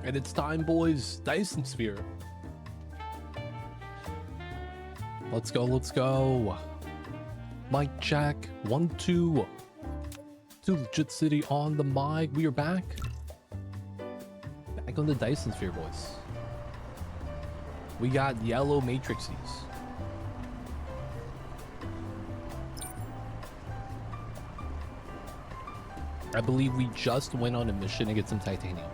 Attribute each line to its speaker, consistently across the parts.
Speaker 1: And it's time, boys. Dyson Sphere. Let's go, let's go. Mic check. 1, 2. 2 Legit City on the mic. We are back. Back on the Dyson Sphere, boys. We got yellow matrices. I believe we just went on a mission to get some titanium.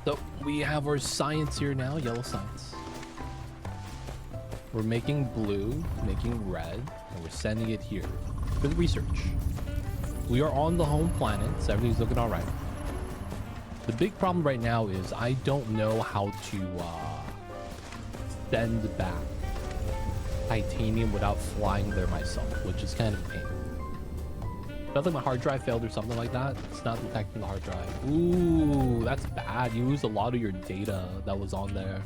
Speaker 1: So we have our science here now, yellow science. We're making blue, making red, and we're sending it here for the research. We are on the home planet, so everything's looking all right. The big problem right now is I don't know how to send back titanium without flying there myself, which is kind of a pain. I think my hard drive failed or something like that. It's not detecting the hard drive. Ooh, that's bad. You lose a lot of your data that was on there.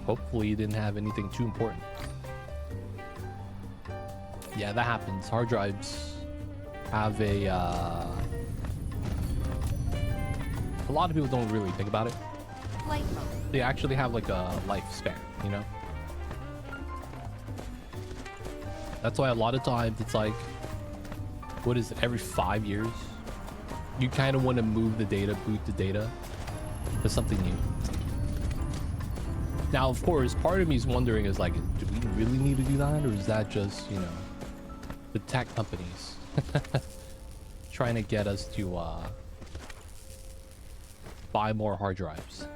Speaker 1: Hopefully you didn't have anything too important. Yeah, that happens. Hard drives have a lot of people don't really think about it.
Speaker 2: Flight mode.
Speaker 1: They actually have like a lifespan, you know? That's why a lot of times it's like, what is it, every 5 years? You kind of want to move the data, boot the data to something new. Now, of course, part of me is wondering is like, do we really need to do that? Or is that just, you know, the tech companies trying to get us to buy more hard drives?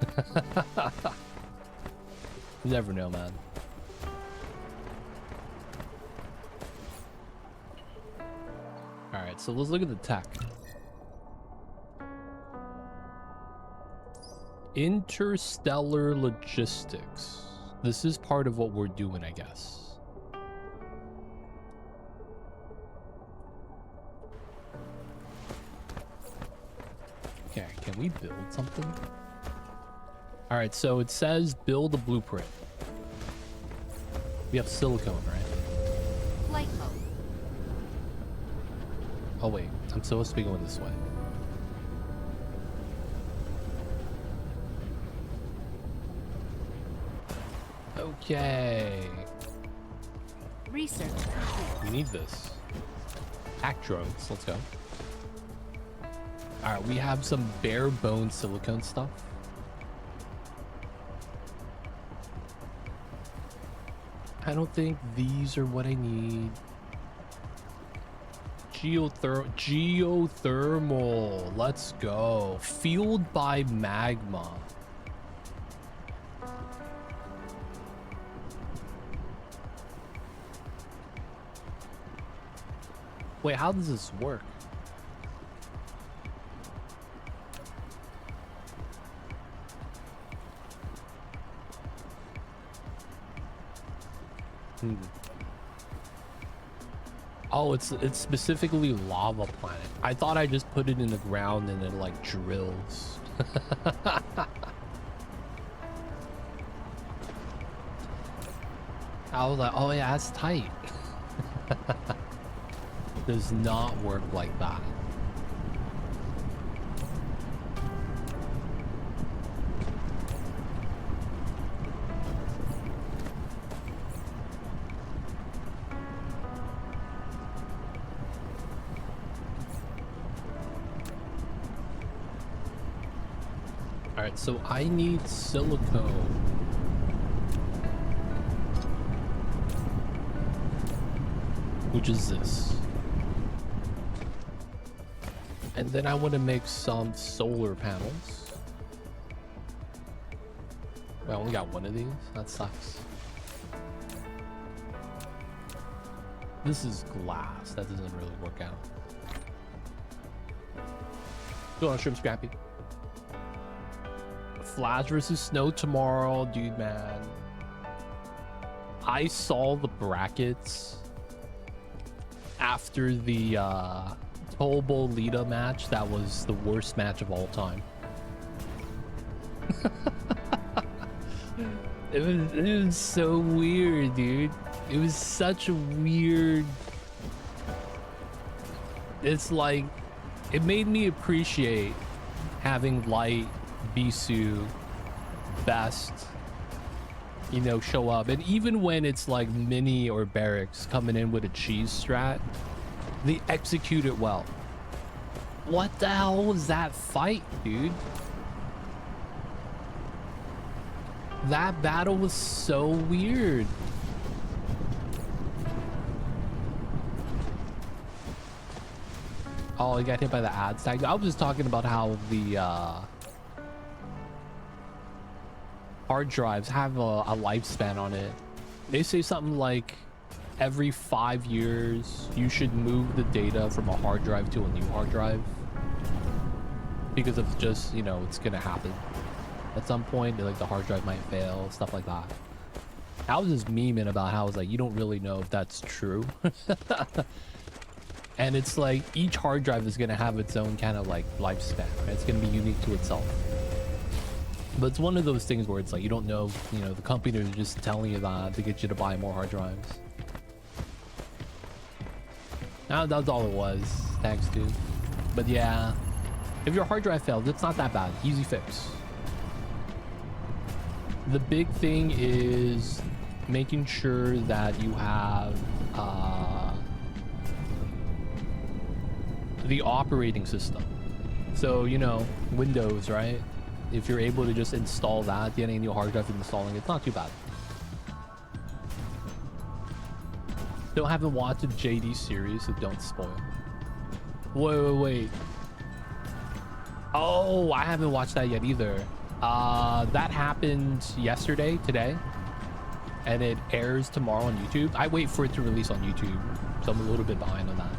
Speaker 1: You never know, man. All right, so let's look at the tech. Interstellar logistics. This is part of what we're doing, I guess. Okay, can we build something? All right, so it says build a blueprint. We have silicone, right?
Speaker 2: Flight mode.
Speaker 1: Oh wait, I'm supposed to be going this way. Okay.
Speaker 2: Research complete.
Speaker 1: We need this. Hack drones, let's go. All right, we have some bare bone silicone stuff. I don't think these are what I need. Geothermal, let's go. Fueled by magma. Wait, how does this work? Oh, it's specifically lava planet. I thought I just put it in the ground and it like drills. I was like, oh yeah, that's tight. Does not work like that. All right, so I need silicone. Which is this. And then I want to make some solar panels. Wait, I only got one of these? That sucks. This is glass. That doesn't really work out. Go on, Shrimp Scrappy. Flash versus Snow tomorrow, dude, man. I saw the brackets after the Tobo Lita match. That was the worst match of all time. It was so weird, dude. It was such a weird It's like, it made me appreciate having Light, Bisu, Best, you know, show up. And even when it's like Mini or Barracks coming in with a cheese strat, they execute it well. What the hell was that fight, dude? That battle was so weird. Oh, he got hit by the ad tag. I was just talking about how the hard drives have a lifespan on it. They say something like every 5 years you should move the data from a hard drive to a new hard drive, because of just, you know, it's gonna happen at some point. Like the hard drive might fail, stuff like that. I was just memeing about how I was like, you don't really know if that's true. And it's like each hard drive is gonna have its own kind of like lifespan, right? It's gonna be unique to itself. But it's one of those things where it's like you don't know, you know, the company is just telling you that to get you to buy more hard drives. Now that's all it was. Thanks, dude. But yeah, if your hard drive failed, it's not that bad. Easy fix. The big thing is making sure that you have the operating system. So, you know, Windows, right? If you're able to just install that, getting a new hard drive and installing it's not too bad. Still haven't watched the JD series, so don't spoil. Wait. Oh, I haven't watched that yet either. That happened today, and it airs tomorrow on YouTube. I wait for it to release on YouTube, so I'm a little bit behind on that.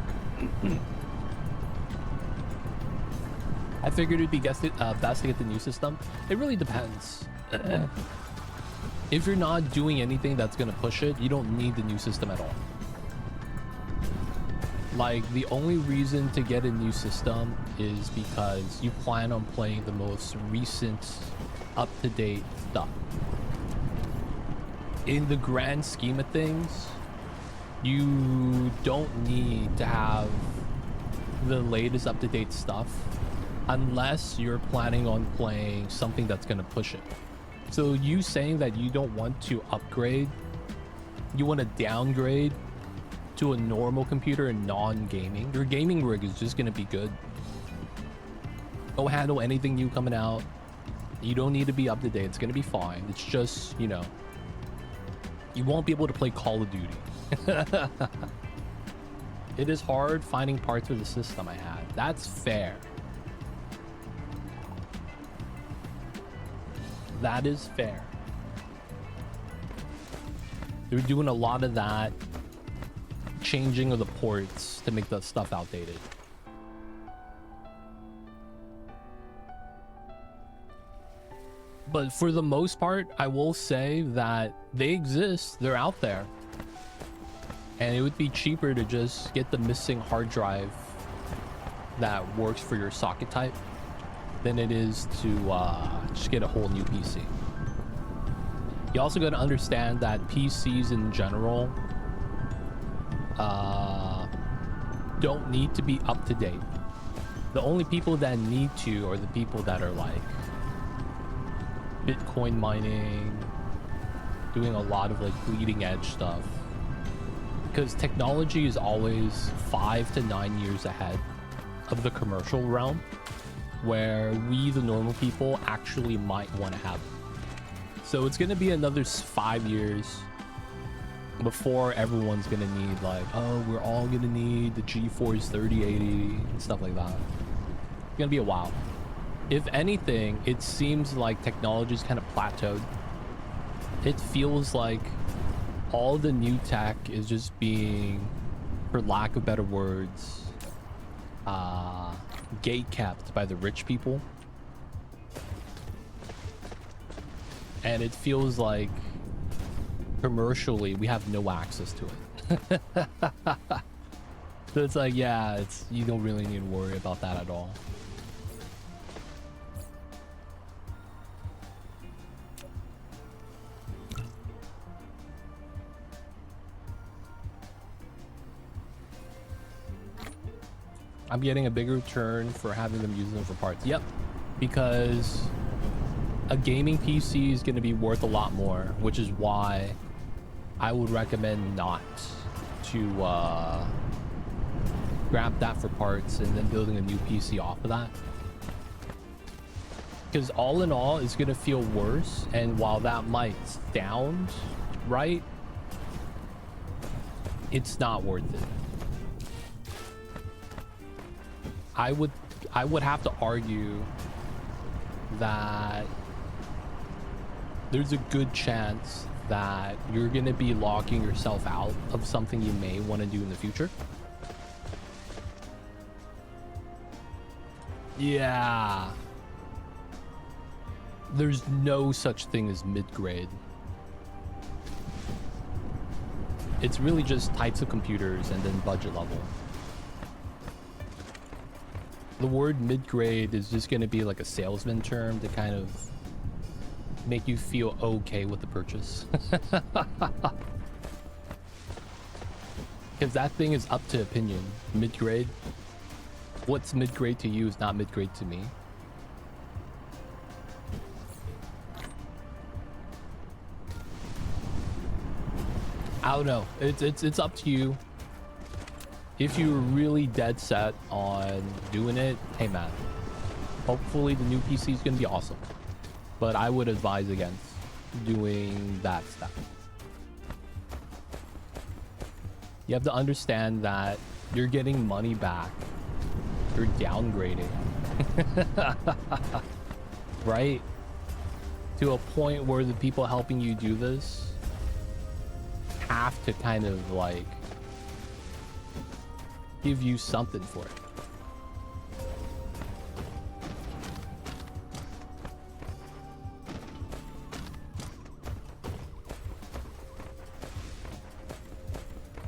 Speaker 1: I figured it'd be best to get the new system. It really depends. If you're not doing anything that's gonna push it, you don't need the new system at all. Like, the only reason to get a new system is because you plan on playing the most recent, up-to-date stuff. In the grand scheme of things, you don't need to have the latest up-to-date stuff unless you're planning on playing something that's going to push it. So you saying that you don't want to upgrade, you want to downgrade to a normal computer and non-gaming, your gaming rig is just going to be good. Don't handle anything new coming out. You don't need to be up to date. It's going to be fine. It's just, you know, you won't be able to play Call of Duty. It is hard finding parts for the system I had. That's fair. That is fair. They're doing a lot of that changing of the ports to make the stuff outdated. But for the most part, I will say that they exist. They're out there. And it would be cheaper to just get the missing hard drive that works for your socket type than it is to just get a whole new PC. You also got to understand that PCs in general don't need to be up to date. The only people that need to are the people that are like Bitcoin mining, doing a lot of like bleeding edge stuff, because technology is always 5 to 9 years ahead of the commercial realm, where we, the normal people, actually might want to have it. So it's going to be another 5 years before everyone's going to need like, oh, we're all going to need the GeForce 3080 and stuff like that. It's going to be a while. If anything, it seems like technology's kind of plateaued. It feels like all the new tech is just being, for lack of better words, gate-kept by the rich people. And it feels like commercially we have no access to it. So it's like, yeah, you don't really need to worry about that at all. I'm getting a bigger return for having them use them for parts. Yep, because a gaming PC is going to be worth a lot more, which is why I would recommend not to grab that for parts and then building a new PC off of that. Because all in all, it's going to feel worse. And while that might sound right, it's not worth it. I would have to argue that there's a good chance that you're going to be locking yourself out of something you may want to do in the future. Yeah. There's no such thing as mid-grade. It's really just types of computers and then budget level. The word mid-grade is just going to be like a salesman term to kind of make you feel okay with the purchase. Because that thing is up to opinion. Mid-grade. What's mid-grade to you is not mid-grade to me. I don't know. It's up to you. If you're really dead set on doing it, hey man, hopefully the new PC is going to be awesome. But I would advise against doing that stuff. You have to understand that you're getting money back. You're downgrading. Right? To a point where the people helping you do this have to kind of like give you something for it.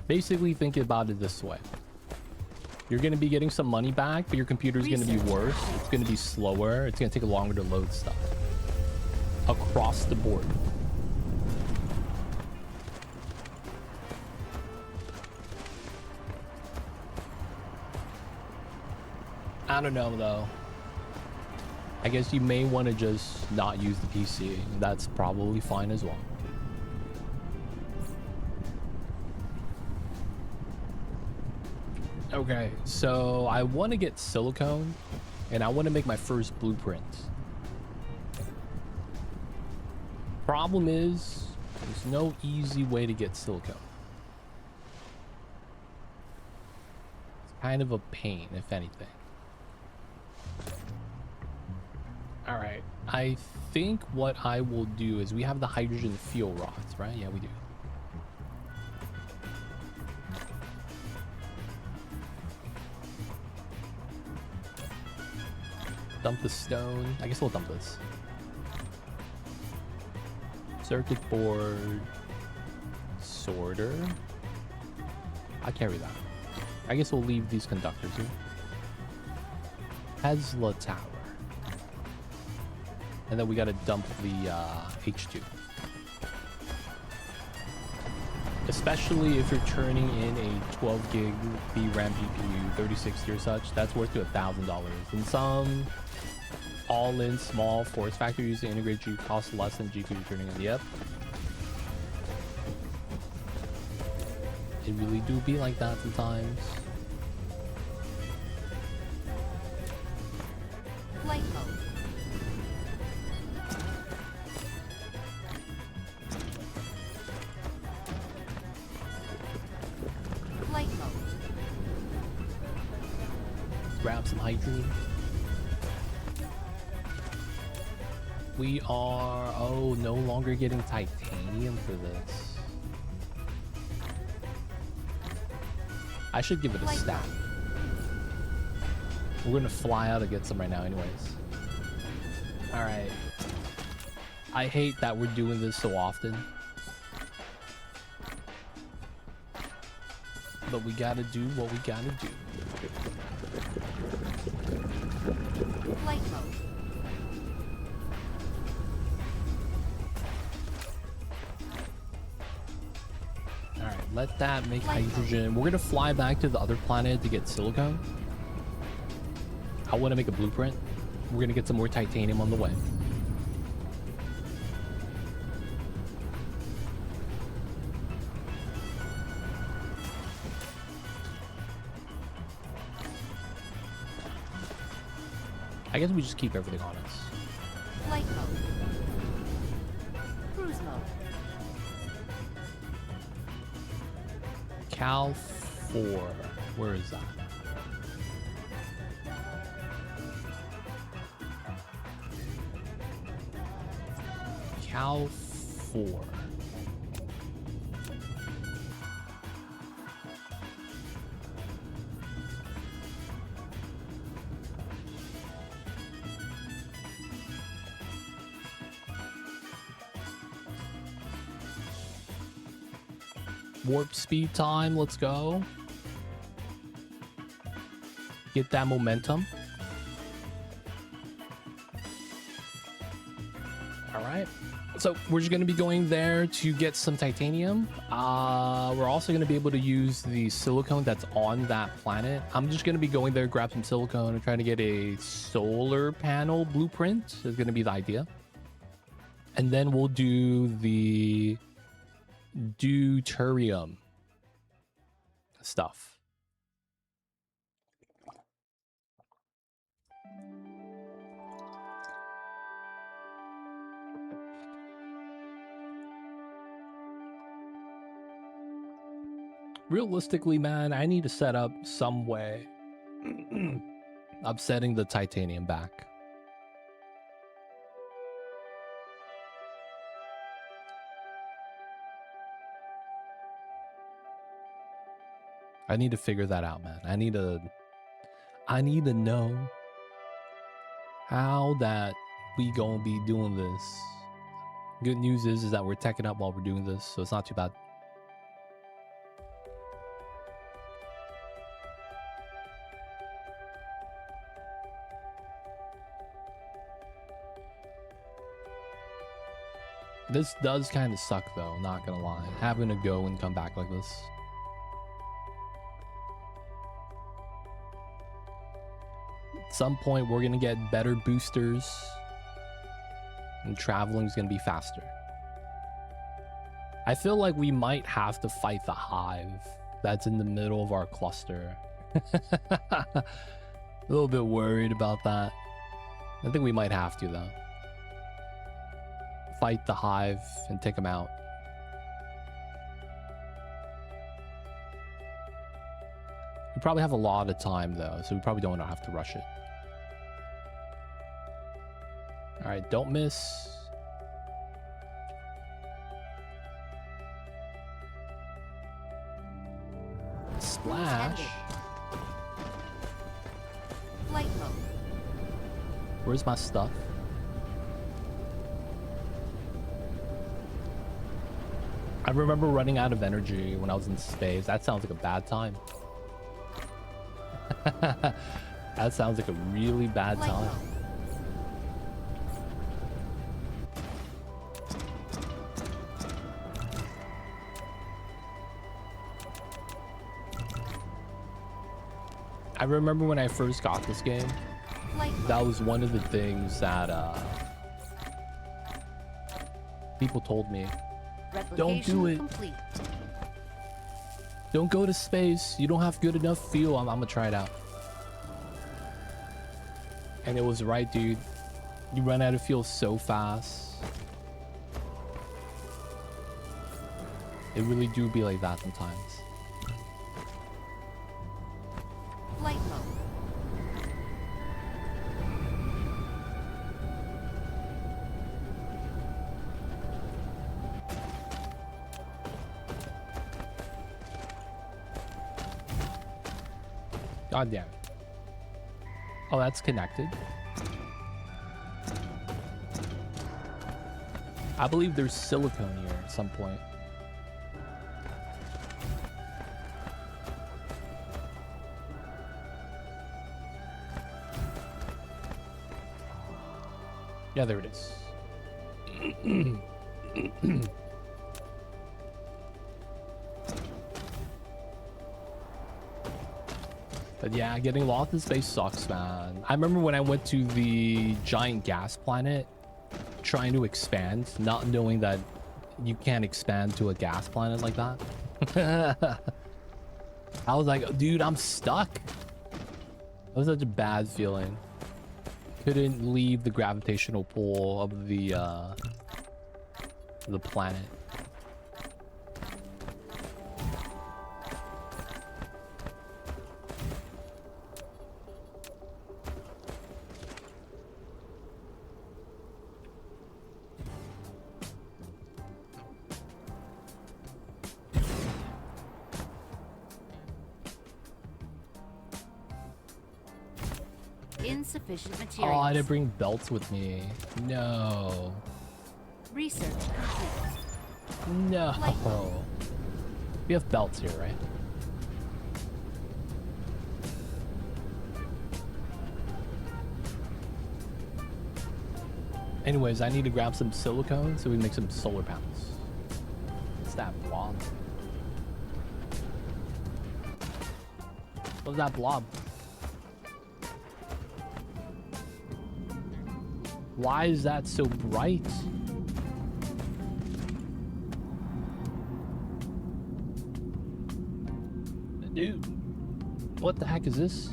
Speaker 1: Basically, think about it this way. You're going to be getting some money back, but your computer's going to be worse. It's going to be slower. It's going to take longer to load stuff. Across the board. I don't know though. I guess you may want to just not use the PC. That's probably fine as well. Okay, so I want to get silicone and I want to make my first blueprint. Problem is, there's no easy way to get silicone. It's kind of a pain, if anything. All right, I think what I will do is we have the hydrogen fuel rods, right? Yeah, we do. Dump the stone. I guess we'll dump this. Circuit board. Sorter. I carry that. I guess we'll leave these conductors here. Tesla tower. And then we gotta dump the H2. Especially if you're turning in a 12 gig VRAM GPU 3060 or such, that's worth to $1,000. And some all-in small force factor using integrated GPU costs less than GPU turning in. Yep. It really do be like that sometimes.
Speaker 2: Flight mode. Flight mode.
Speaker 1: Grab some hydrogen. We are, oh, no longer getting titanium for this. I should give it a stat. We're gonna fly out to get some right now anyways. All right. I hate that we're doing this so often. But we gotta do what we gotta do.
Speaker 2: Flight mode.
Speaker 1: All right, let that make hydrogen. We're gonna fly back to the other planet to get silicone. I want to make a blueprint. We're gonna get some more titanium on the way. I guess we just keep everything on us.
Speaker 2: Flight mode. Cruise mode.
Speaker 1: Cal 4. Where is that? Cal 4. Warp speed time, let's go. Get that momentum. All right. So we're just going to be going there to get some titanium. We're also going to be able to use the silicone that's on that planet. I'm just going to be going there, grab some silicone, and trying to get a solar panel blueprint. Is going to be the idea. And then we'll do the deuterium stuff. Realistically, man, I need to set up some way of setting the titanium back. I need to figure that out, man. I need to know how that we gonna be doing this. Good news is that we're teching up while we're doing this, so it's not too bad. This does kind of suck though, not gonna lie. Having to go and come back like this. At some point we're gonna get better boosters and traveling is gonna be faster. I feel like we might have to fight the Hive that's in the middle of our cluster. A little bit worried about that. I think we might have to though. Fight the Hive and take them out. We probably have a lot of time though, so we probably don't have to rush it. All right, don't miss. Splash.
Speaker 2: Flight mode.
Speaker 1: Where's my stuff? I remember running out of energy when I was in space. That sounds like a bad time. That sounds like a really bad time. I remember when I first got this game, that was one of the things that people told me. Don't do it. Complete. Don't go to space. You don't have good enough fuel. I'm gonna try it out. And it was right, dude. You run out of fuel so fast. It really do be like that sometimes.
Speaker 2: Flight mode.
Speaker 1: God damn it. Oh, that's connected. I believe there's silicone here at some point. Yeah, there it is. But yeah, getting lost in space sucks, man. I remember when I went to the giant gas planet, trying to expand, not knowing that you can't expand to a gas planet like that. I was like, dude, I'm stuck. That was such a bad feeling. Couldn't leave the gravitational pull of the planet.
Speaker 2: Insufficient
Speaker 1: Oh,
Speaker 2: materials.
Speaker 1: I didn't bring belts with me. No.
Speaker 2: Research complete.
Speaker 1: No. We have belts here, right? Anyways, I need to grab some silicone so we can make some solar panels. What's that blob? What's that blob? Why is that so bright? Dude, what the heck is this?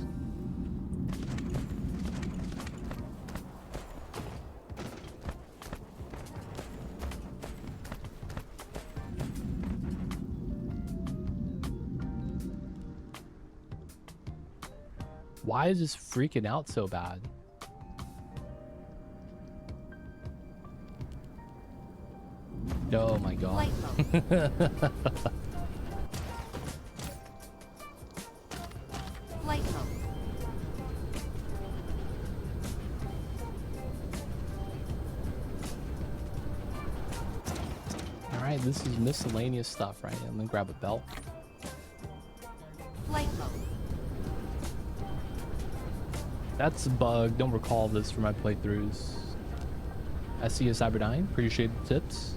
Speaker 1: Why is this freaking out so bad? Oh my god.
Speaker 2: Light mode. Light mode.
Speaker 1: Alright, this is miscellaneous stuff, right? I'm gonna grab a belt.
Speaker 2: Light mode.
Speaker 1: That's a bug. Don't recall this from my playthroughs. SCS Cyber9, appreciate the tips.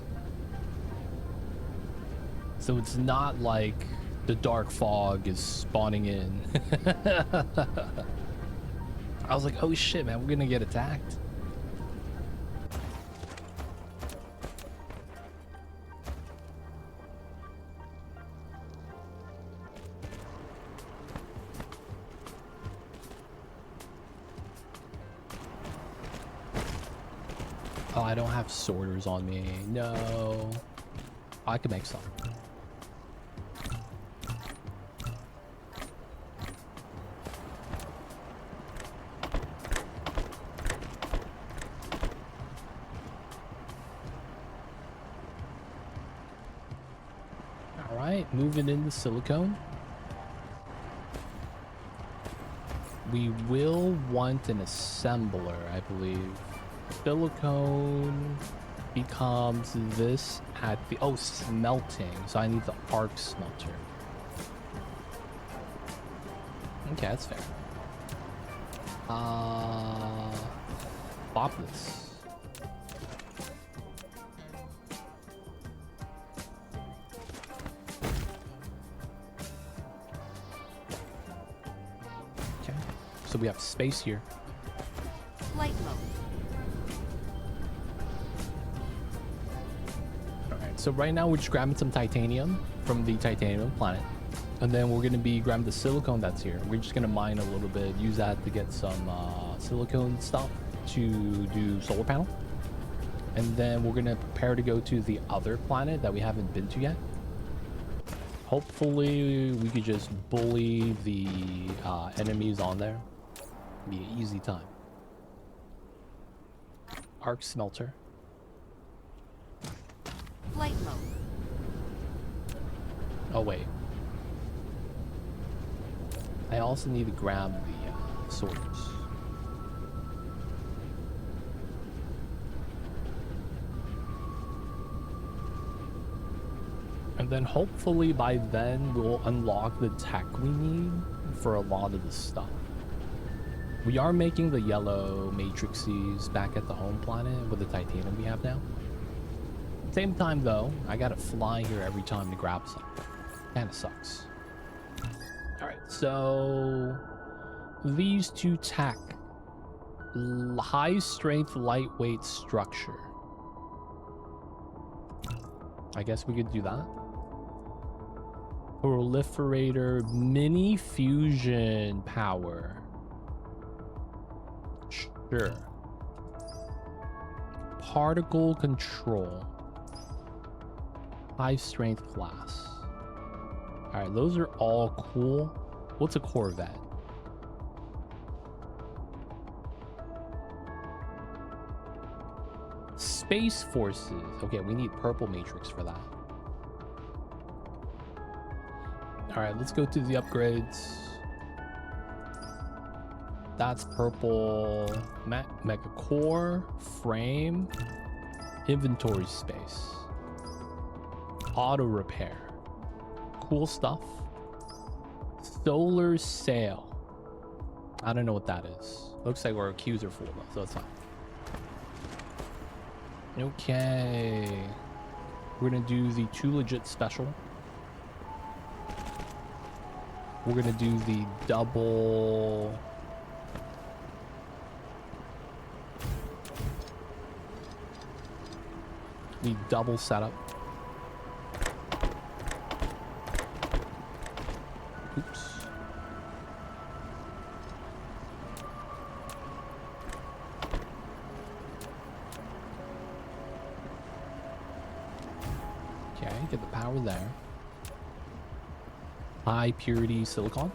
Speaker 1: So it's not like the dark fog is spawning in. I was like, oh shit, man, we're gonna get attacked. Oh, I don't have sorters on me. No. I could make some. Moving into silicone. We will want an assembler, I believe. Silicone becomes this at the smelting. So I need the arc smelter. Okay, that's fair. Pop this. So we have space here.
Speaker 2: Light mode.
Speaker 1: Alright, so right now we're just grabbing some titanium from the titanium planet. And then we're going to be grabbing the silicone that's here. We're just going to mine a little bit, use that to get some silicone stuff to do solar panel. And then we're going to prepare to go to the other planet that we haven't been to yet. Hopefully we could just bully the enemies on there. Be an easy time. Arc smelter.
Speaker 2: Light mode.
Speaker 1: Oh wait. I also need to grab the swords. And then hopefully by then we'll unlock the tech we need for a lot of the stuff. We are making the yellow matrices back at the home planet with the titanium we have now. Same time though, I gotta fly here every time to grab some. Kinda sucks. Alright, so these two tech. High strength, lightweight structure. I guess we could do that. Proliferator, mini fusion power. Sure. Particle control. High strength glass. Alright, those are all cool. What's a Corvette? Space Forces. Okay, we need purple matrix for that. Alright, let's go to the upgrades. That's purple. Mecha core, frame, inventory space, auto repair. Cool stuff. Solar sail. I don't know what that is. Looks like our queues are full though, so that's fine. Okay. We're gonna do the 2 legit special. We're gonna do the double. The double setup. Oops. Okay, get the power there. High purity silicon.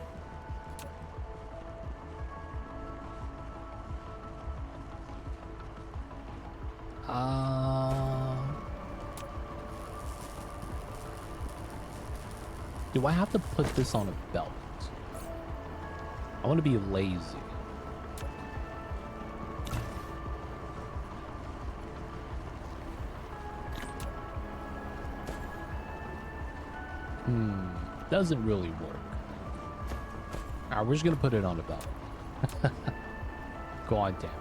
Speaker 1: Do I have to put this on a belt? I want to be lazy. Doesn't really work. Alright, we're just gonna put it on a belt. God damn it.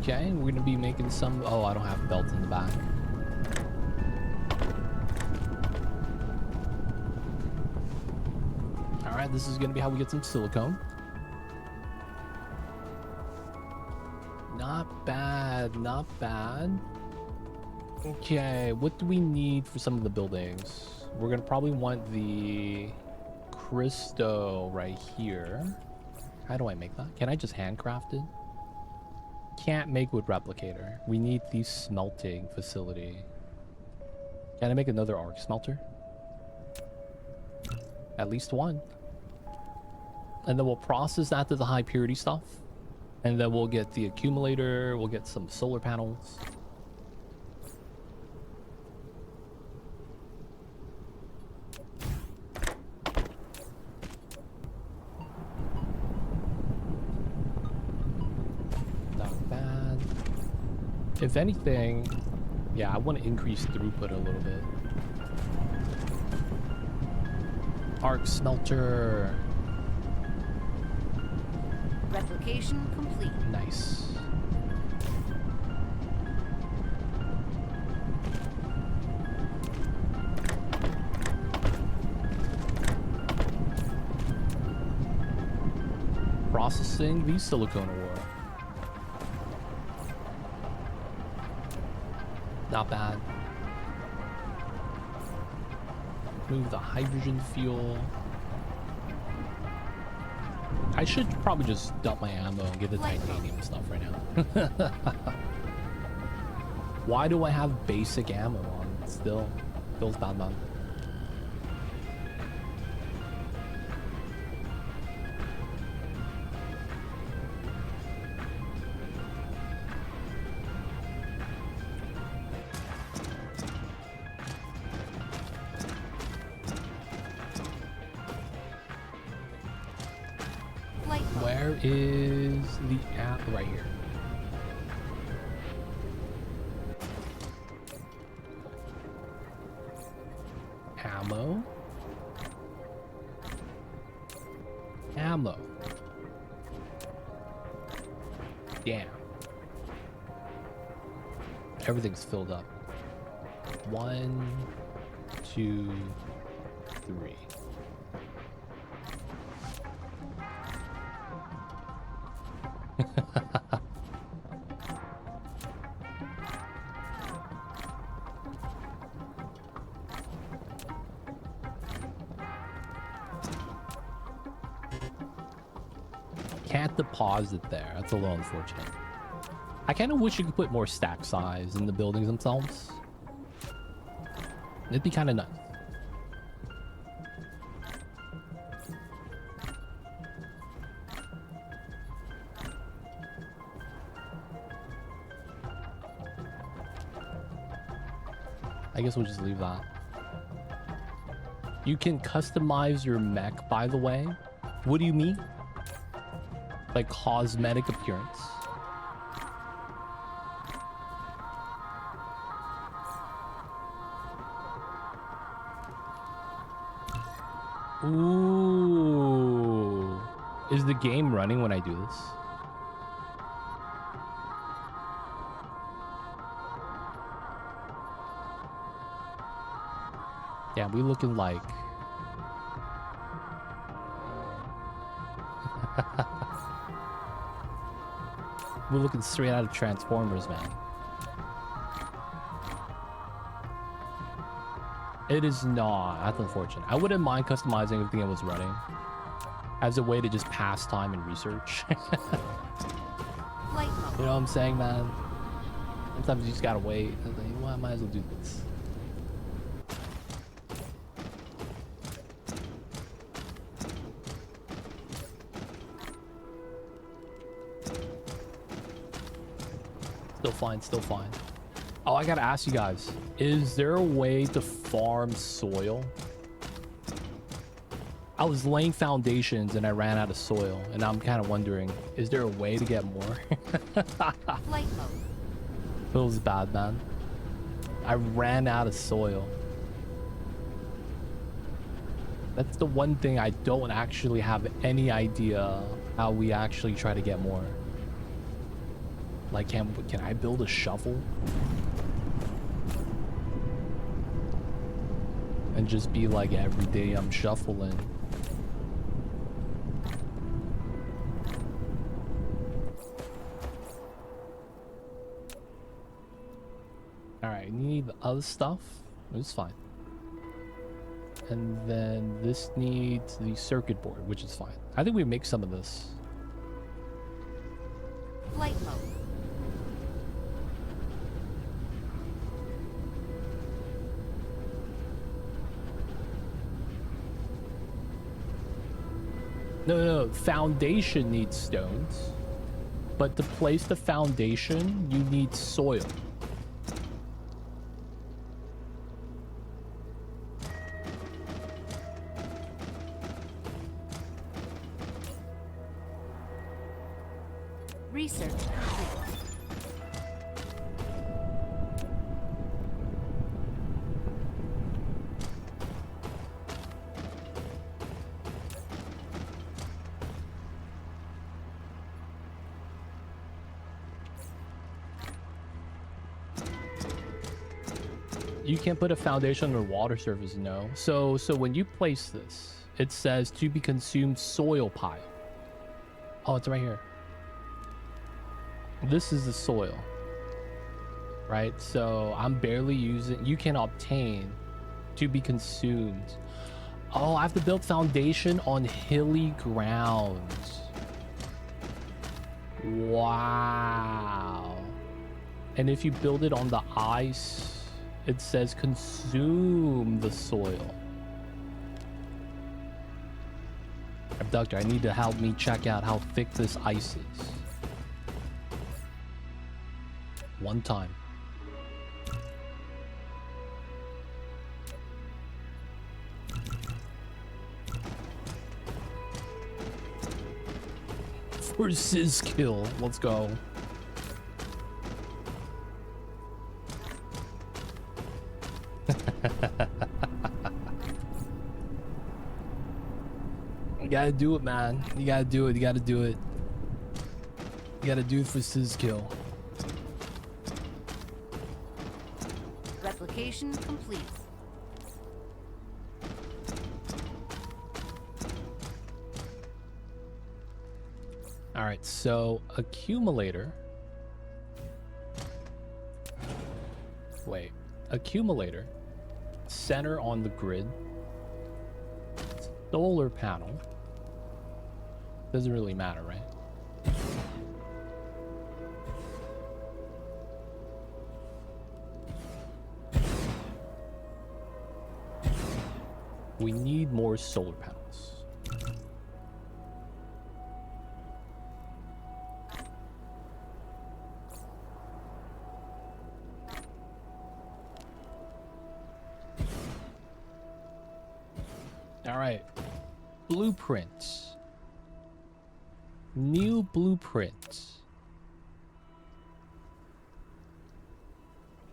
Speaker 1: Okay, we're gonna be making some. Oh, I don't have a belt in the back. All right, this is gonna be how we get some silicone. Not bad, not bad. Okay, what do we need for some of the buildings? We're gonna probably want the crystal right here. How do I make that? Can I just handcraft it? Can't make with replicator. We need the smelting facility. Can I make another arc smelter? At least one. And then we'll process that to the high purity stuff. And then we'll get the accumulator. We'll get some solar panels. If anything, yeah, I want to increase throughput a little bit. Arc smelter.
Speaker 2: Replication complete.
Speaker 1: Nice. Processing the silicone ore. Not bad. Move the hydrogen fuel. I should probably just dump my ammo and get the titanium stuff right now. Why do I have basic ammo on still? Feels bad, man. Where is the app? Right here. Ammo. Ammo. Damn. Everything's filled up. 1, 2, 3. Can't deposit there. That's a little unfortunate. I kind of wish you could put more stack size in the buildings themselves. It'd be kind of nice. I guess we'll just leave that. You can customize your mech, by the way. What do you mean? Like cosmetic appearance? Ooh. Is the game running when I do this? Yeah, we looking like... We're looking straight out of Transformers, man. It is not. That's unfortunate. I wouldn't mind customizing if the game was running as a way to just pass time and research. You know what I'm saying, man? Sometimes you just gotta wait. I was like, well, I might as well do this. Still fine, still fine. Oh, I gotta ask you guys, is there a way to farm soil? I was laying foundations and I ran out of soil, and I'm kind of wondering, is there a way to get more?
Speaker 2: Flight mode.
Speaker 1: Feels bad, man. I ran out of soil. That's the one thing I don't actually have any idea how we actually try to get more. Like, can I build a shovel? And just be like, every day I'm shuffling. Alright, need the other stuff. It's fine. And then this needs the circuit board, which is fine. I think we make some of this.
Speaker 2: Flight mode.
Speaker 1: No, foundation needs stones, but to place the foundation, you need soil.
Speaker 2: Research complete.
Speaker 1: You can't put a foundation on the water surface, no. So when you place this, it says to be consumed soil pile. Oh, it's right here. This is the soil, right? So I'm barely using, you can obtain to be consumed. Oh, I have to build foundation on hilly grounds. Wow. And if you build it on the ice, it says consume the soil. Abductor, I need to help me check out how thick this ice is. One time. For Sizz kill, let's go. gotta do it, man. You gotta do it. You gotta do it. You gotta do it for Sizkill.
Speaker 2: Replication complete.
Speaker 1: All right, so accumulator. Wait, accumulator. Center on the grid. Solar panel. Doesn't really matter, right? We need more solar panels. All right. Blueprints. New blueprints.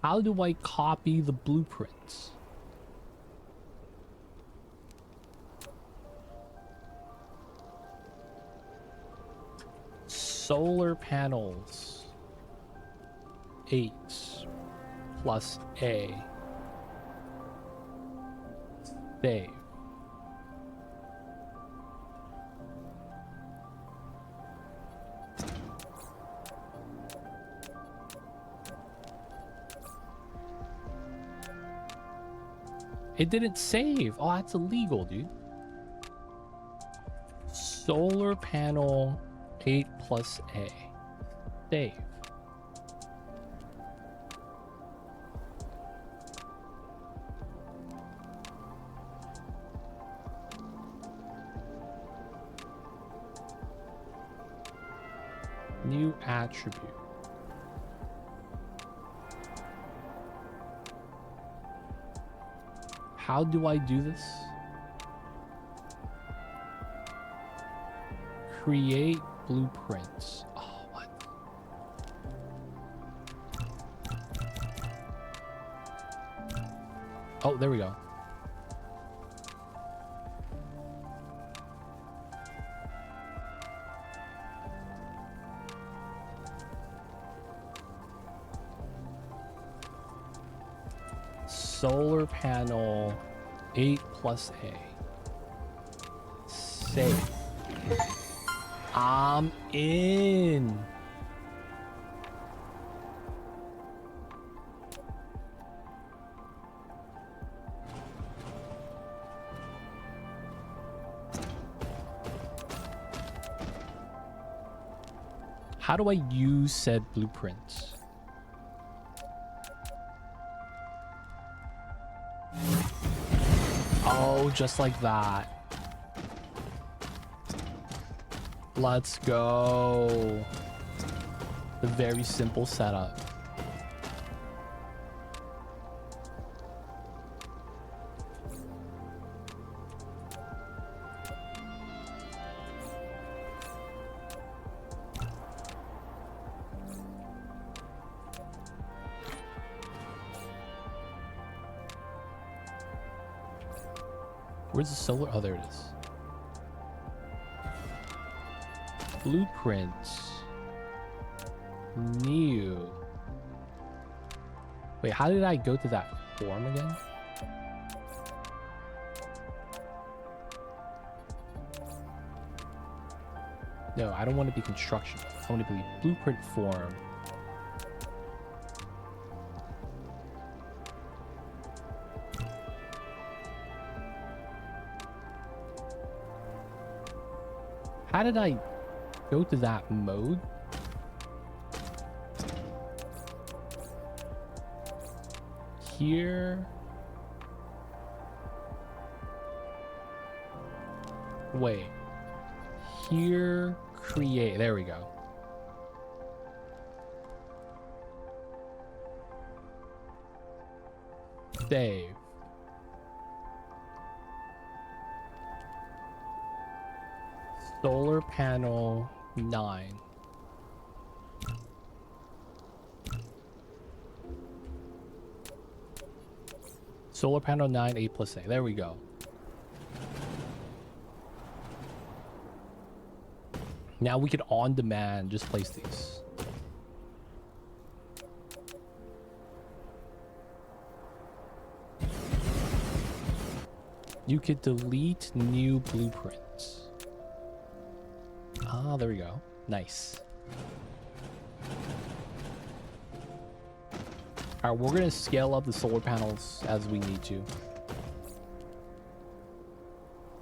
Speaker 1: How do I copy the blueprints? Solar panels. 8 plus A. Save. It didn't save. Oh, that's illegal, dude. Solar panel 8 plus A. Save. New attribute. How do I do this? Create blueprints. Oh, what? Oh, there we go. Solar panel 8 plus A. Save. I'm in. How do I use said blueprints? Oh, just like that. Let's go. The very simple setup. Where's the solar? Oh, there it is. Blueprints. New. Wait, how did I go to that form again? No, I don't want to be construction. I want to be blueprint form. How did I go to that mode? Here. Wait. Here, create. There we go. Save. Solar panel 9. Solar panel 9, 8 plus A. There we go. Now we can on demand just place these. You could delete new blueprints. Ah, there we go. Nice. All right, we're gonna scale up the solar panels as we need to.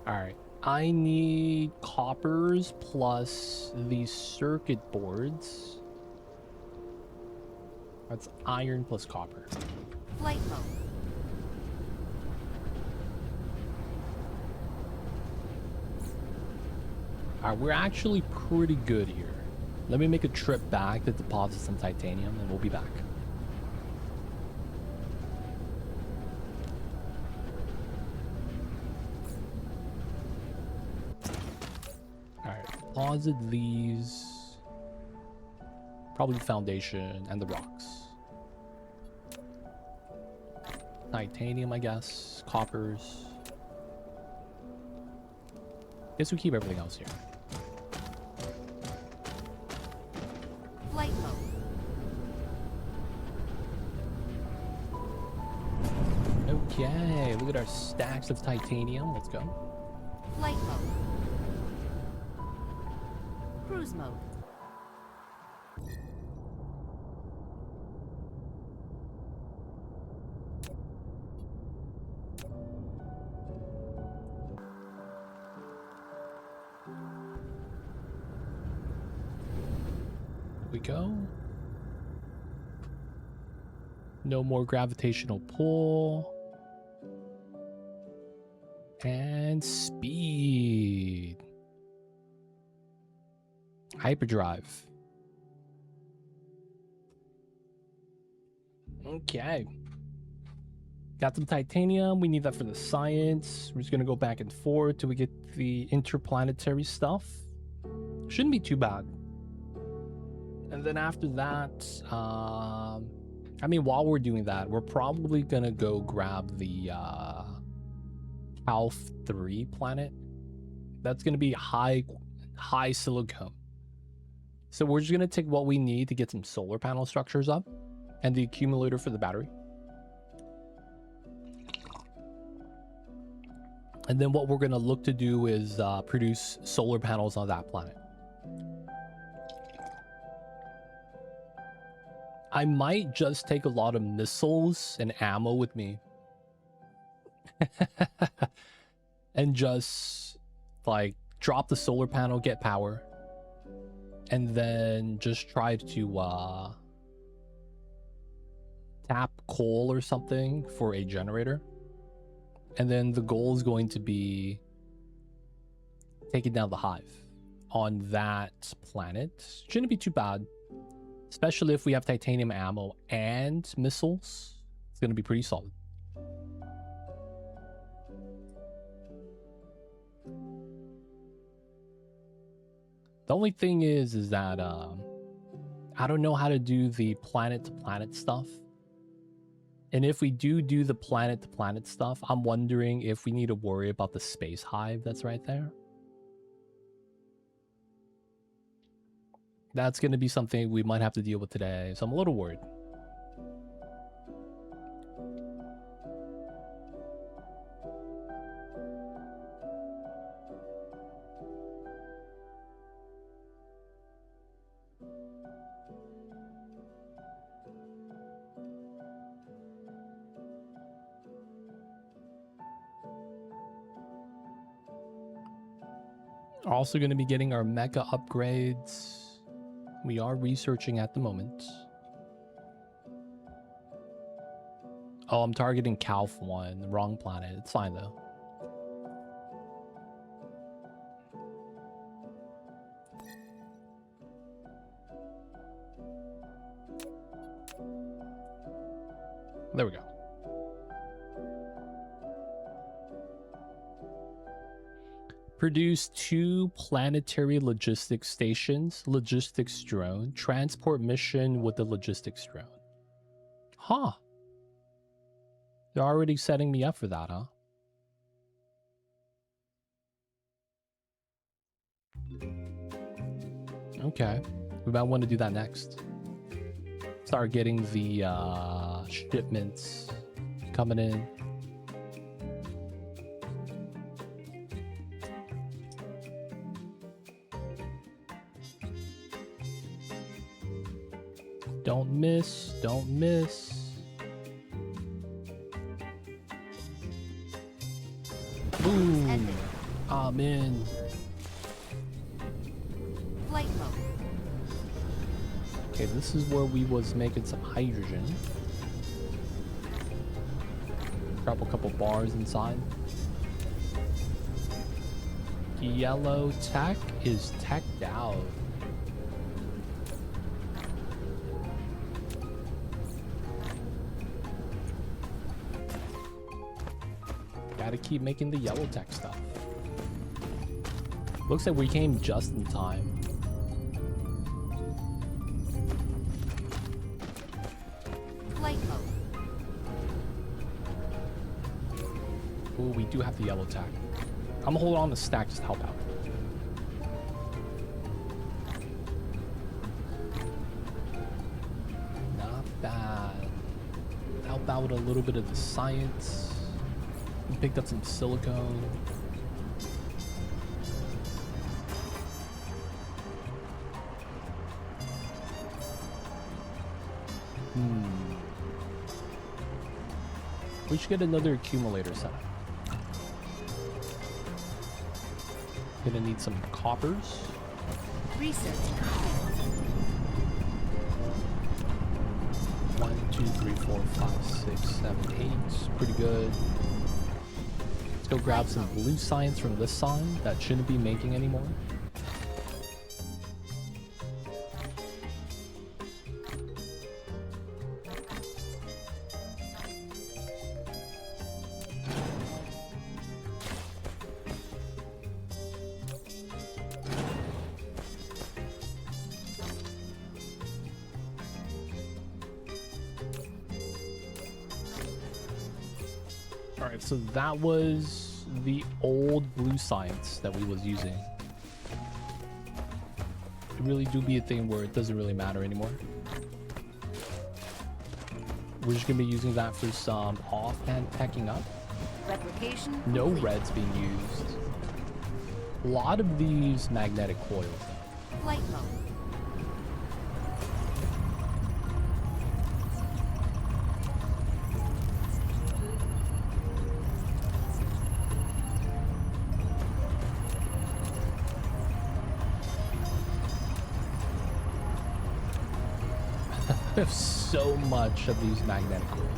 Speaker 1: All right, I need coppers plus these circuit boards. That's iron plus copper.
Speaker 2: Flight mode.
Speaker 1: All right, we're actually pretty good here. Let me make a trip back to deposit some titanium and we'll be back. All right, deposit these. Probably the foundation and the rocks. Titanium, I guess. Coppers. Guess we keep everything else here.
Speaker 2: Flight mode.
Speaker 1: Okay, look at our stacks of titanium. Let's go.
Speaker 2: Flight mode. Cruise mode.
Speaker 1: We go. No more gravitational pull. And speed. Hyperdrive. Okay. Got some titanium. We need that for the science. We're just going to go back and forth till we get the interplanetary stuff. Shouldn't be too bad. And then after that, I mean, while we're doing that, we're probably going to go grab the Alpha 3 planet. That's going to be high silicon. So we're just going to take what we need to get some solar panel structures up and the accumulator for the battery. And then what we're going to look to do is produce solar panels on that planet. I might just take a lot of missiles and ammo with me. And just like drop the solar panel, get power. And then just try to tap coal or something for a generator. And then the goal is going to be taking down the Hive on that planet. Shouldn't be too bad. Especially if we have titanium ammo and missiles. It's going to be pretty solid. The only thing is that I don't know how to do the planet-to-planet stuff. And if we do the planet-to-planet stuff, I'm wondering if we need to worry about the space hive that's right there. That's going to be something we might have to deal with today, so I'm a little worried. Also going to be getting our Mecha upgrades. We are researching at the moment. Oh, I'm targeting Calf 1, the wrong planet. It's fine though. There we go. Produce 2 planetary logistics stations, logistics drone, transport mission with the logistics drone. Huh. They're already setting me up for that, huh? Okay. We might want to do that next. Start getting the shipments coming in. Don't miss, don't miss. Boom. I'm in.
Speaker 2: Flight mode.
Speaker 1: Okay, this is where we was making some hydrogen. Drop a couple bars inside. Yellow tech is teched out. Gotta keep making the yellow tech stuff. Looks like we came just in time.
Speaker 2: Flight mode.
Speaker 1: Ooh, we do have the yellow tech. I'm gonna hold on the stack just to help out. Not bad. Help out with a little bit of the science. We picked up some silicone. We should get another accumulator set up. Gonna need some coppers.
Speaker 2: Research.
Speaker 1: 1, 2, 3, 4, 5, 6, 7, 8. Pretty good. Let's go grab some blue science from this sign that shouldn't be making anymore. Alright, so that was the old blue science that we was using. It really do be a thing where it doesn't really matter anymore. We're just gonna be using that for some offhand packing up.
Speaker 2: Replication.
Speaker 1: No
Speaker 2: complete.
Speaker 1: reds being used. A lot of these magnetic coils though.
Speaker 2: Flight mode.
Speaker 1: We have so much of these magnetic coils.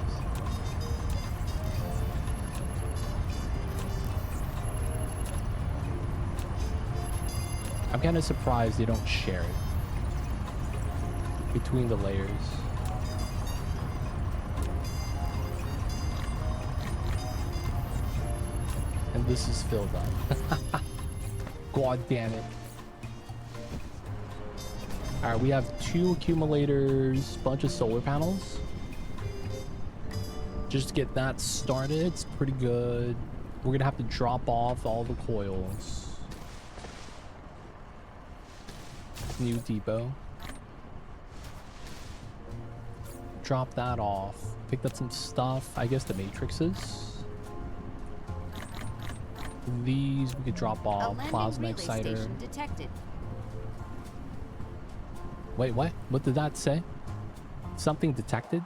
Speaker 1: I'm kind of surprised they don't share it between the layers. And this is filled up. God damn it. Alright, we have 2 accumulators, bunch of solar panels. Just to get that started, it's pretty good. We're gonna have to drop off all the coils. New depot. Drop that off. Picked up some stuff. I guess the matrices. These we could drop
Speaker 2: A
Speaker 1: off.
Speaker 2: landing
Speaker 1: Plasma
Speaker 2: relay
Speaker 1: exciter.
Speaker 2: station detected.
Speaker 1: Wait, what? What did that say? Something detected?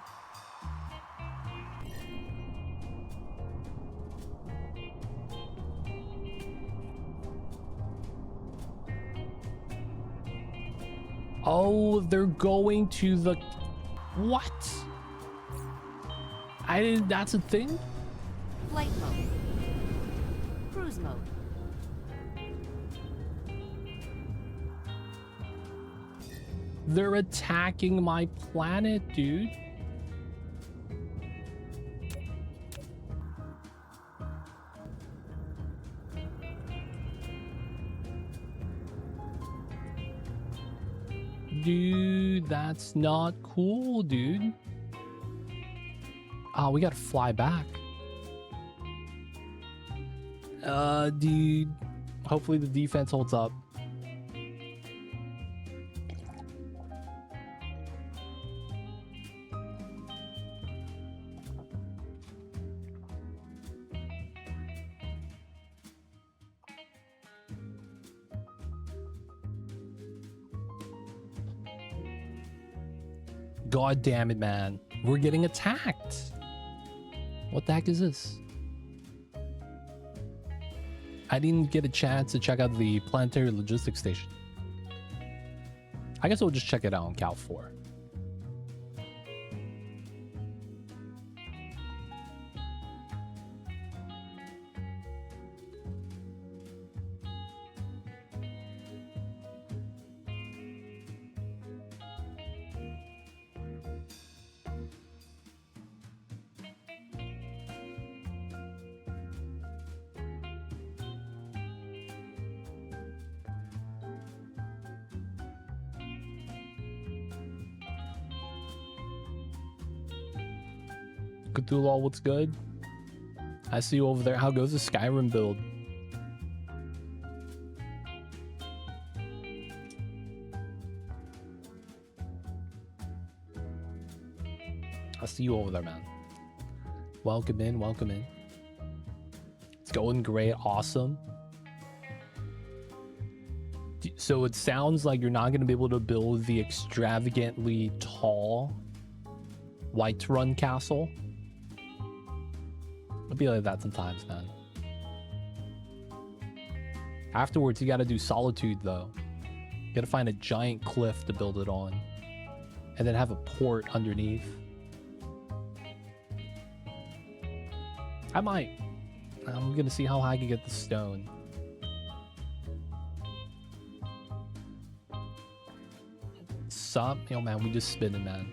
Speaker 1: Oh, they're going to the... What? I didn't... That's a thing?
Speaker 2: Flight mode. Cruise mode.
Speaker 1: They're attacking my planet, dude. Dude, that's not cool, dude. Oh, we gotta fly back. Dude. Hopefully the defense holds up. God damn it, man. We're getting attacked. What the heck is this? I didn't get a chance to check out the planetary logistics station. I guess we'll just check it out on Cal 4. Cthulhu, what's good? I see you over there. How goes the Skyrim build? I see you over there, man. Welcome in, welcome in. It's going great, awesome. So it sounds like you're not going to be able to build the extravagantly tall Whiterun castle. It'll be like that sometimes, man. Afterwards, you gotta do Solitude, though. You gotta find a giant cliff to build it on. And then have a port underneath. I might. I'm gonna see how high I can get the stone. Sup? Yo, man, we just spinning, man.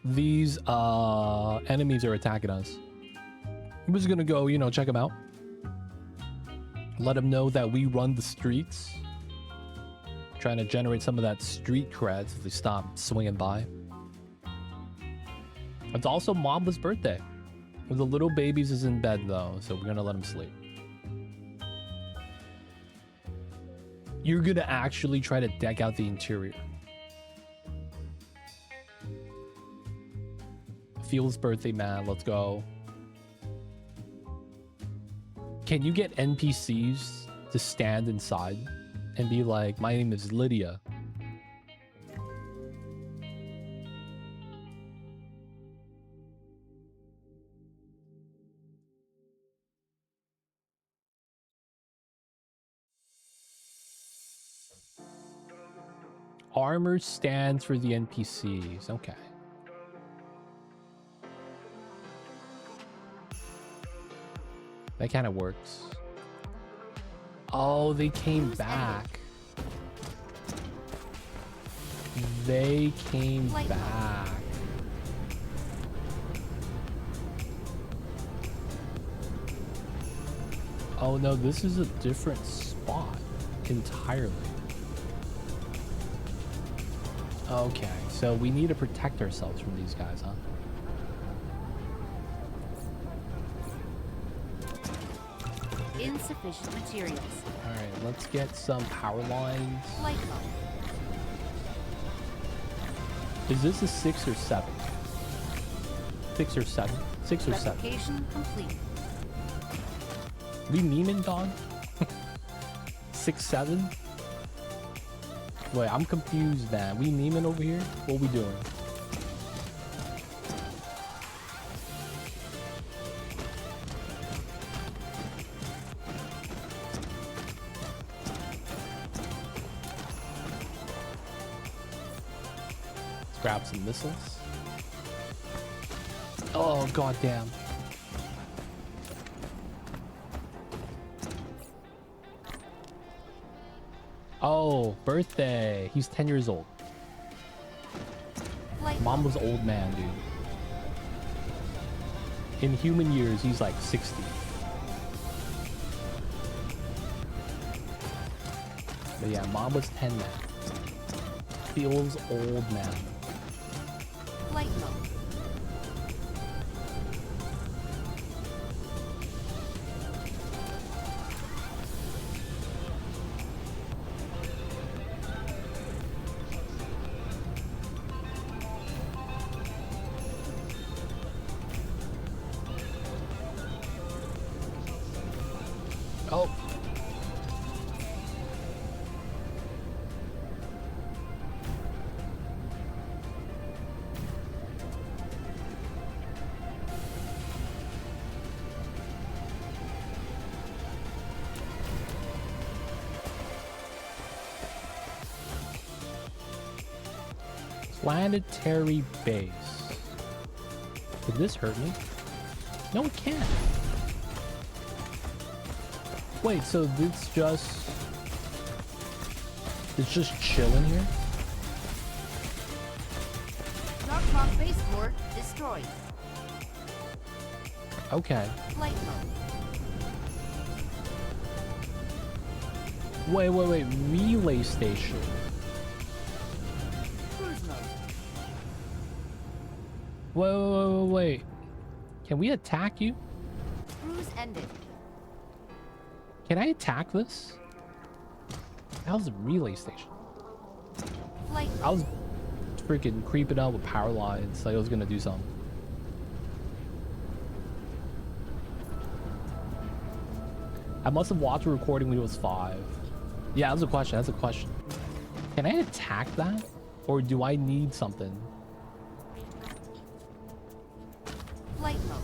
Speaker 1: These enemies are attacking us. I'm just gonna go, you know, check them out. Let them know that we run the streets. Trying to generate some of that street cred so they stop swinging by. It's also Mamba's birthday. The little babies is in bed though, so we're gonna let him sleep. You're gonna actually try to deck out the interior. Field's birthday, man. Let's go. Can you get NPCs to stand inside and be like, my name is Lydia? Armor stands for the NPCs. Okay. That kind of works. Oh, they came back. They came back. Oh no, this is a different spot entirely. Okay, so we need to protect ourselves from these guys, huh?
Speaker 2: Insufficient materials.
Speaker 1: All right, let's get some power lines.
Speaker 2: Light bulb.
Speaker 1: Is this a 6 or 7? 6 or 7? 6 or 7.
Speaker 2: Replication complete.
Speaker 1: We memeing, dog? 6, 7? Wait, I'm confused, man. We memeing over here? What we doing? Let's grab some missiles. Oh, goddamn. Oh, birthday. He's 10 years old. Mom was old man, dude. In human years, he's like 60. But yeah, mom was 10 now. Feels old man.
Speaker 2: Light mode.
Speaker 1: Oh. Planetary base. Did this hurt me? No, it can't. Wait, so it's just chilling here?
Speaker 2: Narclock base core destroyed.
Speaker 1: Okay.
Speaker 2: Flight mode.
Speaker 1: Wait. Relay station.
Speaker 2: Cruise mode.
Speaker 1: Wait. Can we attack you?
Speaker 2: Cruise ended.
Speaker 1: Can I attack this? That was a relay station.
Speaker 2: Flight
Speaker 1: I was freaking creeping out with power lines like I was gonna do something. I must have watched a recording when it was 5. Yeah, that's a question. Can I attack that? Or do I need something?
Speaker 2: Flight mode.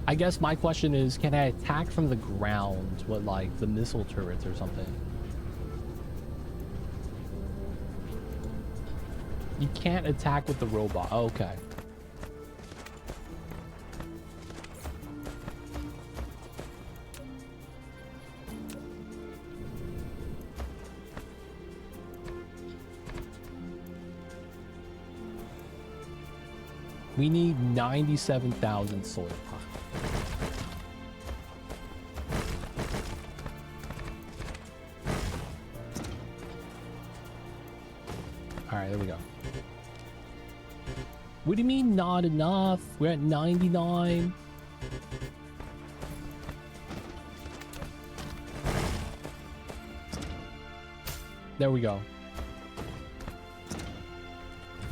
Speaker 1: I guess my question is, can I attack from the ground with like the missile turrets or something? You can't attack with the robot. Oh, okay. We need 97,000 soil. All right, there we go. What do you mean not enough? We're at 99. There we go.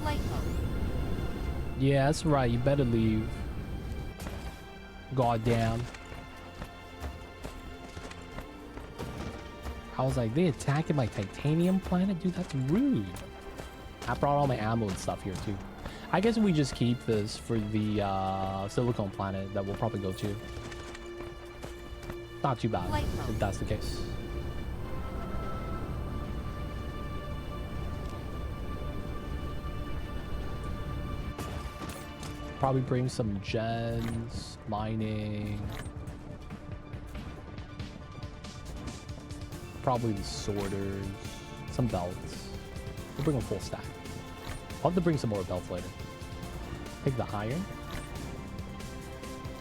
Speaker 2: Flight mode.
Speaker 1: Yeah, that's right. You better leave. Goddamn. I was like, they attacking my titanium planet? Dude, that's rude. I brought all my ammo and stuff here too. I guess we just keep this for the silicone planet that we'll probably go to. Not too bad if that's the case. Probably bring some gens, mining. Probably the sorters, some belts. We'll bring a full stack. I'll have to bring some more belts later. Take the iron.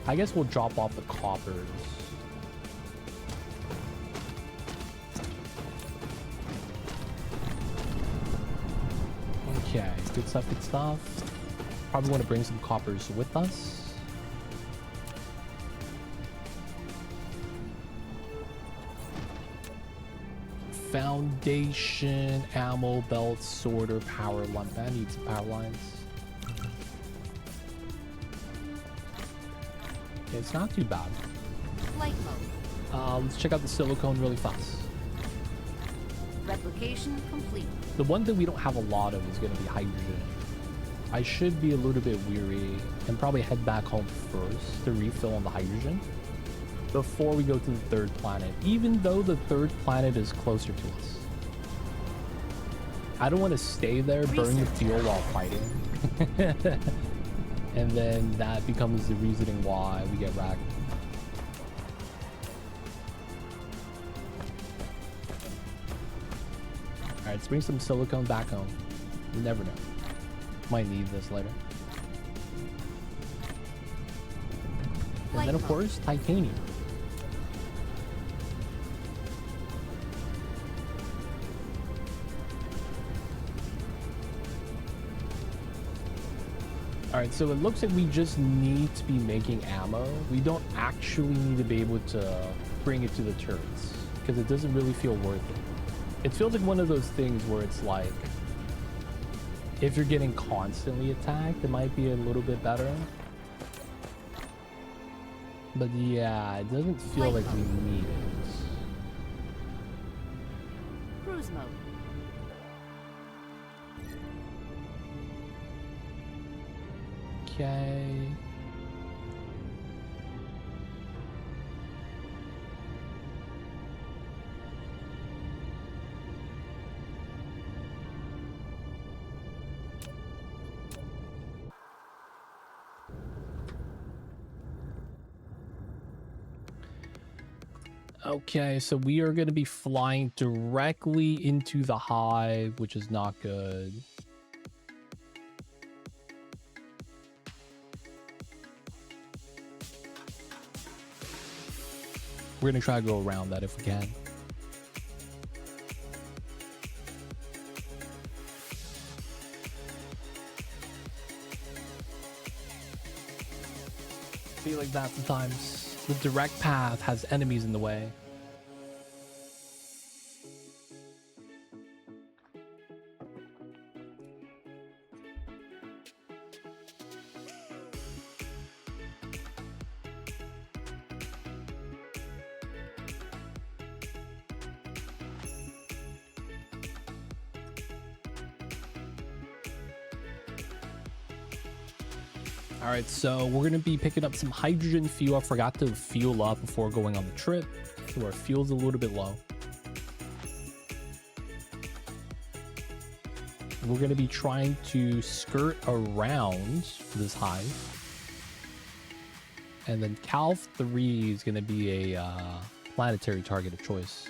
Speaker 1: I guess we'll drop off the coppers. Okay, good stuff, good stuff. Probably want to bring some coppers with us. Foundation, ammo, belt, sorter, power line. I need some power lines. Okay, it's not too bad.
Speaker 2: Flight mode.
Speaker 1: Let's check out the silicone really fast.
Speaker 2: Replication complete.
Speaker 1: The one thing we don't have a lot of is going to be hydrogen. I should be a little bit weary and probably head back home first to refill on the hydrogen before we go to the third planet, even though the third planet is closer to us. I don't want to stay there, burn the fuel while fighting. And then that becomes the reasoning why we get wrecked. Alright, let's bring some silicone back home. You never know. Might need this later. And then of course, titanium. Alright, so it looks like we just need to be making ammo. We don't actually need to be able to bring it to the turrets, because it doesn't really feel worth it. It feels like one of those things where it's like, if you're getting constantly attacked, it might be a little bit better. But yeah, it doesn't feel like we need it.
Speaker 2: Cruise mode.
Speaker 1: Okay. Okay, so we are going to be flying directly into the hive, which is not good. We're going to try to go around that if we can. Feel like that sometimes. The direct path has enemies in the way. All right, so we're going to be picking up some hydrogen fuel. I forgot to fuel up before going on the trip, so our fuel's a little bit low. We're going to be trying to skirt around this hive. And then Cal 3 is going to be a planetary target of choice.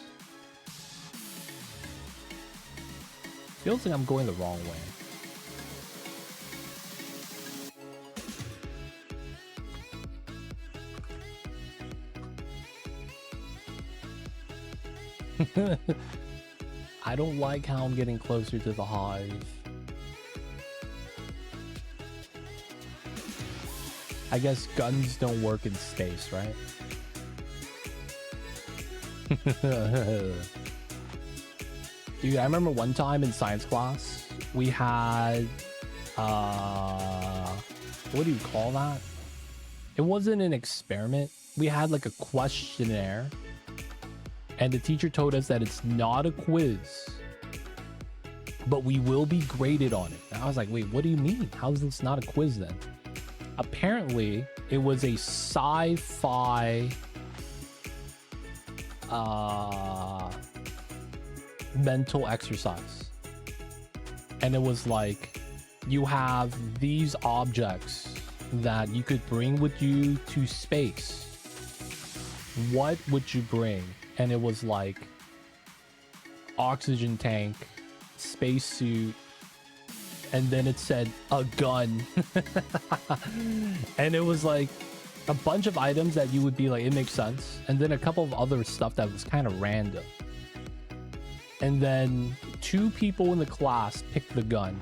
Speaker 1: Feels like I'm going the wrong way. I don't like how I'm getting closer to the hive. I guess guns don't work in space, right? Dude, I remember one time in science class, we had, what do you call that? It wasn't an experiment. We had like a questionnaire. And the teacher told us that it's not a quiz, but we will be graded on it. And I was like, wait, what do you mean? How is this not a quiz then? Apparently, it was a sci-fi mental exercise. And it was like, you have these objects that you could bring with you to space. What would you bring? And it was like oxygen tank, spacesuit, and then it said a gun. And it was like a bunch of items that you would be like, it makes sense. And then a couple of other stuff that was kind of random. And then 2 people in the class picked the gun.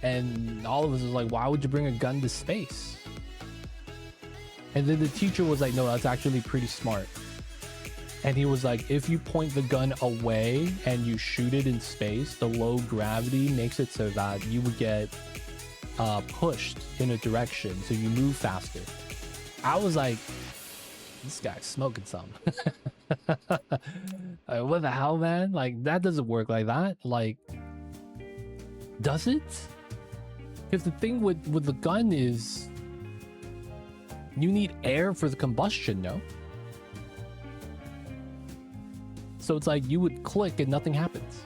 Speaker 1: And all of us was like, why would you bring a gun to space? And then the teacher was like, no, that's actually pretty smart. And he was like, if you point the gun away and you shoot it in space, the low gravity makes it so that you would get pushed in a direction, so you move faster. I was like, this guy's smoking something. Like, what the hell, man? Like, that doesn't work like that. Like, does it? Because the thing with the gun is you need air for the combustion, no? So it's like you would click and nothing happens.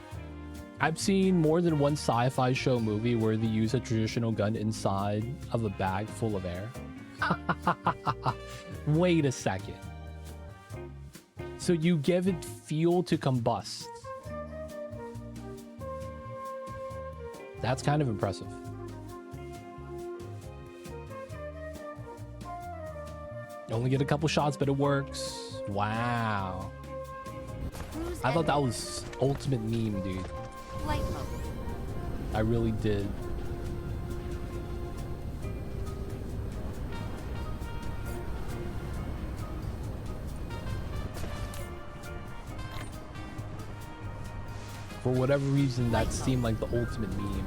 Speaker 1: I've seen more than one sci-fi show movie where they use a traditional gun inside of a bag full of air. Wait a second. So you give it fuel to combust. That's kind of impressive. You only get a couple shots, but it works. Wow. I thought that was ultimate meme, dude.
Speaker 2: Flight mode.
Speaker 1: I really did. For whatever reason, that seemed like the ultimate meme.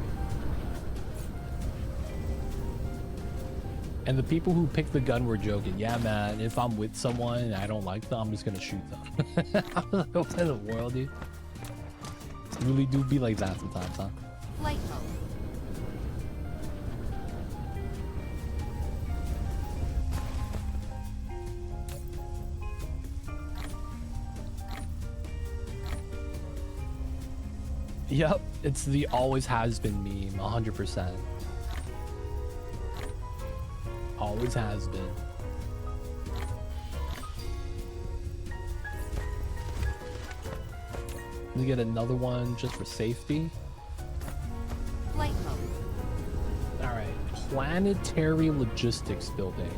Speaker 1: And the people who picked the gun were joking. Yeah, man, if I'm with someone and I don't like them, I'm just gonna shoot them. I was like, what in the world, dude? It really do be like that sometimes, huh?
Speaker 2: Flight mode.
Speaker 1: Yep, it's the always has been meme, 100%. Always has been. We get another one just for safety.
Speaker 2: Flight mode.
Speaker 1: All right, planetary logistics building.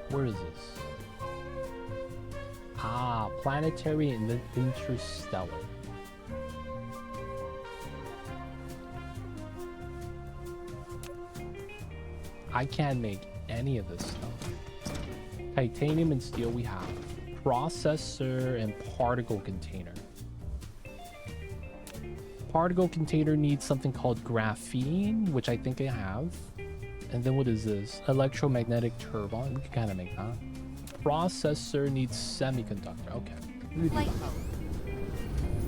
Speaker 1: Where is this? Ah, planetary and interstellar. I can't make any of this stuff. Titanium and steel we have. Processor and particle container. Particle container needs something called graphene, which I think I have. And then what is this? Electromagnetic turbine. We can kind of make that. Processor needs semiconductor. Okay.
Speaker 2: Flight mode.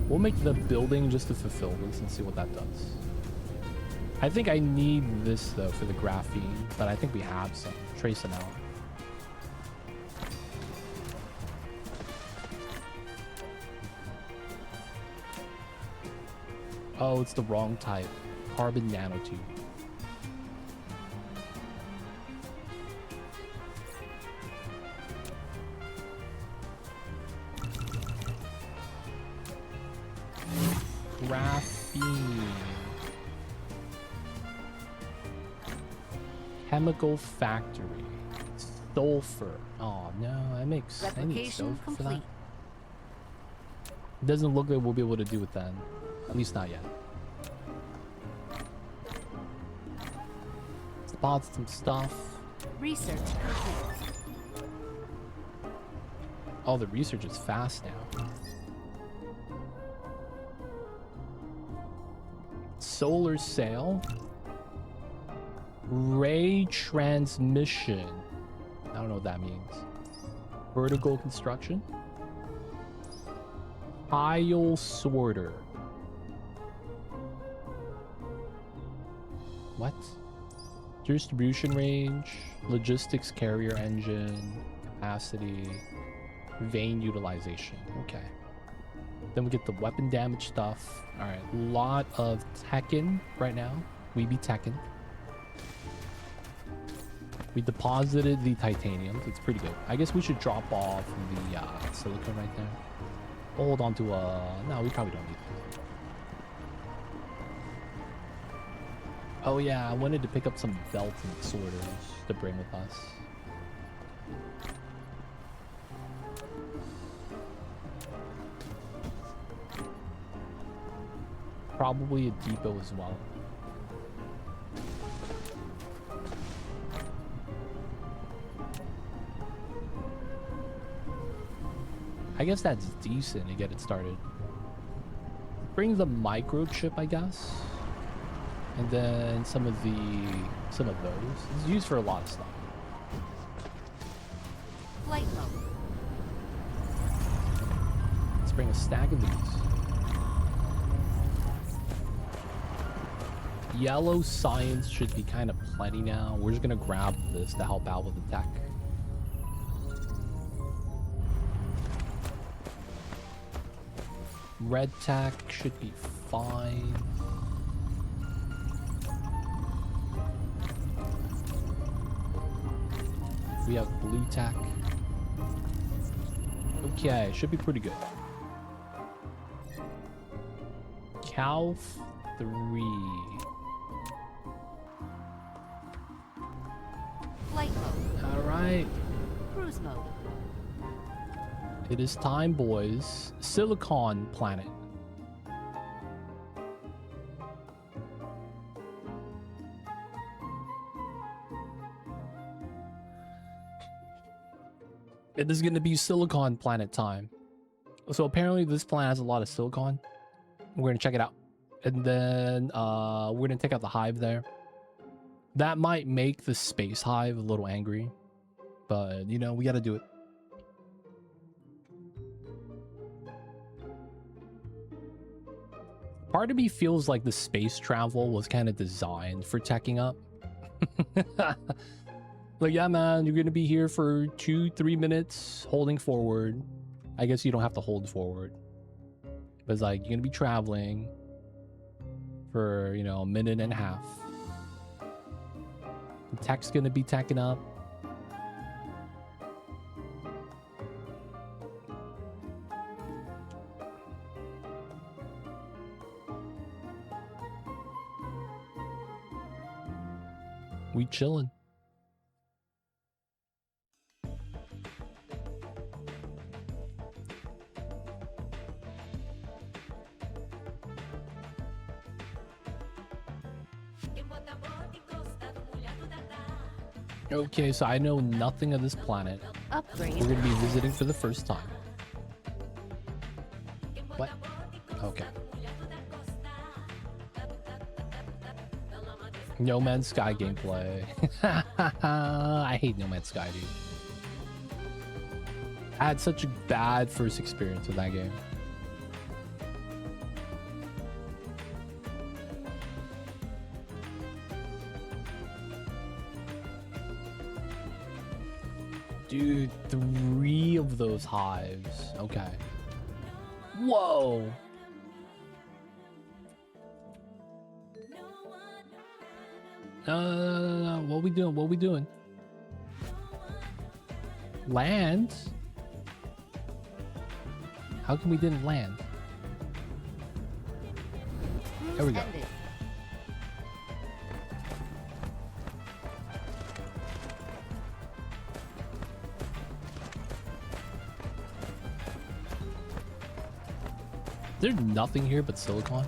Speaker 1: We'll make the building just to fulfill this and see what that does. I think I need this though for the graphene, but I think we have some. Trace them out. Oh, it's the wrong type. Carbon nanotube. Graphene. Chemical factory. Sulfur. Oh no, that makes I need
Speaker 2: Replication
Speaker 1: sulfur for that.
Speaker 2: complete.
Speaker 1: Doesn't look like we'll be able to do it then. At least not yet. Spot some stuff.
Speaker 2: Research complete.
Speaker 1: Oh, the research is fast now. Solar sail. Ray transmission. I don't know what that means. Vertical construction. Pile sorter. What? Distribution range. Logistics carrier engine. Capacity. Vein utilization. Okay. Then we get the weapon damage stuff. Alright. Lot of Tekken right now. We be Tekken. We deposited the titanium. It's pretty good. I guess we should drop off the silicon right there. Hold on to no, we probably don't need that. Oh yeah, I wanted to pick up some belt and sorters to bring with us. Probably a depot as well. I guess that's decent to get it started. Bring the microchip, I guess. And then some of those. It's used for a lot of stuff.
Speaker 2: Flight mode.
Speaker 1: Let's bring a stack of these. Yellow science should be kind of plenty now. We're just gonna grab this to help out with the tech. Red tech should be fine. We have blue tech. Okay, should be pretty good. Calf 3.
Speaker 2: Flight mode.
Speaker 1: All right.
Speaker 2: Cruise mode.
Speaker 1: It is time, boys. Silicon planet. It is going to be silicon planet time. So apparently this planet has a lot of silicon. We're going to check it out. And then we're going to take out the hive there. That might make the space hive a little angry. But, you know, we got to do it. Part of me feels like the space travel was kind of designed for teching up. Like, yeah, man, you're going to be here for 2-3 minutes holding forward. I guess you don't have to hold forward. But it's like, you're gonna be traveling for, you know, a minute and a half. The tech's gonna be teching up. We chilling. Okay, so I know nothing of this planet.
Speaker 2: Upgrade.
Speaker 1: We're gonna be visiting for the first time. What? Okay. No Man's Sky gameplay. I hate No Man's Sky, dude. I had such a bad first experience with that game. Dude, 3 of those hives. Okay. Whoa. No. What we doing? What we doing? Land? How come we didn't land? There we go.
Speaker 2: Ended.
Speaker 1: There's nothing here but silicon.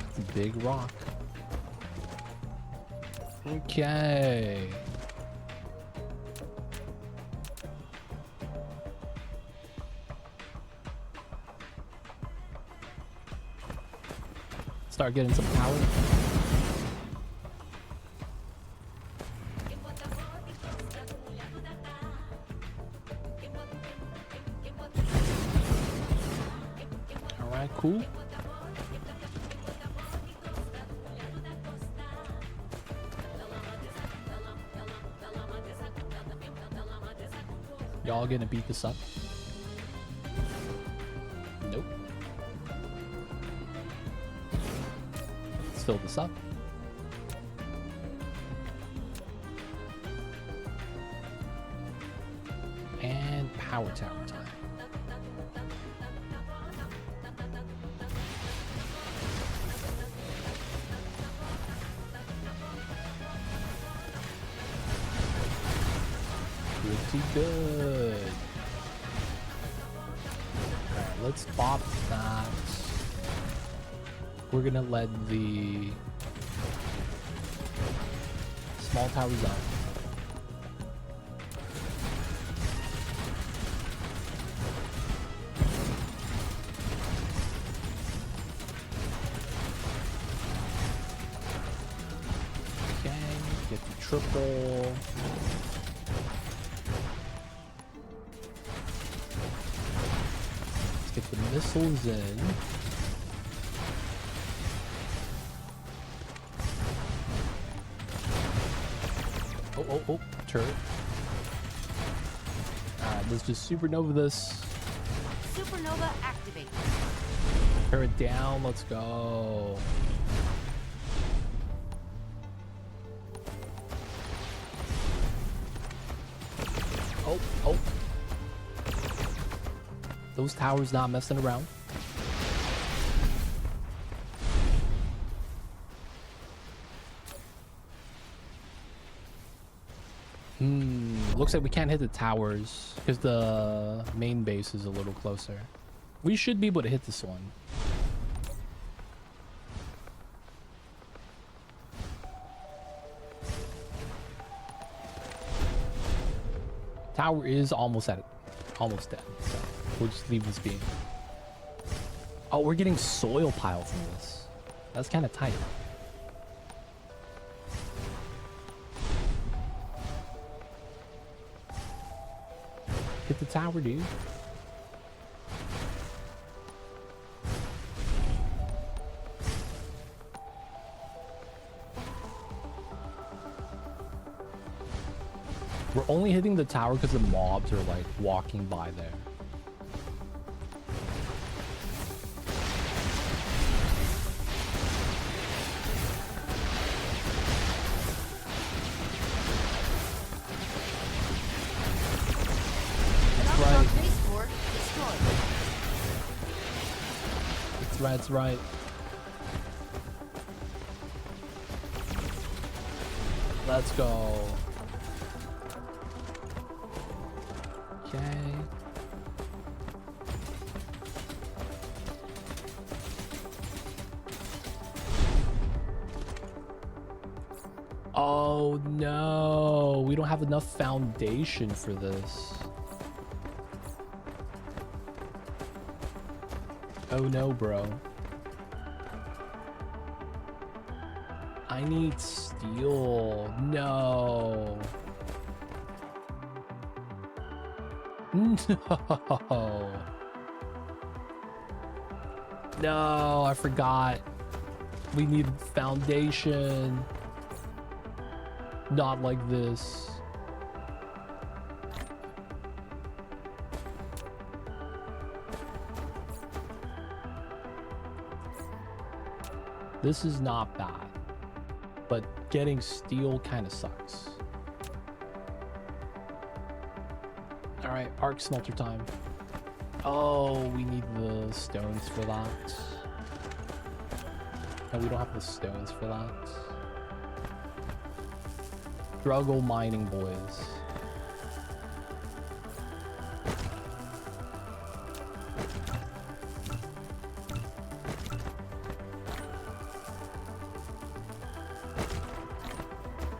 Speaker 1: It's a big rock. Okay. Start getting some power. Alright, cool. Y'all gonna beat this up? Nope. Let's fill this up. And power tower time. Pretty good. Alright, let's pop that. We're gonna let the small towers up. Okay, get the triple. Get the missiles in. Oh, turret. Alright, let's just supernova this.
Speaker 2: Supernova activate.
Speaker 1: Turret down, let's go. Oh. Those towers not messing around. Looks like we can't hit the towers because the main base is a little closer. We should be able to hit this one. Tower is almost dead. So we'll just leave this being. Oh, we're getting soil pile from this. That's kind of tight. Hit the tower, dude. We're only hitting the tower because the mobs are like walking by there. That's right. That's right. Let's go. Okay. Oh no, we don't have enough foundation for this. Oh no, bro. I need steel. No. No. No, I forgot. We need foundation. Not like this. This is not bad. But getting steel kind of sucks. All right, arc smelter time. Oh, we need the stones for that. No, we don't have the stones for that. Struggle mining, boys.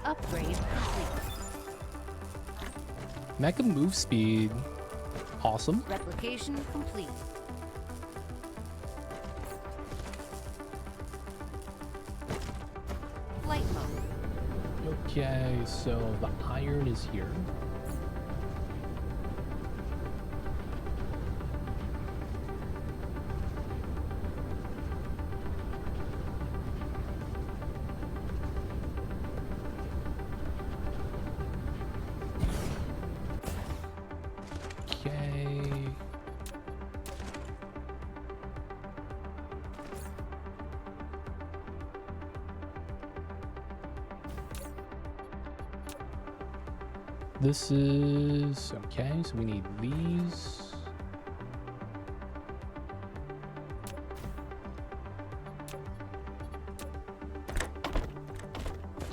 Speaker 2: Upgrade complete.
Speaker 1: Mecha move speed. Awesome.
Speaker 2: Replication complete. Flight mode.
Speaker 1: Okay, so the iron is here. This is okay, so we need these.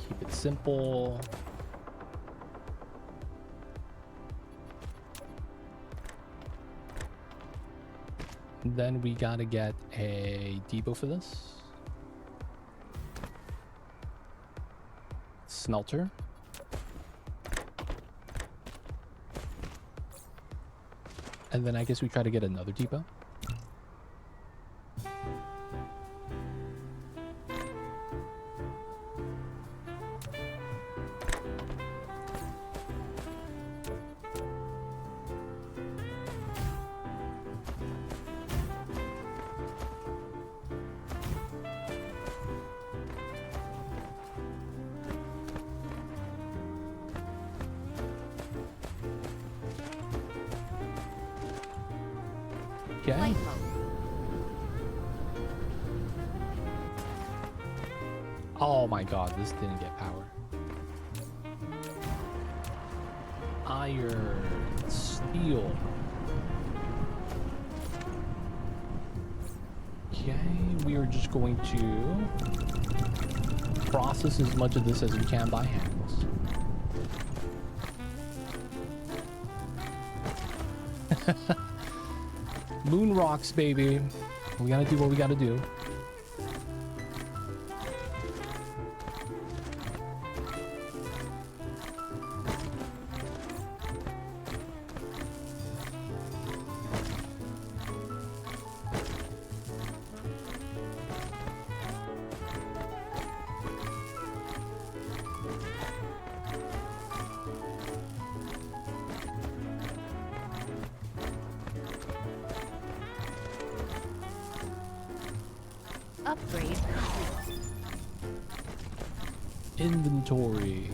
Speaker 1: Keep it simple. Then we gotta get a depot for this. Smelter. And then I guess we try to get another depot. Okay.
Speaker 2: Flight mode.
Speaker 1: Oh my god, this didn't get power. Iron, steel. Okay, we are just going to process as much of this as we can by hand. Moon rocks, baby. We gotta do what we gotta do.
Speaker 2: Upgrade complete.
Speaker 1: Inventory.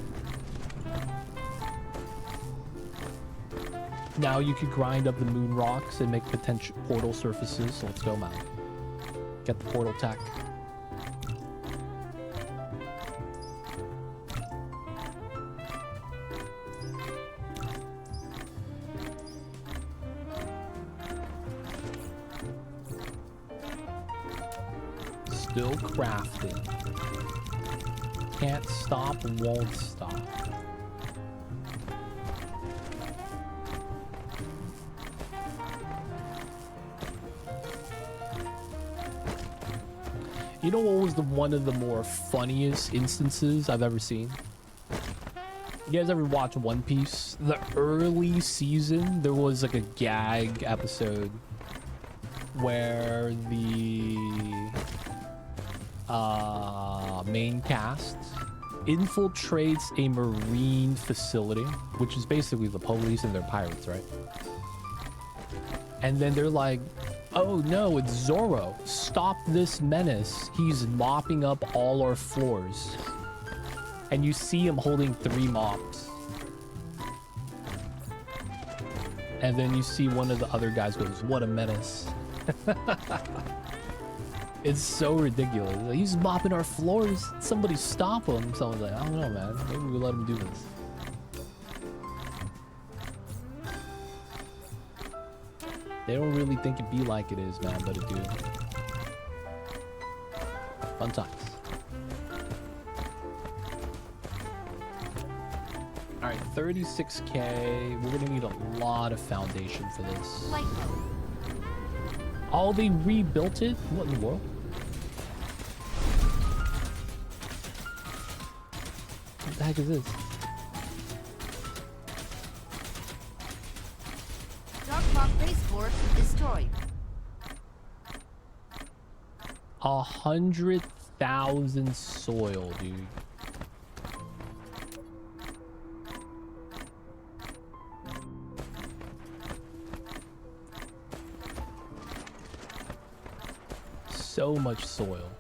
Speaker 1: Now you could grind up the moon rocks and make potential portal surfaces. So let's go, man. Get the portal tech. Still crafting. Can't stop, won't stop. You know what was one of the more funniest instances I've ever seen? You guys ever watch One Piece? The early season, there was like a gag episode where the main cast infiltrates a marine facility, which is basically the police and they're pirates, right? And then they're like, oh no, it's Zoro. Stop this menace. He's mopping up all our floors. And you see him holding 3 mops. And then you see one of the other guys goes, what a menace. It's so ridiculous. Like, he's mopping our floors. Somebody stop him. Someone's like, I don't know, man. Maybe we let him do this. They don't really think it be like it is, man, but it do. Fun times. All right, 36K. We're gonna need a lot of foundation for this.
Speaker 2: Light mode.
Speaker 1: Oh, they rebuilt it? What in the world? What the heck is this?
Speaker 2: Dark Rock base core destroyed.
Speaker 1: 100,000 soil, dude. So much soil.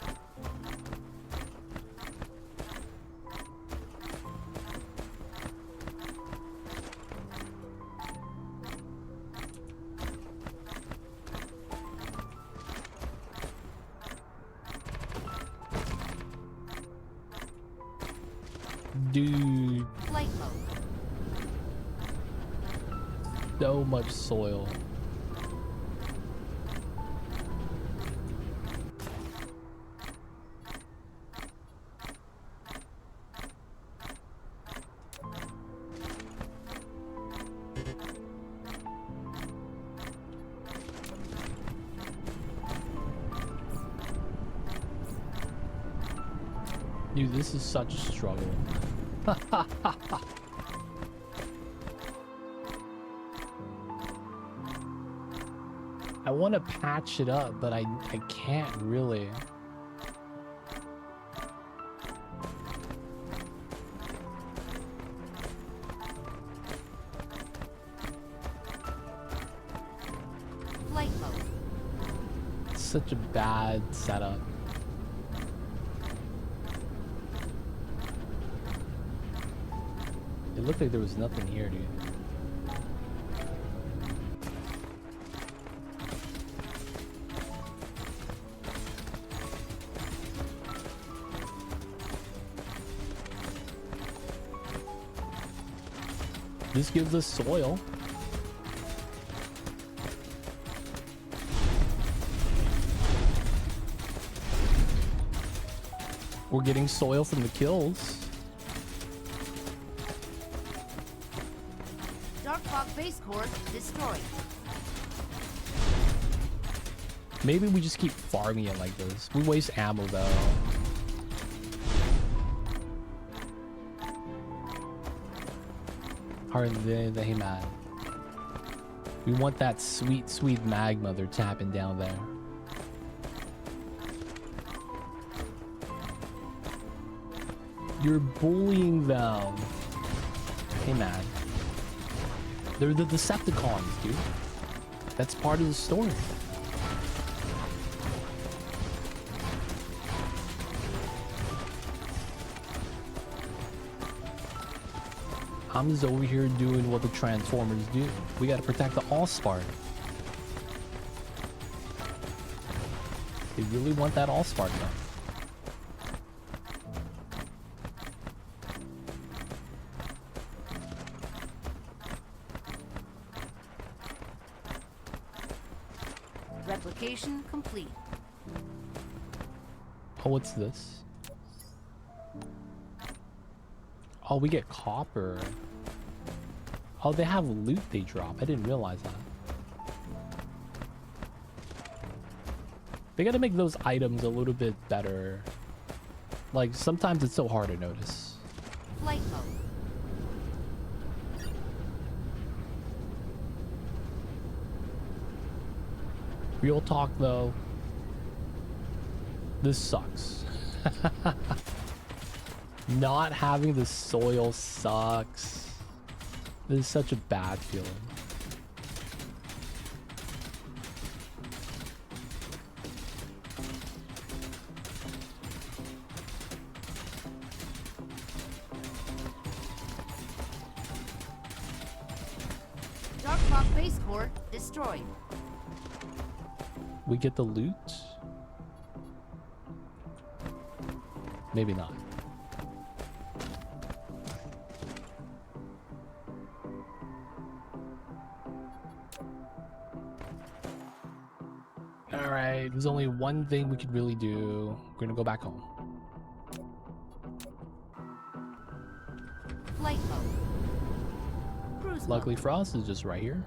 Speaker 1: Dude.
Speaker 2: Flight mode.
Speaker 1: So much soil. Dude, this is such a struggle. I want to patch it up, but I can't really.
Speaker 2: Flight mode.
Speaker 1: It's such a bad setup. It looked like there was nothing here, dude. This gives us soil. We're getting soil from the kills.
Speaker 2: Dark Rock base core destroyed.
Speaker 1: Maybe we just keep farming it like this. We waste ammo though. Hardly they mad. We want that sweet, sweet magma they're tapping down there. You're bullying them. Hey man. They're the Decepticons, dude. That's part of the story. I'm just over here doing what the Transformers do. We gotta protect the Allspark. They really want that Allspark though.
Speaker 2: Replication complete.
Speaker 1: Oh, what's this? Oh, we get copper. Oh, they have loot they drop. I didn't realize that. They gotta make those items a little bit better. Like, sometimes it's so hard to notice.
Speaker 2: Flight mode.
Speaker 1: Real talk though, this sucks. Not having the soil sucks. This is such a bad feeling.
Speaker 2: Dark Rock base core destroyed.
Speaker 1: We get the loot? Maybe not. Alright, there's only one thing we could really do. We're gonna go back home.
Speaker 2: Flight mode. Cruise
Speaker 1: Luckily
Speaker 2: mode.
Speaker 1: for us, it's just right here.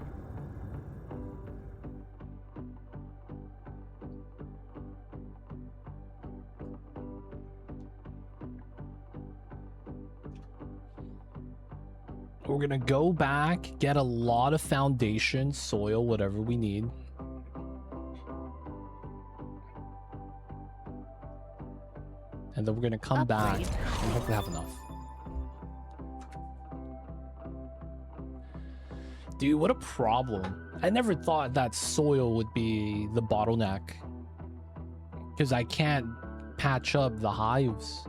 Speaker 1: We're gonna go back, get a lot of foundation, soil, whatever we need. And then we're gonna come back
Speaker 2: Upgrade.
Speaker 1: and hopefully have enough. Dude, what a problem. I never thought that soil would be the bottleneck. Because I can't patch up the hives.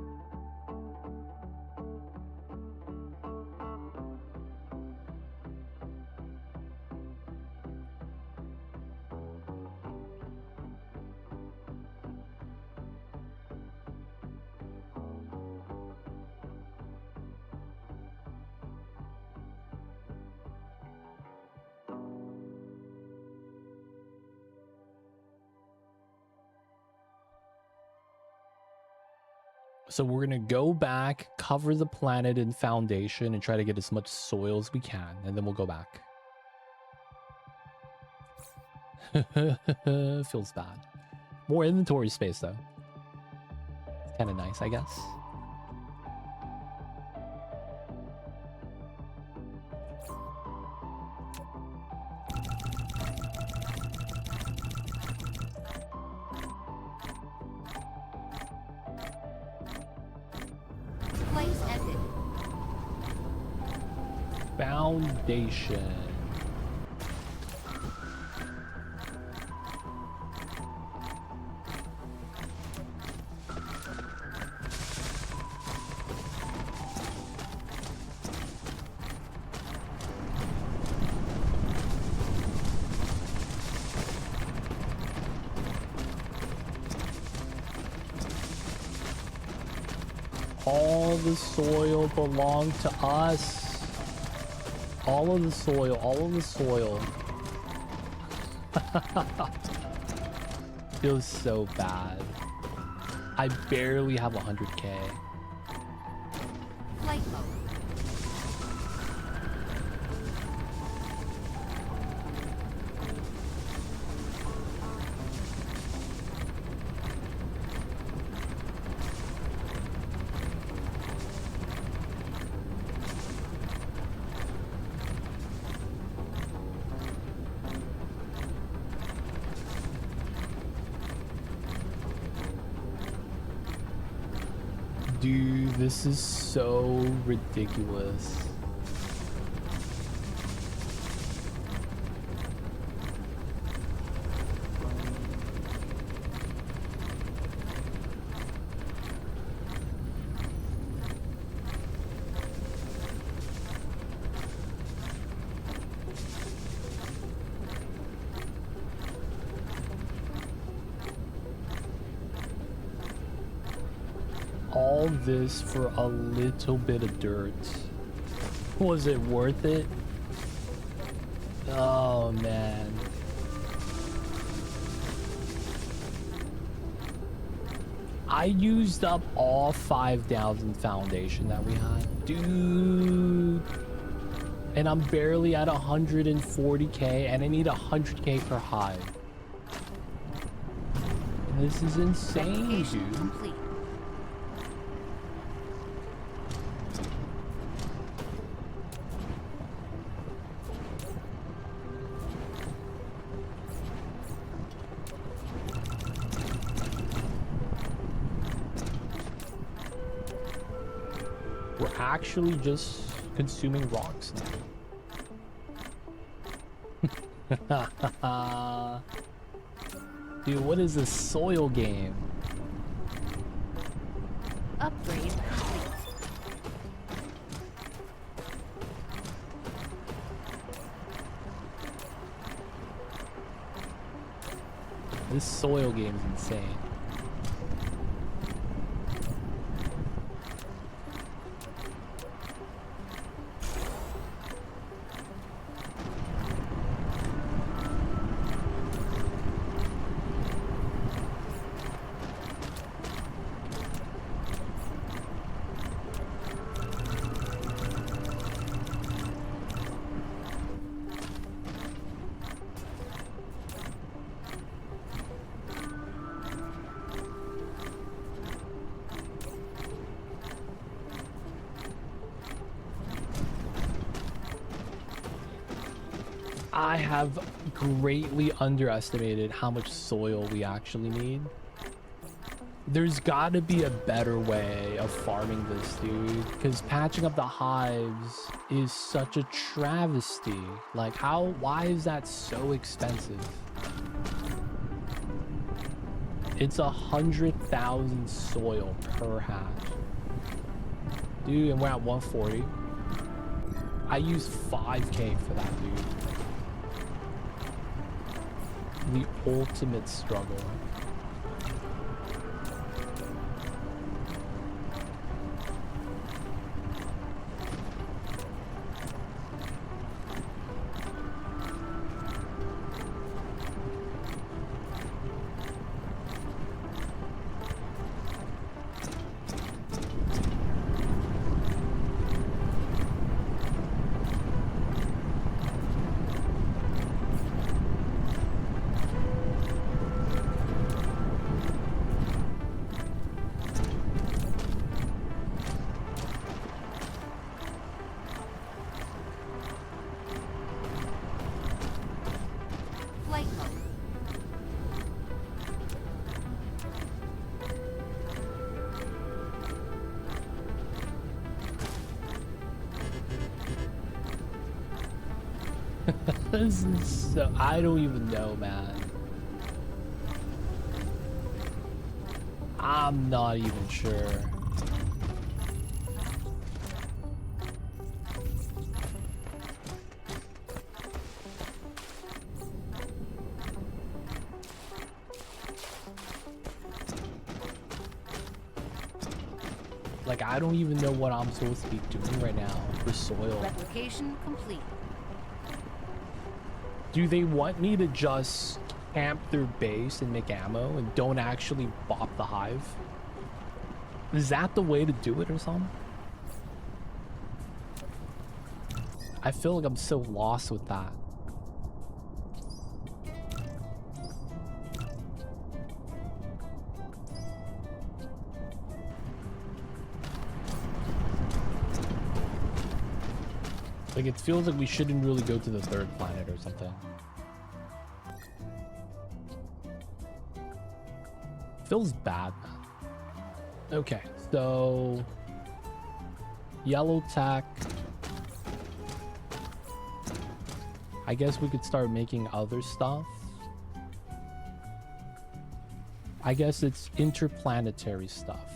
Speaker 1: So we're gonna go back, cover the planet in foundation, and try to get as much soil as we can, and then we'll go back. Feels bad. More inventory space though. It's kind of nice, I guess.
Speaker 2: Flight ended.
Speaker 1: Foundation. All the soil belong to us. All of the soil, all of the soil. Feels so bad. I barely have 100k.
Speaker 2: Flight mode.
Speaker 1: Dude, this is so ridiculous. all this for a little bit of dirt. Was it worth it? Oh man. I used up all 5,000 foundation that we had. Dude. And I'm barely at 140k and I need 100k per hive. This is insane, dude.
Speaker 2: Complete.
Speaker 1: We're actually just consuming rocks now. Dude, what is this soil game?
Speaker 2: Upgrade complete.
Speaker 1: This soil game is insane. I have greatly underestimated how much soil we actually need. There's got to be a better way of farming this, dude, because patching up the hives is such a travesty. Like, why is that so expensive? It's 100,000 soil per hatch. Dude, and we're at 140. I use 5k for that, dude. The ultimate struggle. This is so... I don't even know, man. I'm not even sure. Like, I don't even know what I'm supposed to be doing right now for soil.
Speaker 2: Replication complete.
Speaker 1: Do they want me to just camp their base and make ammo and don't actually bop the hive? Is that the way to do it or something? I feel like I'm so lost with that. Like, it feels like we shouldn't really go to the third planet or something. Feels bad, man. Okay, so... Yellow tack. I guess we could start making other stuff. I guess it's interplanetary stuff.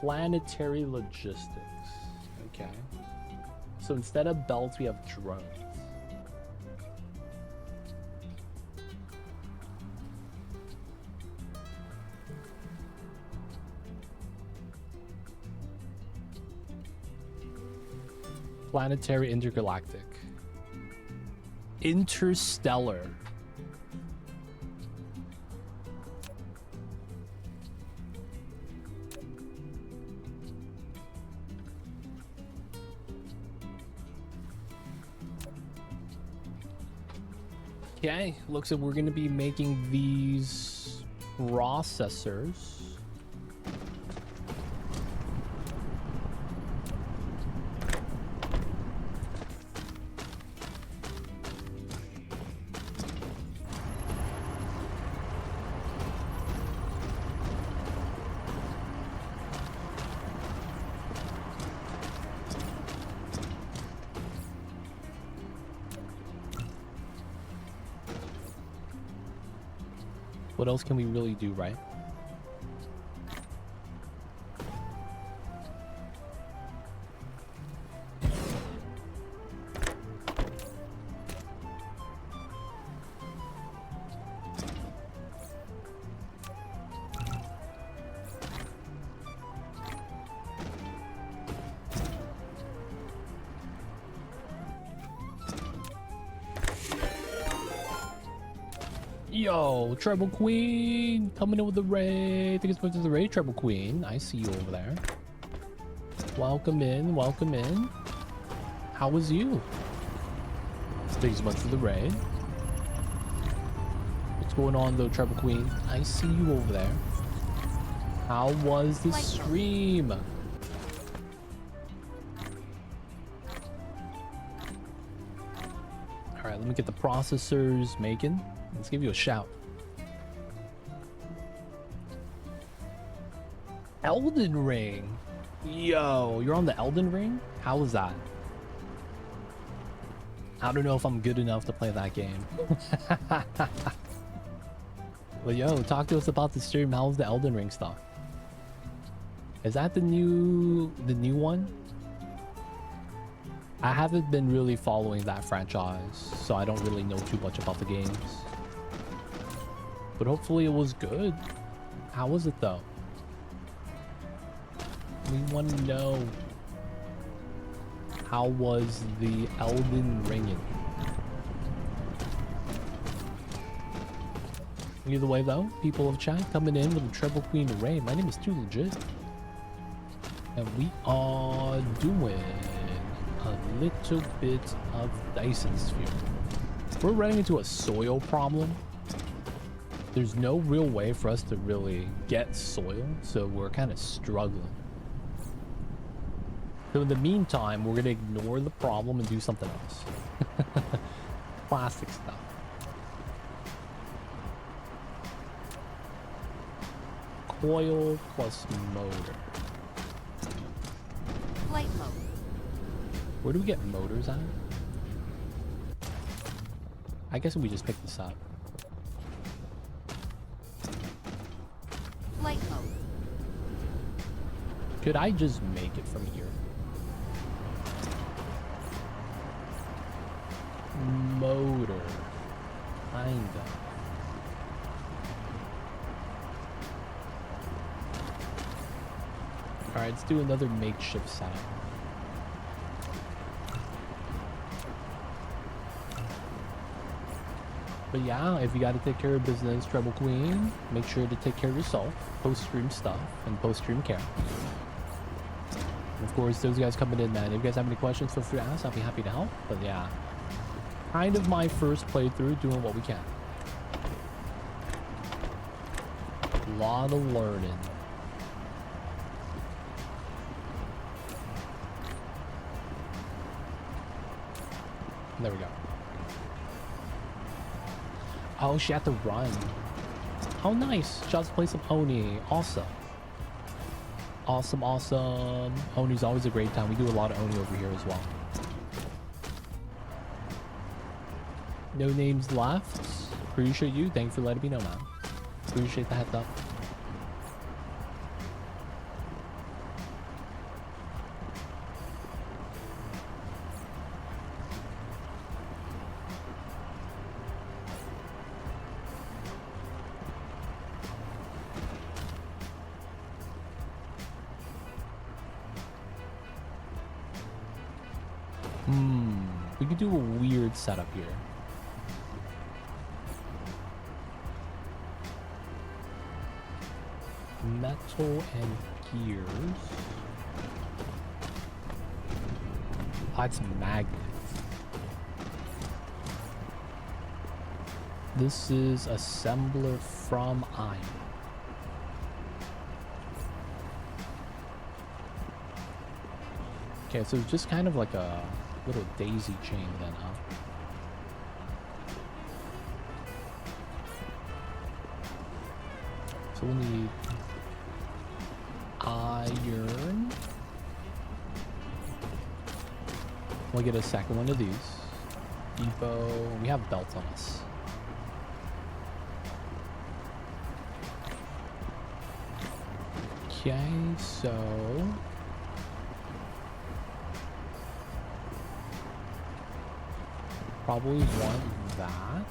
Speaker 1: Planetary logistics. Okay. So instead of belts, we have drones. Planetary intergalactic. Interstellar. Okay, looks like we're going to be making these processors. What else can we really do, right? Yo, Treble Queen coming in with the raid. Thank you so much for the raid, Treble Queen. I see you over there. Welcome in, welcome in. How was you? Thank you so much for the raid. What's going on though, Treble Queen? I see you over there. How was the stream? Alright, let me get the processors making. Let's give you a shout. Elden Ring. Yo, you're on the Elden Ring? How was that? I don't know if I'm good enough to play that game. But yo, talk to us about the stream. How was the Elden Ring stuff? Is that the new one? I haven't been really following that franchise, so I don't really know too much about the games. But hopefully it was good. How was it though? We want to know. How was the Elden Ring? Either way though, people of chat coming in with a Treble Queen array. My name is Too Legit. And we are doing a little bit of Dyson Sphere. We're running into a soil problem. There's no real way for us to really get soil, so we're kind of struggling. So in the meantime, we're gonna ignore the problem and do something else. Plastic stuff. Coil plus motor.
Speaker 2: Flight mode.
Speaker 1: Where do we get motors at? I guess we just pick this up.
Speaker 2: Flight mode.
Speaker 1: Could I just make it from here? Motor. Kinda. Alright, let's do another makeshift setup. But yeah, if you gotta take care of business, Treble Queen, make sure to take care of yourself, post-stream stuff, and post-stream care. And of course, those guys coming in, man, if you guys have any questions, feel free to ask, I'll be happy to help. But yeah, kind of my first playthrough, doing what we can. A lot of learning. There we go. Oh, she had to run. Oh, nice. She has to play some Oni. Awesome. Awesome, awesome. Oni's always a great time. We do a lot of Oni over here as well. No names left. Appreciate you. Thank you for letting me know, man. Appreciate the heads up. We could do a weird setup here. Metal and gears. Oh, it's magnets. This is assembler from iron. Okay, so it's just kind of like a little daisy chain then, huh? So we'll need iron. We'll get a second one of these. Depot. We have belts on us. Okay, so probably want that.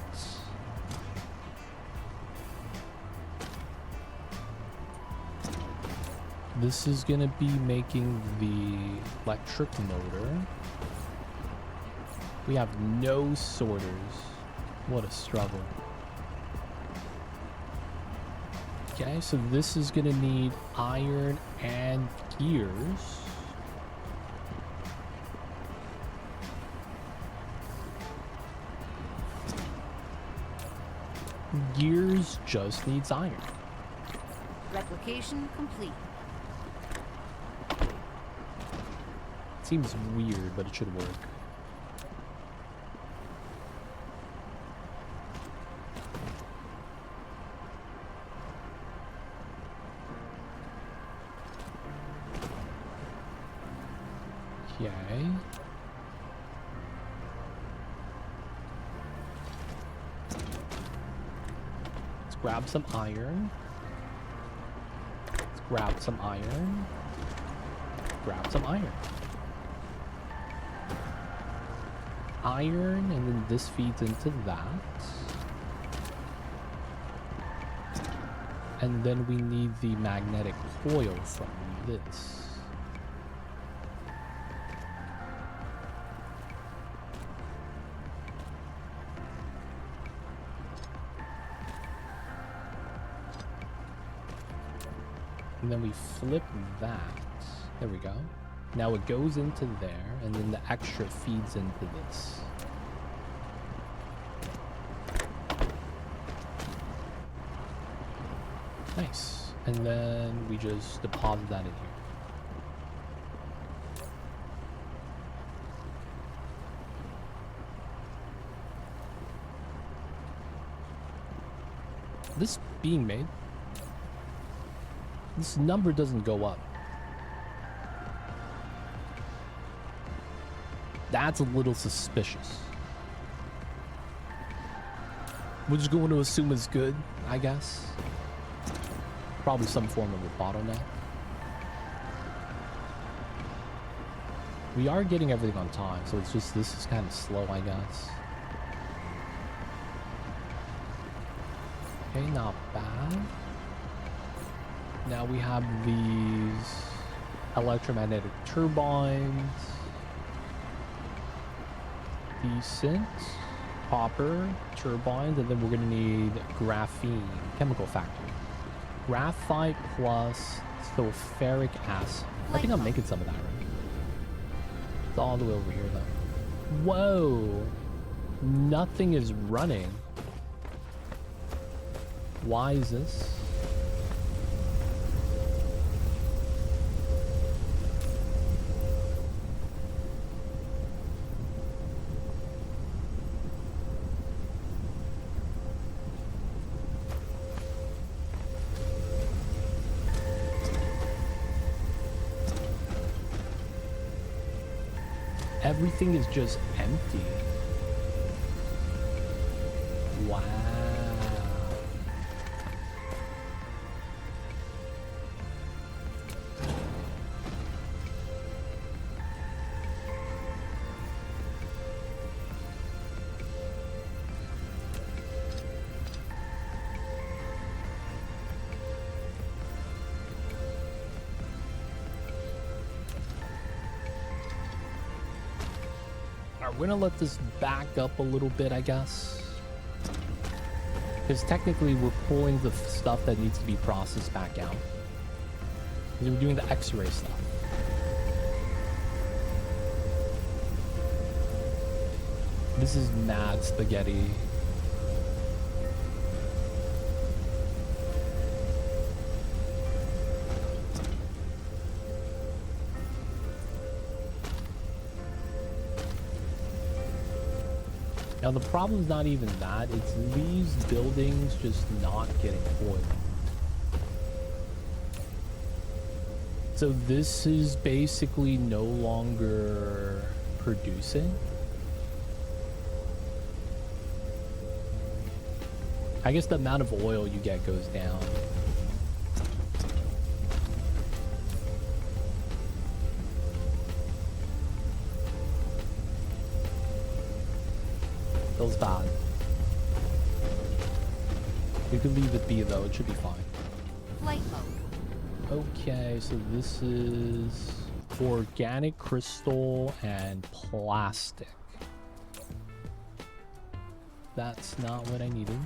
Speaker 1: This is gonna be making the electric motor. We have no sorters. What a struggle. Okay, so this is gonna need iron and gears. Gears just needs iron.
Speaker 2: Replication complete.
Speaker 1: Seems weird, but it should work. Okay. Let's grab some iron. Let's grab some iron. Grab some iron. Iron, and then this feeds into that. And then we need the magnetic coil from this. And then we flip that. There we go. Now it goes into there, and then the extra feeds into this. Nice. And then we just deposit that in here. This being made. This number doesn't go up. That's a little suspicious. We're just going to assume it's good, I guess. Probably some form of a bottleneck. We are getting everything on time, so it's just, this is kind of slow, I guess. Okay, not bad. Now we have these electromagnetic turbines. Decent. Copper turbines, and then we're gonna need graphene, chemical factory. Graphite plus sulfuric acid. I think I'm making some of that, right? It's all the way over here, though. Whoa! Nothing is running. Why is this? Everything is just empty. Wow. Alright, we're gonna let this back up a little bit, I guess. Because technically we're pulling the stuff that needs to be processed back out. Because we're doing the X-ray stuff. This is mad spaghetti. Now the problem's not even that, it's these buildings just not getting oil. So this is basically no longer producing. I guess the amount of oil you get goes down. Feels bad. You can leave it be though, it should be fine.
Speaker 2: Flight mode.
Speaker 1: Okay, so this is organic crystal and plastic. That's not what I needed.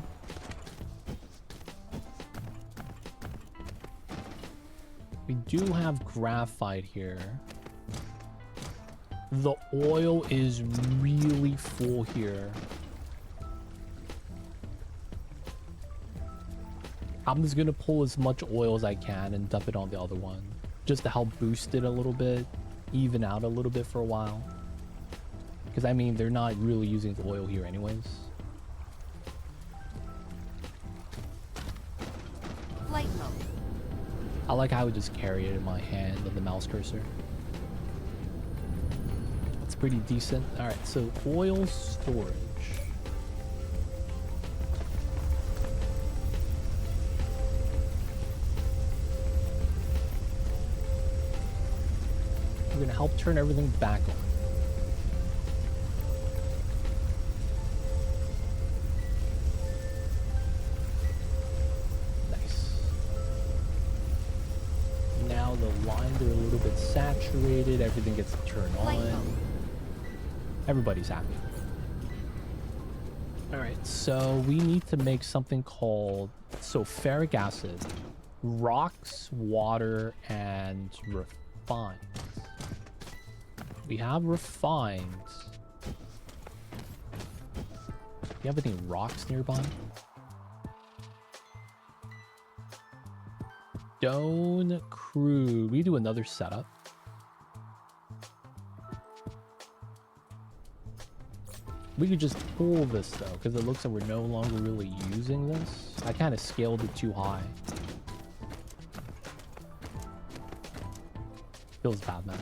Speaker 1: We do have graphite here. The oil is really full here. I'm just gonna pull as much oil as I can and dump it on the other one, just to help boost it a little bit, even out a little bit for a while. Because I mean, they're not really using the oil here anyways.
Speaker 2: Flight mode.
Speaker 1: I like how I would just carry it in my hand on the mouse cursor. It's pretty decent. All right, so oil storage. We're gonna help turn everything back on. Nice. Now the lines are a little bit saturated, everything gets turned on. Everybody's happy. Alright, so we need to make something called ferric acid, rocks, water, and refined. We have refined. Do you have any rocks nearby? Stone crude. We do another setup. We could just pull this though, because it looks like we're no longer really using this. I kind of scaled it too high. Feels bad, man.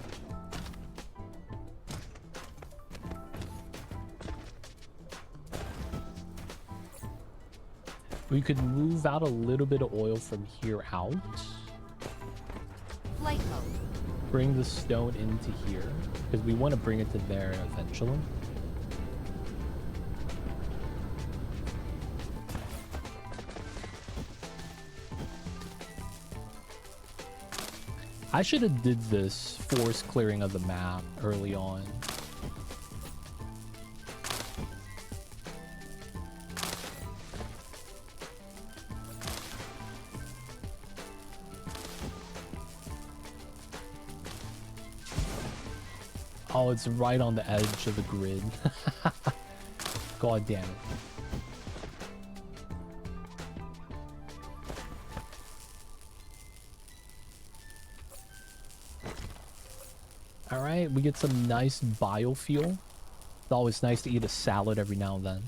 Speaker 1: We could move out a little bit of oil from here out.
Speaker 2: Flight mode.
Speaker 1: Bring the stone into here, because we want to bring it to there eventually. I should have did this forest clearing of the map early on. Oh, it's right on the edge of the grid. God damn it. Alright, we get some nice biofuel. It's always nice to eat a salad every now and then.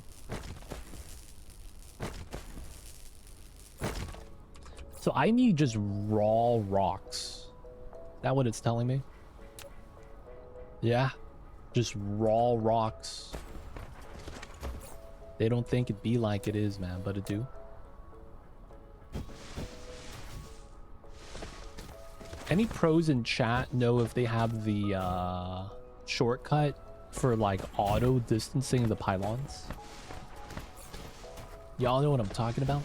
Speaker 1: So I need just raw rocks. Is that what it's telling me? Yeah, just raw rocks. They don't think it be like it is, man, but it do. Any pros in chat know if they have the shortcut for like auto distancing the pylons? Y'all know what I'm talking about?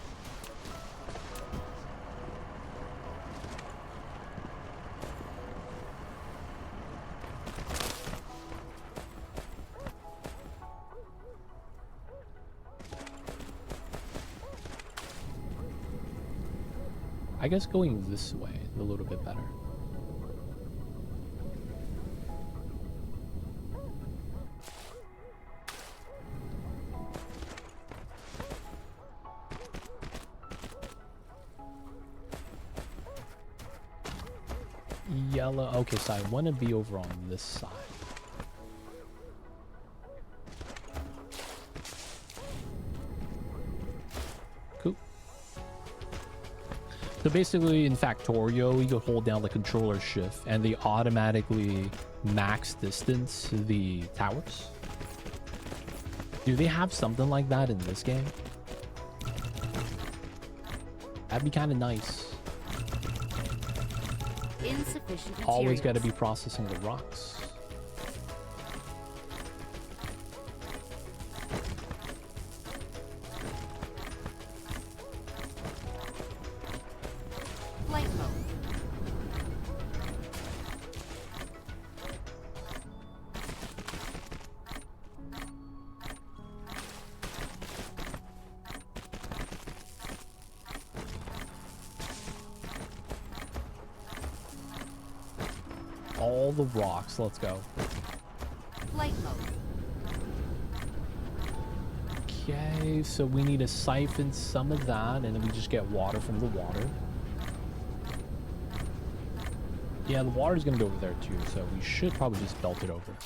Speaker 1: I guess going this way is a little bit better. Yellow. Okay, so I want to be over on this side. Cool. So basically, in Factorio, you can hold down the controller shift, and they automatically max distance the towers. Do they have something like that in this game? That'd be kind of nice.
Speaker 2: Insufficient materials.
Speaker 1: Always got to be processing the rocks.
Speaker 2: Flight mode.
Speaker 1: All the rocks. Let's go.
Speaker 2: Flight mode.
Speaker 1: Okay, so we need to siphon some of that, and then we just get water from the water. Yeah, the water's gonna go over there too, so we should probably just belt it over.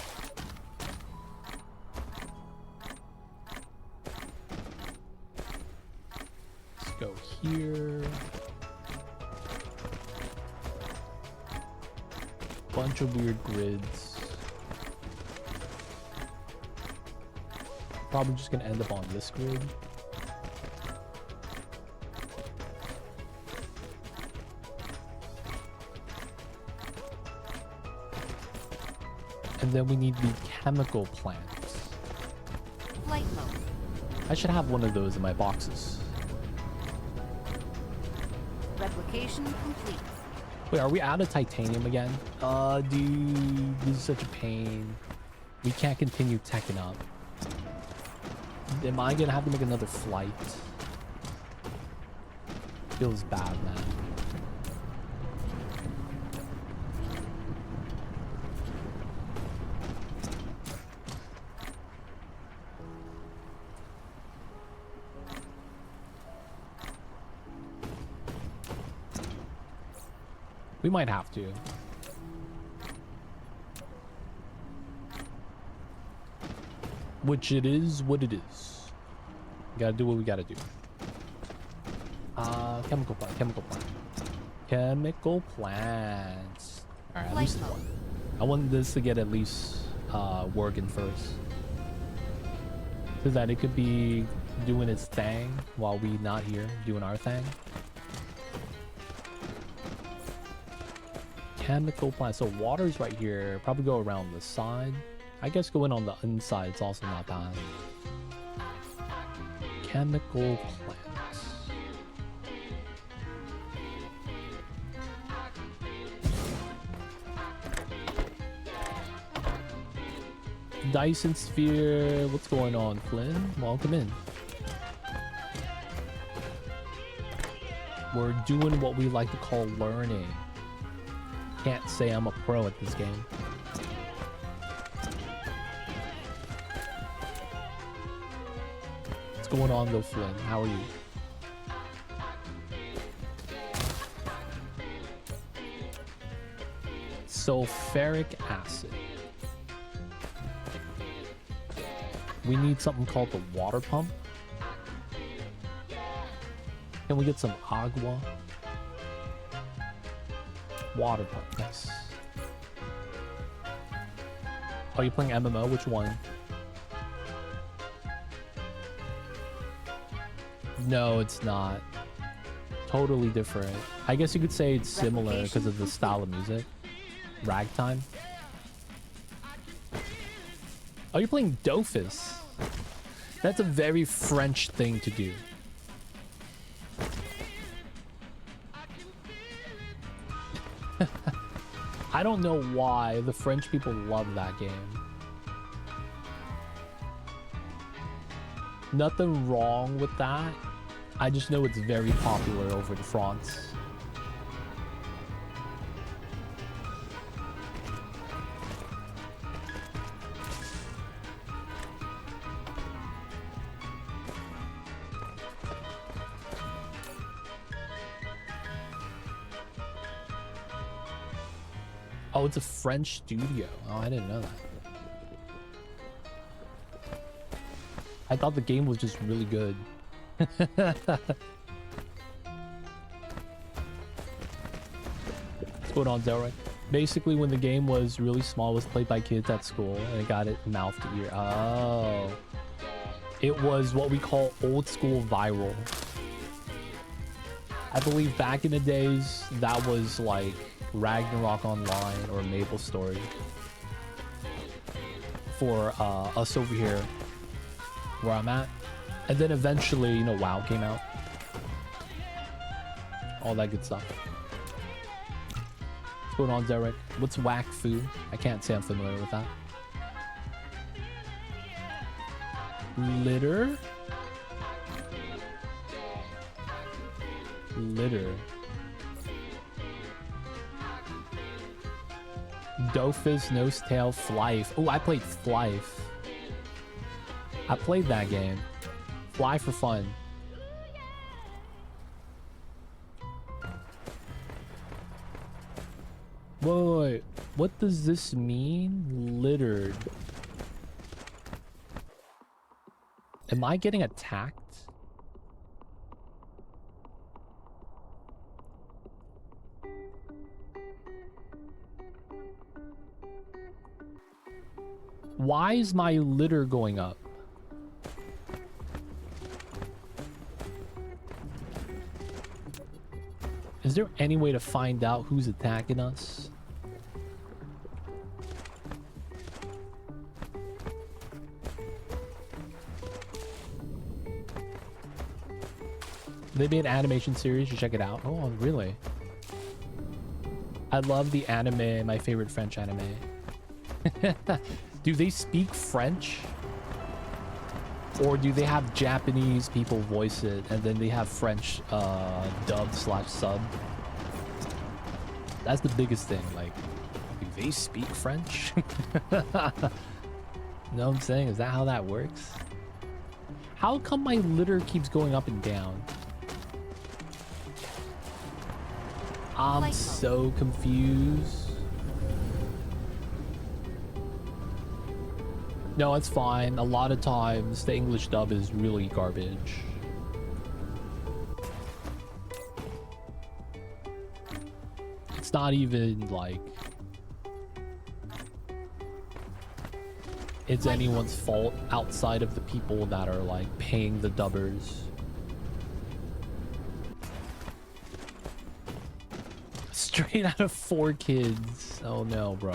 Speaker 1: Let's go here. Bunch of weird grids. Probably just gonna end up on this grid. And then we need the chemical plants.
Speaker 2: Flight mode.
Speaker 1: I should have one of those in my boxes.
Speaker 2: Replication complete.
Speaker 1: Wait, are we out of titanium again? Dude, this is such a pain. We can't continue teching up. Am I gonna have to make another flight? Feels bad, man. We might have to. Which it is what it is. We gotta do what we gotta do. Chemical plant, chemical plant. Chemical plants. Alright, at least one. I want this to get at least working first. So that it could be doing its thing while we not here doing our thing. Chemical plant. So water's right here. Probably go around the side. I guess going on the inside it's also not bad. Chemical plants. Dyson Sphere. What's going on, Flynn? Welcome in. We're doing what we like to call learning. Can't say I'm a pro at this game. What's going on though, Flynn? How are you? Sulfuric acid. We need something called the water pump. Can we get some agua? Water pump, nice. Oh, you playing MMO? Which one? No, it's not. Totally different. I guess you could say it's similar because of the style of music. Ragtime. Oh, you're playing Dofus. That's a very French thing to do. I don't know why the French people love that game. Nothing wrong with that. I just know it's very popular over in France. Oh, it's a French studio. Oh, I didn't know that. I thought the game was just really good. What's going on, Delroy? Basically, when the game was really small, it was played by kids at school, and it got it mouth to ear. Oh. It was what we call old school viral. I believe back in the days, that was like Ragnarok Online or Maple Story. For us over here, where I'm at. And then eventually, you know, WoW came out. All that good stuff. What's going on, Derek? What's whack fu? I can't say I'm familiar with that. Litter? Litter. Dofus, Nosetail, Flife. Oh, I played Flife. I played that game. Fly for fun. Wait, what does this mean? Littered. Am I getting attacked? Why is my litter going up? Is there any way to find out who's attacking us? They made an animation series, you check it out. Oh, really? I love the anime, my favorite French anime. Do they speak French? Or do they have Japanese people voice it and then they have French dub/sub? That's the biggest thing. Like, do they speak French? Know what I'm saying? Is that how that works? How come my litter keeps going up and down? I'm so confused. No, it's fine. A lot of times the English dub is really garbage. It's not even like it's anyone's fault outside of the people that are like paying the dubbers. Straight out of 4 Kids. Oh no, bro.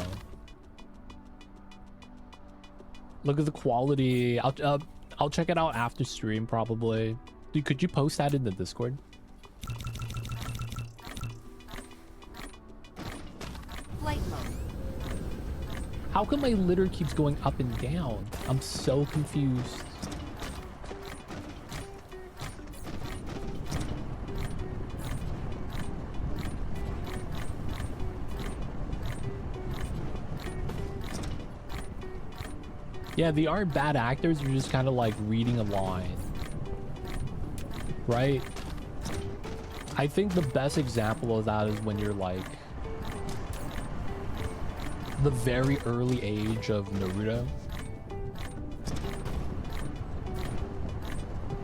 Speaker 1: Look at the quality. I'll check it out after stream probably. Dude, could you post that in the Discord?
Speaker 2: Flight mode.
Speaker 1: How come my litter keeps going up and down? I'm so confused. Yeah, they aren't bad actors, you're just kind of like reading a line. Right? I think the best example of that is when you're like the very early age of Naruto.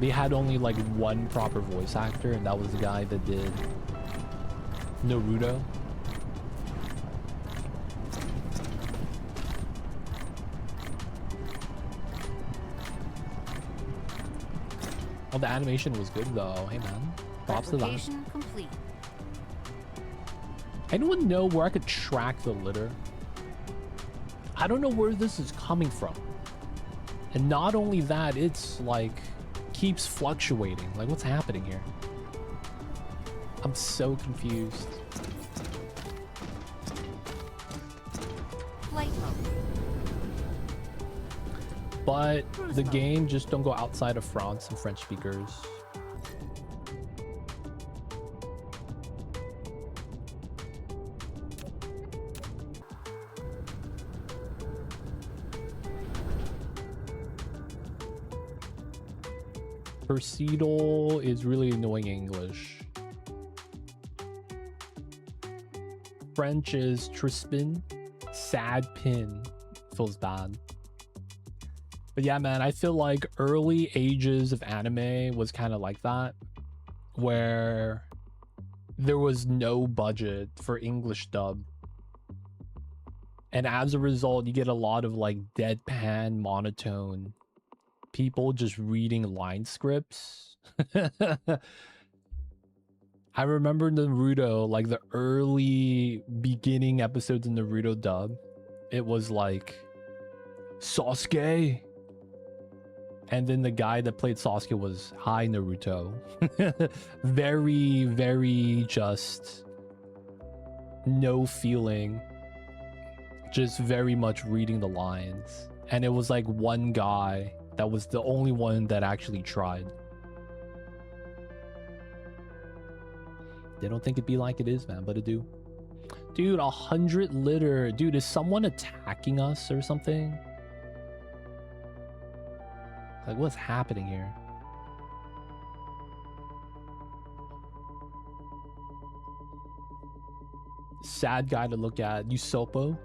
Speaker 1: They had only like one proper voice actor, and that was the guy that did Naruto. Oh, the animation was good though. Hey man, props to that.
Speaker 2: Application complete.
Speaker 1: Anyone know where I could track the litter? I don't know where this is coming from. And not only that, it's like keeps fluctuating. Like, what's happening here? I'm so confused.
Speaker 2: Flight mode.
Speaker 1: But the game, just don't go outside of France and French speakers. Perceidal is really annoying English. French is Trispin. Sad pin. Feels bad. But yeah, man, I feel like early ages of anime was kind of like that, where there was no budget for English dub. And as a result, you get a lot of like deadpan, monotone people just reading line scripts. I remember Naruto, like the early beginning episodes in Naruto dub, it was like Sasuke. And then the guy that played Sasuke was Hi Naruto. Very, very just no feeling. Just very much reading the lines. And it was like one guy that was the only one that actually tried. They don't think it'd be like it is, man, but it do. Dude, 100 litter. Dude, is someone attacking us or something? Like, what's happening here? Sad guy to look at. Usopo?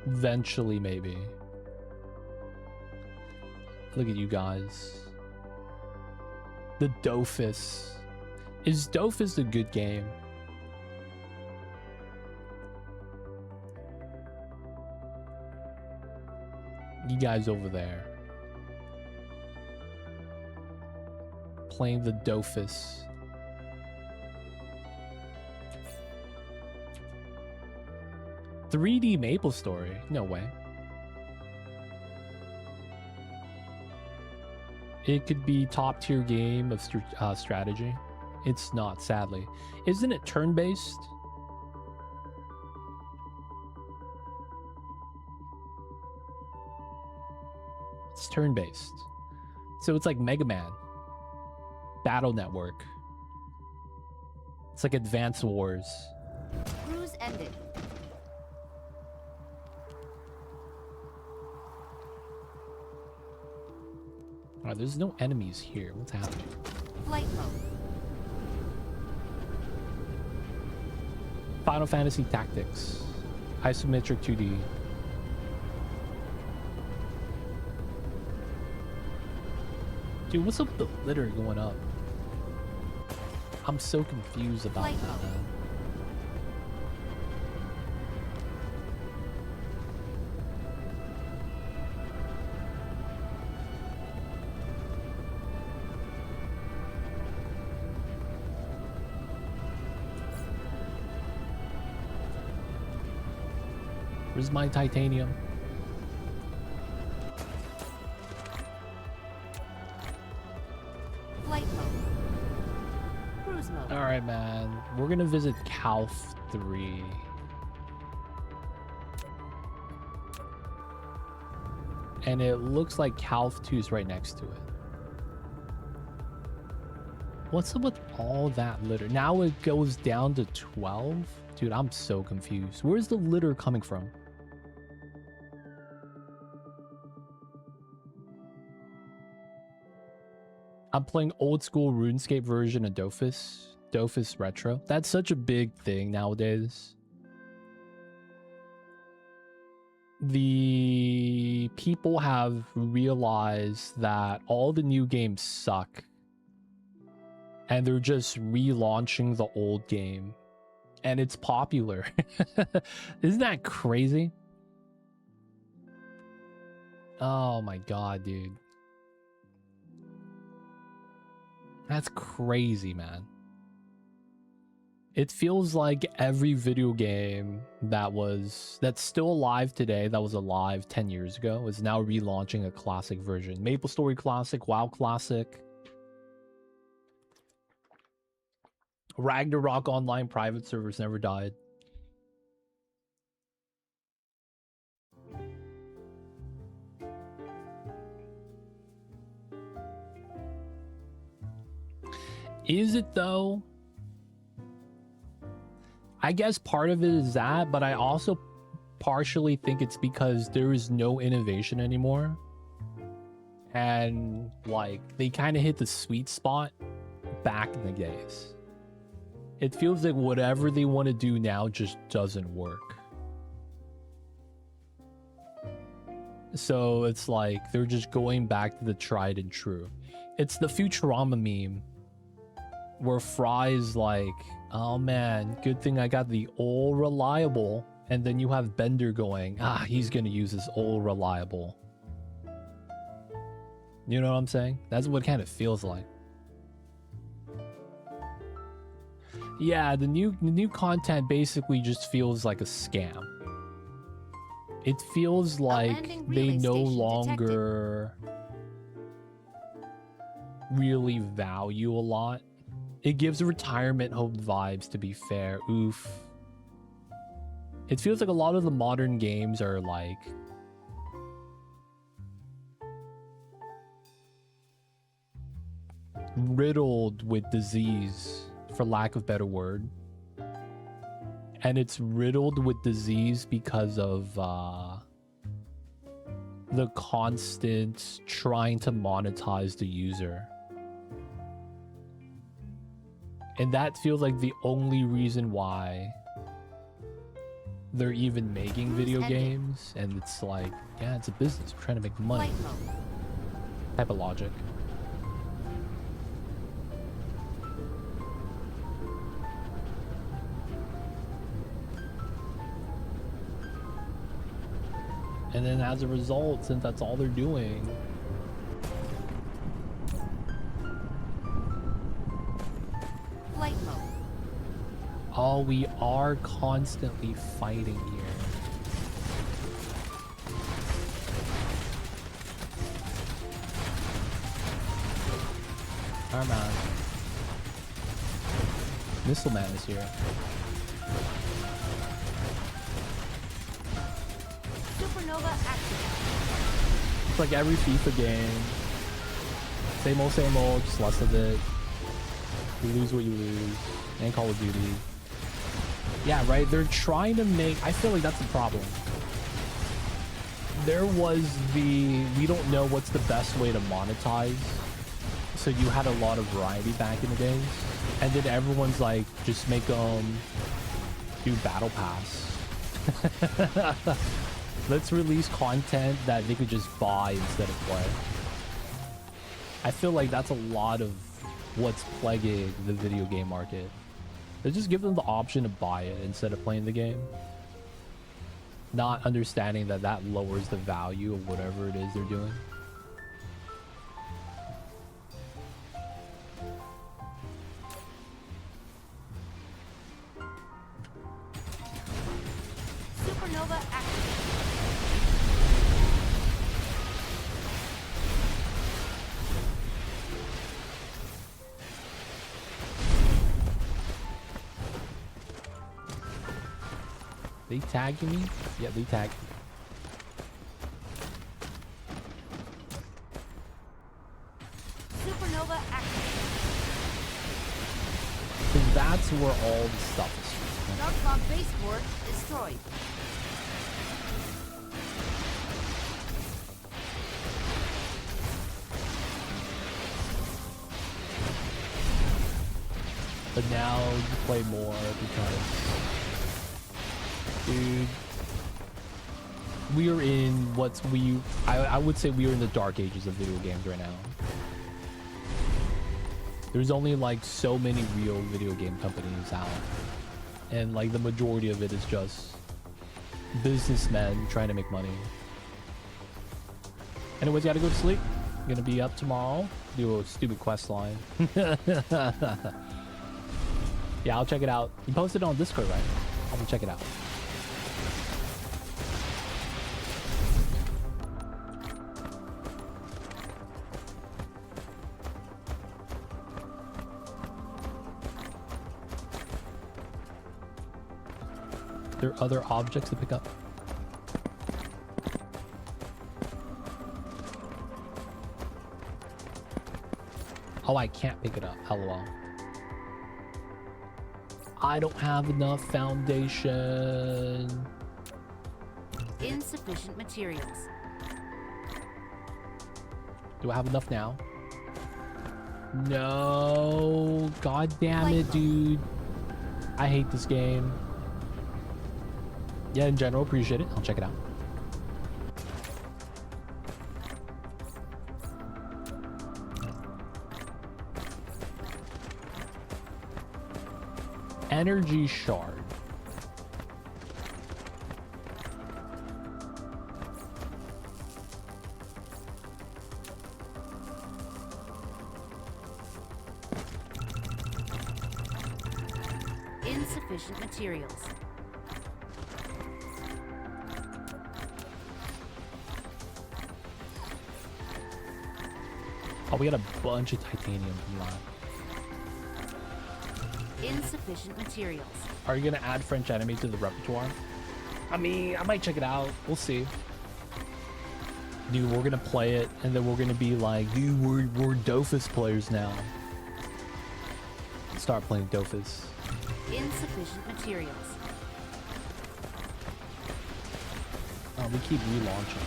Speaker 1: Eventually, maybe. Look at you guys. The Dofus. Is Dofus a good game? You guys over there. Playing the Dofus. "3D Maple Story"? No way. It could be top tier game of strategy. It's not, sadly. Isn't it turn-based? It's turn-based. So it's like Mega Man. Battle Network. It's like Advance Wars.
Speaker 2: Cruise ended.
Speaker 1: Alright, there's no enemies here. What's happening?
Speaker 2: Flight mode.
Speaker 1: Final Fantasy Tactics. Isometric 2D. Dude, what's up with the litter going up? I'm so confused about
Speaker 2: Flight
Speaker 1: that,
Speaker 2: mode.
Speaker 1: man. Where's my titanium?
Speaker 2: Flight mode. Cruise mode.
Speaker 1: Alright, man. We're gonna visit Calf 3. And it looks like Calf 2 is right next to it. What's up with all that litter? Now it goes down to 12? Dude, I'm so confused. Where's the litter coming from? I'm playing old school RuneScape version of Dofus. Dofus Retro. That's such a big thing nowadays. The people have realized that all the new games suck. And they're just relaunching the old game. And it's popular. Isn't that crazy? Oh my god, dude. That's crazy, man. It feels like every video game that's still alive today, that was alive 10 years ago, is now relaunching a classic version. MapleStory Classic, WoW Classic, Ragnarok Online private servers never died. Is it though? I guess part of it is that, but I also partially think it's because there is no innovation anymore. And like they kind of hit the sweet spot back in the days. It feels like whatever they want to do now just doesn't work. So it's like they're just going back to the tried and true. It's the Futurama meme where Fry's like, oh man, good thing I got the old reliable. And then you have Bender going, he's gonna use this old reliable. You know what I'm saying? That's what it kind of feels like. Yeah, the new content basically just feels like a scam. It feels like they no longer really value a lot. It gives retirement home vibes, to be fair. Oof. It feels like a lot of the modern games are like riddled with disease, for lack of a better word. And it's riddled with disease because of the constant trying to monetize the user. And that feels like the only reason why they're even making video games. And it's like, yeah, it's a business. We're trying to make money. Type of logic. And then as a result, since that's all they're doing,
Speaker 2: Flight mode.
Speaker 1: Oh, we are constantly fighting here. Our man. Missile Man is here.
Speaker 2: Supernova activated.
Speaker 1: It's like every FIFA game. Same old, just less of it. You lose what you lose. And Call of Duty. Yeah, right? They're trying to make... I feel like that's the problem. There was the... We don't know what's the best way to monetize. So you had a lot of variety back in the days. And then everyone's like, just make them do Battle Pass. Let's release content that they could just buy instead of play. I feel like that's a lot of what's plaguing the video game market. They just give them the option to buy it instead of playing the game. Not understanding that that lowers the value of whatever it is they're doing.
Speaker 2: Supernova activated.
Speaker 1: They tagging me? Yeah, they tagged me.
Speaker 2: Supernova activated.
Speaker 1: Because that's where all the stuff is.
Speaker 2: Darkbomb baseboard destroyed.
Speaker 1: But now you play more because, dude, we are in I would say we are in the dark ages of video games right now. There's only like so many real video game companies out, and like the majority of it is just businessmen trying to make money. Anyways, gotta go to sleep. Gonna be up tomorrow, do a stupid quest line. Yeah, I'll check it out. You posted it on Discord, right? I'm gonna check it out. There are other objects to pick up. Oh, I can't pick it up. LOL. I don't have enough foundation.
Speaker 2: Insufficient materials.
Speaker 1: Do I have enough now? No. God damn it, dude. I hate this game. Yeah, in general, appreciate it. I'll check it out. Energy shard.
Speaker 2: Insufficient materials.
Speaker 1: Oh, we got a bunch of titanium from that.
Speaker 2: Insufficient materials.
Speaker 1: Are you gonna add French enemy to the repertoire? I mean, I might check it out. We'll see. Dude, we're gonna play it, and then we're gonna be like, dude, we're Dofus players now. Start playing Dofus.
Speaker 2: Insufficient materials.
Speaker 1: Oh, we keep relaunching.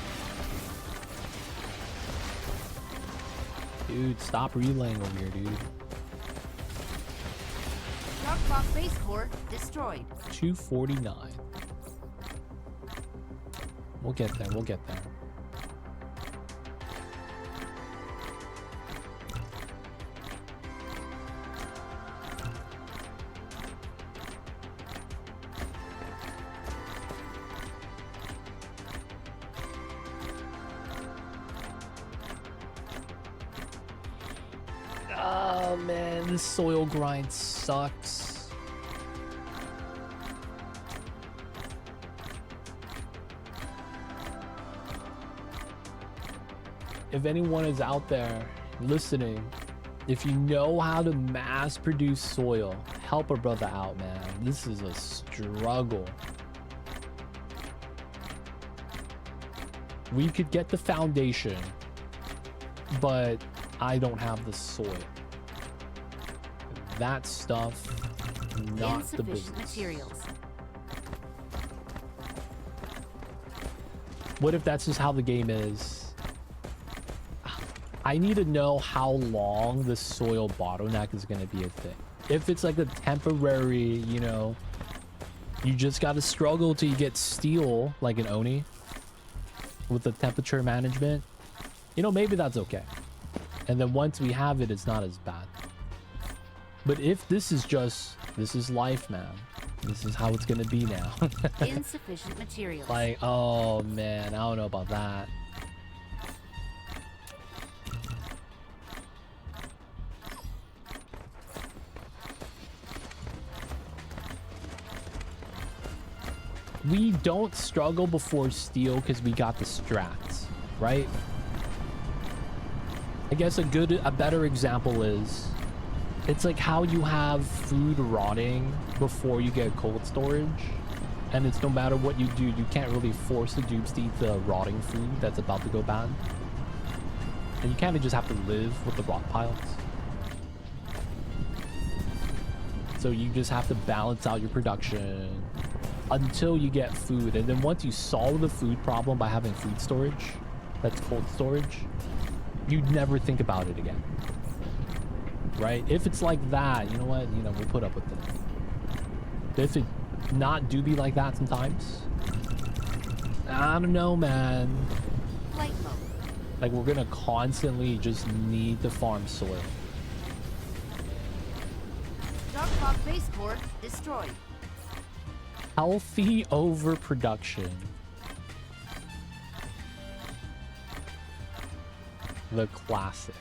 Speaker 1: Dude, stop relaying over here, dude.
Speaker 2: Darkbox base core destroyed.
Speaker 1: 249. We'll get there. We'll get there. Oh man, this soil grind sucks. If anyone is out there listening, if you know how to mass produce soil, help a brother out, man. This is a struggle. We could get the foundation, but I don't have the soil. That stuff, not the business.
Speaker 2: Insufficient materials.
Speaker 1: What if that's just how the game is? I need to know how long the soil bottleneck is going to be a thing. If it's like a temporary, you know, you just got to struggle till you get steel, like an Oni, with the temperature management, you know, maybe that's okay. And then once we have it, it's not as bad. But if this is just, this is life, man. This is how it's going to be now.
Speaker 2: Insufficient materials.
Speaker 1: Like, oh man, I don't know about that. We don't struggle before steel because we got the strats, right? I guess a better example is, it's like how you have food rotting before you get cold storage, and it's no matter what you do, you can't really force the dupes to eat the rotting food that's about to go bad. And you kind of just have to live with the rock piles. So you just have to balance out your production until you get food, and then once you solve the food problem by having food storage, that's cold storage, you'd never think about it again, right? If it's like that, you know what, you know, we'll put up with it. But if it not do be like that sometimes, I don't know, man.
Speaker 2: Flight mode.
Speaker 1: Like, we're gonna constantly just need to farm soil.
Speaker 2: Darkbox base core destroyed.
Speaker 1: Healthy overproduction. The classic.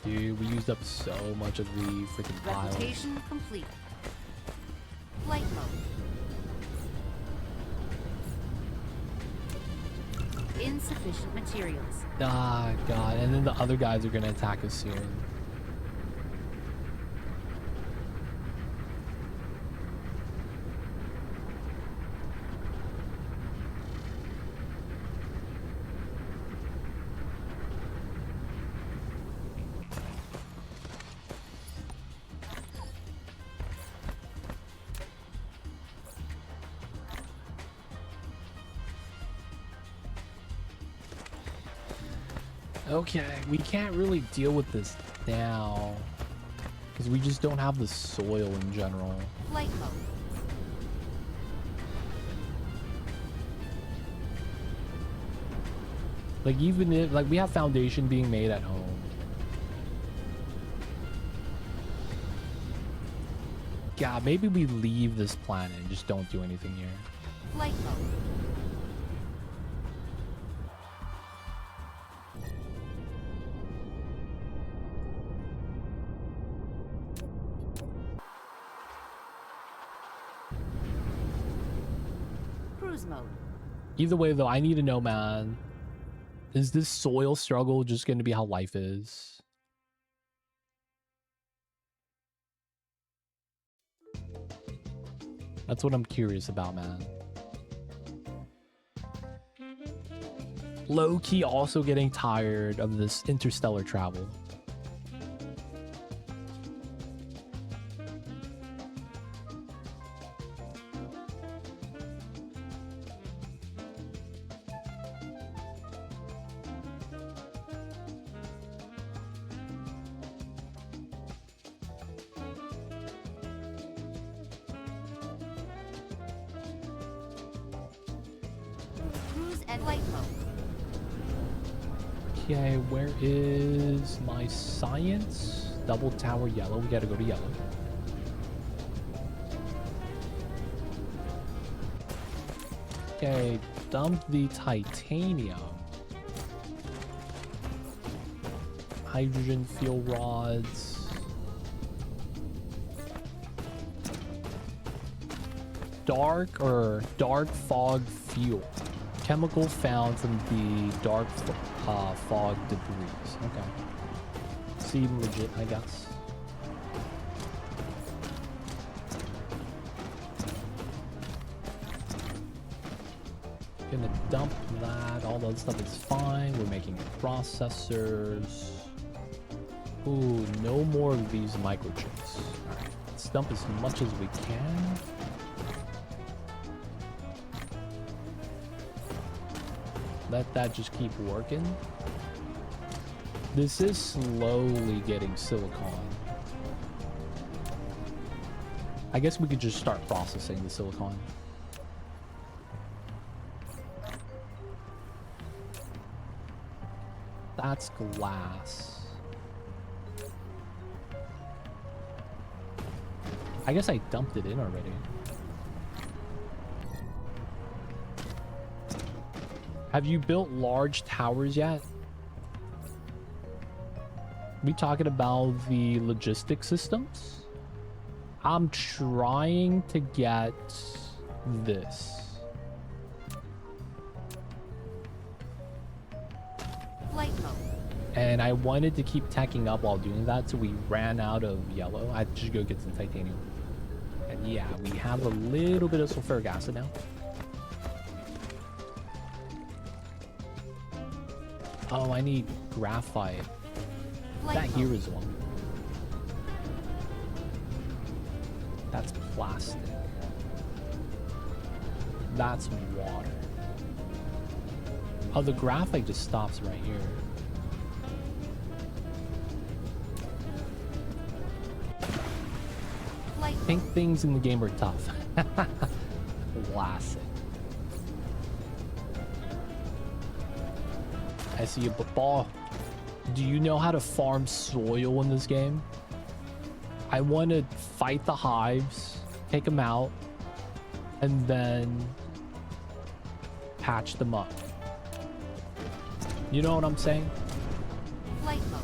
Speaker 1: Dude, we used up so much of the freaking piles.
Speaker 2: Reputation complete. Flight mode. Insufficient materials.
Speaker 1: Ah, God. And then the other guys are going to attack us soon. Okay, we can't really deal with this now because we just don't have the soil in general.
Speaker 2: Flight mode.
Speaker 1: Like even if like we have foundation being made at home. Yeah, maybe we leave this planet and just don't do anything here.
Speaker 2: Flight mode. Cruise mode.
Speaker 1: Either way though, I need to know, man. Is this soil struggle just going to be how life is? That's what I'm curious about, man. Low-key also getting tired of this interstellar travel. Okay, where is my science? Double tower yellow. We gotta go to yellow. Okay, dump the titanium. Hydrogen fuel rods. Dark fog fuel. Chemical found from the dark fog debris. Okay. Seem legit, I guess. Gonna dump that. All that stuff is fine. We're making processors. Ooh, no more of these microchips. Alright. Let's dump as much as we can. Let that just keep working. This is slowly getting silicon. I guess we could just start processing the silicon. That's glass. I guess I dumped it in already. Have you built large towers yet? We talking about the logistic systems? I'm trying to get this.
Speaker 2: Flight mode.
Speaker 1: And I wanted to keep tacking up while doing that, so we ran out of yellow. I had to just go get some titanium. And yeah, we have a little bit of sulfuric acid now. Oh, I need graphite. That here is one. That's plastic. That's water. Oh, the graphite just stops right here. I think things in the game are tough. Classic. I see a ball. Do you know how to farm soil in this game? I want to fight the hives, take them out, and then patch them up. You know what I'm saying?
Speaker 2: Flight mode.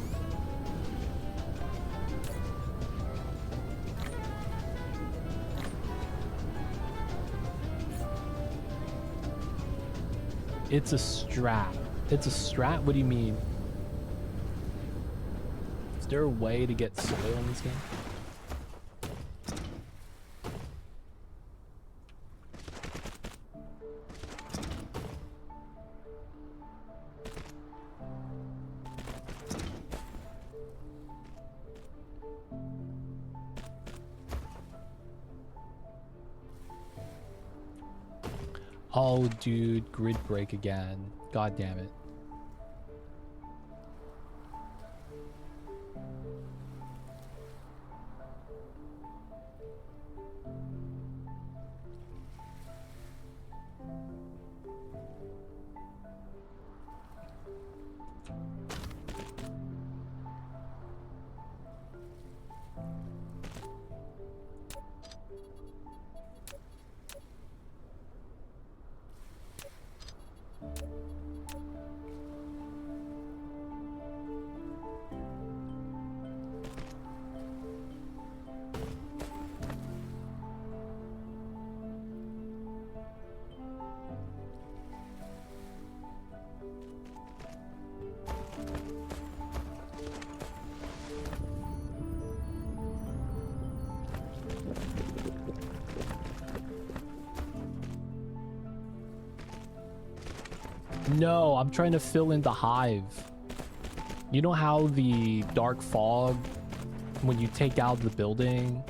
Speaker 1: It's a strat. It's a strat? What do you mean? Is there a way to get soil in this game? Oh, dude, grid break again. God damn it. No, I'm trying to fill in the hive. You know how the dark fog, when you take out the building,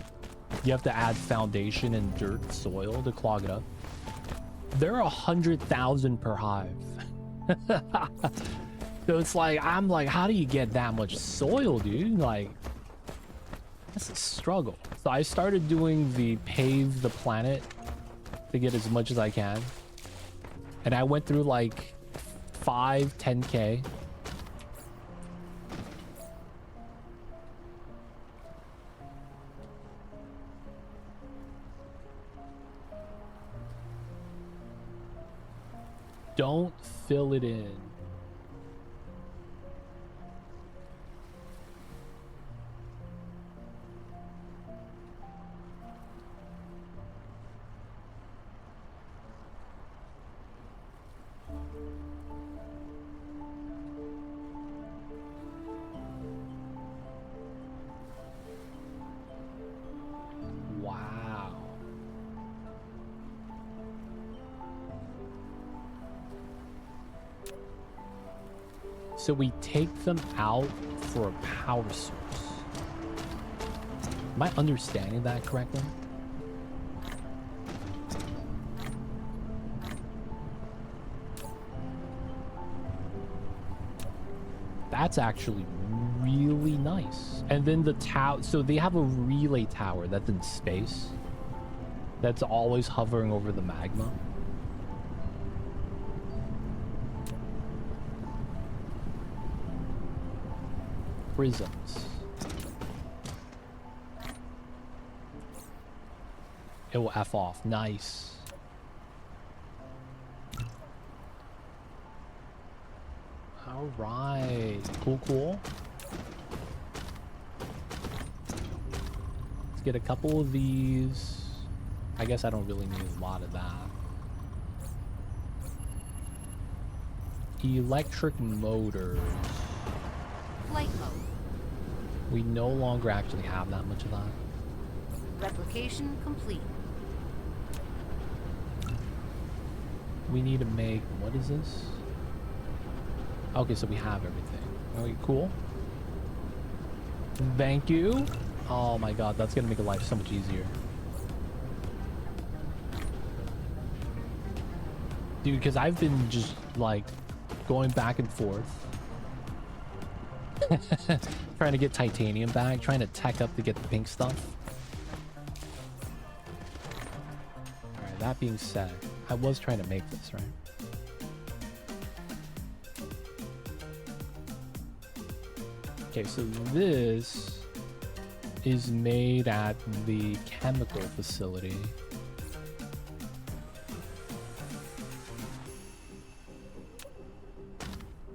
Speaker 1: you have to add foundation and dirt soil to clog it up? There are 100,000 per hive. So it's like, I'm like, how do you get that much soil, dude? Like, that's a struggle. So I started doing the pave the planet to get as much as I can. And I went through like 10K. Don't fill it in. Wow. So we take them out for a power source. Am I understanding that correctly? That's actually really nice. And then the tower, so they have a relay tower that's in space that's always hovering over the magma. Prisms. It will F off. Nice. All right. Cool, cool. Let's get a couple of these. I guess I don't really need a lot of that. Electric motors.
Speaker 2: Flight mode.
Speaker 1: We no longer actually have that much of that.
Speaker 2: Replication complete.
Speaker 1: We need to make, what is this? Okay, so we have everything. Okay, cool. Thank you. Oh my god, that's gonna make life so much easier. Dude, because I've been just like going back and forth. Trying to get titanium back, trying to tech up to get the pink stuff. Alright, that being said, I was trying to make this, right? Okay, so this is made at the chemical facility.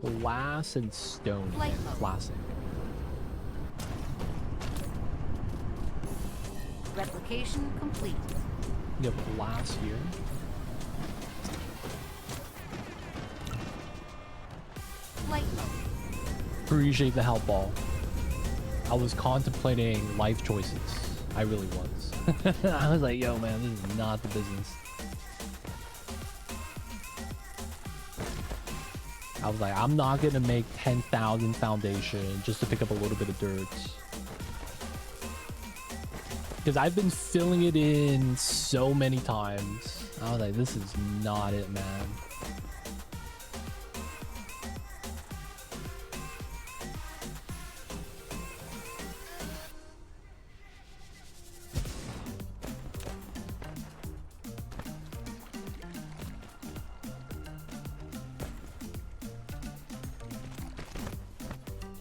Speaker 1: Glass and stone here. Classic.
Speaker 2: Replication complete.
Speaker 1: You have glass here.
Speaker 2: Flight mode.
Speaker 1: Appreciate the help ball. I was contemplating life choices. I really was. I was like, yo man, this is not the business. I was like, I'm not gonna make 10,000 foundation just to pick up a little bit of dirt. Because I've been filling it in so many times. I was like, this is not it, man.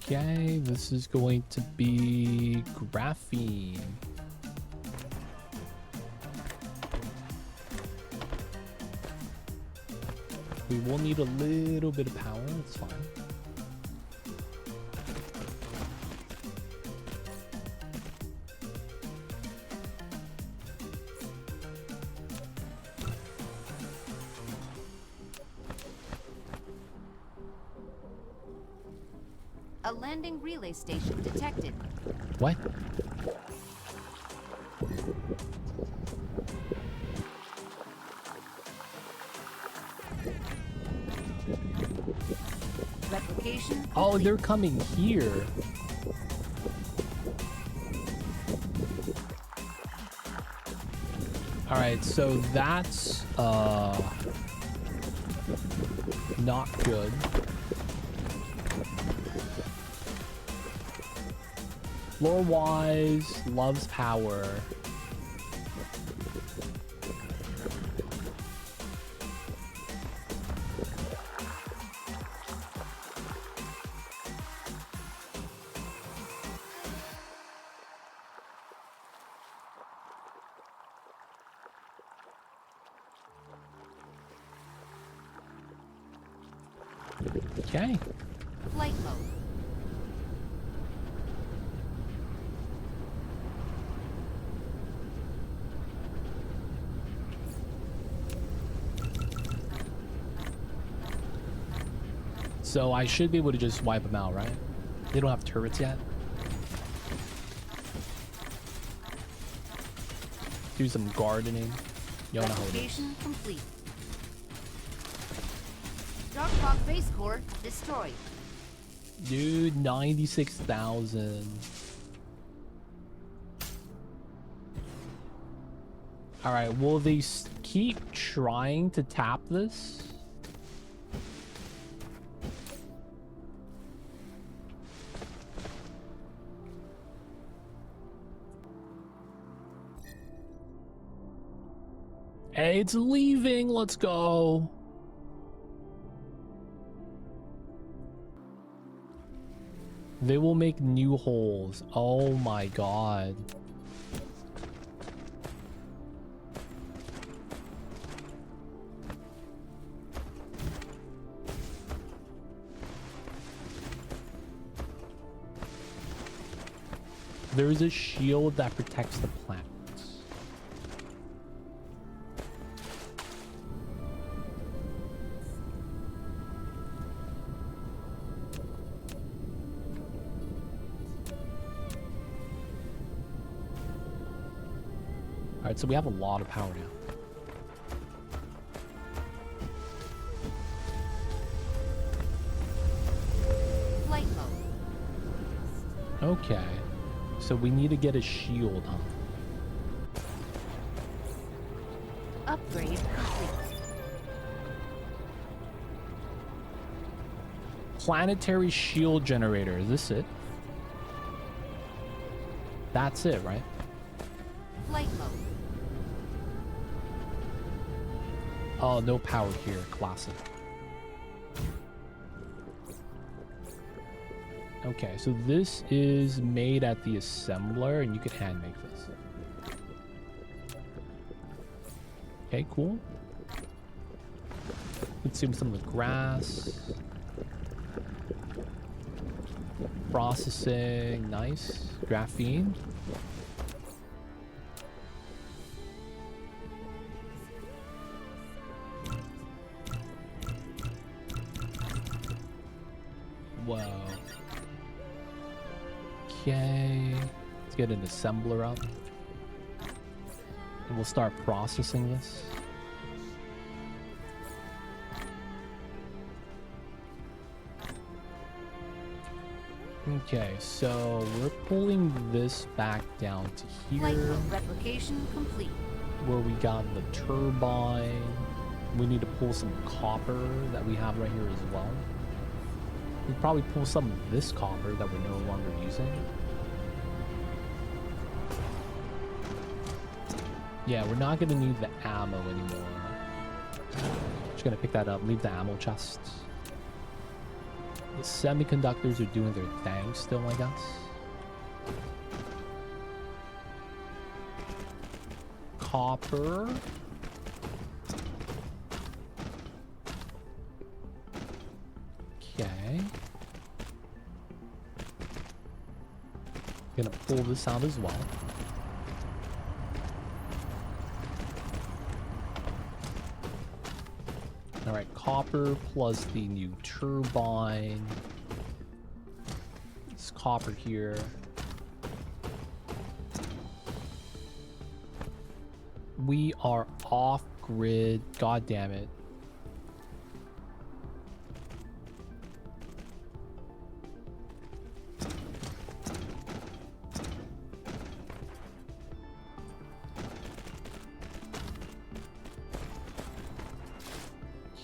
Speaker 1: Okay, this is going to be graphene. We will need a little bit of power, that's fine.
Speaker 2: A landing relay station detected.
Speaker 1: What?
Speaker 2: Replication
Speaker 1: Oh,
Speaker 2: complete.
Speaker 1: they're coming here. All right, so that's not good. Lore-wise, loves power. Okay.
Speaker 2: Flight mode.
Speaker 1: So I should be able to just wipe them out, right? They don't have turrets yet. Do some gardening. You know how it is.
Speaker 2: Replication complete. Dark Rock base core destroyed.
Speaker 1: Dude, 96,000. All right, will they keep trying to tap this? Hey, it's leaving. Let's go. They will make new holes. Oh my god. There is a shield that protects the planets. All right, so we have a lot of power now.
Speaker 2: Flight mode.
Speaker 1: Okay. So we need to get a shield, huh?
Speaker 2: Upgrade complete.
Speaker 1: Planetary shield generator. Is this it? That's it, right?
Speaker 2: Flight mode.
Speaker 1: Oh, no power here. Classic. Okay, so this is made at the assembler, and you could hand make this. Okay, cool. Consume some of the grass. Processing, nice. Graphene. Whoa. Okay. Let's get an assembler up. And we'll start processing this. Okay, so we're pulling this back down to
Speaker 2: Flight
Speaker 1: here,
Speaker 2: mode replication complete.
Speaker 1: where we got the turbine. We need to pull some copper that we have right here as well. We'll probably pull some of this copper that we're no longer using. Yeah, we're not gonna need the ammo anymore. Just gonna pick that up, leave the ammo chest. The semiconductors are doing their thing still, I guess. Copper. Okay. Gonna pull this out as well. All right, copper plus the new turbine. This copper here. We are off grid. God damn it.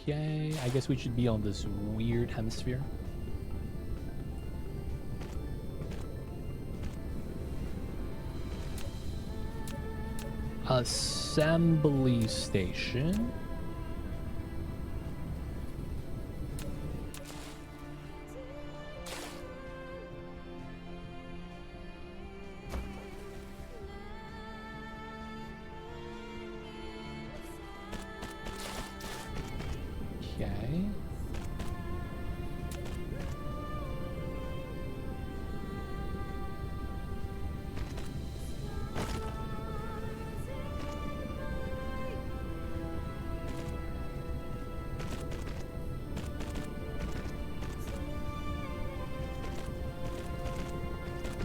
Speaker 1: Okay, I guess we should be on this weird hemisphere. Assembly station. Okay.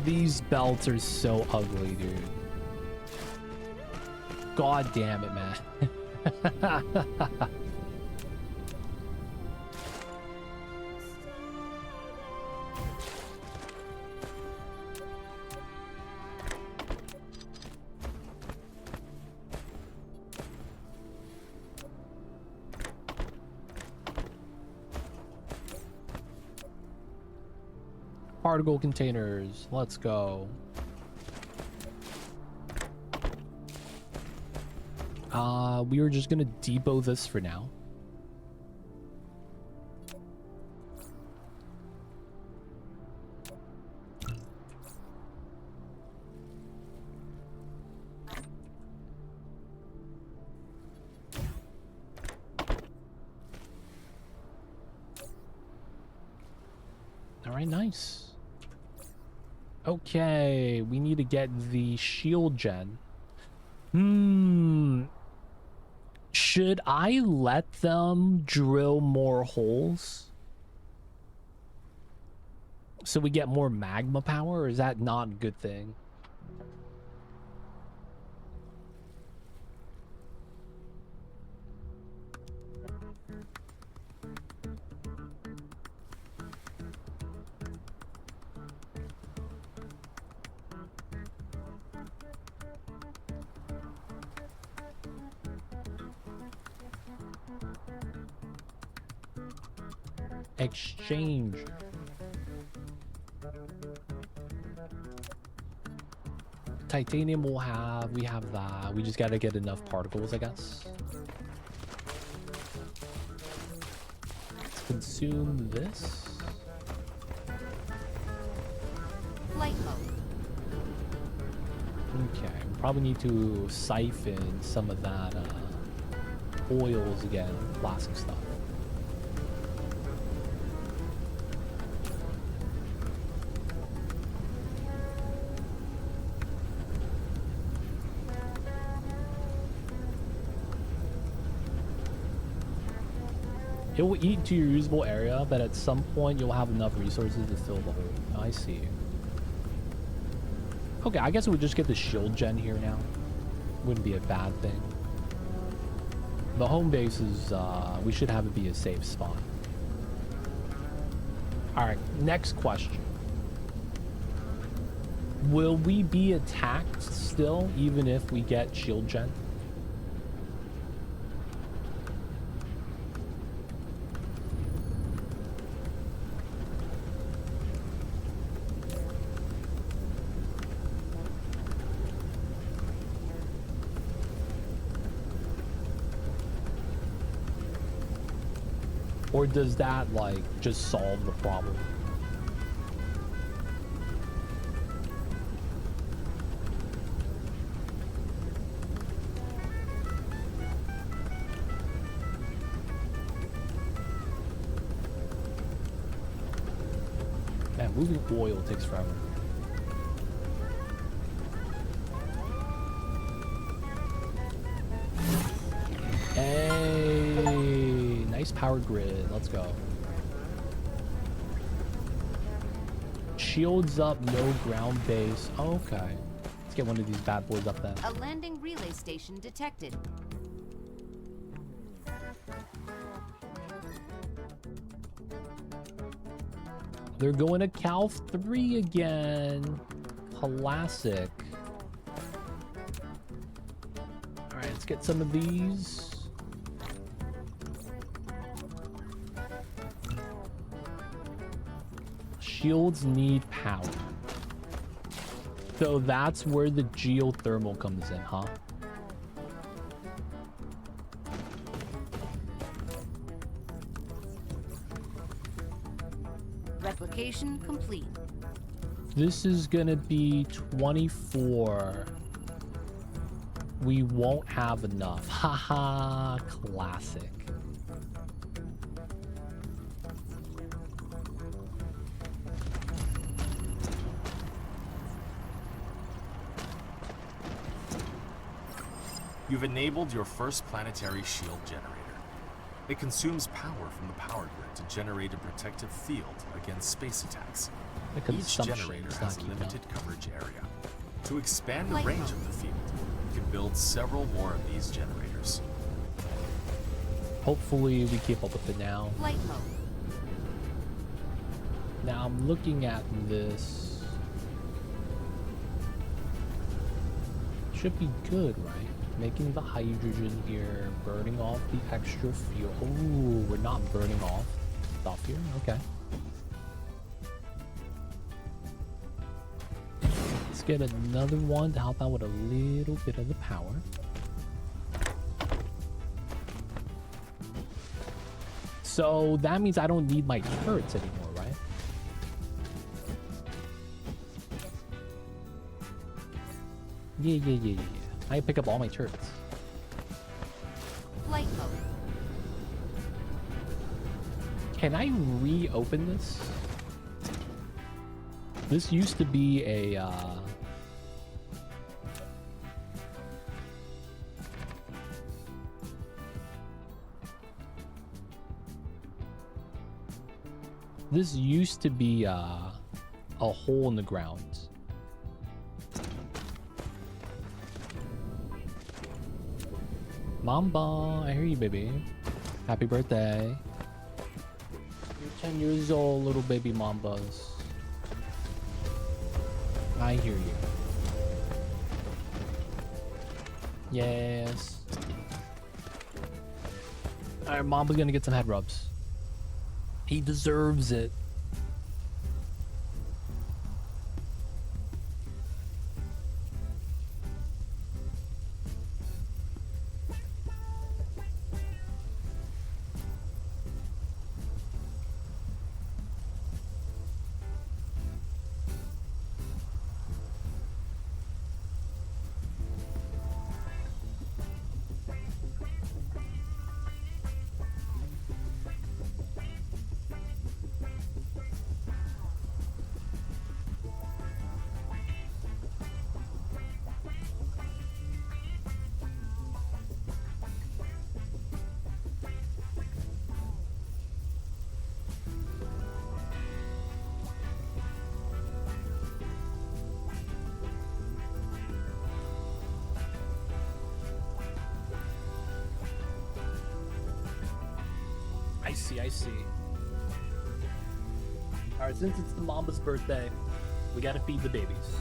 Speaker 1: These belts are so ugly, dude. God damn it, man. Particle containers, let's go. We were just gonna depot this for now. All right, nice. Okay, we need to get the shield gen. Should I let them drill more holes so we get more magma power, or is that not a good thing? Exchange. Titanium we have that. We just gotta get enough particles, I guess. Let's consume this.
Speaker 2: Flight mode.
Speaker 1: Okay, we probably need to siphon some of that oils again, plastic stuff. It will eat into your usable area, but at some point you'll have enough resources to fill the hole. I see. Okay, I guess we'll just get the shield gen here now. Wouldn't be a bad thing. The home base is, we should have it be a safe spot. Alright, next question. Will we be attacked still, even if we get shield gen? Or does that, like, just solve the problem? Man, moving oil takes forever. Hey, nice power grid. Let's go. Shields up, no ground base. Okay. Let's get one of these bad boys up then.
Speaker 2: A landing relay station detected.
Speaker 1: They're going to Cal 3 again. Classic. All right, let's get some of these. shields need power. So that's where the geothermal comes in, huh?
Speaker 2: Replication complete.
Speaker 1: This is gonna be 24. We won't have enough. Haha, classic.
Speaker 3: You've enabled your first planetary shield generator. It consumes power from the power grid to generate a protective field against space attacks.
Speaker 1: The
Speaker 3: Each
Speaker 1: consumption
Speaker 3: generator
Speaker 1: is
Speaker 3: has
Speaker 1: not
Speaker 3: a
Speaker 1: keeping
Speaker 3: limited coverage area. To expand the
Speaker 2: Light
Speaker 3: range
Speaker 2: mode.
Speaker 3: of the field, you can build several more of these generators.
Speaker 1: up. Hopefully we keep up with it now.
Speaker 2: Flight mode.
Speaker 1: Now I'm looking at this. Should be good, right? Making the hydrogen here, burning off the extra fuel. Oh, we're not burning off stuff here. Okay. Let's get another one to help out with a little bit of the power. So that means I don't need my turrets anymore, right? Yeah. I pick up all my turrets.
Speaker 2: Flight mode.
Speaker 1: Can I reopen this? This used to be a this used to be a hole in the ground. Mamba, I hear you, baby. Happy birthday. You're 10 years old, little baby Mambas. I hear you. Yes. Alright, Mamba's gonna get some head rubs. He deserves it. I see. Alright, since it's the Mamba's birthday, we gotta feed the babies.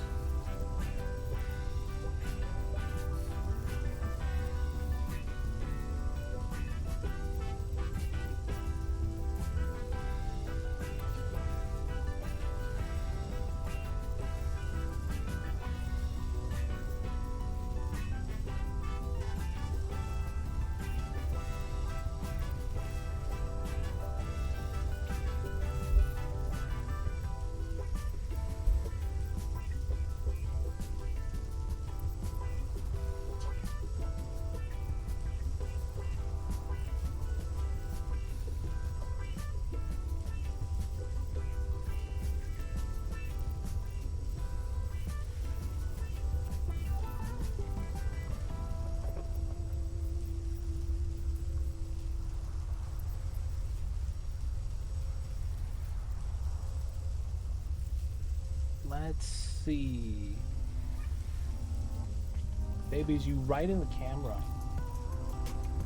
Speaker 1: Let's see. Baby's you right in the camera.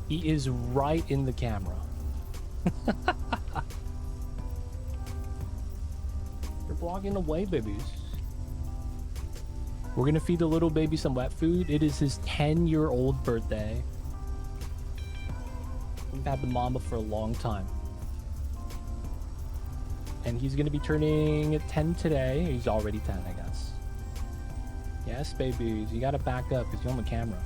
Speaker 1: He is right in the camera. You're blocking away, babies. We're gonna feed the little baby some wet food. It is his 10-year-old birthday. We've had the Mamba for a long time. And he's gonna be turning 10 today. He's already 10, I guess. Yes, babies, you gotta back up because you're on the camera.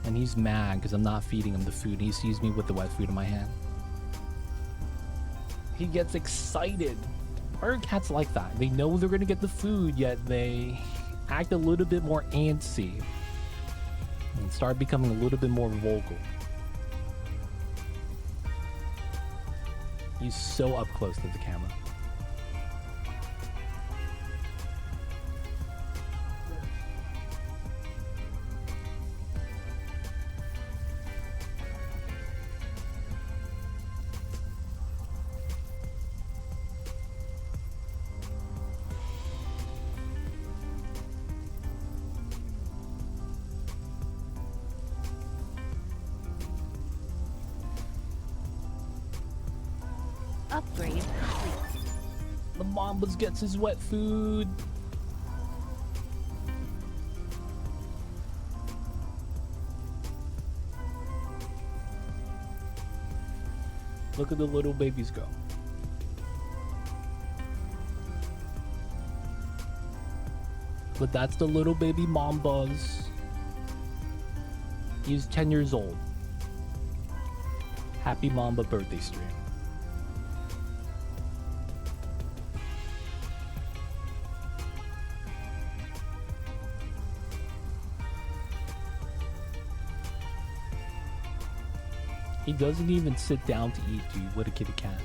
Speaker 1: And he's mad because I'm not feeding him the food. He sees me with the wet food in my hand. He gets excited. Bird cats like that. They know they're gonna get the food, yet they act a little bit more antsy and start becoming a little bit more vocal. He's so up close to the camera.
Speaker 2: Upgrade complete.
Speaker 1: The Mambas gets his wet food. Look at the little babies go. But that's the little baby Mambas. He's 10 years old. Happy Mamba birthday stream. He doesn't even sit down to eat, dude. What a kitty cat.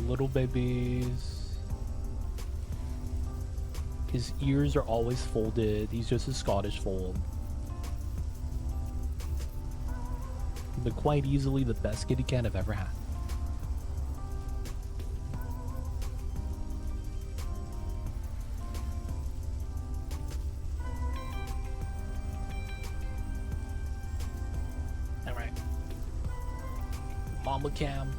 Speaker 1: Little babies. His ears are always folded. He's just a Scottish fold. But quite easily the best kitty cat I've ever had. Alright. Mama Cam.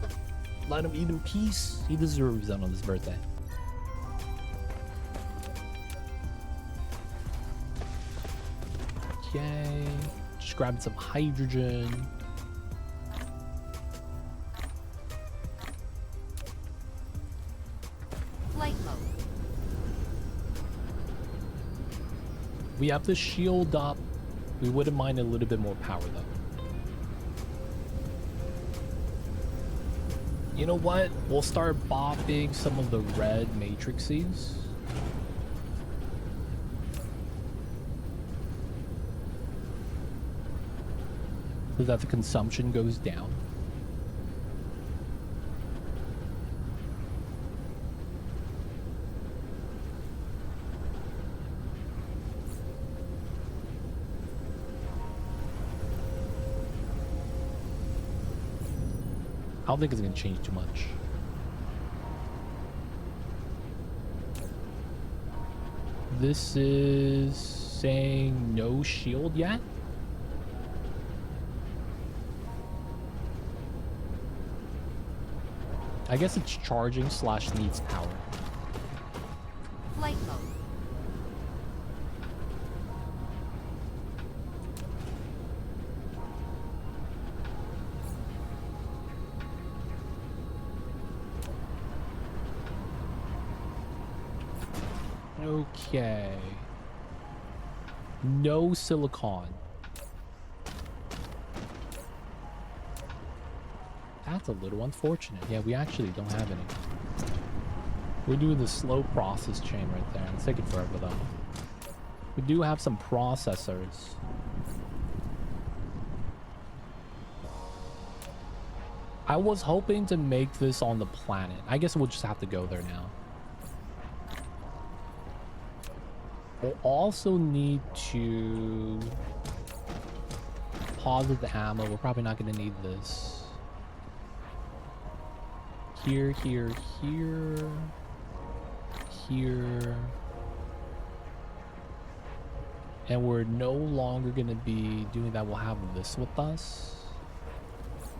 Speaker 1: Let him eat in peace. He deserves that on his birthday. Okay. Just grabbing some hydrogen. We have the shield up. We wouldn't mind a little bit more power though. You know what? We'll start bopping some of the red matrices. So that the consumption goes down. I don't think it's gonna change too much. This is saying no shield yet. I guess it's charging slash needs power.
Speaker 2: Flight mode.
Speaker 1: Okay. No silicon. That's a little unfortunate. Yeah, we actually don't have any. We're doing the slow process chain right there. It's taking forever though. We do have some processors. I was hoping to make this on the planet. I guess we'll just have to go there now. We'll also need to posit the ammo. We're probably not going to need this. Here, here, here. Here. And we're no longer going to be doing that. We'll have this with us.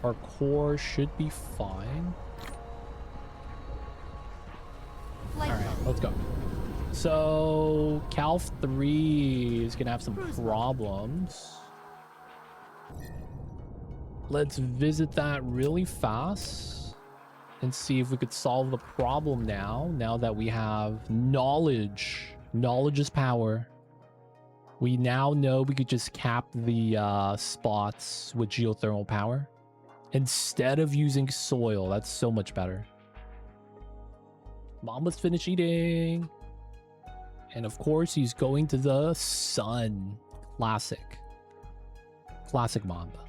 Speaker 1: Our core should be fine.
Speaker 2: Flight
Speaker 1: All right,
Speaker 2: mode.
Speaker 1: let's go. So Calf 3 is gonna have some
Speaker 2: Cruise mode.
Speaker 1: problems. Let's visit that really fast and see if we could solve the problem now that we have knowledge. Knowledge is power. We now know we could just cap the spots with geothermal power instead of using soil. That's so much better. Mama's finished eating. And of course, he's going to the sun. Classic. Classic Mamba.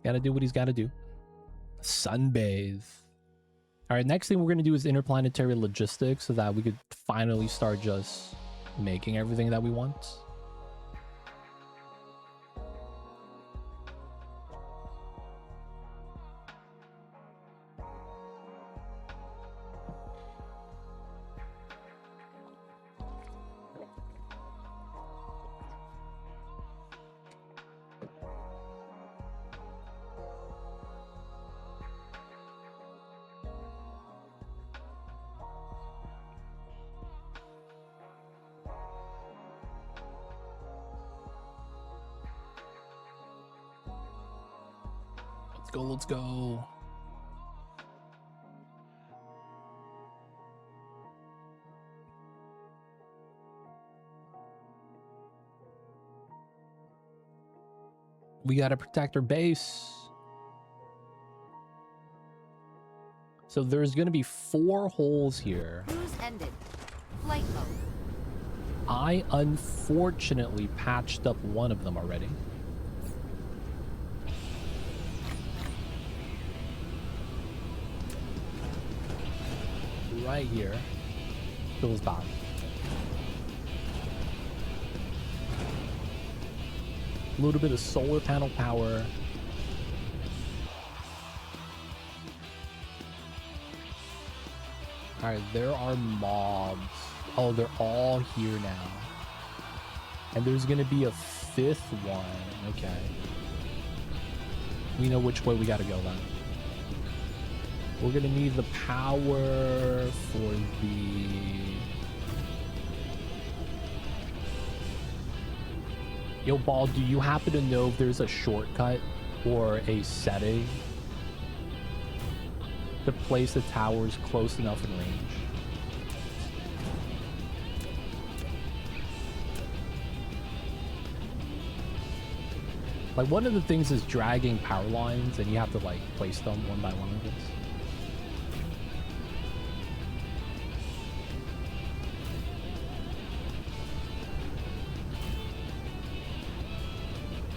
Speaker 1: Gotta do what he's gotta do. Sunbathe. Alright, next thing we're gonna do is interplanetary logistics so that we could finally start just making everything that we want. Let's go. We gotta protect our base. So there's gonna be 4 holes here.
Speaker 2: Cruise ended. Flight mode.
Speaker 1: I unfortunately patched up one of them already. Right here. Feels bad. A little bit of solar panel power. Alright, there are mobs. Oh, they're all here now. And there's gonna be a 5th one. Okay. We know which way we gotta go then. We're gonna need the power for the... Yo, Ball, do you happen to know if there's a shortcut or a setting to place the towers close enough in range? Like, one of the things is dragging power lines, and you have to, like, place them one by one of this.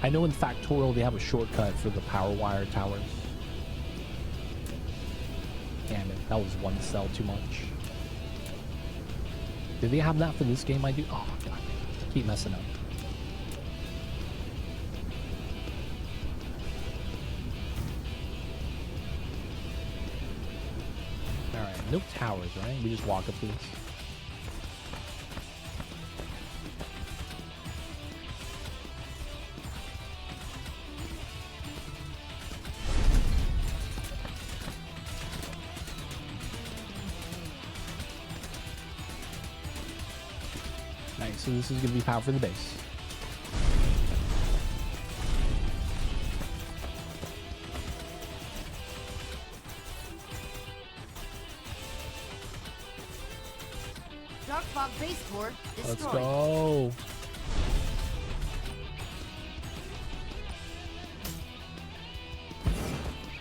Speaker 1: I know in Factorial they have a shortcut for the power wire towers. Damn it, that was one cell too much. Do they have that for this game? I do. Oh, God. Keep messing up. Alright, no towers, right? We just walk up to this. So this is going to be power for the base.
Speaker 2: Dark fog base core destroyed.
Speaker 1: Let's go.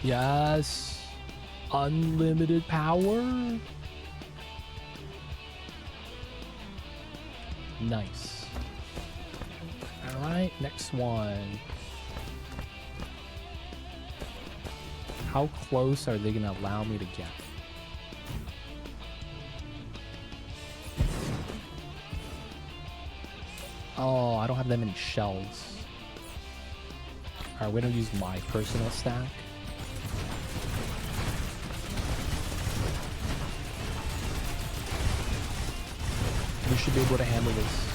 Speaker 1: Yes. Unlimited power. Nice. All right, next one. How close are they gonna allow me to get? Oh, I don't have that many shells. All right, we're gonna use my personal stack. We should be able to handle this.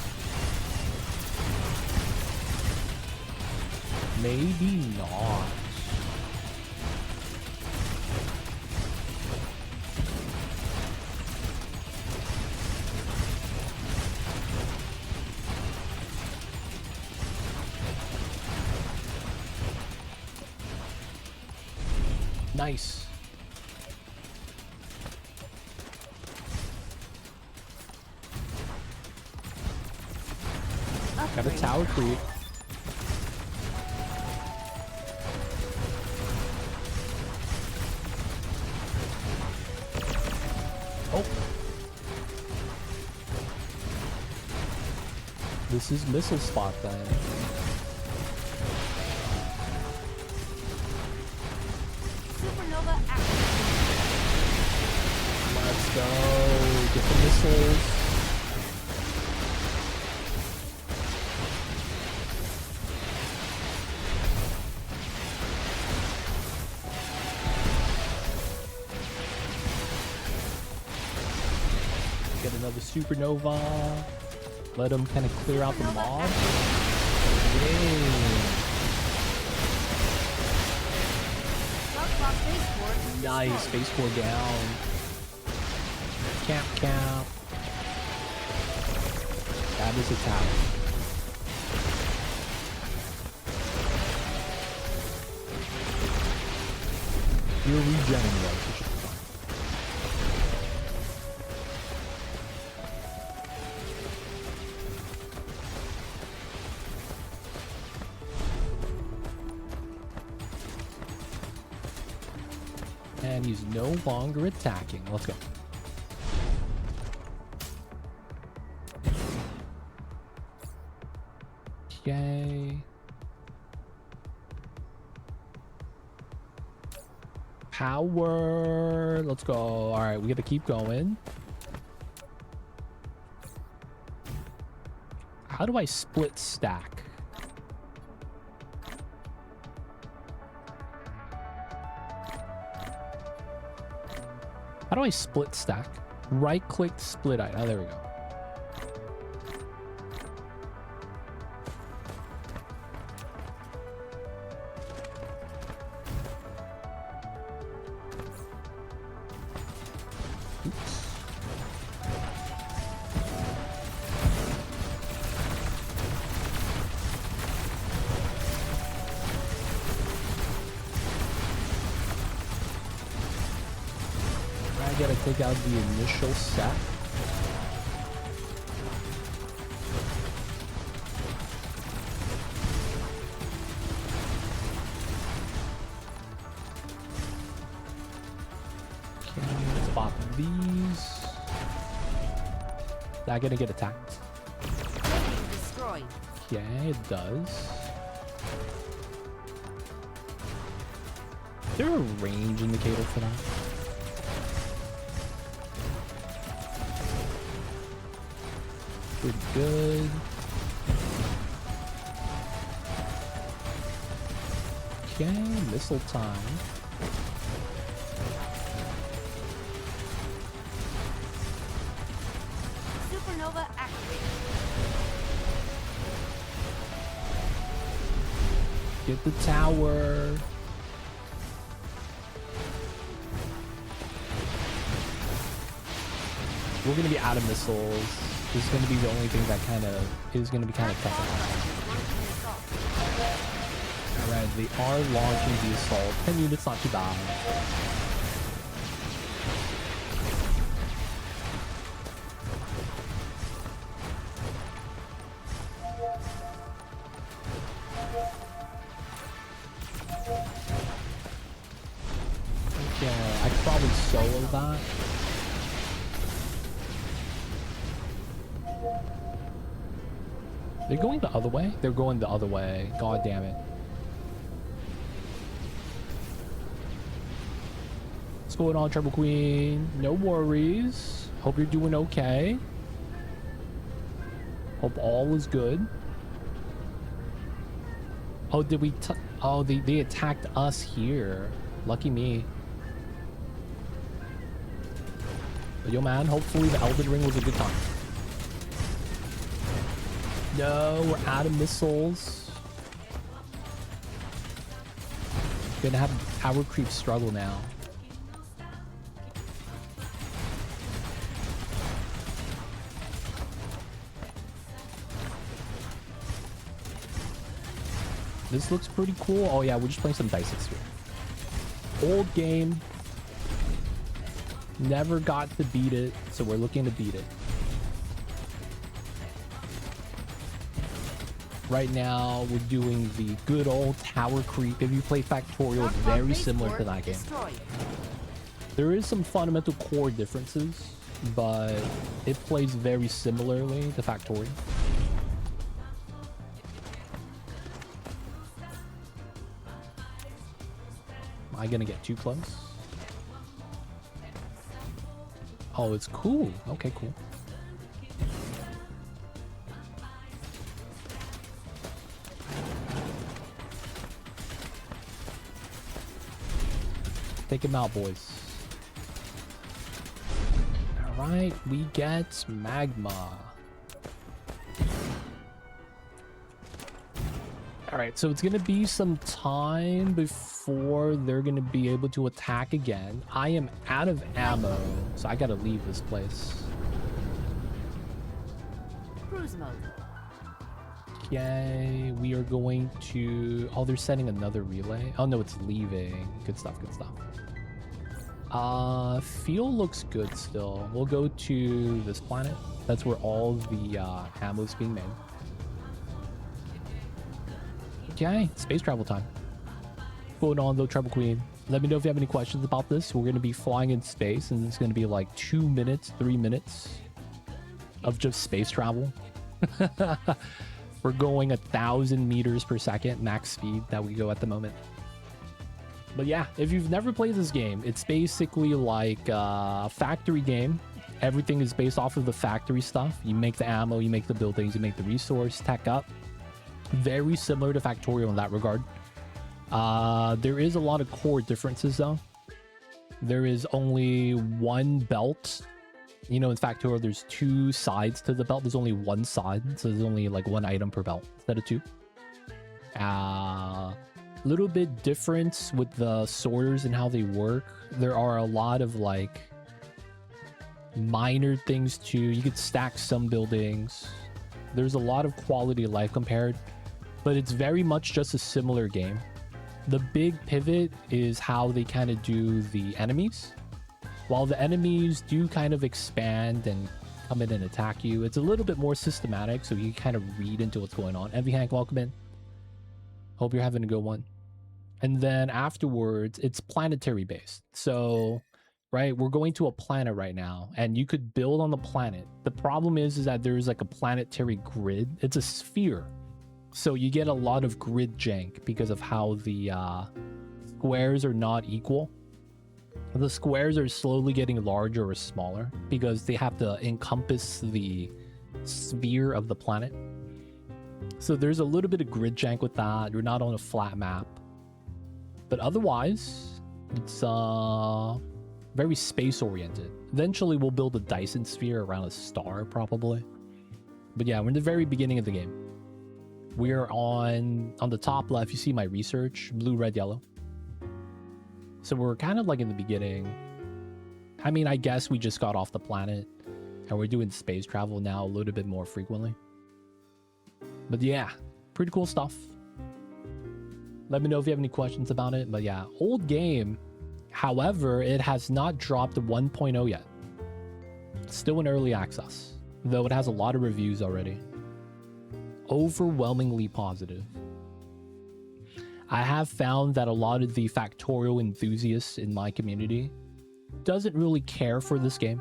Speaker 1: Maybe not. Nice. Got a tower creep. Oh. This is missile spot then.
Speaker 2: Supernova active.
Speaker 1: Let's go. Get the missiles. Get another supernova. Let them kind of clear out the mob. Nice, spaceport down. Camp. That is a tower. You're regenerating those, which is fine. And he's no longer attacking. Let's go. Okay. Power. Let's go. All right, we got to keep going. How do I split stack? How do I split stack? Right click split item. Oh, there we go. Oops. I gotta take out the initial set. Okay, let's pop these. That gonna get attacked?
Speaker 2: Destroyed.
Speaker 1: Yeah, it does. Is there a range indicator for that? Pretty good. Okay, missile time.
Speaker 2: Supernova activated.
Speaker 1: Get the tower. We're gonna be out of missiles. This is gonna be the only thing that kind of is gonna be kind of tough. Alright, they are launching the assault. 10 units, not too bad. Okay, I could probably solo that. They're going the other way? They're going the other way. God damn it. What's going on, Triple Queen? No worries. Hope you're doing okay. Hope all is good. Oh, did we... Oh, they attacked us here. Lucky me. But yo, man, hopefully the Elden Ring was a good time. No, we're out of missiles. Gonna have power creep struggle now. This looks pretty cool. Oh yeah, we're just playing some Dyson Sphere. Old game. Never got to beat it, so we're looking to beat it. Right now, we're doing the good old tower creep. If you play Factorial, it's very similar to that game. There is some fundamental core differences, but it plays very similarly to Factorial. Am I gonna get too close? Oh, it's cool. Okay, cool. Take him out, boys. All right, we get magma. All right, so it's gonna be some time before they're gonna be able to attack again. I am out of ammo, so I gotta leave this place.
Speaker 2: Cruise mode.
Speaker 1: Okay, we are going to... Oh, they're sending another relay. Oh, no, it's leaving. Good stuff, good stuff. Fuel looks good still. We'll go to this planet. That's where all the ammo's being made. Okay, space travel time. Going on though, Treble Queen. Let me know if you have any questions about this. We're going to be flying in space, and it's going to be like 2 minutes, 3 minutes of just space travel. We're going 1,000 meters per second, max speed that we go at the moment. But yeah, if you've never played this game, it's basically like a factory game. Everything is based off of the factory stuff. You make the ammo, you make the buildings, you make the resource, tech up. Very similar to Factorial in that regard. There is a lot of core differences though. There is only one belt. You know, in Factorial, there's 2 sides to the belt. There's only one side, so there's only like 1 item per belt instead of 2. Little bit difference with the sorters and how they work. There are a lot of like minor things too. You could stack some buildings. There's a lot of quality of life compared, but it's very much just a similar game. The big pivot is how they kind of do the enemies. While the enemies do kind of expand and come in and attack you, it's a little bit more systematic, so you kind of read into what's going on. Envy Hank, welcome in. Hope you're having a good one. And then afterwards, it's planetary based. So, right, we're going to a planet right now, and you could build on the planet. The problem is that there's like a planetary grid. It's a sphere. So you get a lot of grid jank because of how the squares are not equal. The squares are slowly getting larger or smaller because they have to encompass the sphere of the planet. So there's a little bit of grid jank with that. You're not on a flat map. But otherwise, it's very space oriented. Eventually we'll build a Dyson Sphere around a star probably. But yeah, we're in the very beginning of the game. We're on the top left, you see my research, blue, red, yellow. So we're kind of like in the beginning. I mean, I guess we just got off the planet and we're doing space travel now a little bit more frequently. But yeah, pretty cool stuff. Let me know if you have any questions about it. But yeah, old game. However, it has not dropped to 1.0 yet. It's still in early access, though it has a lot of reviews already. Overwhelmingly positive. I have found that a lot of the Factorial enthusiasts in my community doesn't really care for this game.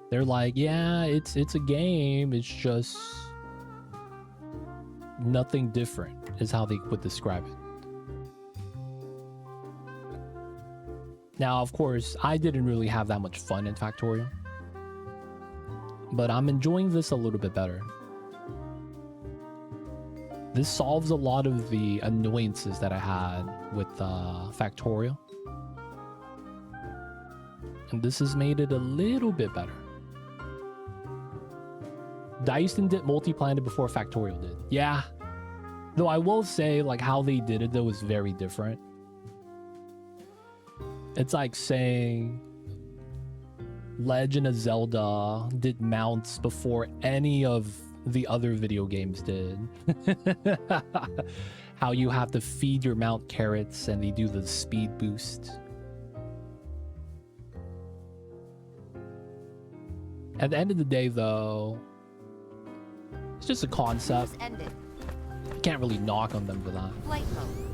Speaker 1: They're like, yeah, it's a game, it's just nothing different is how they would describe it. Now, of course, I didn't really have that much fun in Factorial, but I'm enjoying this a little bit better. This solves a lot of the annoyances that I had with Factorial. And this has made it a little bit better. Dyson did multi-planet before Factorial did. Yeah. Though I will say, like, how they did it, though, was very different. It's like saying Legend of Zelda did mounts before any of the other video games did. how you have to feed your mount carrots and they do the speed boost. At the end of the day, though, it's just a concept.
Speaker 2: Ended.
Speaker 1: You can't really knock on them for that.
Speaker 2: Flight mode.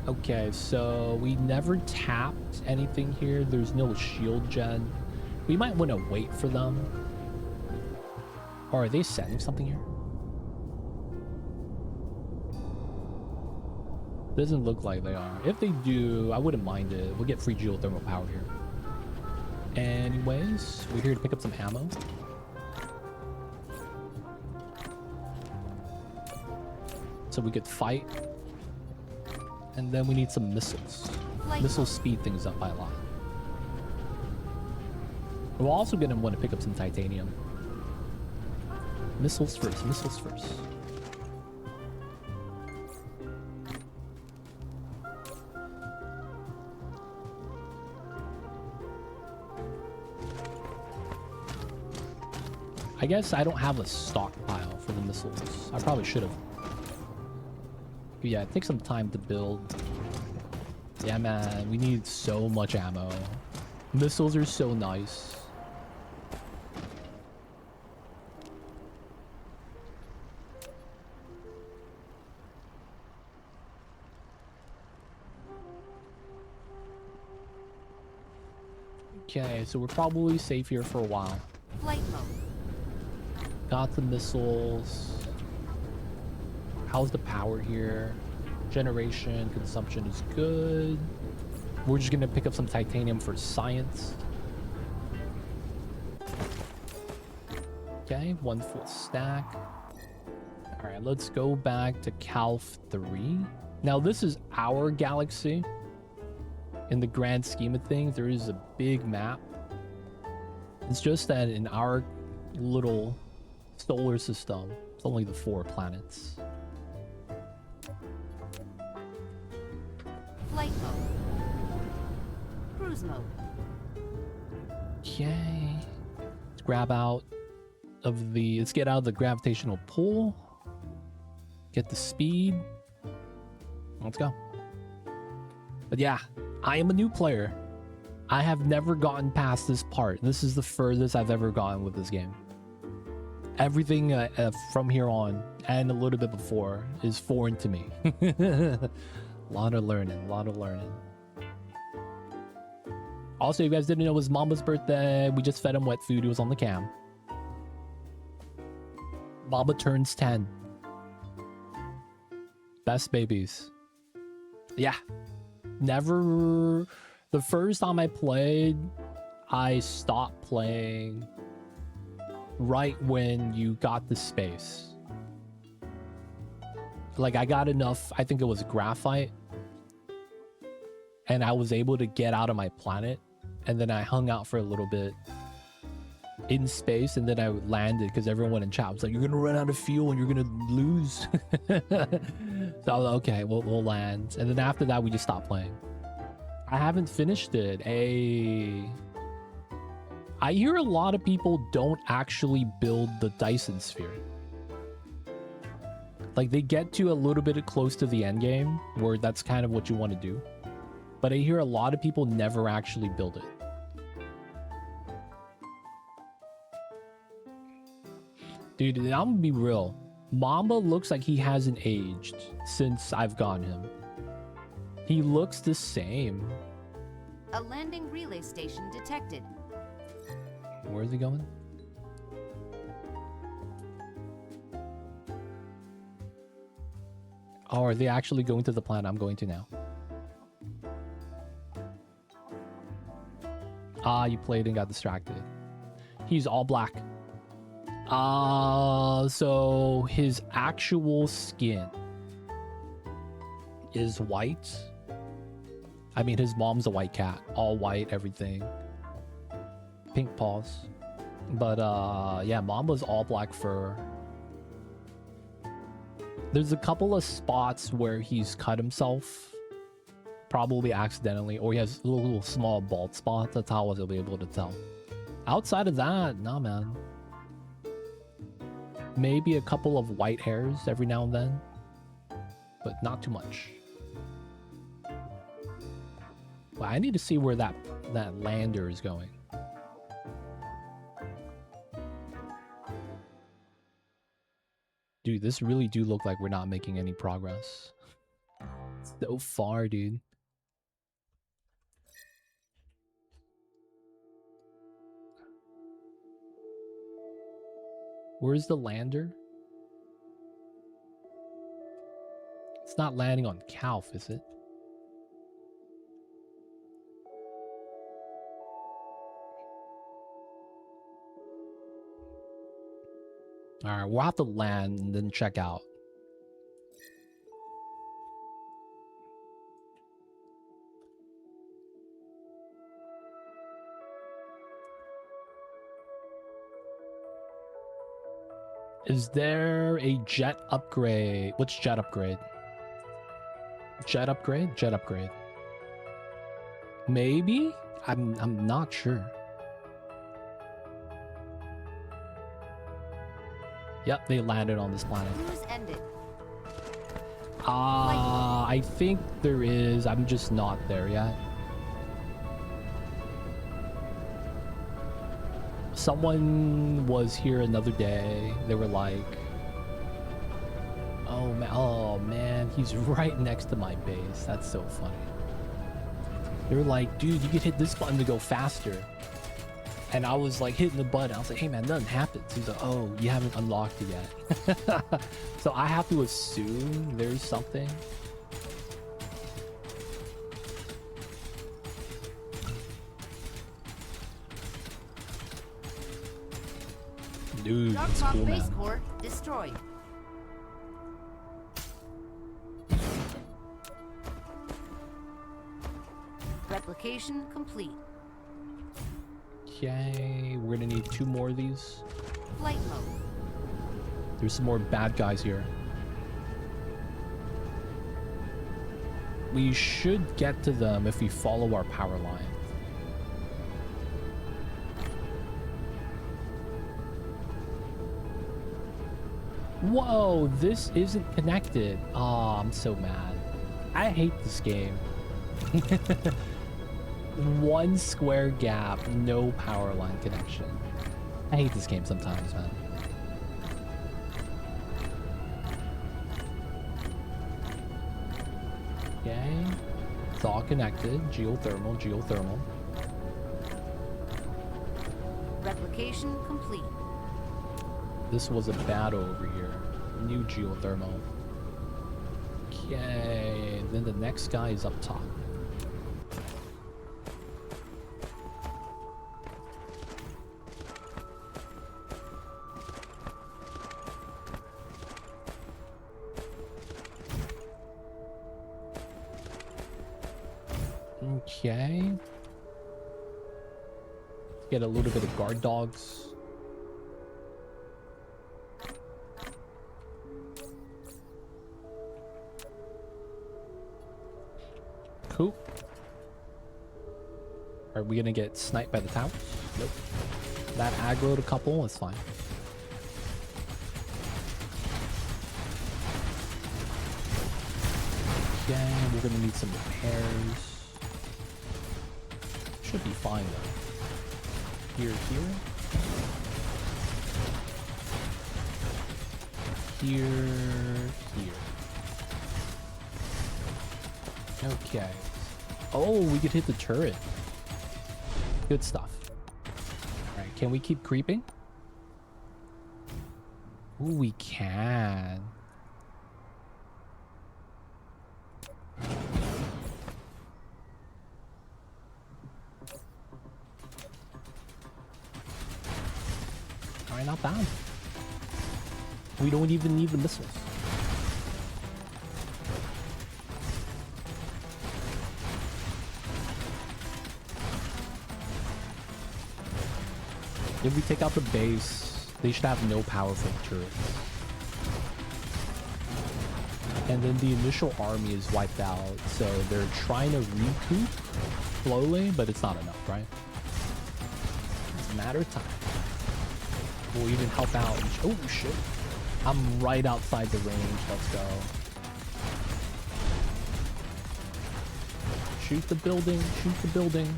Speaker 1: Okay, so we never tapped anything here. There's no shield gen. We might want to wait for them. Or are they sending something here? Doesn't look like they are. If they do, I wouldn't mind it. We'll get free geothermal power here. Anyways, we're here to pick up some ammo. So we could fight. And then we need some missiles. Missiles speed things up by a lot. We're also going to want to pick up some titanium. Missiles first, missiles first. I guess I don't have a stockpile for the missiles. I probably should have. Yeah, it takes some time to build. Yeah, man, we need so much ammo. Missiles are so nice. Okay, so we're probably safe here for a while.
Speaker 2: Flight mode.
Speaker 1: Got the missiles. How's the power here? Generation, consumption is good. We're just gonna pick up some titanium for science. Okay, 1 full stack. All right, let's go back to Calf 3. Now this is our galaxy. In the grand scheme of things, there is a big map. It's just that in our little solar system, it's only the 4 planets.
Speaker 2: Flight mode. Cruise mode.
Speaker 1: Okay. Let's grab out of the... Let's get out of the gravitational pull. Get the speed. Let's go. But yeah, I am a new player. I have never gotten past this part. This is the furthest I've ever gotten with this game. Everything from here on, and a little bit before, is foreign to me. Lot of learning, lot of learning. Also, you guys didn't know it was Mama's birthday. We just fed him wet food. He was on the cam. Mama turns 10. Best babies. Yeah. Never... The first time I played, I stopped playing right when you got the space. Like, I got enough, I think it was graphite, and I was able to get out of my planet, and then I hung out for a little bit in space, and then I landed because everyone in chat was like, you're gonna run out of fuel and you're gonna lose. So I was like, okay, we'll land. And then after that, we just stopped playing. I haven't finished it. I hear a lot of people don't actually build the Dyson Sphere. Like, they get to a little bit close to the end game, where that's kind of what you want to do. But I hear a lot of people never actually build it. Dude, I'm gonna be real. Mamba looks like he hasn't aged since I've gotten him. He looks the same.
Speaker 2: A landing relay station detected.
Speaker 1: Where is he going? Oh, are they actually going to the planet I'm going to now? Ah, you played and got distracted. He's all black. So his actual skin is white. I mean, his mom's a white cat. All white, everything. Pink paws. But, yeah, Mamba's all black fur. There's a couple of spots where he's cut himself. Probably accidentally. Or he has little small bald spots. That's how I was able to tell. Outside of that, nah, man. Maybe a couple of white hairs every now and then, but not too much. Well, I need to see where that lander is going. Dude, this really do look like we're not making any progress. So far, dude. Where's the lander? It's not landing on Calf, is it? Alright, we'll have to land and then check out. Is there a jet upgrade? What's jet upgrade? Jet upgrade? Jet upgrade. Maybe? I'm not sure. Yep, they landed on this planet.
Speaker 2: Cruise ended.
Speaker 1: I think there is. I'm just not there yet. Someone was here another day. They were like, oh man, he's right next to my base. That's so funny. They were like, dude, you could hit this button to go faster. And I was like hitting the button. I was like, hey man, nothing happens. He's like, oh, you haven't unlocked it yet. So I have to assume there's something. Dude, that's cool,
Speaker 2: base
Speaker 1: man.
Speaker 2: core destroyed. Replication complete.
Speaker 1: Okay, we're gonna need 2 more of these.
Speaker 2: Flight mode.
Speaker 1: There's some more bad guys here. We should get to them if we follow our power line. Whoa, this isn't connected. Oh, I'm so mad. I hate this game. 1 square gap, no power line connection. I hate this game sometimes, man. Okay. It's all connected. Geothermal, geothermal.
Speaker 2: Replication complete.
Speaker 1: This was a battle over here. New geothermal. Okay. Then the next guy is up top. Okay. Get a little bit of guard dogs. Cool. Are we gonna get sniped by the towers? Nope. That aggroed a couple, it's fine. Okay, we're gonna need some repairs. Should be fine though. Here. Okay. Oh, we could hit the turret. Good stuff. Alright, can we keep creeping? Ooh, we can. Alright, not bad. We don't even need the missiles. If we take out the base, they should have no power from the turrets. And then the initial army is wiped out, so they're trying to recoup slowly, but it's not enough, right? It's a matter of time. We'll even help out. Oh shit. I'm right outside the range. Let's go. Shoot the building. Shoot the building.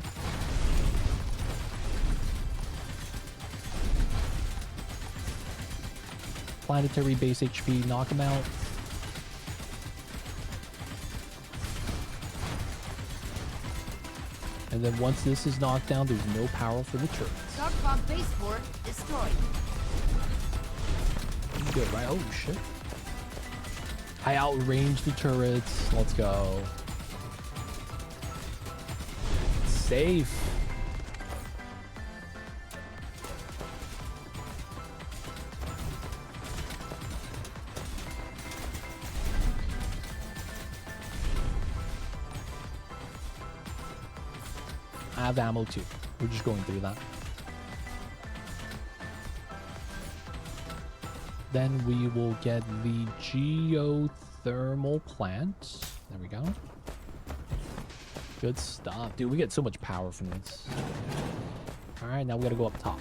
Speaker 1: Planetary base HP. Knock him out. And then once this is knocked down, there's no power for the turrets.
Speaker 2: Darkbog base core destroyed.
Speaker 1: Good, right? Oh, shit. I outranged the turrets. Let's go. Safe. I have ammo too. We're just going through that. Then we will get the geothermal plant. There we go. Good stuff. Dude, we get so much power from this. Alright, now we gotta go up top.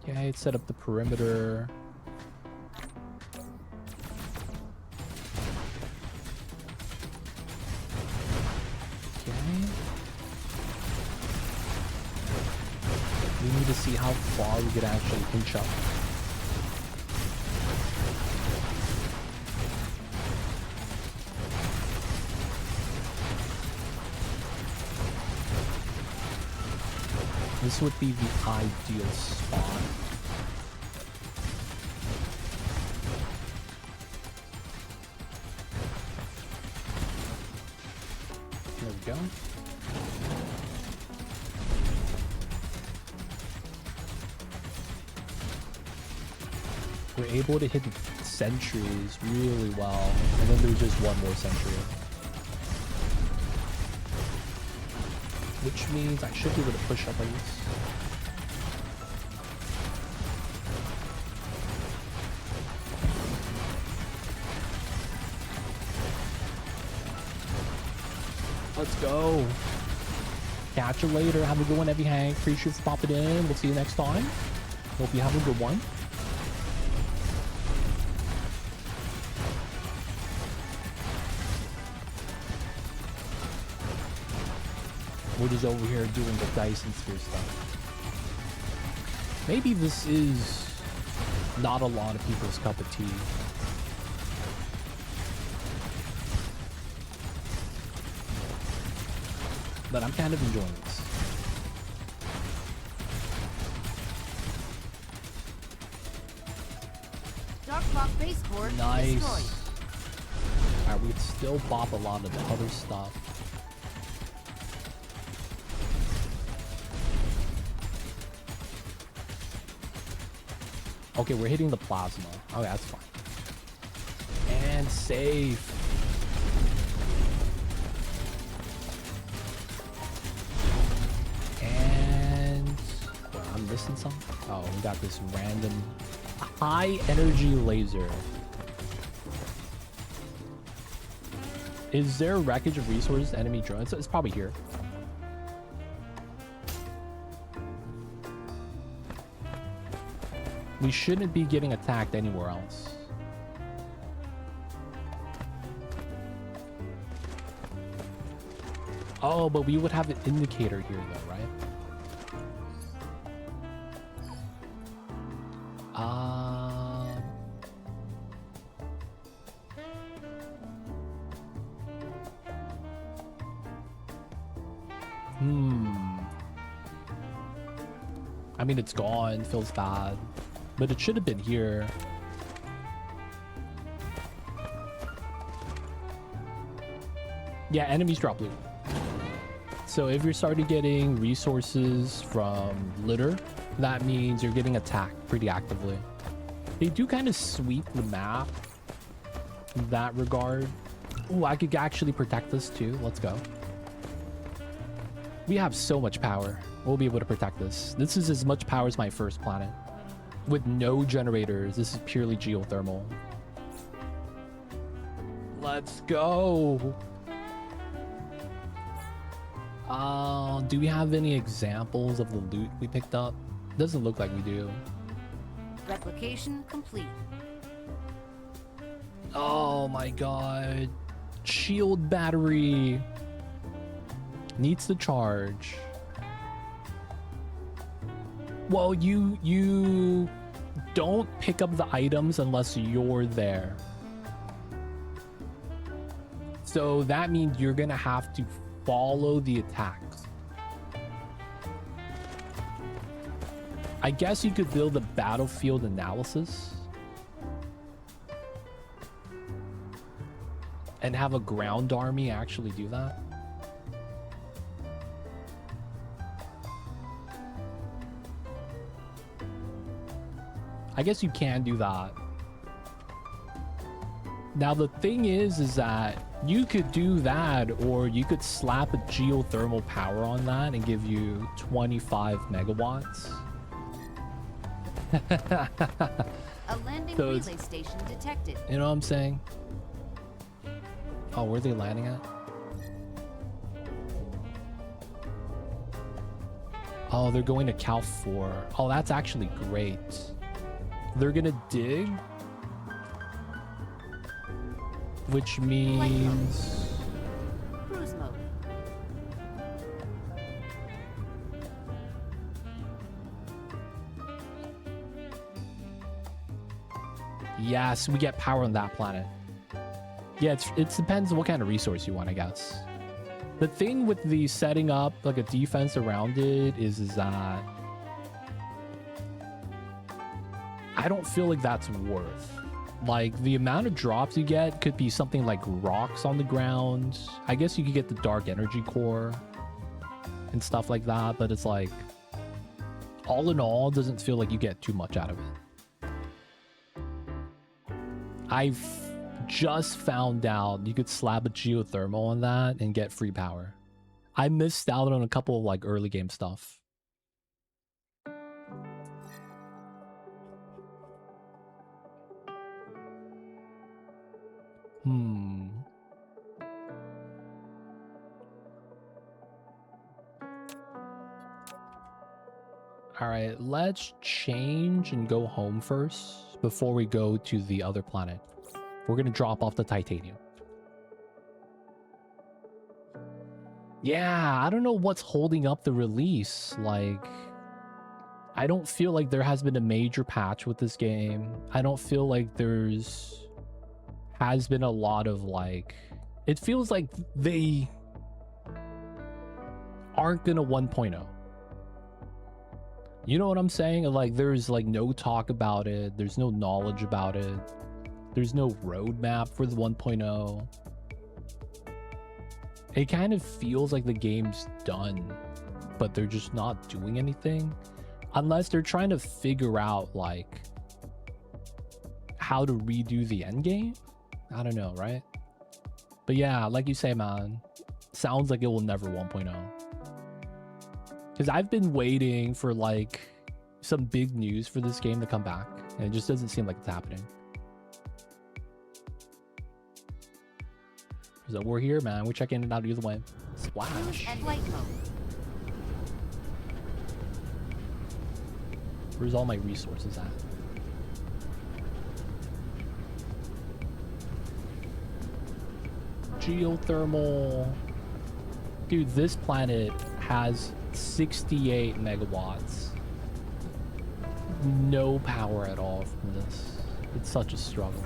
Speaker 1: Okay, set up the perimeter. We need to see how far we could actually inch up. This would be the ideal spot. There we go. We're able to hit the sentries really well, and then there's just one more sentry. Which means I should be able to push up on this. Let's go. Catch you later. Have a good one, Heavy Hank. Appreciate you for popping in. We'll see you next time. Hope you have a good one. We're just over here doing the Dyson Sphere stuff. Maybe this is not a lot of people's cup of tea. But I'm kind of enjoying this.
Speaker 2: Darkbog base core
Speaker 1: Nice.
Speaker 2: destroyed.
Speaker 1: Alright, we could still bop a lot of the other stuff. Okay, we're hitting the plasma. Okay, that's fine. And safe. And well, I'm missing something. Oh, we got this random high energy laser. Is there wreckage of resources, enemy drones? It's probably here. We shouldn't be getting attacked anywhere else. Oh, but we would have an indicator here though, right? I mean, it's gone, feels bad. But it should have been here. Yeah, enemies drop loot. So if you're starting getting resources from litter, that means you're getting attacked pretty actively. They do kind of sweep the map in that regard. Oh, I could actually protect this too. Let's go. We have so much power. We'll be able to protect this. This is as much power as my first planet. With no generators, this is purely geothermal. Let's go. Do we have any examples of the loot we picked up? Doesn't look like we do.
Speaker 2: Replication complete.
Speaker 1: Oh my god. Shield battery. Needs to charge. Well, you don't pick up the items unless you're there. So that means you're gonna have to follow the attacks. I guess you could build a battlefield analysis and have a ground army actually do that. I guess you can do that. Now the thing is that you could do that, or you could slap a geothermal power on that and give you 25 megawatts.
Speaker 2: A landing
Speaker 1: So
Speaker 2: relay station detected.
Speaker 1: You know what I'm saying? Oh, where are they landing at? Oh, they're going to Cal 4. Oh, that's actually great. They're gonna dig, which means
Speaker 2: Cruise mode.
Speaker 1: yes, we get power on that planet. Yeah, it depends on what kind of resource you want, I guess. The thing with the setting up like a defense around it is that I don't feel like that's worth. Like, the amount of drops you get could be something like rocks on the ground. I guess you could get the dark energy core and stuff like that, but it's like, all in all, it doesn't feel like you get too much out of it. I've just found out you could slap a geothermal on that and get free power. I missed out on a couple of like early game stuff. All right, let's change and go home first before we go to the other planet. We're gonna drop off the titanium. Yeah, I don't know what's holding up the release. Like, I don't feel like there has been a major patch with this game. I don't feel like has been a lot of like, it feels like they aren't gonna 1.0. You know what I'm saying? Like, there's like no talk about it. There's no knowledge about it. There's no roadmap for the 1.0. It kind of feels like the game's done, but they're just not doing anything. Unless they're trying to figure out like how to redo the end game. I don't know, right? But yeah, like you say, man, sounds like it will never 1.0. Because I've been waiting for like some big news for this game to come back, and it just doesn't seem like it's happening. So we're here, man. We're checking it out either way. Splash.
Speaker 2: And light mode.
Speaker 1: Where's all my resources at? Geothermal. Dude, this planet has 68 megawatts. No power at all from this. It's such a struggle.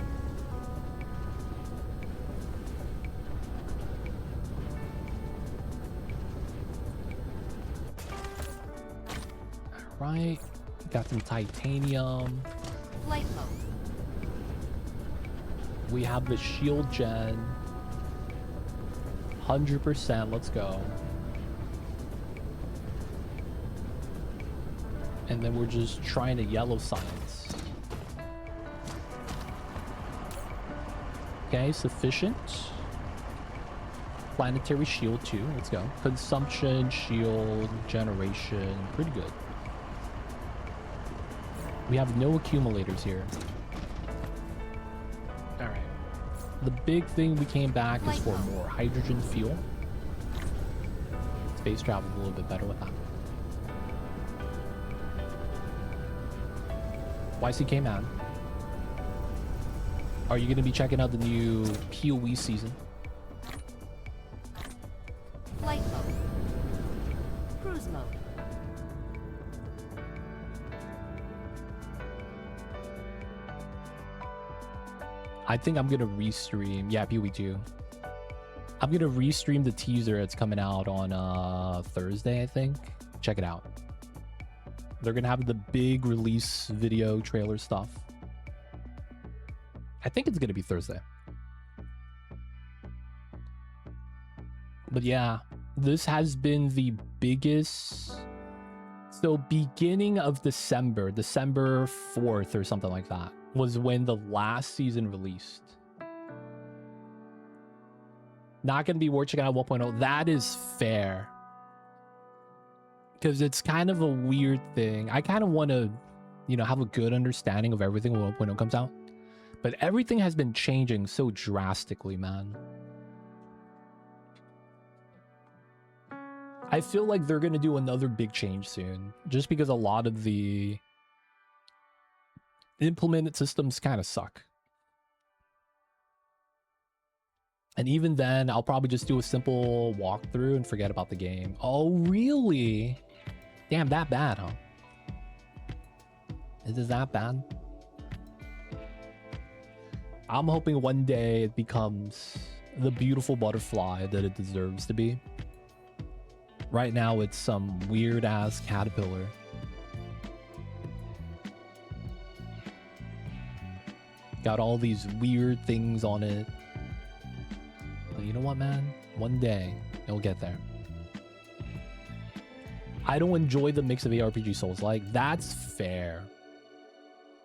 Speaker 1: Alright. Got some titanium.
Speaker 2: Flight mode.
Speaker 1: We have the shield gen. 100%. Let's go. And then we're just trying to yellow science. Okay, sufficient. Planetary shield 2. Let's go. Consumption, shield, generation. Pretty good. We have no accumulators here. Alright. The big thing we came back is for more hydrogen fuel. Space travel a little bit better with that. YCK man, are you going to be checking out the new PoE season?
Speaker 2: Flight mode. Cruise mode.
Speaker 1: I think I'm gonna restream. Yeah, PoE 2. I'm gonna restream the teaser. It's coming out on Thursday, I think. Check it out. They're gonna have the big release video trailer stuff. I think it's gonna be Thursday. But yeah, this has been the biggest. So beginning of December 4th or something like that, was when the last season released. Not going to be worth checking out 1.0. That is fair. Because it's kind of a weird thing. I kind of want to, you know, have a good understanding of everything when 1.0 comes out. But everything has been changing so drastically, man. I feel like they're going to do another big change soon. Just because a lot of the implemented systems kind of suck. And even then, I'll probably just do a simple walkthrough and forget about the game. Oh, really? Damn, that bad, huh? Is it that bad? I'm hoping one day it becomes the beautiful butterfly that it deserves to be. Right now, it's some weird-ass caterpillar. Got all these weird things on it. But you know what, man? One day, it'll get there. I don't enjoy the mix of ARPG Souls-like. That's fair.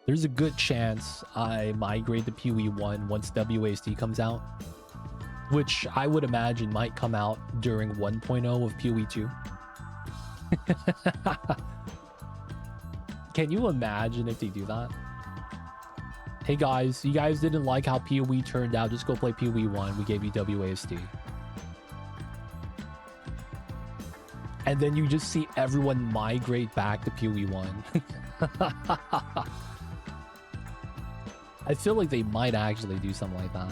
Speaker 1: There's a good chance I migrate to PoE 1 once WASD comes out. Which I would imagine might come out during 1.0 of PoE 2. Can you imagine if they do that? Hey guys, you guys didn't like how PoE turned out. Just go play PoE 1. We gave you WASD. And then you just see everyone migrate back to PoE 1. I feel like they might actually do something like that.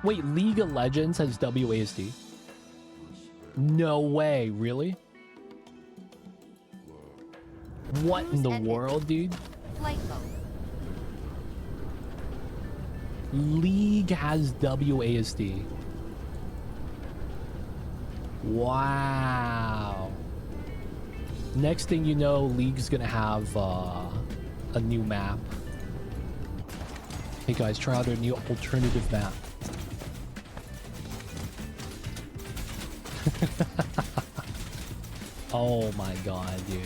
Speaker 1: Wait, League of Legends has WASD? No way, really? What in the world, dude?
Speaker 2: Flight mode.
Speaker 1: League has WASD. Wow. Next thing you know, League's gonna have a new map. Hey guys, try out a new alternative map. Oh my god, dude.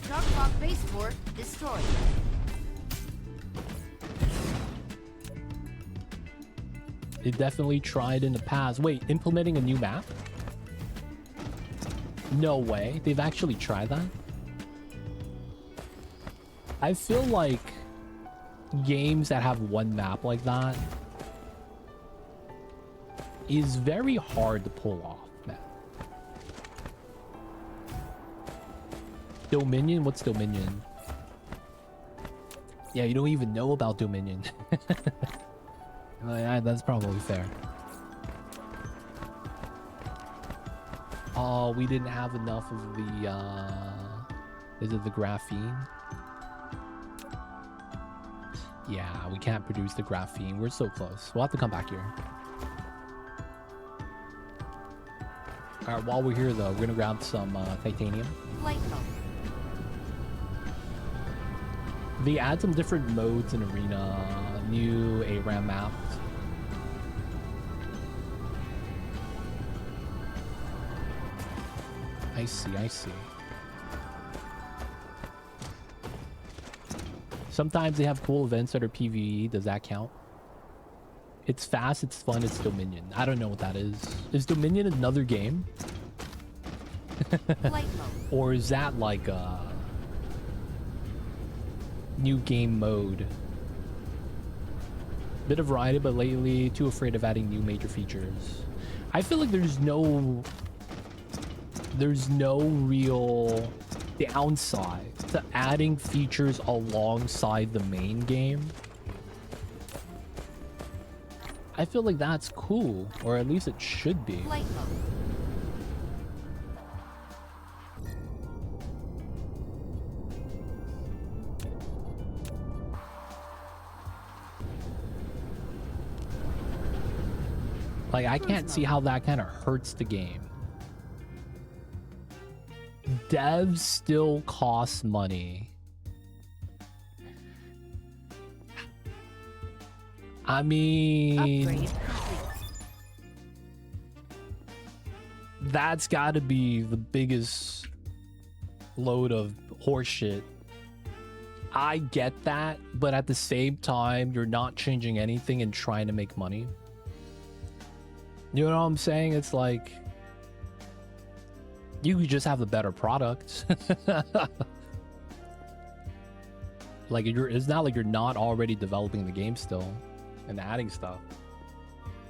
Speaker 2: Dark Rock base core destroyed.
Speaker 1: They definitely tried in the past. Wait, implementing a new map? No way. They've actually tried that? I feel like games that have one map like that is very hard to pull off, man. Dominion? What's Dominion? Yeah, you don't even know about Dominion. Yeah, that's probably fair. Oh, we didn't have enough of the, is it the graphene? Yeah, we can't produce the graphene. We're so close. We'll have to come back here. Alright, while we're here, though, we're gonna grab some titanium.
Speaker 2: Flight mode.
Speaker 1: They add some different modes in Arena. New ARAM map. I see, I see. Sometimes they have cool events that are PvE. Does that count? It's fast, it's fun, it's Dominion. I don't know what that is. Is Dominion another game?
Speaker 2: Flight mode.
Speaker 1: Or is that like a new game mode? Bit of variety, but lately too afraid of adding new major features. I feel like there's no real downside to adding features alongside the main game. I feel like that's cool, or at least it should be.
Speaker 2: Flight mode.
Speaker 1: Like, I can't see how that kind of hurts the game. Devs still cost money. I mean,
Speaker 2: Upgrade complete.
Speaker 1: that's got to be the biggest load of horseshit. I get that, but at the same time, you're not changing anything and trying to make money. You know what I'm saying? It's like, you could just have a better product. Like, it's not like you're not already developing the game still and adding stuff.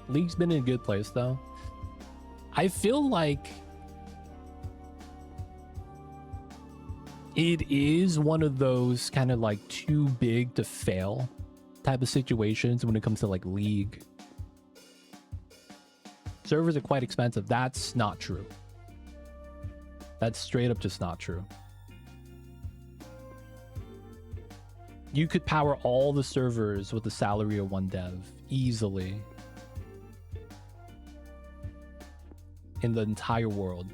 Speaker 1: League's been in a good place though. I feel like it is one of those kind of like too big to fail type of situations when it comes to like League. Servers are quite expensive. That's not true. That's straight up just not true. You could power all the servers with the salary of one dev easily in the entire world.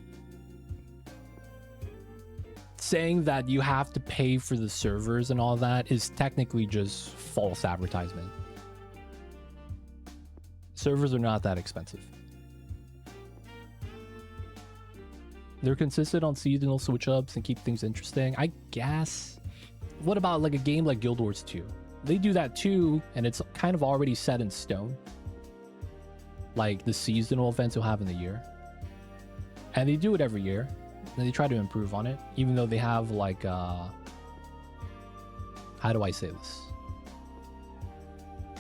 Speaker 1: Saying that you have to pay for the servers and all that is technically just false advertisement. Servers are not that expensive. They're consistent on seasonal switch ups and keep things interesting, I guess. What about like a game like Guild Wars 2? They do that too, and it's kind of already set in stone. Like the seasonal events you'll have in the year. And they do it every year. And they try to improve on it, even though they have like how do I say this?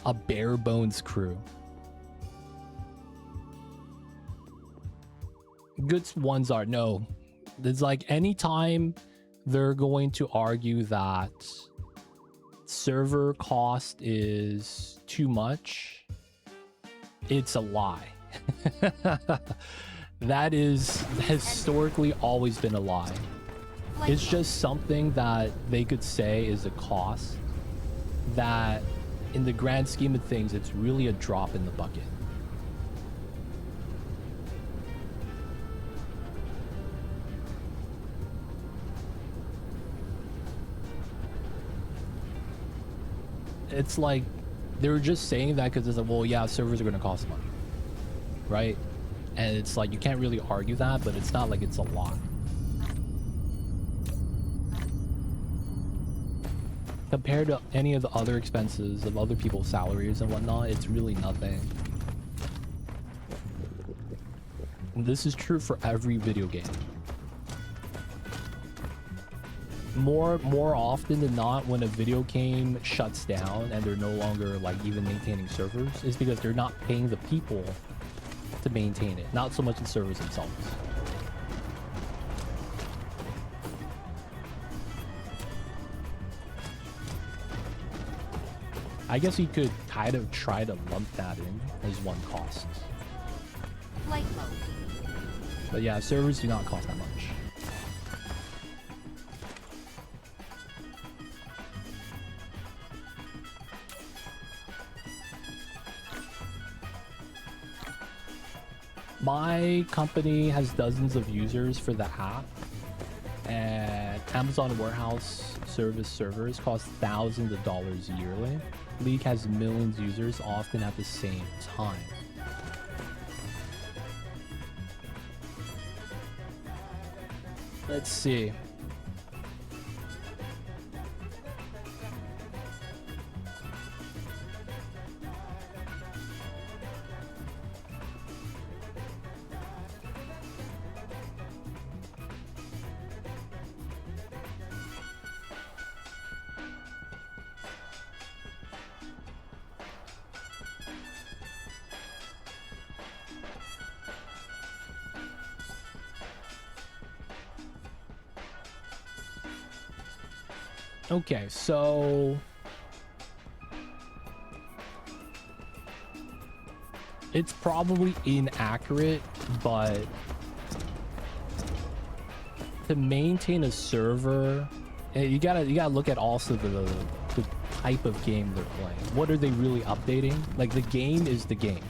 Speaker 1: A bare bones crew. Good ones are no. It's like anytime they're going to argue that server cost is too much, it's a lie. That is historically always been a lie. It's just something that they could say is a cost that in the grand scheme of things, it's really a drop in the bucket. It's like they're just saying that because it's like, well, yeah, servers are going to cost money, right? And it's like you can't really argue that, but it's not like it's a lot compared to any of the other expenses of other people's salaries and whatnot. It's really nothing. And this is true for every video game. More often than not, when a video game shuts down and they're no longer like even maintaining servers, is because they're not paying the people to maintain it, not so much the servers themselves. I guess you could kind of try to lump that in as one cost.
Speaker 2: Flight mode.
Speaker 1: But yeah, servers do not cost that much. My company has dozens of users for the app, and Amazon warehouse service servers cost thousands of dollars yearly. League has millions of users, often at the same time. Let's see. Okay, so it's probably inaccurate, but to maintain a server, you gotta look at also the type of game they're playing. What are they really updating? Like, the game is the game,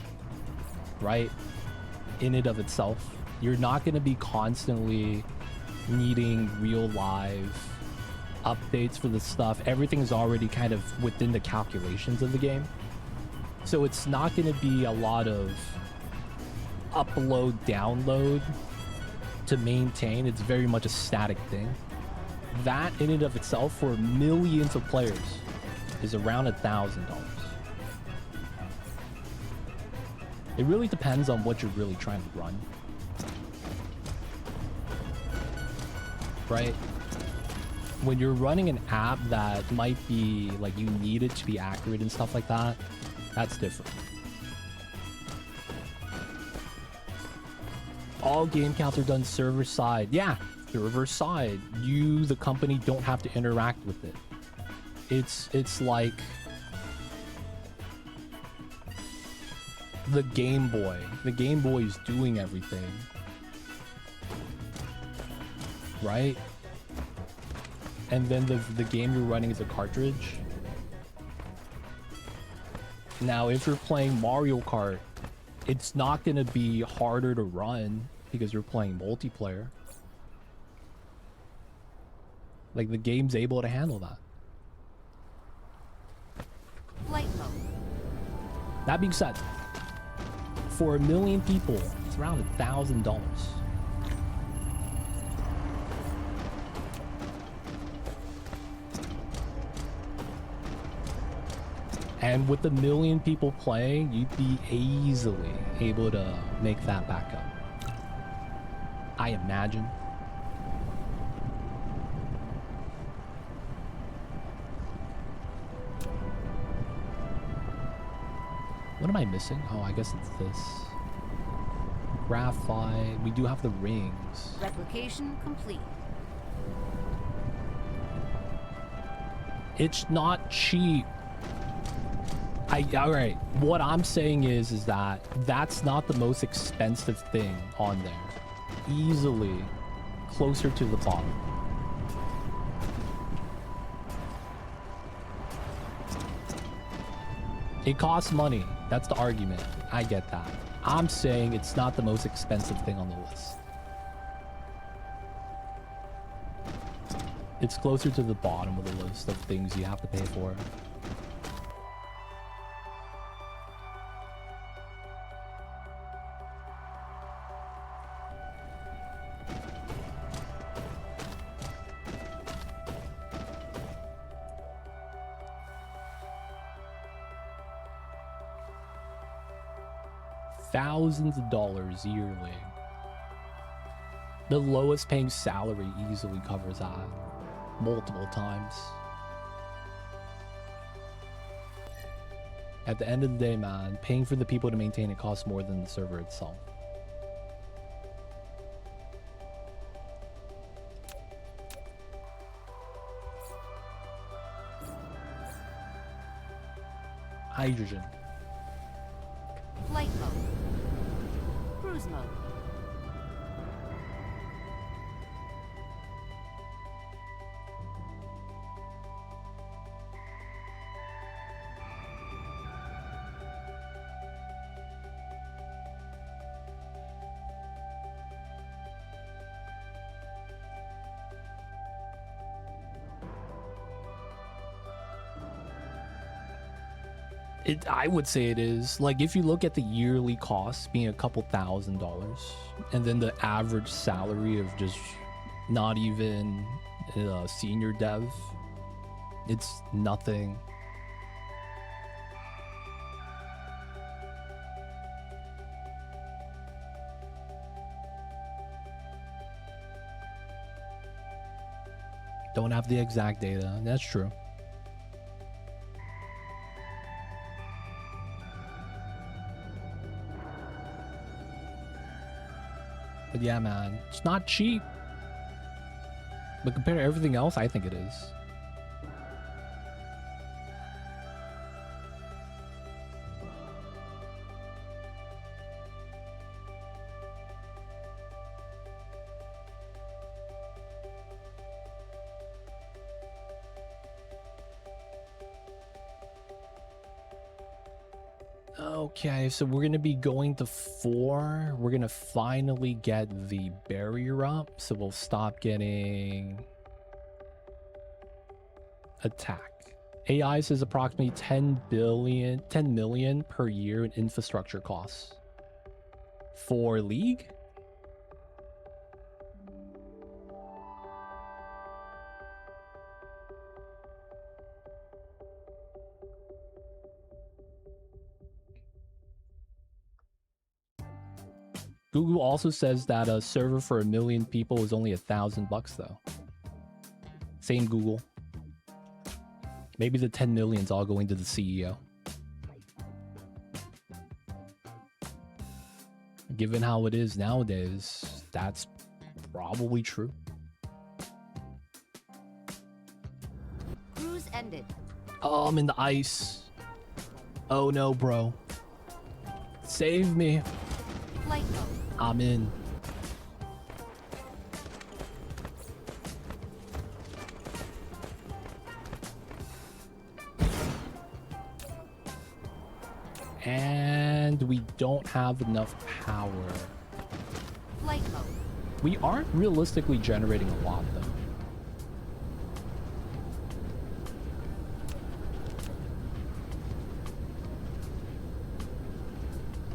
Speaker 1: right? In and of itself, you're not going to be constantly needing real live updates for the stuff. Everything is already kind of within the calculations of the game, so it's not going to be a lot of upload download to maintain. It's very much a static thing. That in and of itself for millions of players is around $1,000. It really depends on what you're really trying to run, right? When you're running an app that might be like, you need it to be accurate and stuff like that, that's different. All game counts are done server side. Yeah, server side. You, the company, don't have to interact with it. It's like the Game Boy. The Game Boy is doing everything, right? And then the game you're running is a cartridge. Now, if you're playing Mario Kart, it's not going to be harder to run because you're playing multiplayer. Like, the game's able to handle that.
Speaker 2: Flight mode.
Speaker 1: That being said, for 1 million people, it's around $1,000. And with 1 million people playing, you'd be easily able to make that back up, I imagine. What am I missing? Oh, I guess it's this. Graphite. We do have the rings.
Speaker 2: Replication complete.
Speaker 1: It's not cheap. All right. What I'm saying is that that's not the most expensive thing on there. Easily closer to the bottom. It costs money. That's the argument. I get that. I'm saying it's not the most expensive thing on the list. It's closer to the bottom of the list of things you have to pay for. Thousands of dollars yearly. The lowest paying salary easily covers that multiple times. At the end of the day, man, paying for the people to maintain it costs more than the server itself. Hydrogen.
Speaker 2: Flight mode. Cruise mode.
Speaker 1: I would say it is. Like, if you look at the yearly cost being a couple $1,000s, and then the average salary of just not even a senior dev, it's nothing. Don't have the exact data. That's true. But yeah, man, it's not cheap. But compared to everything else, I think it is. Okay, so we're gonna be going to 4. We're gonna finally get the barrier up, so we'll stop getting attack. AI says approximately 10 million per year in infrastructure costs. For League? Google also says that a server for 1 million people is only $1,000 though. Same Google. Maybe the 10 million's all going to the CEO. Given how it is nowadays, that's probably true.
Speaker 2: Cruise ended.
Speaker 1: Oh, I'm in the ice. Oh no, bro. Save me.
Speaker 2: Flight mode.
Speaker 1: I'm in. And we don't have enough power.
Speaker 2: Flight mode.
Speaker 1: We aren't realistically generating a lot though.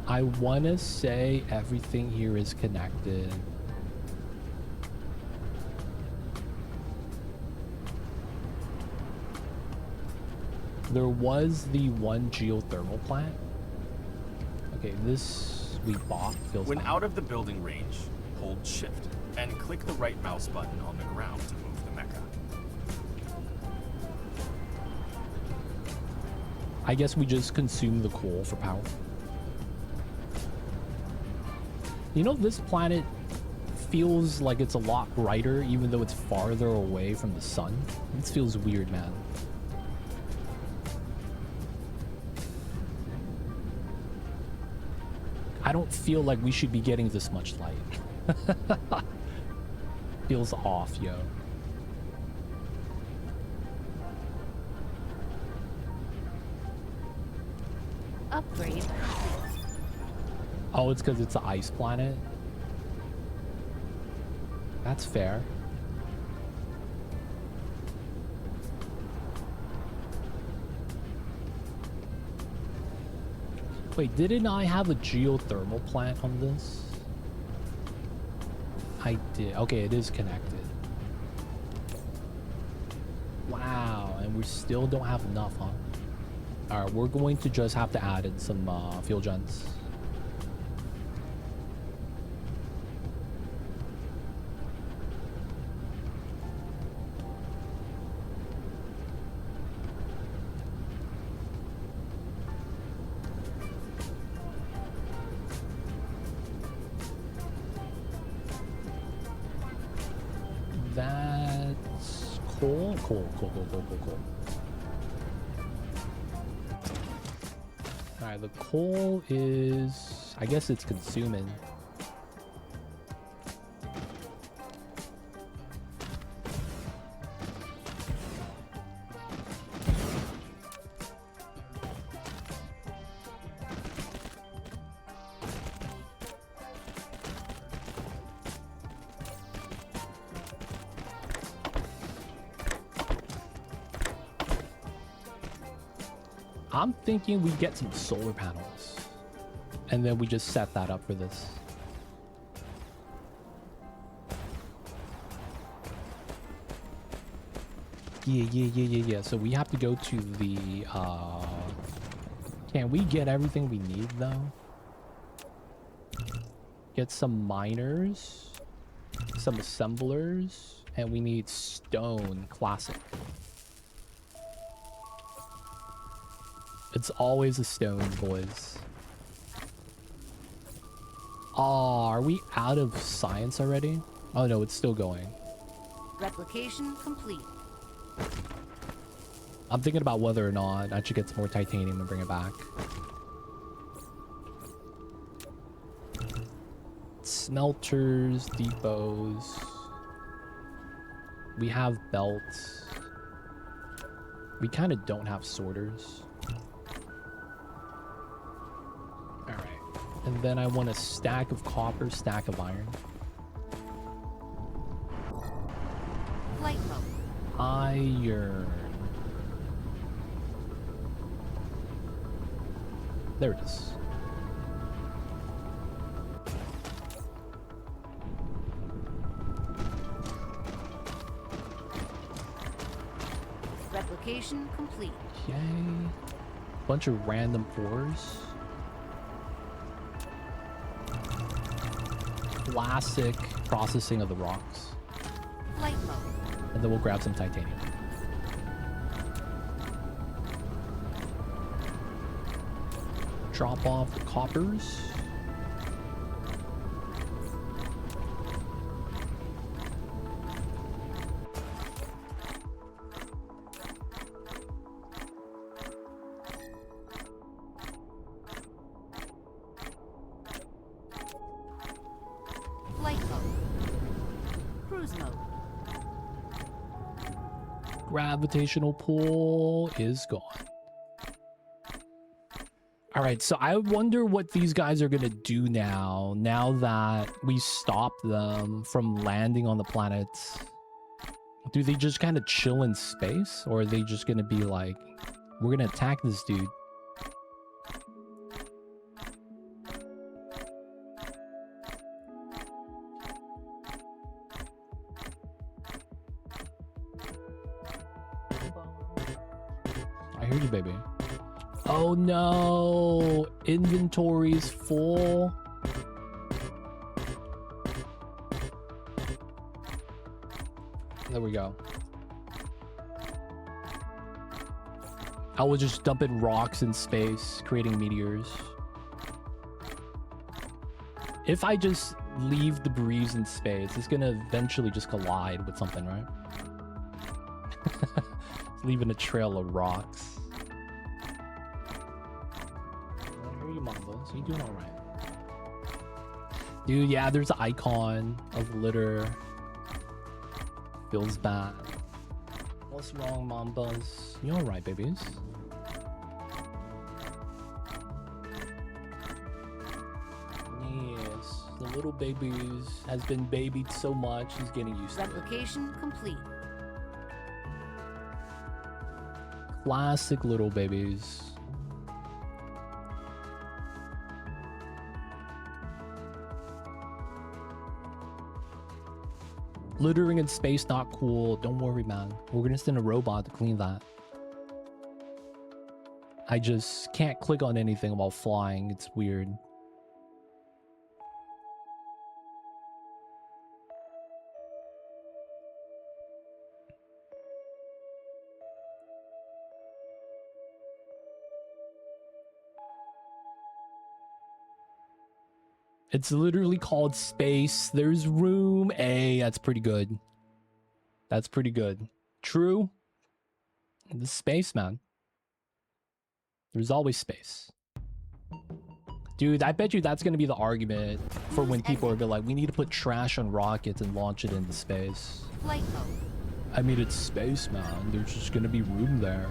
Speaker 1: I want to say everything here is connected. There was the one geothermal plant. Okay, this we bought feels
Speaker 3: When
Speaker 1: fine.
Speaker 3: out of the building range, hold shift and click the right mouse button on the ground to move the mecha.
Speaker 1: I guess we just consume the coal for power. You know, this planet feels like it's a lot brighter even though it's farther away from the sun. This feels weird, man. I don't feel like we should be getting this much light. Feels off, yo.
Speaker 2: Upgrade.
Speaker 1: Oh, it's because it's an ice planet? That's fair. Wait, didn't I have a geothermal plant on this? I did. Okay, it is connected. Wow, and we still don't have enough, huh? Alright, we're going to just have to add in some fuel gens. That's cool. Cool. Alright, the coal is... I guess it's consuming. I'm thinking we get some solar panels and then we just set that up for this. Yeah. So we have to go to the, can we get everything we need though? Get some miners, some assemblers, and we need stone classic. It's always a stone, boys. Oh, are we out of science already? Oh no, it's still going.
Speaker 2: Replication complete.
Speaker 1: I'm thinking about whether or not I should get some more titanium and bring it back. Smelters, depots. We have belts. We kind of don't have sorters. And then I want a stack of copper, stack of iron.
Speaker 2: Flight mode.
Speaker 1: Iron. There it is.
Speaker 2: Replication complete.
Speaker 1: Yay. Bunch of random ores. Classic processing of the rocks.
Speaker 2: Flight mode.
Speaker 1: And then we'll grab some titanium. Drop off the coppers.
Speaker 2: Flight mode. Cruise mode.
Speaker 1: Gravitational pull is gone. All right, so I wonder what these guys are gonna do now that we stopped them from landing on the planets. Do they just kind of chill in space, or are they just gonna be like, we're gonna attack this dude? I hear you, baby. Oh no! Inventory's full. There we go. I was just dumping rocks in space, creating meteors. If I just leave debris in space, it's gonna eventually just collide with something, right? Leaving a trail of rocks. I hear you, Mongols. You doing alright? Dude, yeah, there's an icon of litter. Feels bad. What's wrong, Mambas? You alright, babies? Yes, the little babies has been babied so much, he's getting used to it.
Speaker 2: Replication complete.
Speaker 1: Classic little babies. Littering in space, not cool. Don't worry, man. We're gonna send a robot to clean that. I just can't click on anything while flying. It's weird. It's literally called space. There's room. Hey, that's pretty good. That's pretty good. True. The space, man. There's always space. Dude, I bet you that's going to be the argument for when people are like, we need to put trash on rockets and launch it into space.
Speaker 2: Flight mode.
Speaker 1: I mean, it's space, man. There's just going to be room there.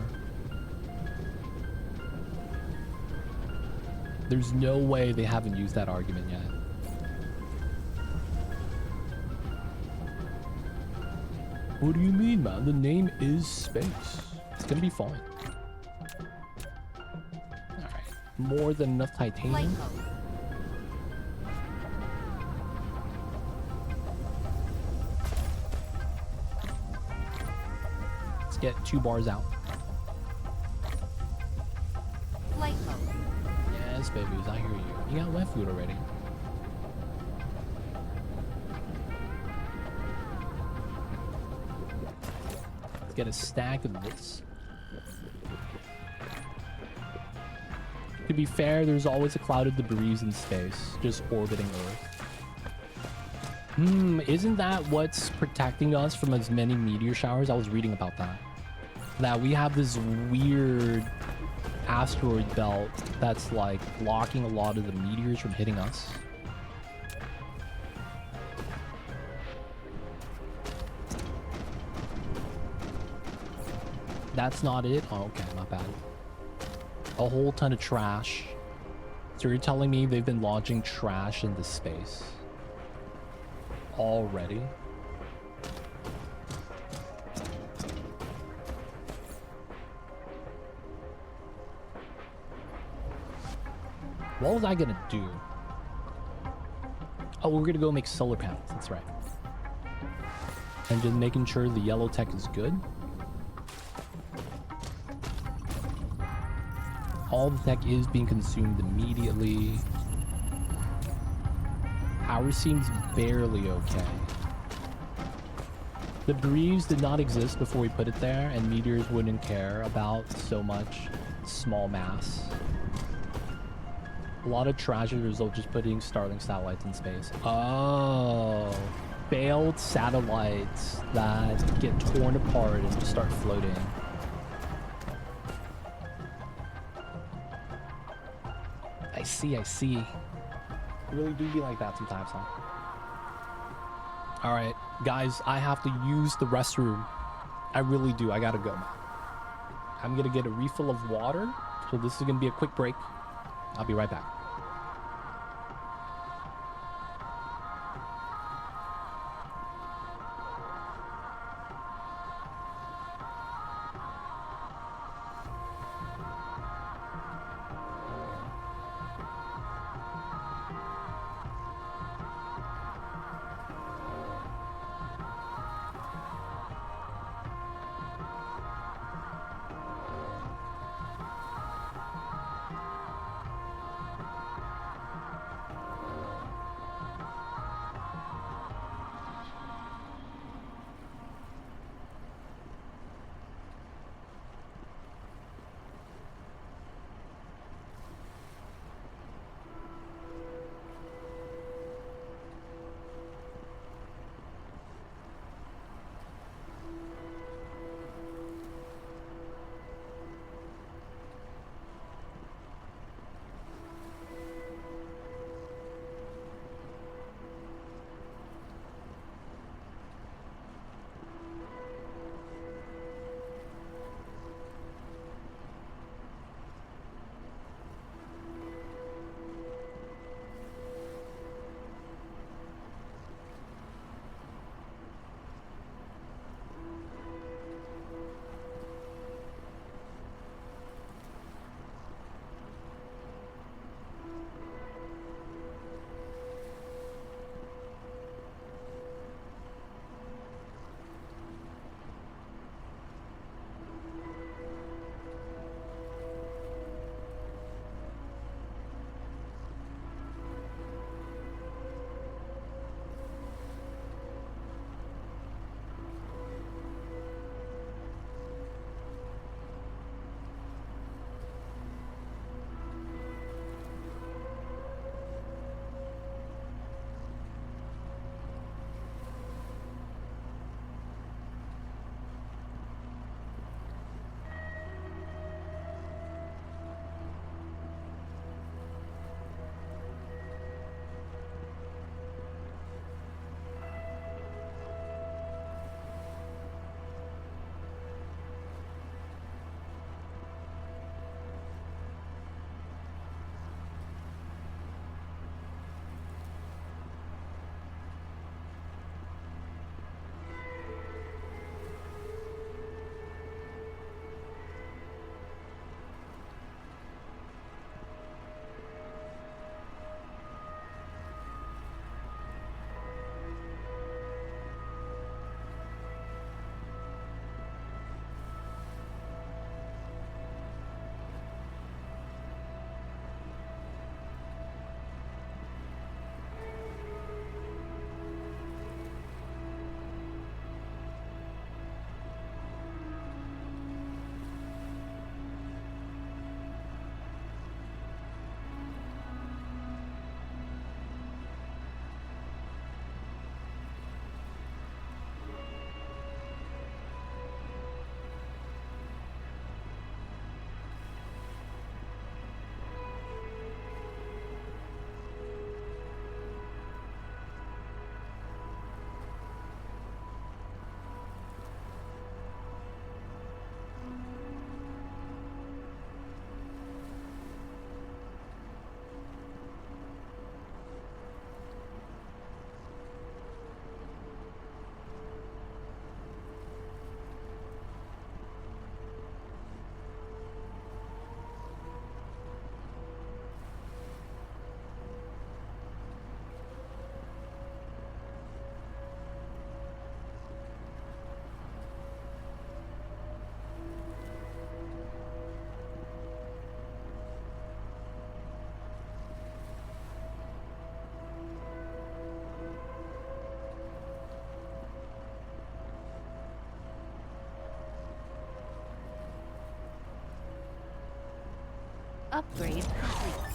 Speaker 1: There's no way they haven't used that argument yet. What do you mean, man? The name is space. It's gonna be fine. Alright. More than enough
Speaker 2: Flight
Speaker 1: titanium.
Speaker 2: mode.
Speaker 1: Let's get 2 bars out.
Speaker 2: Flight mode.
Speaker 1: Yes, babies, I hear you. You got wet food already. Let's get a stack of this. To be fair, there's always a cloud of debris in space, just orbiting Earth. Isn't that what's protecting us from as many meteor showers? I was reading about that. That we have this weird asteroid belt that's like blocking a lot of the meteors from hitting us. That's not it? Oh, okay, not bad. A whole ton of trash. So you're telling me they've been launching trash into space already? What was I gonna do? Oh, we're gonna go make solar panels. That's right. And just making sure the yellow tech is good. All the tech is being consumed immediately. Power seems barely okay. The breeze did not exist before we put it there, and meteors wouldn't care about so much small mass. A lot of trash as a result just putting Starlink satellites in space. Oh, failed satellites that get torn apart and just start floating. I see, I see. It really do be like that sometimes, huh? All right, guys, I have to use the restroom. I really do. I gotta go now. I'm gonna get a refill of water. So this is gonna be a quick break. I'll be right back.
Speaker 2: Upgrade complete.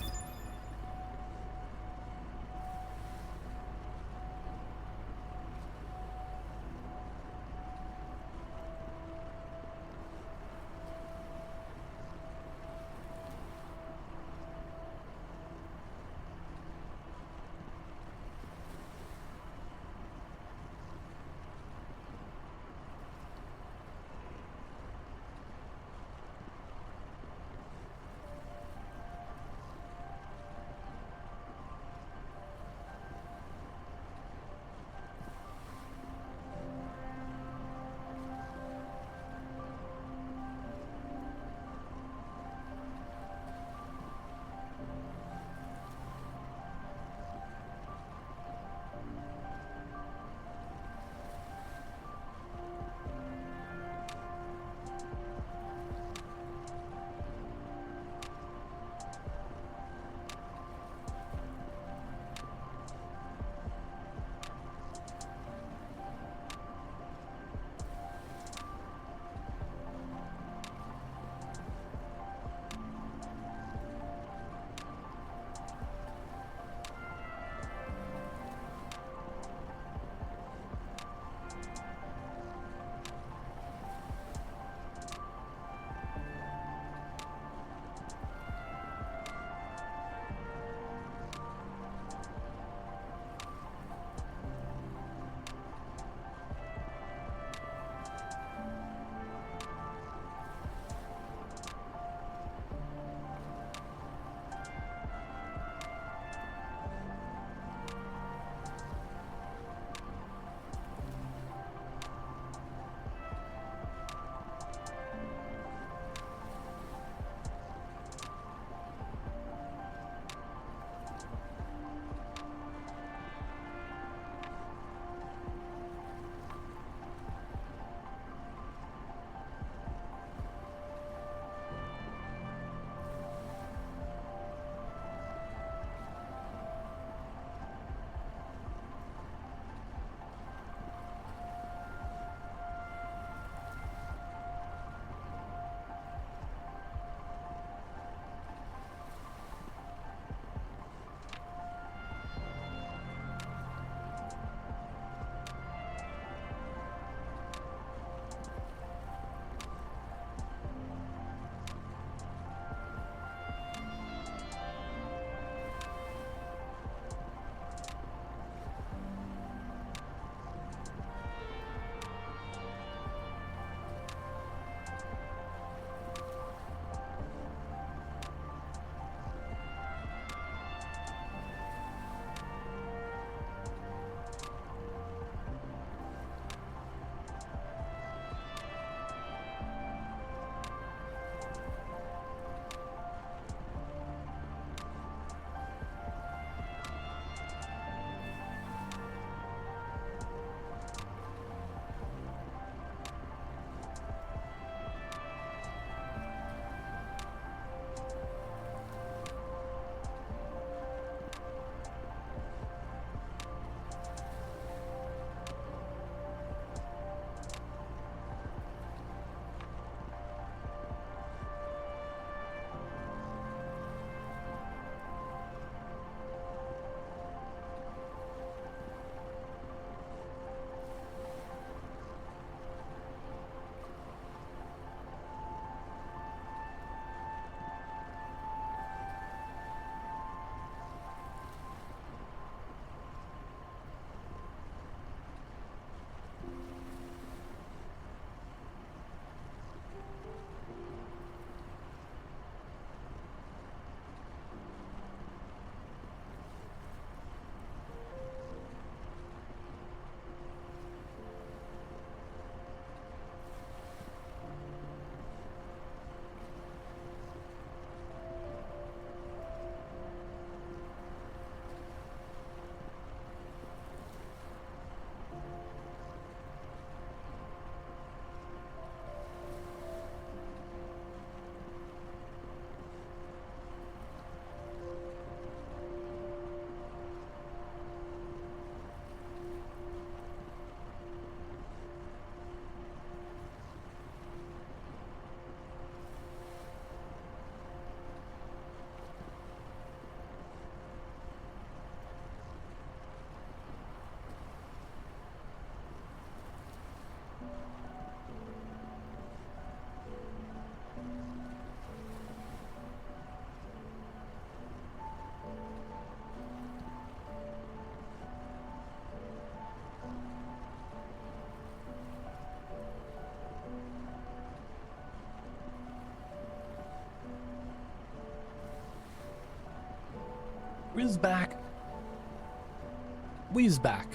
Speaker 1: We's back. We's back.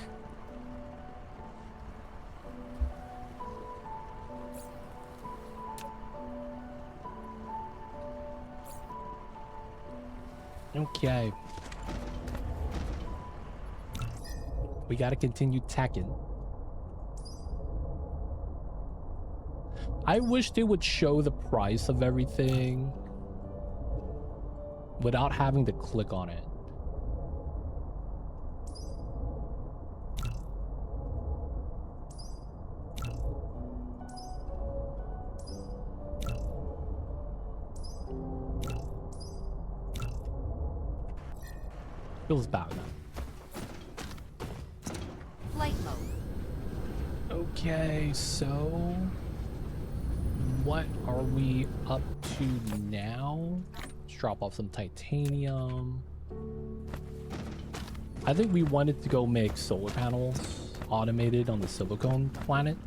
Speaker 1: Okay. We gotta continue tacking. I wish they would show the price of everything without having to click on it. Feels bad now.
Speaker 2: Flight mode.
Speaker 1: Okay, so what are we up to now? Let's drop off some titanium. I think we wanted to go make solar panels automated on the silicone planet.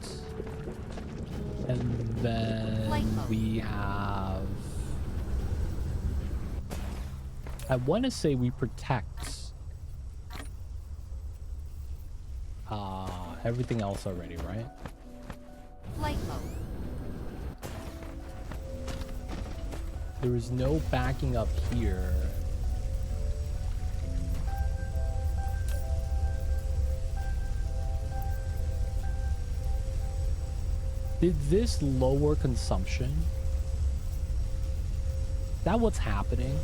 Speaker 1: And then we have... I want to say we protect everything else already, right?
Speaker 2: Flight mode.
Speaker 1: There is no backing up here. Did this lower consumption? Is that what's happening?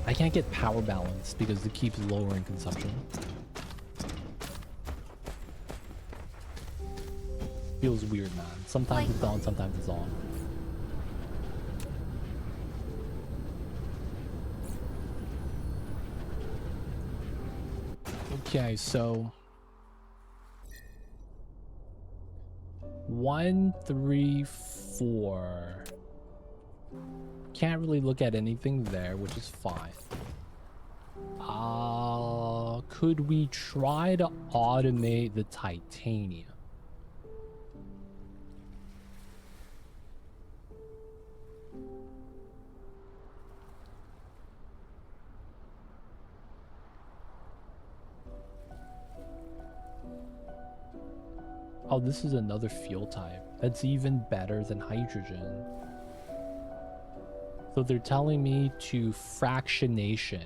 Speaker 1: I can't get power balance because it keeps lowering consumption. Feels weird, man. Sometimes it's on, sometimes it's on. Okay, so 1, 3, 4. Can't really look at anything there, which is fine. Could we try to automate the titanium? Oh, this is another fuel type. That's even better than hydrogen. So they're telling me to fractionation.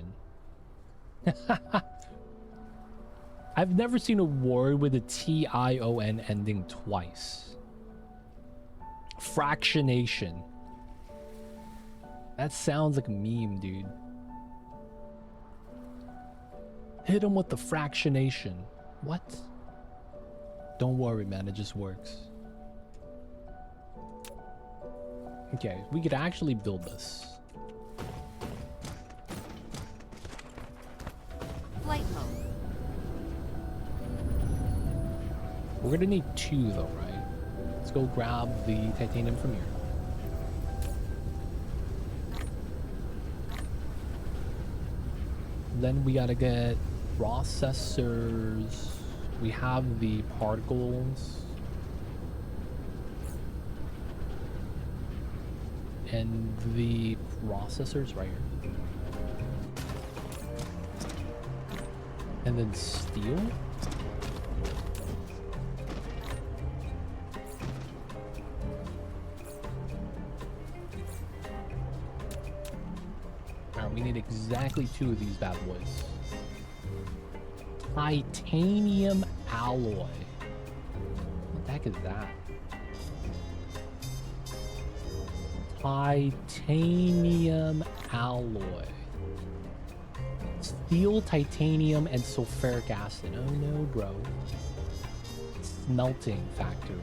Speaker 1: I've never seen a word with a T-I-O-N ending twice. Fractionation. That sounds like a meme, dude. Hit him with the fractionation. What? Don't worry, man. It just works. Okay, we could actually build this.
Speaker 2: Flight mode.
Speaker 1: We're gonna need 2 though, right? Let's go grab the titanium from here. Then we gotta get processors. We have the particles. And the processors right here. And then steel. Alright, we need exactly 2 of these bad boys. Titanium alloy. What the heck is that? Titanium alloy. Steel, titanium, and sulfuric acid. Oh no, bro. Smelting factory.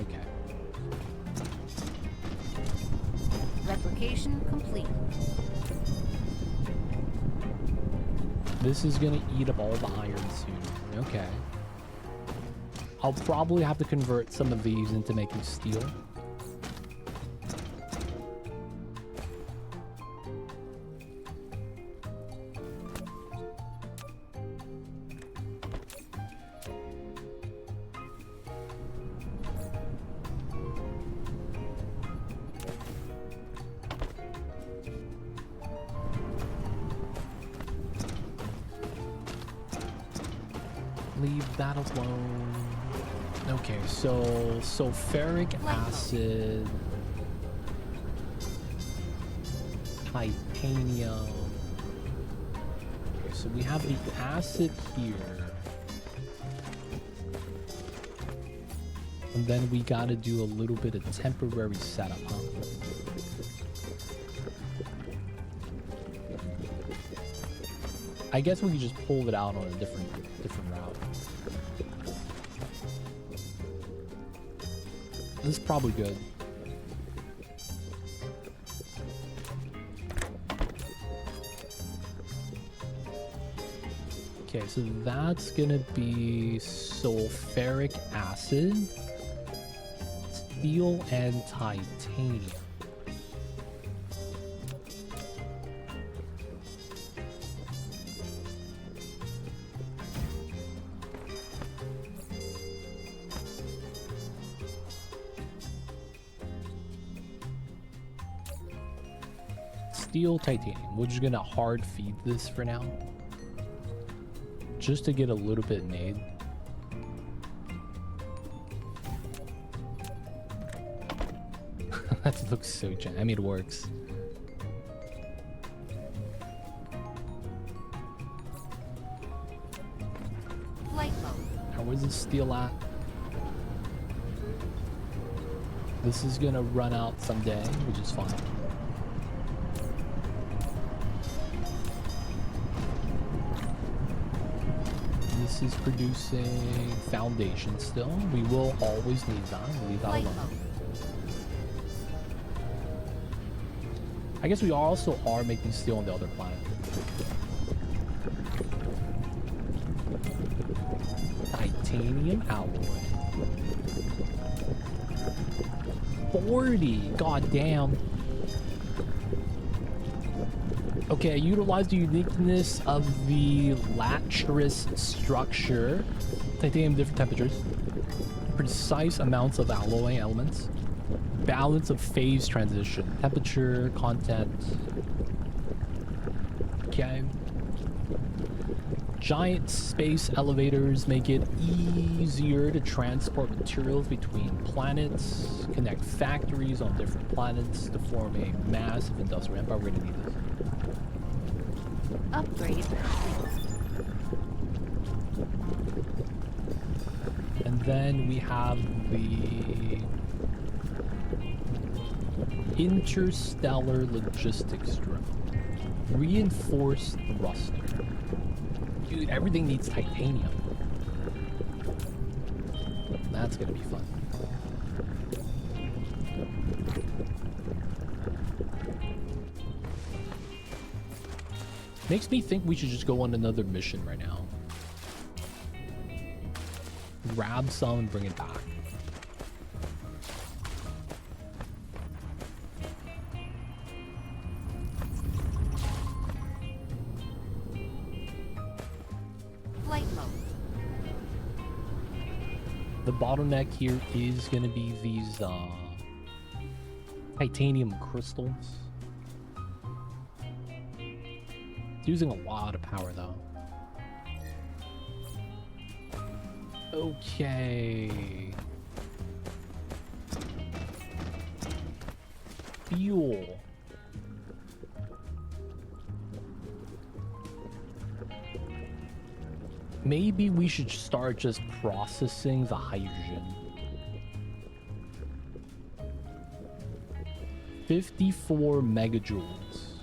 Speaker 1: Okay.
Speaker 2: Replication complete.
Speaker 1: This is gonna eat up all the iron soon. Okay. I'll probably have to convert some of these into making steel. Leave that alone. Okay, so sulfuric acid, titanium. Okay, so we have the acid here. And then we gotta do a little bit of temporary setup, huh? I guess we could just pull it out on a different route. This is probably good. Okay, so that's gonna be sulfuric acid, steel, and titanium. Steel, titanium. We're just gonna hard feed this for now, just to get a little bit made. That looks so I mean, it works.
Speaker 2: Flight mode.
Speaker 1: Now, where's the steel at? This is gonna run out someday, which is fine. This is producing foundation still. We will always need that. Leave that alone. I guess we also are making steel on the other planet. Titanium alloy. 40. God damn. Okay, utilize the uniqueness of the lattice structure. Titanium, different temperatures. Precise amounts of alloy elements. Balance of phase transition. Temperature, content. Okay. Giant space elevators make it easier to transport materials between planets, connect factories on different planets to form a massive industrial empire. We're gonna need this.
Speaker 2: Upgrade.
Speaker 1: And then we have the Interstellar logistics drone. Reinforced thruster. Dude, everything needs titanium. That's gonna be fun. Makes me think we should just go on another mission right now. Grab some and bring it back.
Speaker 2: Flight mode.
Speaker 1: The bottleneck here is gonna be these titanium crystals. It's using a lot of power though. Okay. Fuel. Maybe we should start just processing the hydrogen. 54 megajoules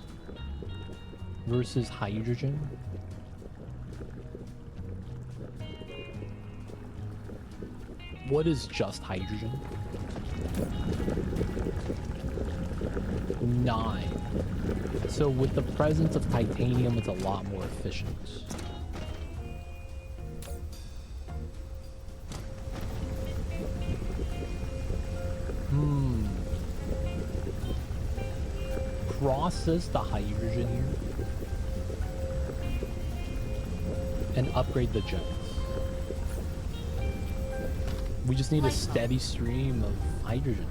Speaker 1: versus hydrogen. What is just hydrogen? 9. So with the presence of titanium, it's a lot more efficient. Process the hydrogen here and upgrade the gens. We just need a steady stream of hydrogen.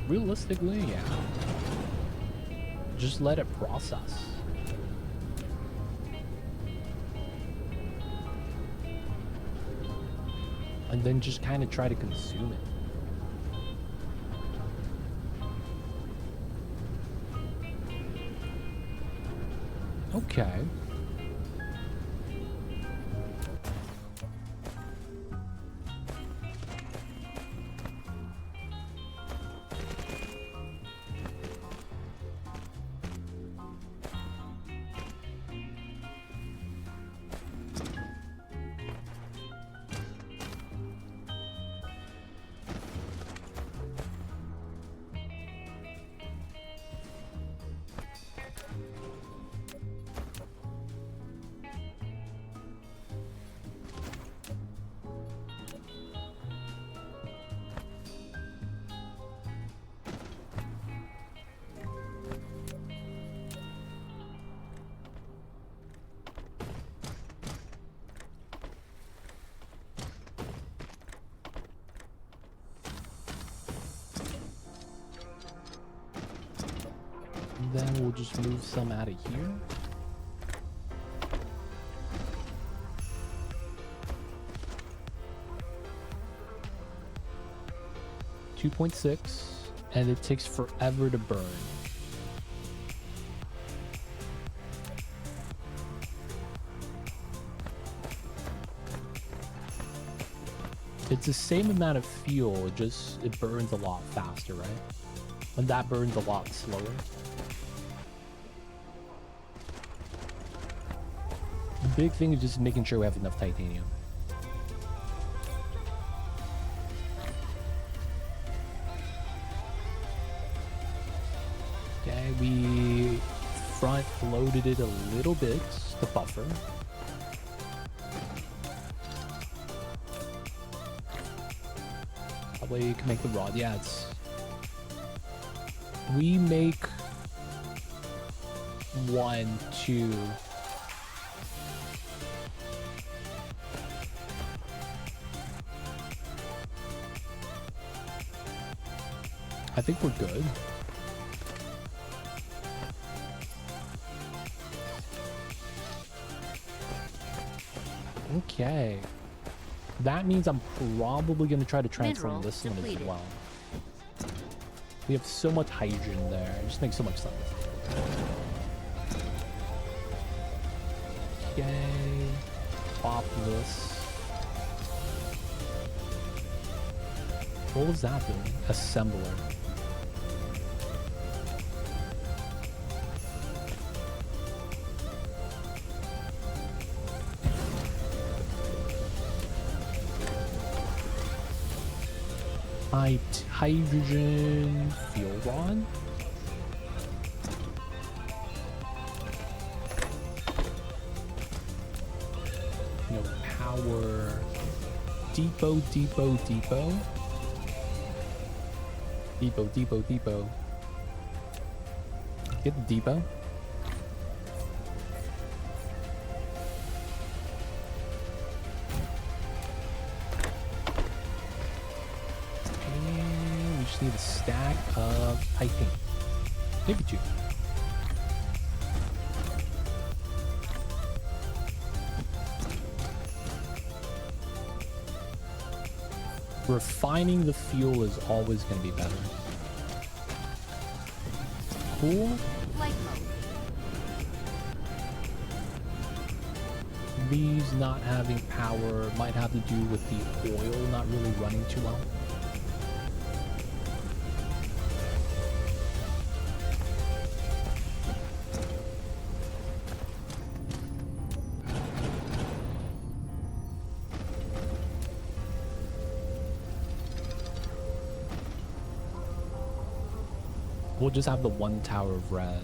Speaker 1: Realistically, yeah. Just let it process. And then just kind of try to consume it. Okay. Then we'll just move some out of here. .6, and it takes forever to burn. It's the same amount of fuel, it burns a lot faster, right? And that burns a lot slower. The big thing is just making sure we have enough titanium. Okay, we front loaded it a little bit to buffer. That way you can make the rod. Yeah, we make 1, 2. I think we're good. Okay. That means I'm probably going to try to transform
Speaker 2: Mineral
Speaker 1: this one as
Speaker 2: depleted.
Speaker 1: well. We have so much hydrogen there. It just makes so much sense. Okay. Pop this. What was that doing? Assembler. Hydrogen fuel rod. No power. Depot. Depot. Get the depot. And we just need a stack of piping. Maybe 2. Refining the fuel is always going to be better. Cool.
Speaker 2: Flight mode.
Speaker 1: These not having power might have to do with the oil not really running too well. We'll just have the 1 tower of red.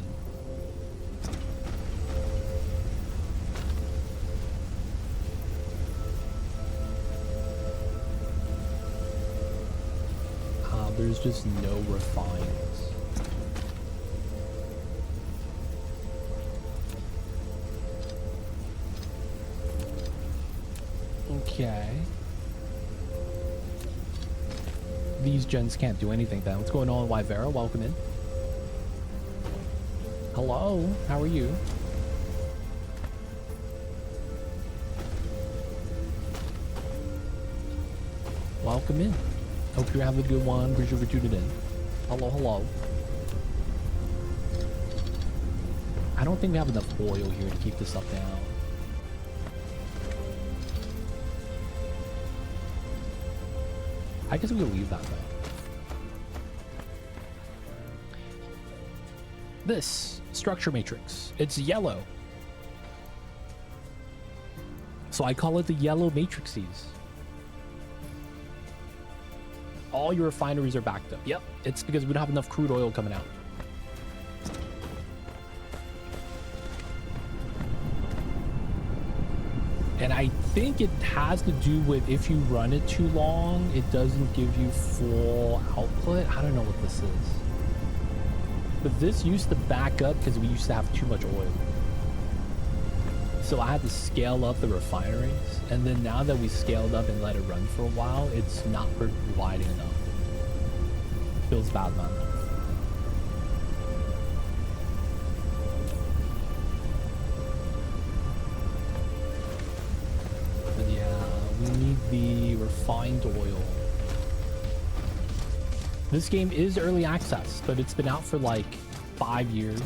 Speaker 1: There's just no refines. Okay. these gens can't do anything then. What's going on, Wyvera? Welcome in. Hello, how are you? Welcome in. Hope you're having a good one. Appreciate you for tuning in. Hello, hello. I don't think we have enough oil here to keep this up down. I guess we'll leave that though. This structure matrix, it's yellow. So I call it the yellow matrices. All your refineries are backed up. Yep, it's because we don't have enough crude oil coming out. And I think it has to do with if you run it too long, it doesn't give you full output. I don't know what this is. But this used to back up because we used to have too much oil. So I had to scale up the refineries. And then now that we scaled up and let it run for a while, it's not providing enough. Feels bad, man. But yeah, we need the refined oil. This game is early access, but it's been out for like 5 years.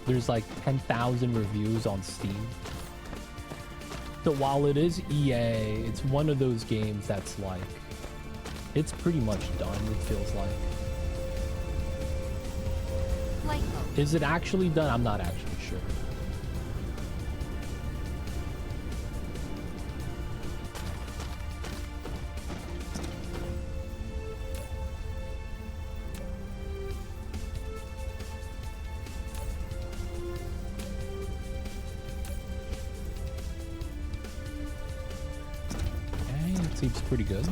Speaker 1: There's like 10,000 reviews on Steam. So while it is EA, it's one of those games that's like, it's pretty much done, it feels like.
Speaker 2: Flight mode.
Speaker 1: Is it actually done? I'm not actually sure. Seems pretty good.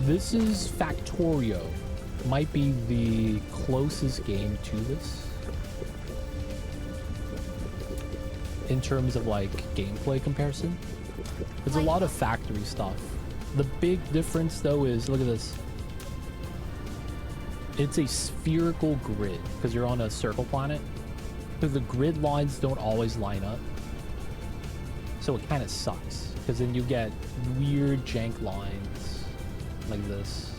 Speaker 1: This is Factorio. Might be the closest game to this in terms of like gameplay comparison. There's a lot of factory stuff. The big difference though is, look at this. It's a spherical grid because you're on a circle planet. Because the grid lines don't always line up. So it kind of sucks, because then you get weird jank lines like this.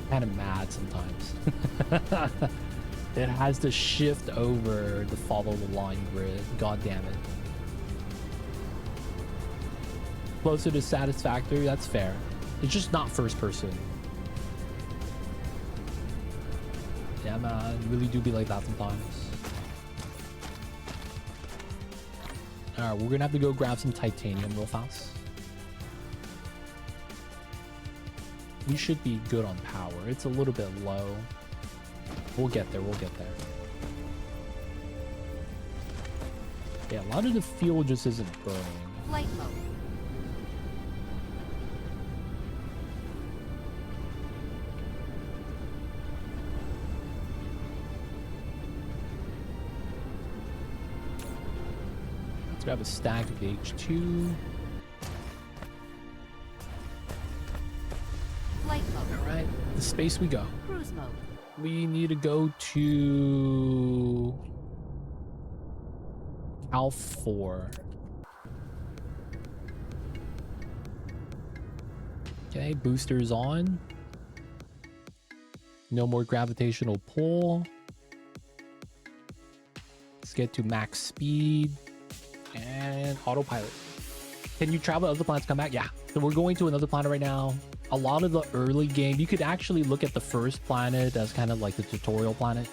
Speaker 1: Kind of mad sometimes. It has to shift over to follow the line grid. God damn it. Closer to satisfactory, that's fair. It's just not first person. Yeah, man, really do be like that sometimes. Alright, we're gonna have to go grab some titanium real fast. We should be good on power. It's a little bit low. We'll get there, we'll get there. Yeah, a lot of the fuel just isn't burning.
Speaker 2: Flight mode.
Speaker 1: Let's grab a stack of H2.
Speaker 2: Flight mode.
Speaker 1: Alright, the space we go.
Speaker 2: Cruise mode.
Speaker 1: We need to go to Alpha 4. Okay, boosters on. No more gravitational pull. Let's get to max speed and autopilot. Can you travel to other planets, come back? Yeah. So we're going to another planet right now. A lot of the early game, you could actually look at the first planet as kind of like the tutorial planet.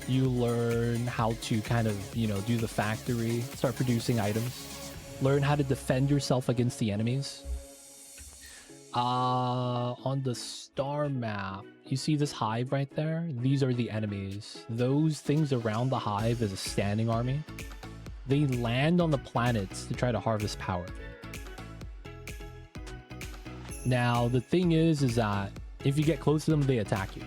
Speaker 1: You learn how to kind of, you know, do the factory, start producing items, learn how to defend yourself against the enemies. On the star map, you see this hive right there? These are the enemies. Those things around the hive is a standing army. They land on the planets to try to harvest power. Now, the thing is that if you get close to them, they attack you.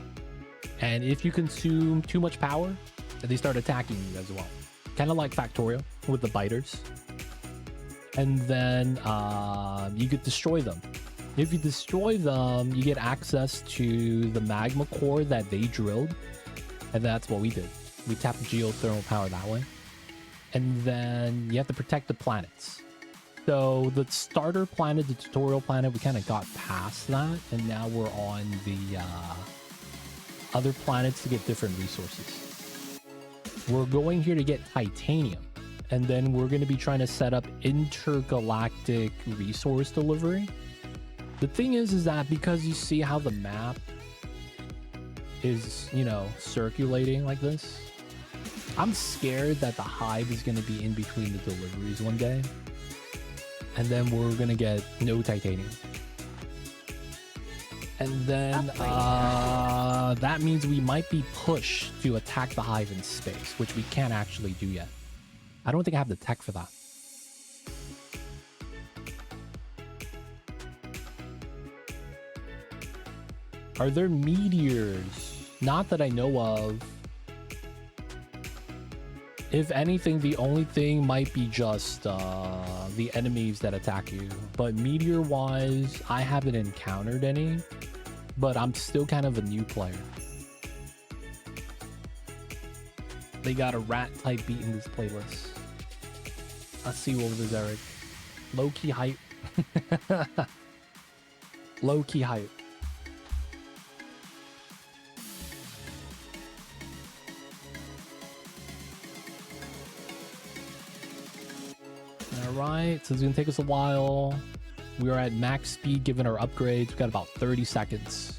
Speaker 1: And if you consume too much power, they start attacking you as well. Kind of like Factorio with the biters. and then you could destroy them. If you destroy them, you get access to the magma core that they drilled, and that's what we did. We tapped geothermal power that way. And then you have to protect the planets. So the starter planet, the tutorial planet, we kind of got past that, and now we're on the other planets to get different resources. We're going here to get titanium, and then we're going to be trying to set up intergalactic resource delivery. The thing is that because you see how the map is, you know, circulating like this, I'm scared that the Hive is going to be in between the deliveries one day, and then we're going to get no titanium. And then that means we might be pushed to attack the Hive in space, which we can't actually do yet. I don't think I have the tech for that. Are there meteors? Not that I know of. If anything, the only thing might be just the enemies that attack you. But meteor-wise, I haven't encountered any. But I'm still kind of a new player. They got a rat-type beat in this playlist. Let's see what was Eric. Low-key hype. Low-key hype. Alright, so it's gonna take us a while. We are at max speed given our upgrades. We've got about 30 seconds.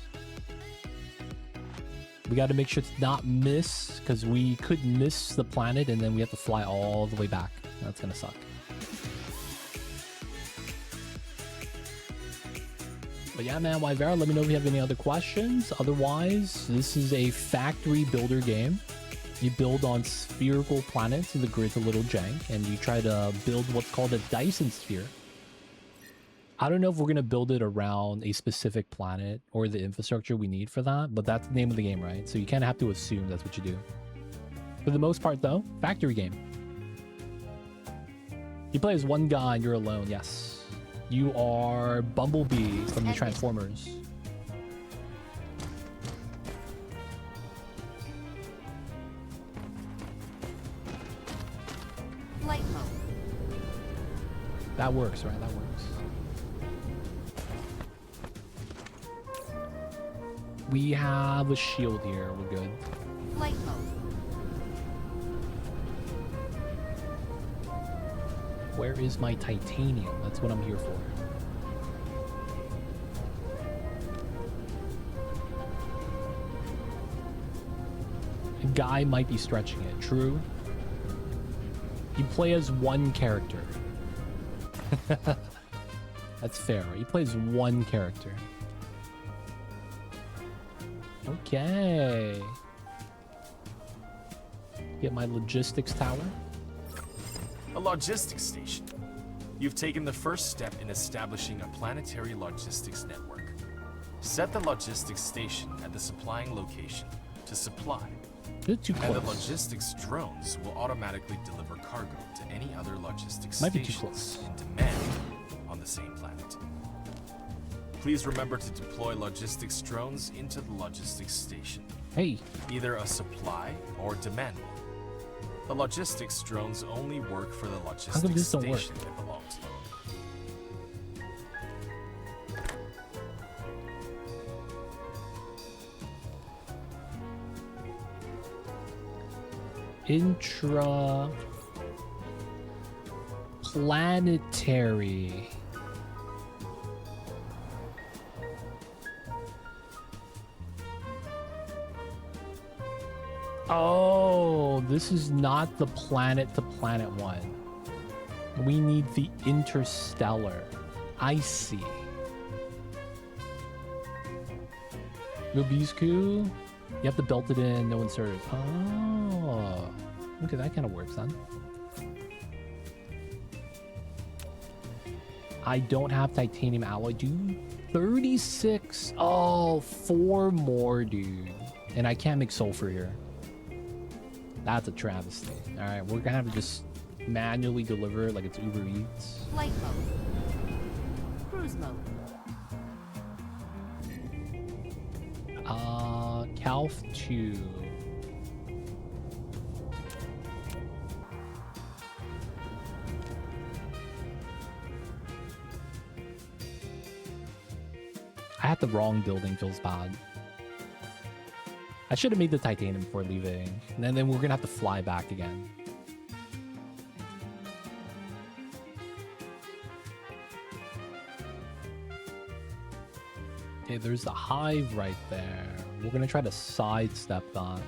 Speaker 1: We got to make sure to not miss, because we could miss the planet and then we have to fly all the way back. That's gonna suck. But yeah, man, Yvera, let me know if you have any other questions. Otherwise, this is a factory builder game. You build on spherical planets, and the grid's a little jank, and you try to build what's called a Dyson Sphere. I don't know if we're going to build it around a specific planet or the infrastructure we need for that, but that's the name of the game, right? So you kind of have to assume that's what you do. For the most part, though, factory game. You play as one guy and you're alone, yes. You are Bumblebee from the Transformers.
Speaker 2: Flight mode.
Speaker 1: That works, right? That works. We have a shield here. We're good.
Speaker 2: Flight mode.
Speaker 1: Where is my titanium? That's what I'm here for. A guy might be stretching it. True. You play as one character. That's fair. He plays one character. Okay. Get my logistics tower.
Speaker 3: A logistics station. You've taken the first step in establishing a planetary logistics network. Set the logistics station at the supplying location to supply.
Speaker 1: You're too close.
Speaker 3: And the logistics drones will automatically deliver cargo to any other logistics
Speaker 1: Might be too
Speaker 3: stations
Speaker 1: close.
Speaker 3: in demand on the same planet. Please remember to deploy logistics drones into the logistics station.
Speaker 1: Hey.
Speaker 3: Either a supply or demand one. The logistics drones only work for the logistics station they belong to.
Speaker 1: Planetary. Oh, this is not the planet-to-planet one. We need the Interstellar. I see. Rubisku, you have to belt it in, no inserters. Oh, okay, that kind of works then. I don't have titanium alloy, dude. 36. Oh, 4 more, dude. And I can't make sulfur here. That's a travesty. All right, we're gonna have to just manually deliver like it's Uber Eats.
Speaker 2: Flight mode. Cruise mode.
Speaker 1: Calf 2. I had the wrong building, feels bad. I should have made the titanium before leaving. And then we're gonna have to fly back again. Okay, there's the hive right there. We're gonna try to sidestep that.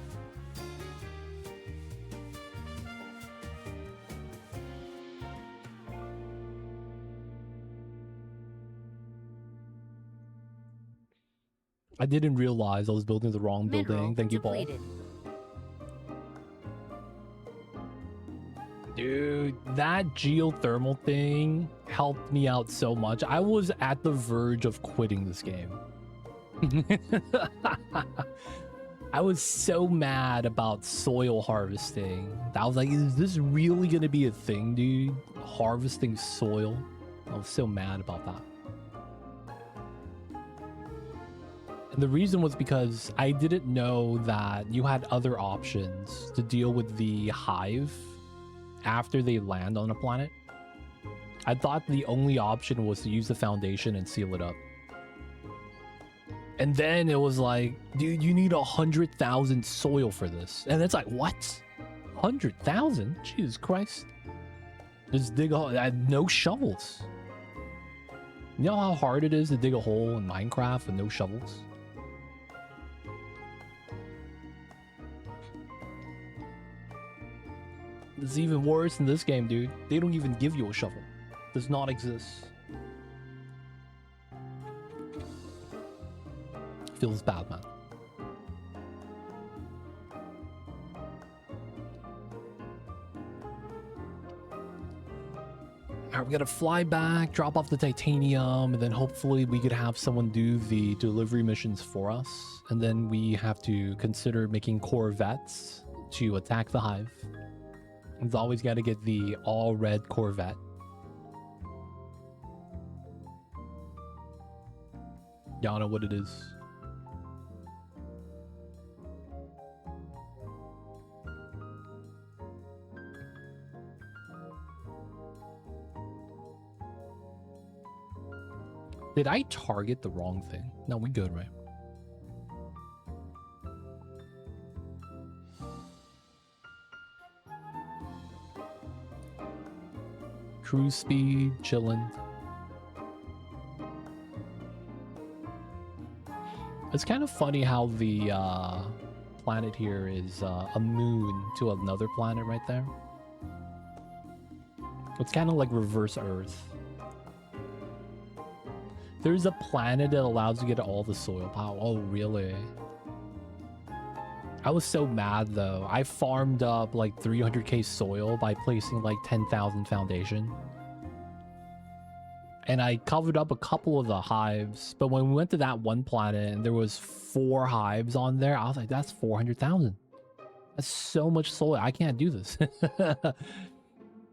Speaker 1: I didn't realize I was building the wrong building.
Speaker 2: Mineral
Speaker 1: Thank you, Paul.
Speaker 2: depleted.
Speaker 1: Dude, that geothermal thing helped me out so much. I was at the verge of quitting this game. I was so mad about soil harvesting. I was like, is this really gonna be a thing, dude? Harvesting soil? I was so mad about that. And the reason was because I didn't know that you had other options to deal with the hive after they land on a planet. I thought the only option was to use the foundation and seal it up. And then it was like, dude, you need 100,000 soil for this. And it's like, what? 100,000? Jesus Christ. Just dig a hole. I had no shovels. You know how hard it is to dig a hole in Minecraft with no shovels? It's even worse in this game, dude. They don't even give you a shovel. Does not exist. Feels bad, man. Alright, we gotta fly back, drop off the titanium, and then hopefully we could have someone do the delivery missions for us. And then we have to consider making Corvettes to attack the hive. It's always got to get the all-red Corvette. Y'all know what it is. Did I target the wrong thing? No, we good, right? Cruise speed, chillin'. It's kind of funny how the planet here is a moon to another planet right there. It's kind of like reverse Earth. There's a planet that allows you to get all the soil power. Oh, really? I was so mad though. I farmed up like 300k soil by placing like 10,000 foundation. And I covered up a couple of the hives, but when we went to that one planet and there was 4 hives on there, I was like, that's 400,000. That's so much soil. I can't do this.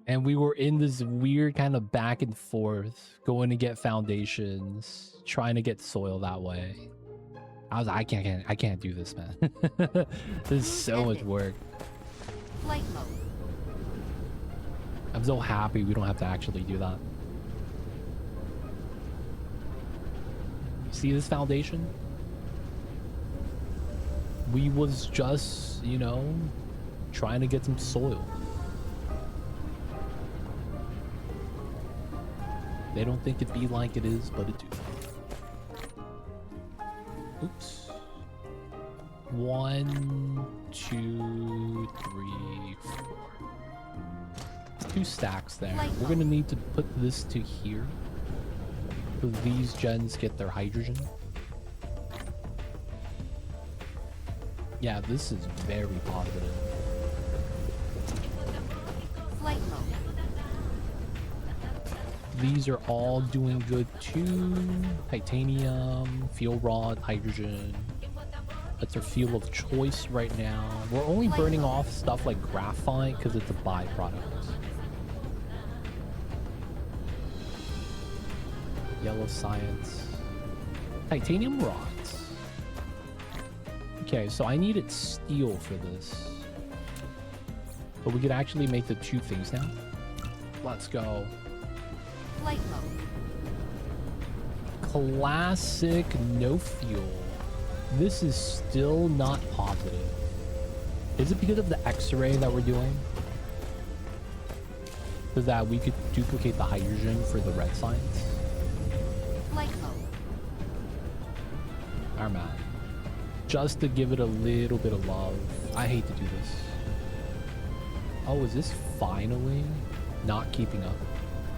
Speaker 1: And we were in this weird kind of back and forth, going to get foundations, trying to get soil that way. I was like, I can't do this, man. This is so much work.
Speaker 2: Flight mode.
Speaker 1: I'm so happy we don't have to actually do that. See this foundation? We was just, you know, trying to get some soil. They don't think it be like it is, but it do. Oops. 1, 2, 3, 4. 2 stacks there. We're gonna need to put this to here. So these gens get their hydrogen. Yeah, this is very positive.
Speaker 2: Flight mode.
Speaker 1: These are all doing good too. Titanium, fuel rod, hydrogen. That's our fuel of choice right now. We're only burning off stuff like graphite because it's a byproduct. yellow science. Titanium rods. Okay, so I needed steel for this. But we could actually make the two things now. Let's go.
Speaker 2: Flight mode.
Speaker 1: Classic no fuel. This is still not positive. Is it because of the X-ray that we're doing? So that we could duplicate the hydrogen for the red science?
Speaker 2: Flight mode.
Speaker 1: Our man. Just to give it a little bit of love. I hate to do this. Oh, is this finally not keeping up?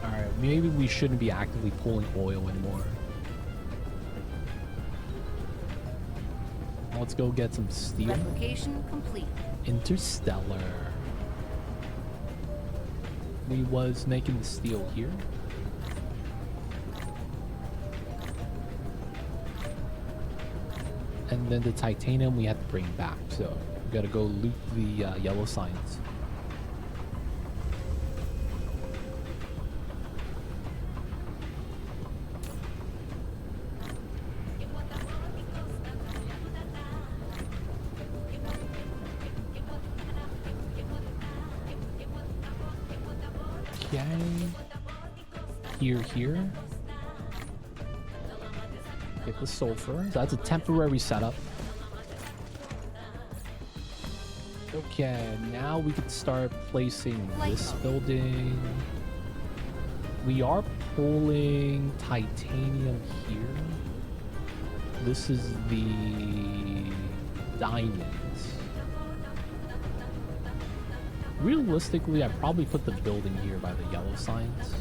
Speaker 1: Alright, maybe we shouldn't be actively pulling oil anymore. Let's go get some steel.
Speaker 2: Replication complete.
Speaker 1: Interstellar. We was making the steel here. And then the titanium we had to bring back. So we gotta go loot the yellow signs. Okay. Here. Get the sulfur. So that's a temporary setup. Okay, now we can start placing this building. We are pulling titanium here. This is the diamonds. Realistically, I probably put the building here by the yellow signs.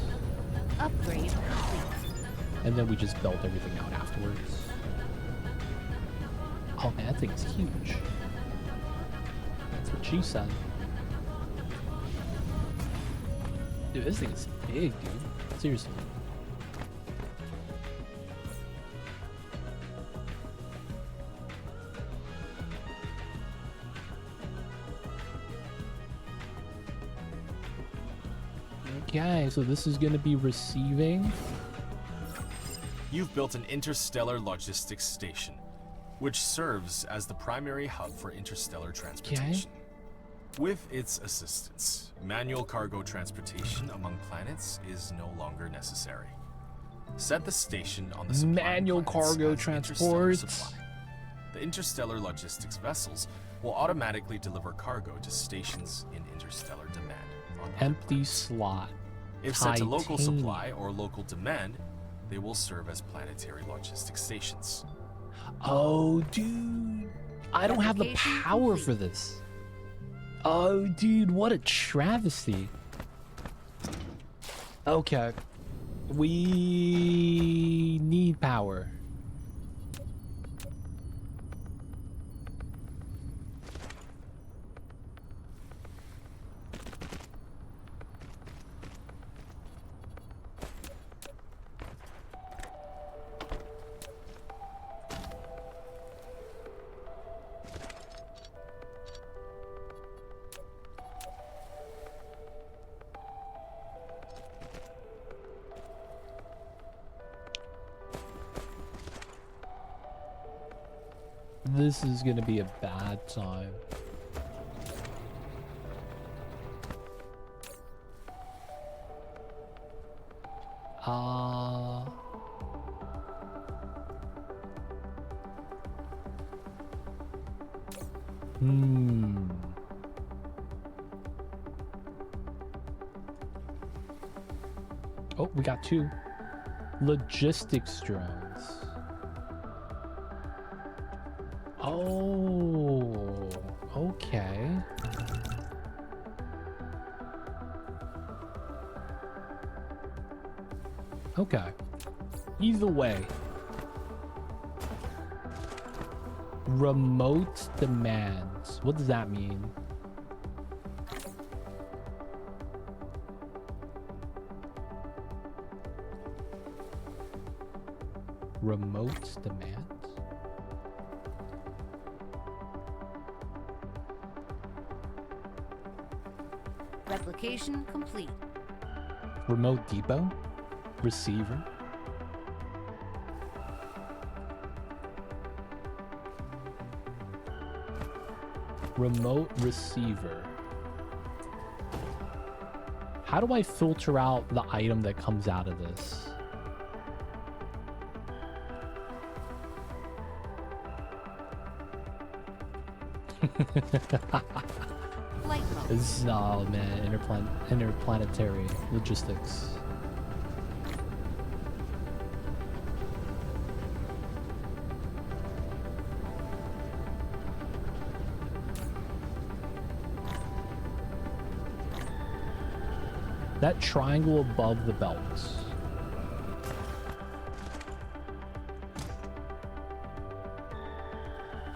Speaker 2: Upgrade complete.
Speaker 1: And then we just built everything out afterwards. Oh man, that thing's huge. That's what she said. Dude, this thing is big, dude. Seriously. Okay, so this is going to be receiving.
Speaker 3: You've built an interstellar logistics station, which serves as the primary hub for interstellar transportation. With its assistance, manual cargo transportation among planets is no longer necessary. Set the station on the supplying
Speaker 1: Manual
Speaker 3: planets
Speaker 1: cargo
Speaker 3: as interstellar
Speaker 1: transport.
Speaker 3: supply. The interstellar logistics vessels will automatically deliver cargo to stations in interstellar demand. on
Speaker 1: Empty slot.
Speaker 3: If set to local
Speaker 1: Titanium.
Speaker 3: supply or local demand, they will serve as planetary logistics stations.
Speaker 1: Oh, dude. I don't have the
Speaker 2: Application
Speaker 1: power
Speaker 2: complete.
Speaker 1: for this. Oh, dude, what a travesty. Okay. We need power. This is gonna be a bad time. Oh, we got two. Logistics drones. Oh, okay. Okay. Either way. Remote demands. What does that mean? Remote demands?
Speaker 2: Replication complete.
Speaker 1: Remote depot? Receiver? Remote receiver. How do I filter out the item that comes out of this?
Speaker 2: Flight mode.
Speaker 1: This is, oh man, interplanetary logistics. That triangle above the belts.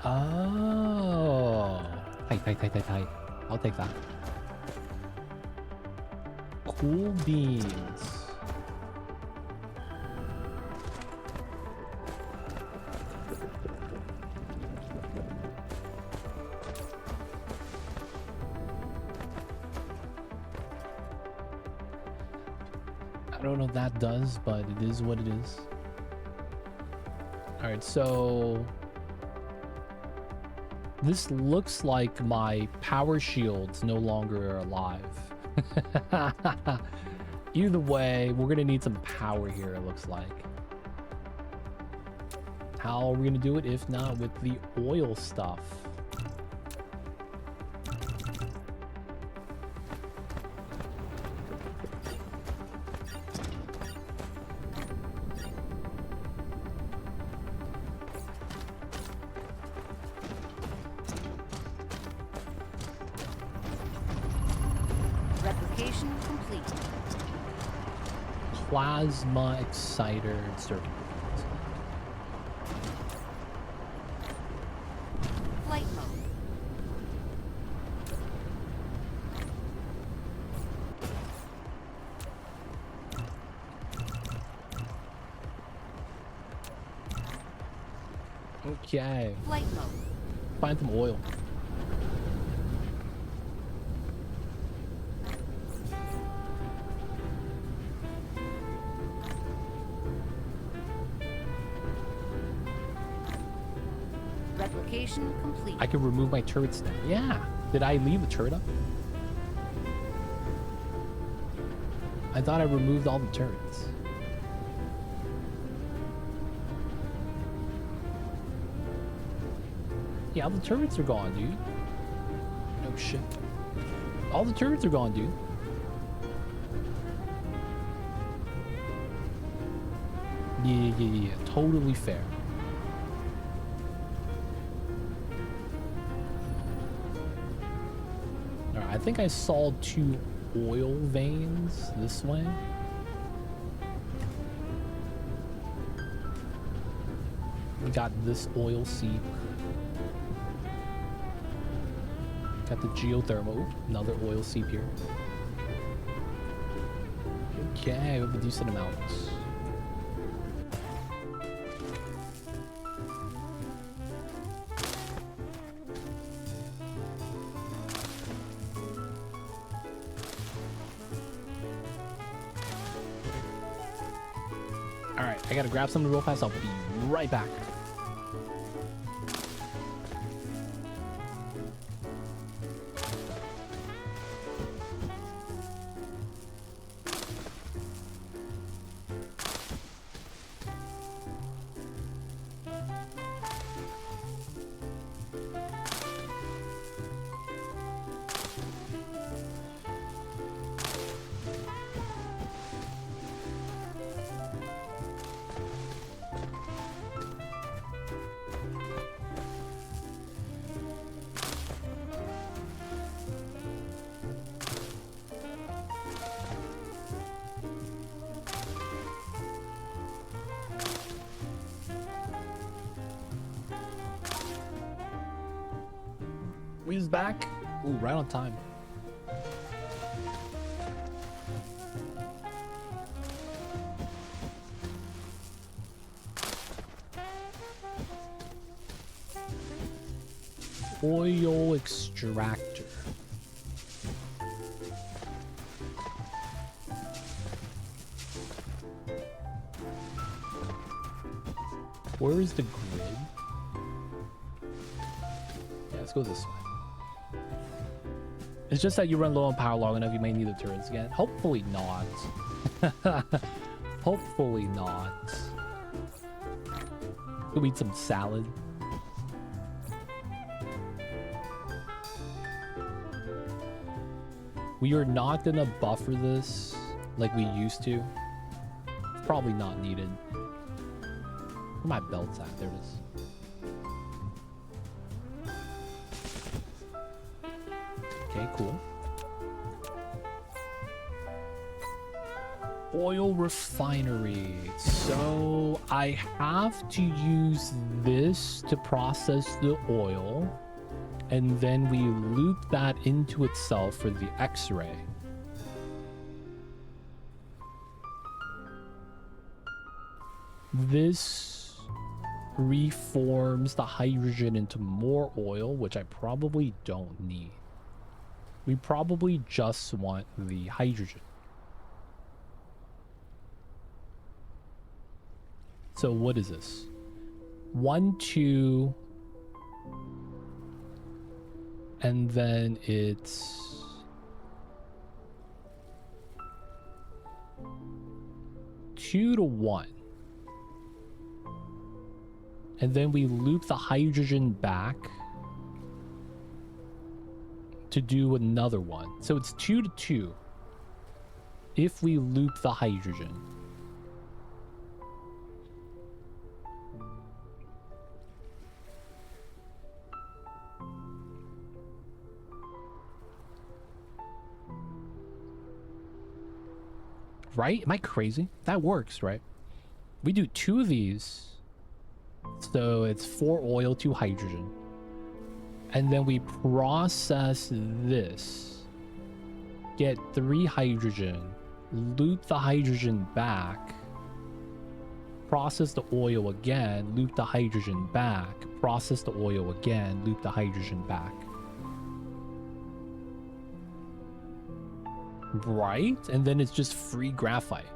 Speaker 1: Oh. Tight. I'll take that. Cool beans. I don't know what that does, but it is what it is. All right, so this looks like my power shields no longer are alive. Either way, we're gonna need some power here, it looks like. How are we gonna do it if not with the oil stuff?
Speaker 2: Replication complete.
Speaker 1: Plasma exciter circuit.
Speaker 2: Flight mode.
Speaker 1: Okay,
Speaker 2: Flight mode.
Speaker 1: find some oil.
Speaker 2: Replication complete.
Speaker 1: I can remove my turrets now. Yeah. Did I leave the turret up? I thought I removed all the turrets. Yeah, all the turrets are gone, dude. No shit. All the turrets are gone, dude. Yeah. Totally fair. Alright, I think I saw 2 oil veins this way. We got this oil seep. Got the geothermal, another oil seep here. Okay, we have a decent amount. Alright, I gotta grab something real fast. I'll be right back. We's back. Ooh, right on time. Oil extractor. Where is the grid? Yeah, let's go this way. It's just that you run low on power long enough, you may need the turrets again. Hopefully not. Hopefully not. We'll eat some salad. We are not gonna buffer this like we used to. It's probably not needed. Where my belt's at? There it is. Okay, cool. Oil refinery. So I have to use this to process the oil, and then we loop that into itself for the X-ray. This reforms the hydrogen into more oil, which I probably don't need. We probably just want the hydrogen. So what is this? 1, 2, and then it's 2 to 1. And then we loop the hydrogen back to do another one. So it's 2 to 2 if we loop the hydrogen. Right? Am I crazy? That works, right? We do 2 of these. So it's 4 oil, 2 hydrogen. And then we process this. Get 3 hydrogen. Loop the hydrogen back. Process the oil again. Loop the hydrogen back. Process the oil again. Loop the hydrogen back. Right? And then it's just free graphite.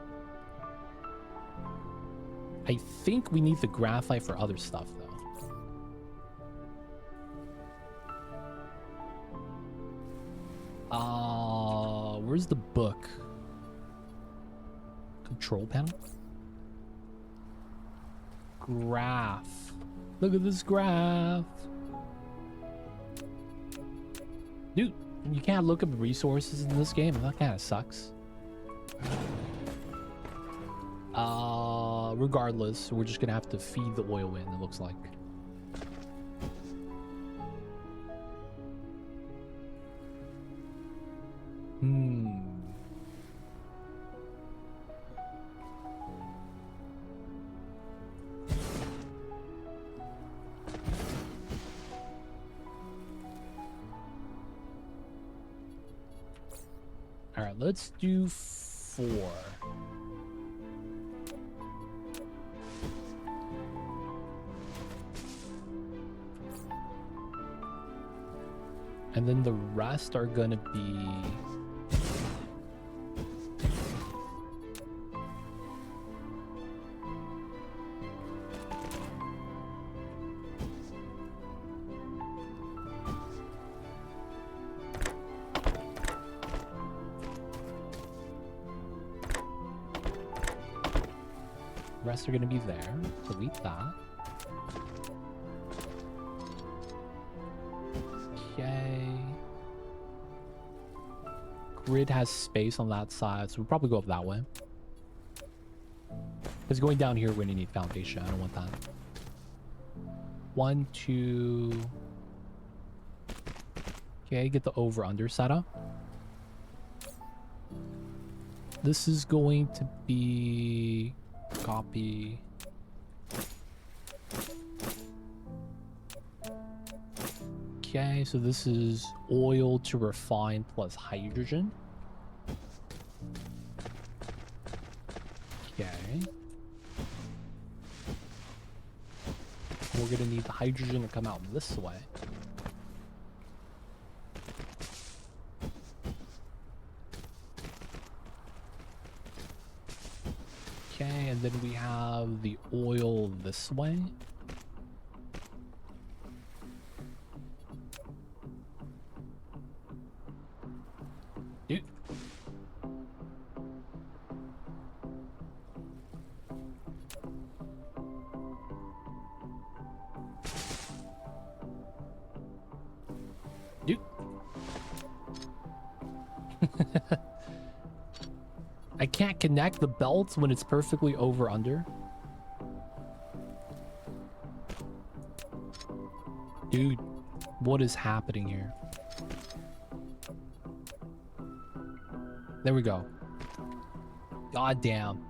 Speaker 1: I think we need the graphite for other stuff, though. Where's the book? Control panel? Graph. Look at this graph. Dude, you can't look up resources in this game. That kind of sucks. Regardless, we're just gonna have to feed the oil in, it looks like. All right, let's do 4. And then the rest are gonna be... rest are gonna be there. Delete that. Okay. Grid has space on that side, so we'll probably go up that way. Because going down here, we're gonna need foundation. I don't want that. 1, 2. Okay, get the over-under setup. This is going to be... copy. Okay, so this is oil to refine plus hydrogen. Okay. We're gonna need the hydrogen to come out this way. Okay, and then we have the oil this way. I can't connect the belts when it's perfectly over under. Dude, what is happening here? There we go. God damn.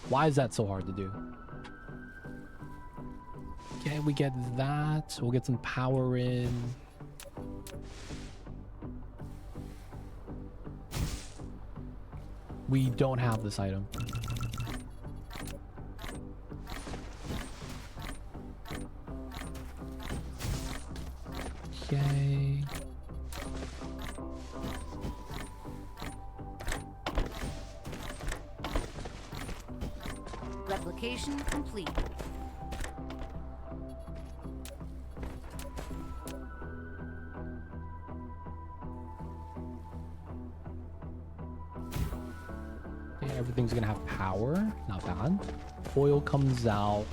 Speaker 1: Why is that so hard to do? Okay, we get that. We'll get some power in. We don't have this item. Okay.
Speaker 2: Replication complete.
Speaker 1: Okay, everything's gonna have power. Not bad. Oil comes out.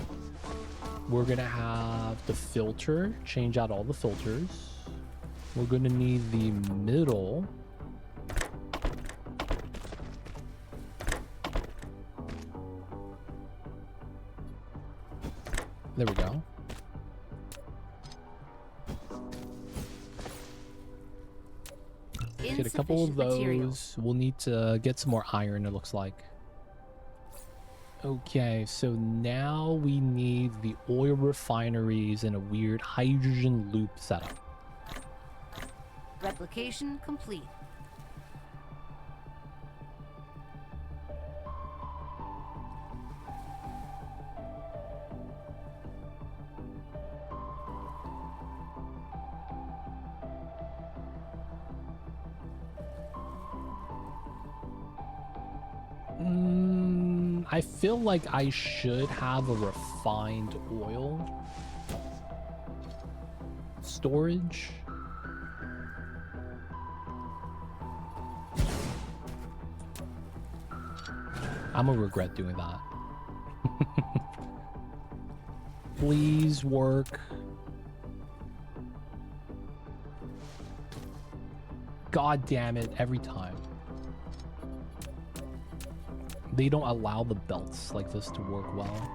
Speaker 1: We're gonna have the filter. Change out all the filters. We're gonna need the middle. There we go. Get a couple of those.
Speaker 2: Materials.
Speaker 1: We'll need to get some more iron, it looks like. Okay, so now we need the oil refineries and a weird hydrogen loop setup.
Speaker 2: Replication complete.
Speaker 1: I feel like I should have a refined oil storage. I'm gonna regret doing that. Please work. God damn it, every time. They don't allow the belts like this to work well.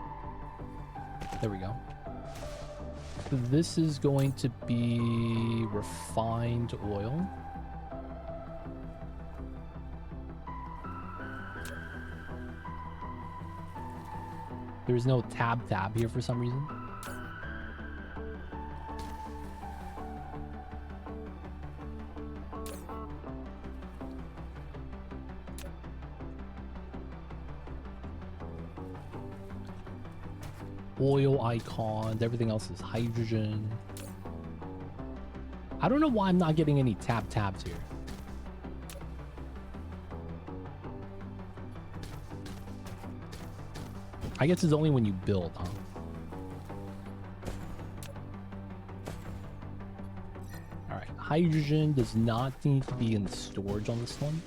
Speaker 1: There we go. This is going to be refined oil. There's no tab here for some reason. Oil icon, everything else is hydrogen. I don't know why I'm not getting any tabs here. I guess it's only when you build, huh? Alright, hydrogen does not need to be in storage on this one.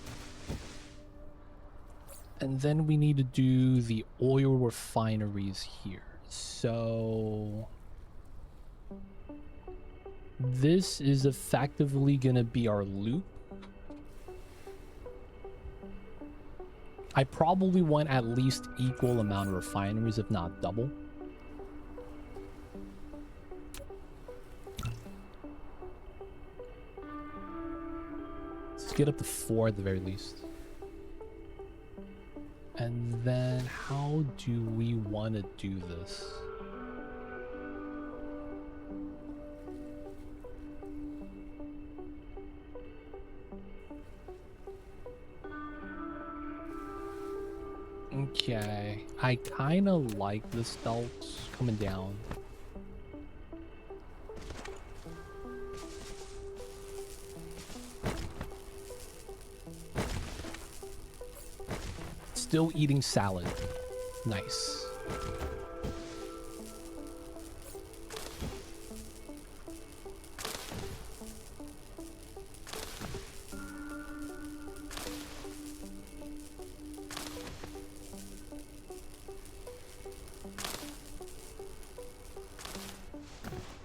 Speaker 1: And then we need to do the oil refineries here. So this is effectively gonna be our loop. I probably want at least equal amount of refineries, if not double. Let's get up to 4 at the very least. And then how do we want to do this? Okay, I kind of like this belt coming down. Still eating salad. Nice.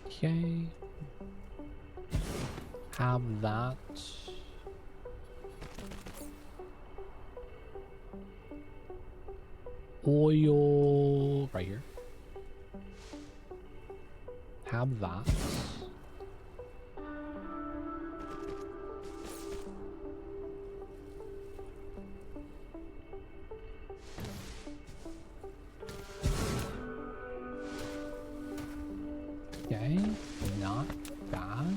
Speaker 1: Okay. Have that. oil right here. Have that. Okay, not bad.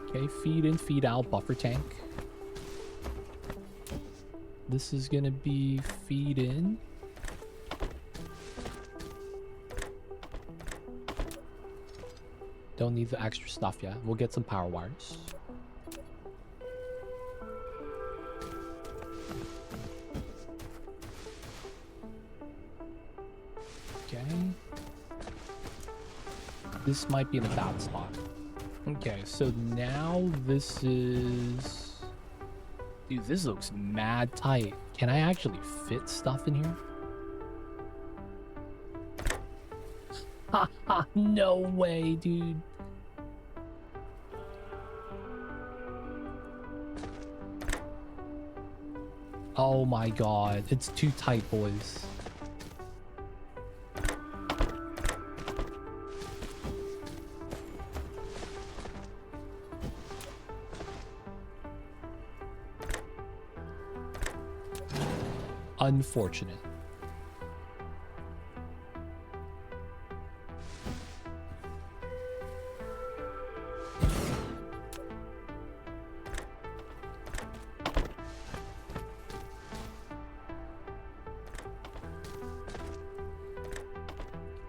Speaker 1: Okay, feed in, feed out, buffer tank. This is gonna be feed in. Don't need the extra stuff yet. We'll get some power wires. Okay. This might be in a bad spot. Okay, so now this is... Dude, this looks mad tight. Can I actually fit stuff in here? Haha, no way, dude. Oh my god, it's too tight, boys. Unfortunate.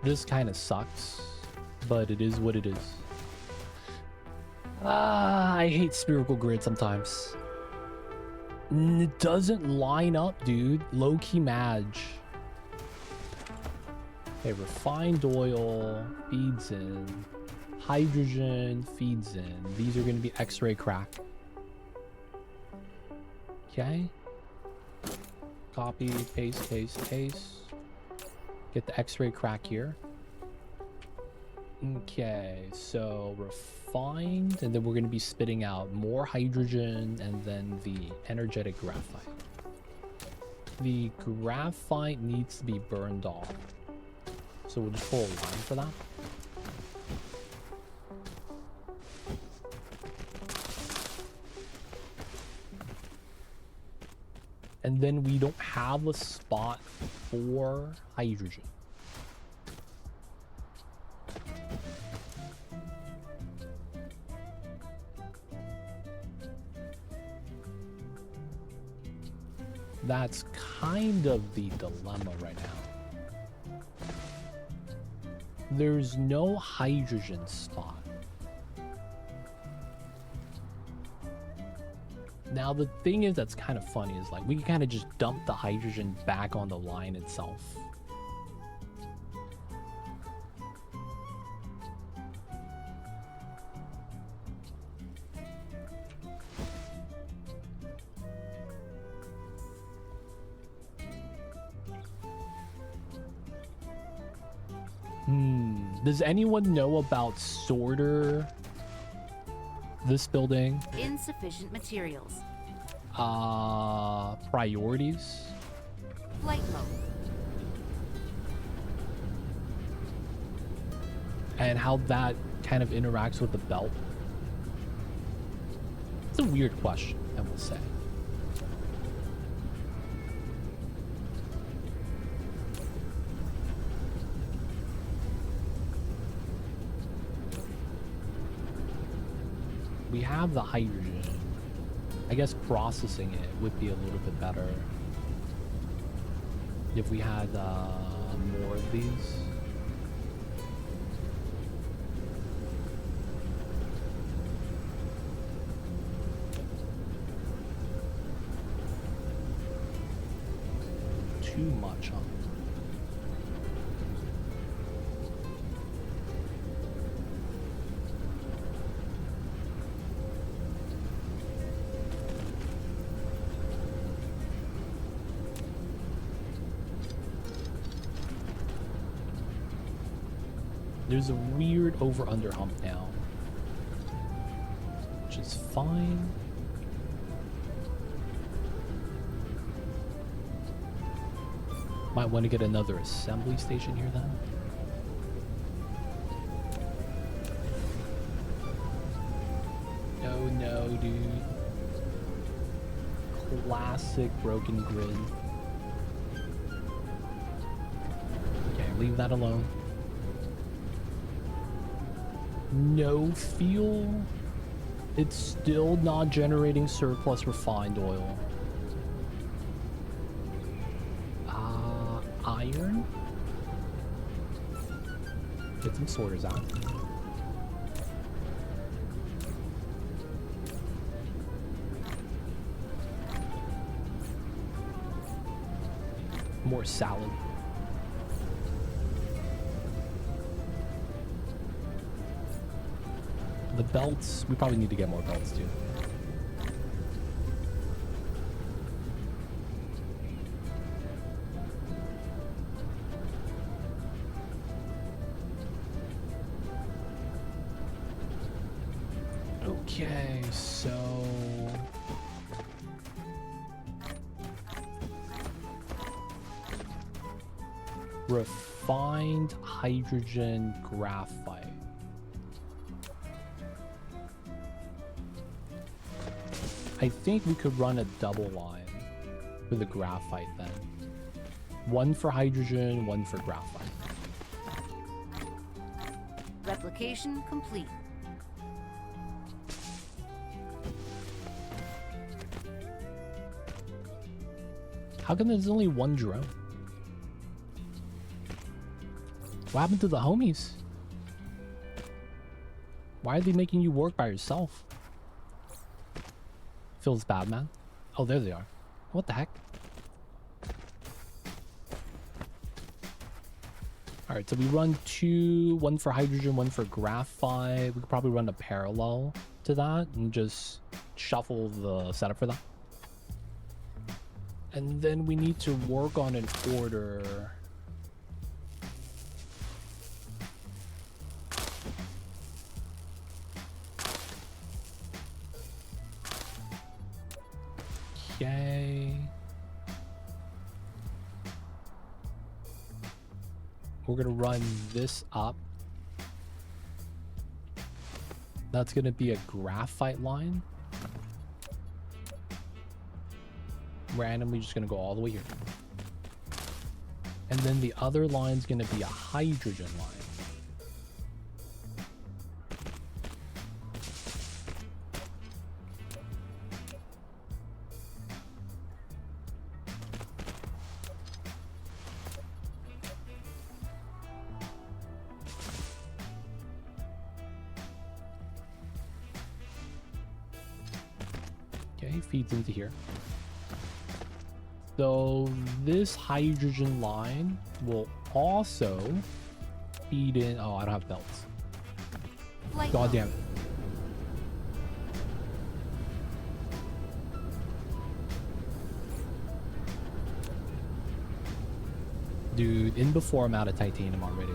Speaker 1: This kind of sucks, but it is what it is. I hate spherical grid sometimes. It doesn't line up, dude. Low-key madge. Okay, refined oil feeds in. Hydrogen feeds in. These are going to be X-ray crack. Okay. Copy, paste, paste, paste. Get the X-ray crack here. Okay, so refined, and then we're going to be spitting out more hydrogen and then the energetic graphite. The graphite needs to be burned off, so we'll just pull a line for that. And then we don't have a spot for hydrogen. That's kind of the dilemma right now. There's no hydrogen spot. Now the thing is that's kind of funny is like we can kind of just dump the hydrogen back on the line itself. Does anyone know about sorter? This building?
Speaker 2: Insufficient materials.
Speaker 1: Priorities?
Speaker 2: Flight mode.
Speaker 1: And how that kind of interacts with the belt? It's a weird question, I will say. We have the hydrogen. I guess processing it would be a little bit better if we had more of these. Too much, huh? There's a weird over-under hump now, which is fine. Might want to get another assembly station here then. No, dude. Classic broken grid. Okay, leave that alone. No fuel. It's still not generating surplus refined oil. Iron? Get some sorters out. More salad. The belts, we probably need to get more belts too. Okay, so refined hydrogen graphite. I think we could run a double line for the graphite then. One for hydrogen, one for graphite.
Speaker 2: Replication complete.
Speaker 1: How come there's only one drone? What happened to the homies? Why are they making you work by yourself? Feels bad, man. Oh, there they are. What the heck? Alright, so we run two, one for hydrogen, one for graphite. We could probably run a parallel to that and just shuffle the setup for that. And then we need to work on an order. Okay. We're gonna run this up. That's gonna be a graphite line. Randomly just gonna go all the way here. And then the other line's gonna be a hydrogen line. Okay, feeds into here. So this hydrogen line will also feed in. Oh, I don't have belts. God damn it. Dude, in before I'm out of titanium already.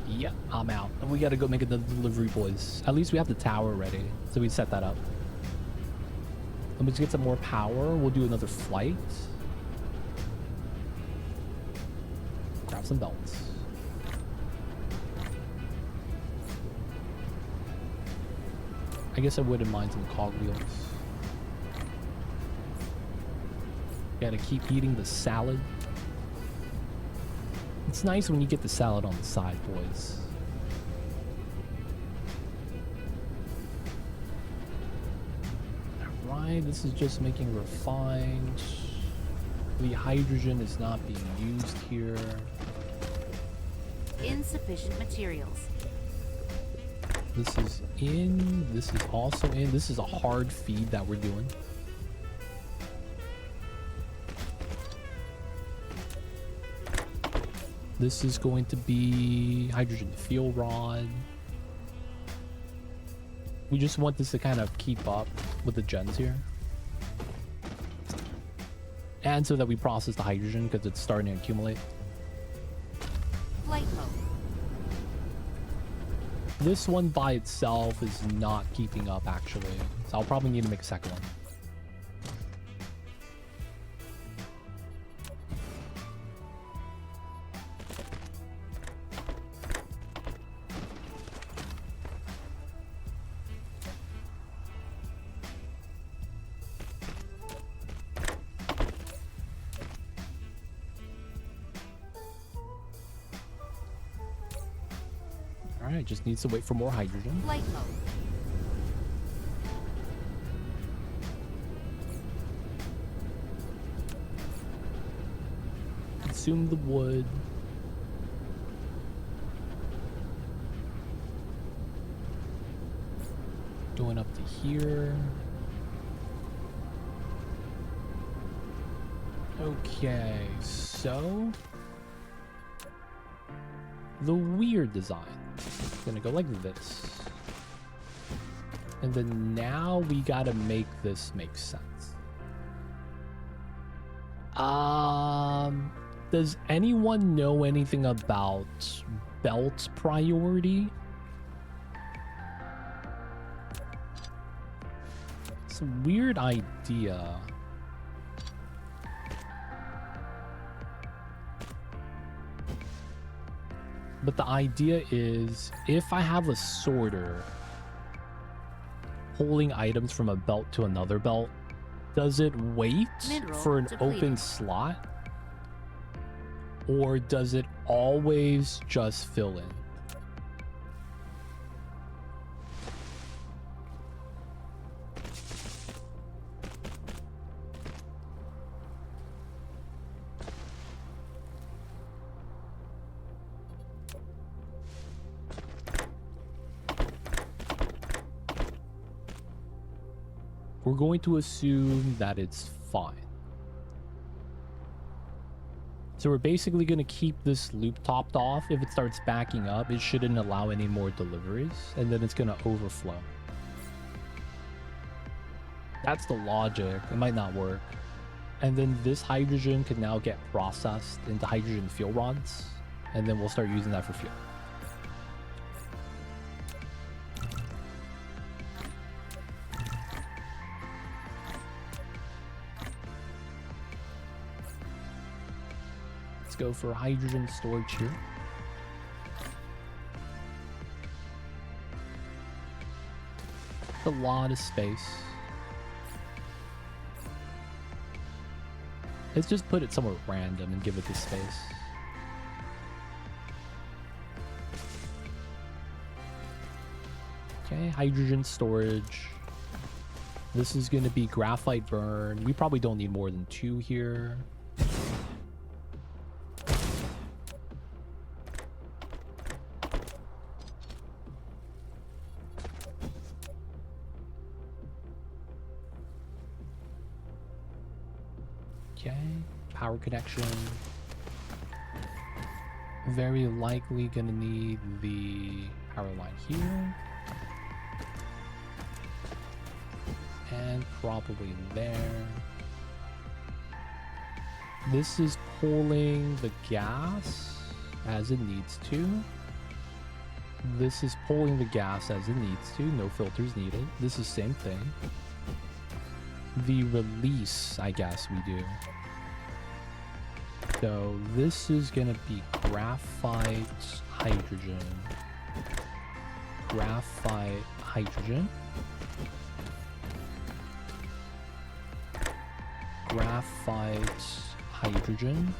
Speaker 1: Yep, I'm out. And we gotta go make a delivery, boys. At least we have the tower ready, so we set that up. Let me just get some more power. We'll do another flight. Grab some belts. I guess I wouldn't mind some cogwheels. Gotta keep eating the salad. It's nice when you get the salad on the side, boys. Alright, this is just making refined. The hydrogen is not being used here.
Speaker 2: Insufficient materials.
Speaker 1: This is in. This is also in. This is a hard feed that we're doing. This is going to be hydrogen fuel rod. We just want this to kind of keep up with the gens here. And so that we process the hydrogen because it's starting to accumulate.
Speaker 2: Flight mode.
Speaker 1: This one by itself is not keeping up actually. So I'll probably need to make a second one. Alright, just needs to wait for more hydrogen.
Speaker 2: Flight mode.
Speaker 1: Consume the wood. Going up to here. Okay, so the weird design. Gonna go like this. And then now we gotta make this make sense. Does anyone know anything about belt priority? It's a weird idea. But the idea is, if I have a sorter pulling items from a belt to another belt, does it wait
Speaker 2: Mineral
Speaker 1: for an
Speaker 2: depleted.
Speaker 1: open slot? Or does it always just fill in? We're going to assume that it's fine. So we're basically going to keep this loop topped off. If it starts backing up, it shouldn't allow any more deliveries, and then it's going to overflow. That's the logic. It might not work. And then this hydrogen can now get processed into hydrogen fuel rods, and then we'll start using that for fuel. Let's go for hydrogen storage here. A lot of space. Let's just put it somewhere random and give it the space. Okay, hydrogen storage. This is going to be graphite burn. We probably don't need more than 2 here. Okay, power connection. Very likely gonna need the power line here. And probably there. This is pulling the gas as it needs to. This is pulling the gas as it needs to. No filters needed. This is same thing. The release, I guess we do. So this is gonna be graphite hydrogen. Graphite hydrogen. Graphite hydrogen.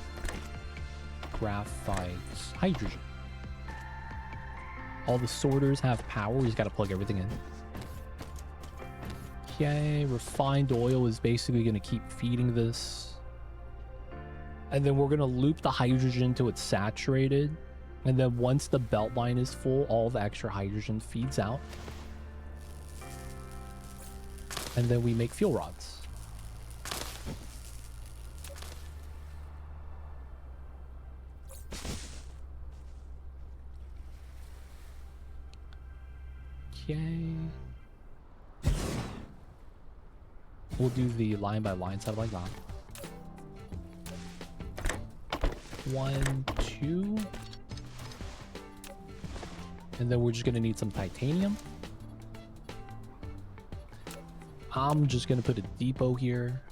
Speaker 1: Graphite hydrogen. All the sorters have power. We just gotta plug everything in. Okay, refined oil is basically gonna keep feeding this. And then we're gonna loop the hydrogen till it's saturated. And then once the belt line is full, all the extra hydrogen feeds out. And then we make fuel rods. Okay. We'll do the line by line setup like that. 1, 2. And then we're just gonna need some titanium. I'm just gonna put a depot here.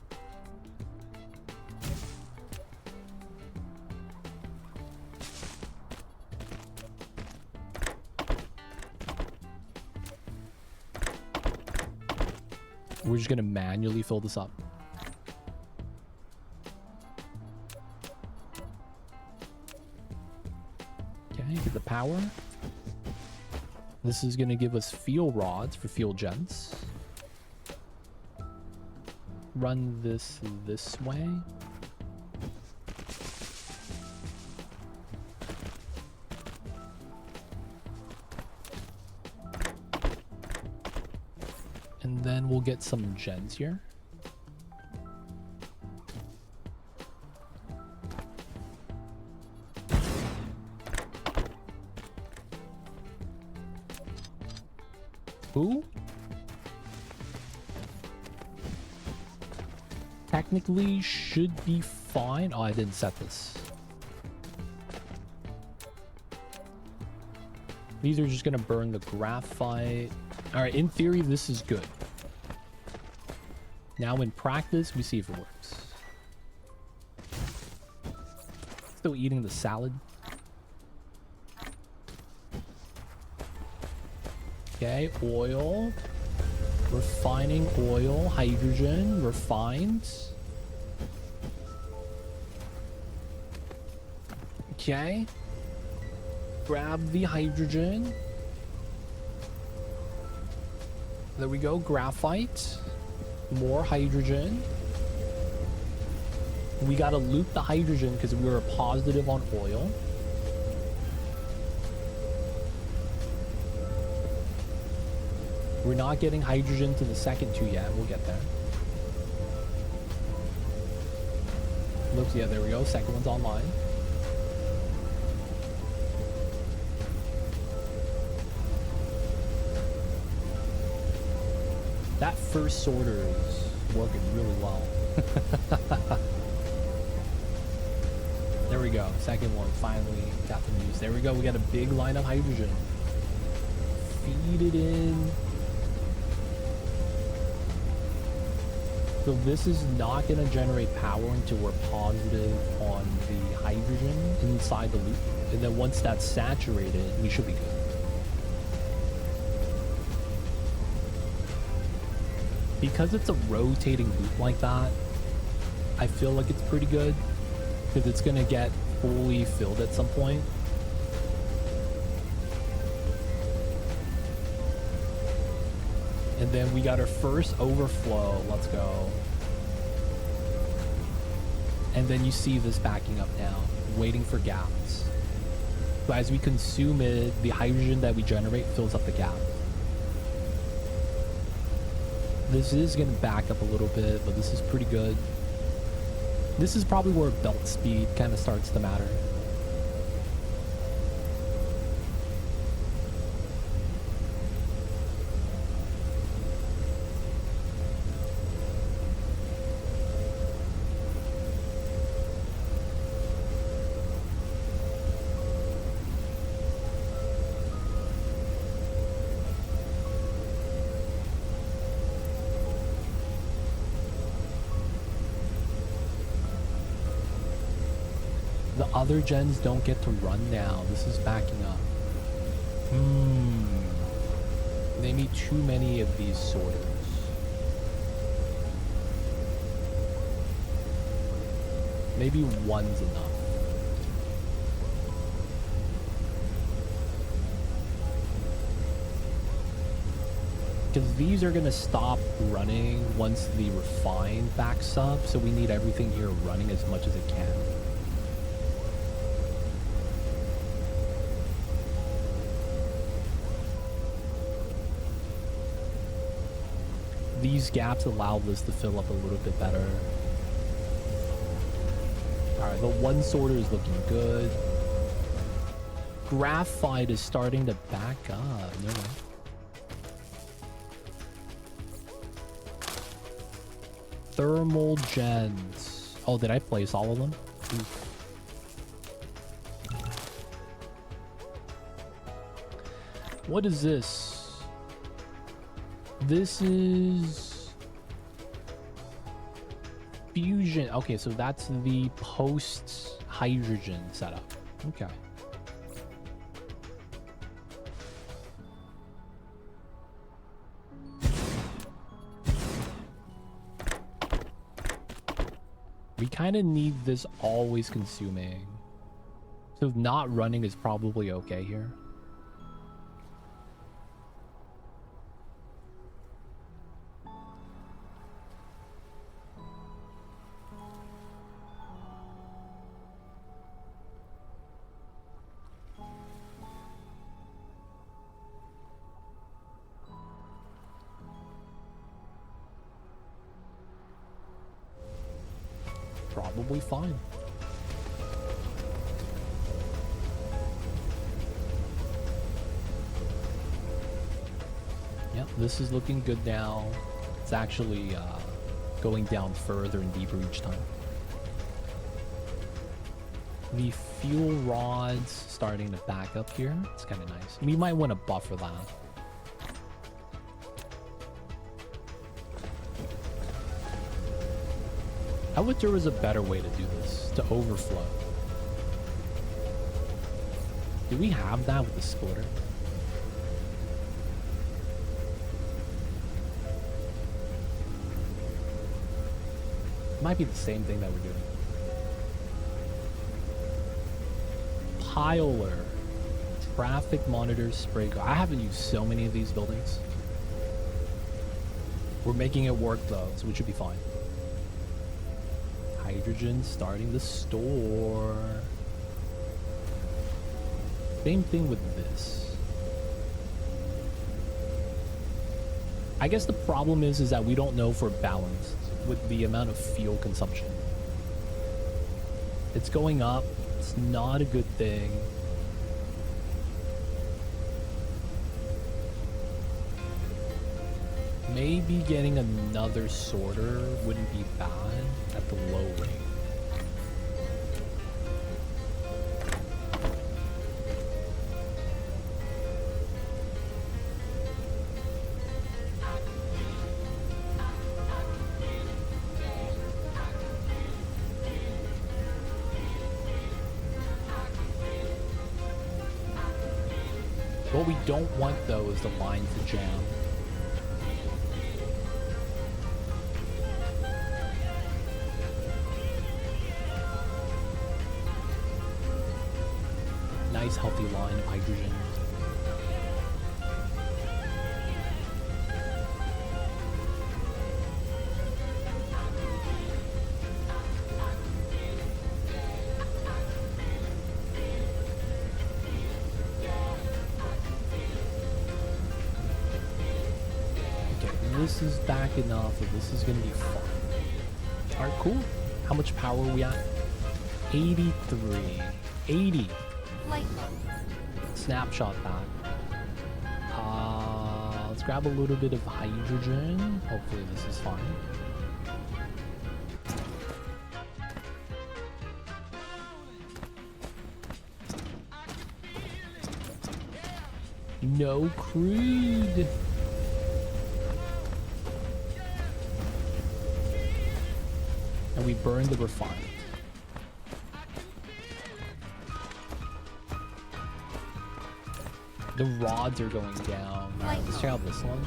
Speaker 1: We're just gonna manually fill this up. Okay, get the power. This is going to give us fuel rods for fuel gens. Run this way. And then we'll get some gens here. Who? Technically should be fine. Oh, I didn't set this. These are just gonna burn the graphite. All right, in theory, this is good. Now in practice, we see if it works. Still eating the salad. Okay, oil. Refining oil, hydrogen, refined. Okay. Grab the hydrogen. There we go, graphite. More hydrogen. We gotta loop the hydrogen because we were positive on oil. We're not getting hydrogen to the second two yet. We'll get there. Looks, yeah, there we go. Second one's online. That first sorter is working really well. There we go. Second one finally got them used. There we go. We got a big line of hydrogen. Feed it in. So this is not going to generate power until we're positive on the hydrogen inside the loop. And then once that's saturated, we should be good. Because it's a rotating loop like that, I feel like it's pretty good. Because it's going to get fully filled at some point. And then we got our first overflow. Let's go. And then you see this backing up now, waiting for gaps. So as we consume it, the hydrogen that we generate fills up the gap. This is going to back up a little bit, but this is pretty good. This is probably where belt speed kind of starts to matter. Other gens don't get to run now. This is backing up. Maybe too many of these sorters. Maybe one's enough. Because these are going to stop running once the refine backs up, so we need everything here running as much as it can. These gaps allow this to fill up a little bit better. Alright, the one sorter is looking good. Graphite is starting to back up. No. Thermal gens. Oh, did I place all of them? Oof. What is this? This is fusion. Okay, so that's the post hydrogen setup. Okay. We kind of need this always consuming. So not running is probably okay here. probably fine. Yep, this is looking good now. It's actually going down further and deeper each time. The fuel rods starting to back up here. It's kind of nice. We might want to buffer that. I wish there was a better way to do this, to overflow. Do we have that with the splitter? It might be the same thing that we're doing. Piler, traffic monitors, spray car. I haven't used so many of these buildings. We're making it work though, so we should be fine. Hydrogen starting to store. Same thing with this. I guess the problem is that we don't know if we're balanced with the amount of fuel consumption. It's going up. It's not a good thing. Maybe getting another sorter wouldn't be bad at the low rate. What we don't want though is the line to jam. Nice healthy line of hydrogen. This is back enough that this is gonna be fun. Alright, cool. How much power are we at? 83. 80.
Speaker 2: Flight mode.
Speaker 1: Snapshot that. Let's grab a little bit of hydrogen. Hopefully this is fine. No crude. And we burn the refined. The rods are going down. Alright, let's check out this one.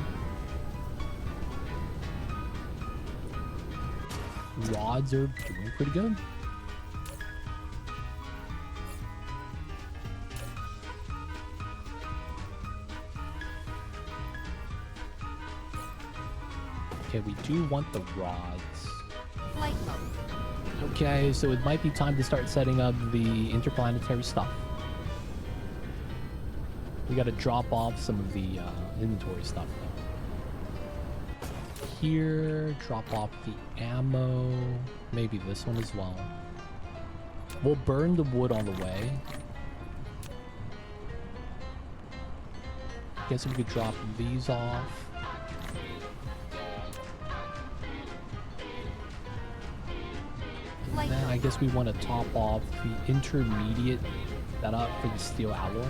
Speaker 1: Rods are doing pretty good. Okay, we do want the rods.
Speaker 2: Flight mode.
Speaker 1: Okay, so it might be time to start setting up the interplanetary stuff. We gotta drop off some of the inventory stuff though. Here, drop off the ammo. Maybe this one as well. We'll burn the wood on the way. Guess we could drop these off. And then I guess we want to top off the intermediate setup for the steel alloy.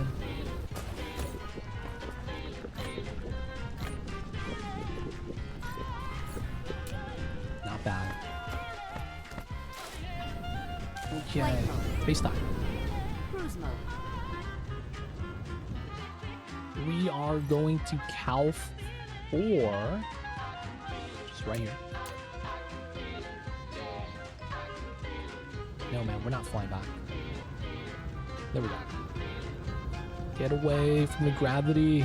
Speaker 1: Not bad. Okay, base time.
Speaker 2: Cruise mode.
Speaker 1: We are going to Calf 4. Just right here. No, man, we're not flying back. There we go. Get away from the gravity.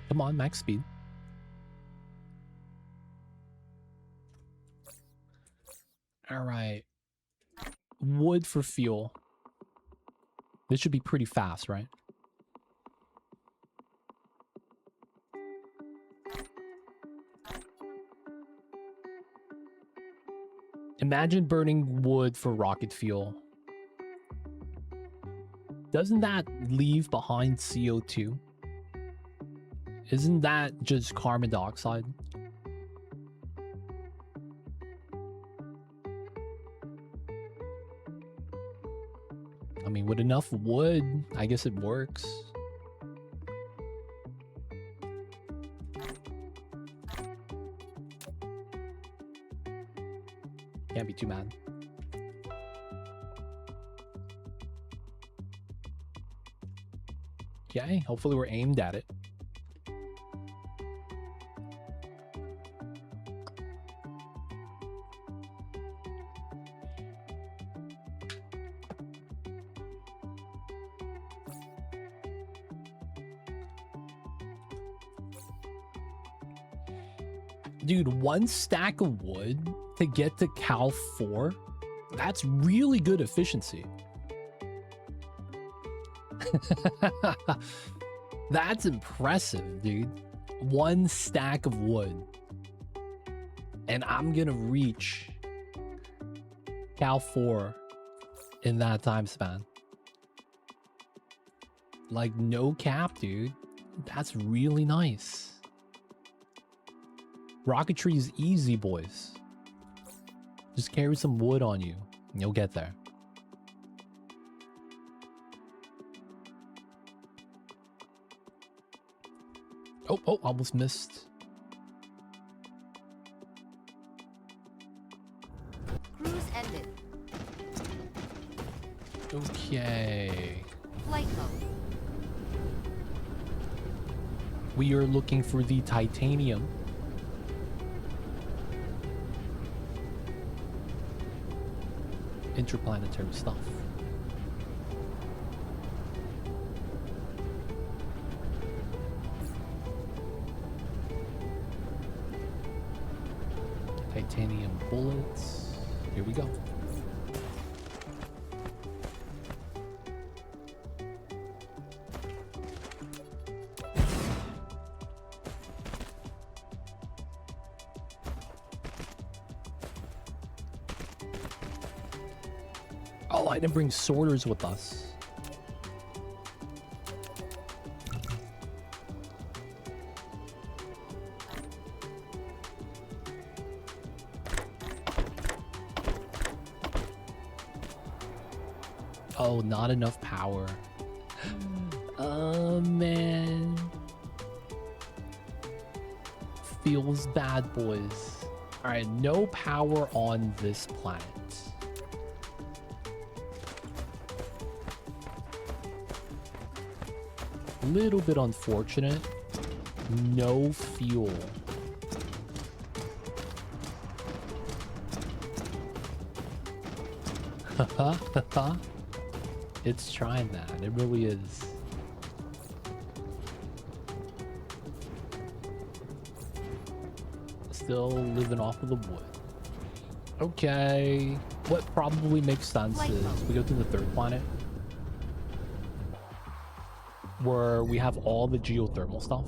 Speaker 1: Come on, max speed. All right. Wood for fuel. This should be pretty fast, right? Imagine burning wood for rocket fuel. Doesn't that leave behind CO2? Isn't that just carbon dioxide? I mean, with enough wood, I guess it works. Can't be too mad. Okay, hopefully we're aimed at it. Dude, 1 stack of wood to get to Cal 4? That's really good efficiency. That's impressive, dude. 1 stack of wood. And I'm gonna reach Cal 4 in that time span. Like, no cap, dude. That's really nice. Rocketry is easy, boys. Just carry some wood on you, and you'll get there. Oh, almost missed.
Speaker 2: Cruise ended.
Speaker 1: Okay.
Speaker 2: Flight mode.
Speaker 1: We are looking for the titanium. Interplanetary stuff. Titanium bullets. Here we go. Oh, I didn't bring sorters with us. Oh, not enough power. Oh, man. Feels bad, boys. All right, no power on this planet. Little bit unfortunate. No fuel. Haha. It's trying that. It really is. Still living off of the wood. Okay. What probably makes sense is we go to the 3rd planet, where we have all the geothermal stuff.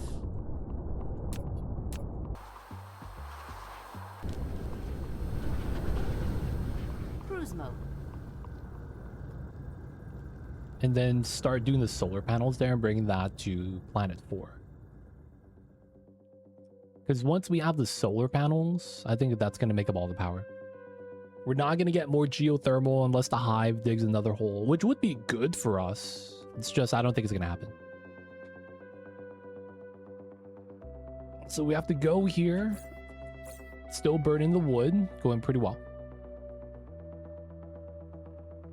Speaker 2: Cruise mode.
Speaker 1: And then start doing the solar panels there and bringing that to planet 4. Because once we have the solar panels, I think that's going to make up all the power. We're not going to get more geothermal unless the Hive digs another hole, which would be good for us. It's just, I don't think it's going to happen. So we have to go here. Still burning the wood. Going pretty well.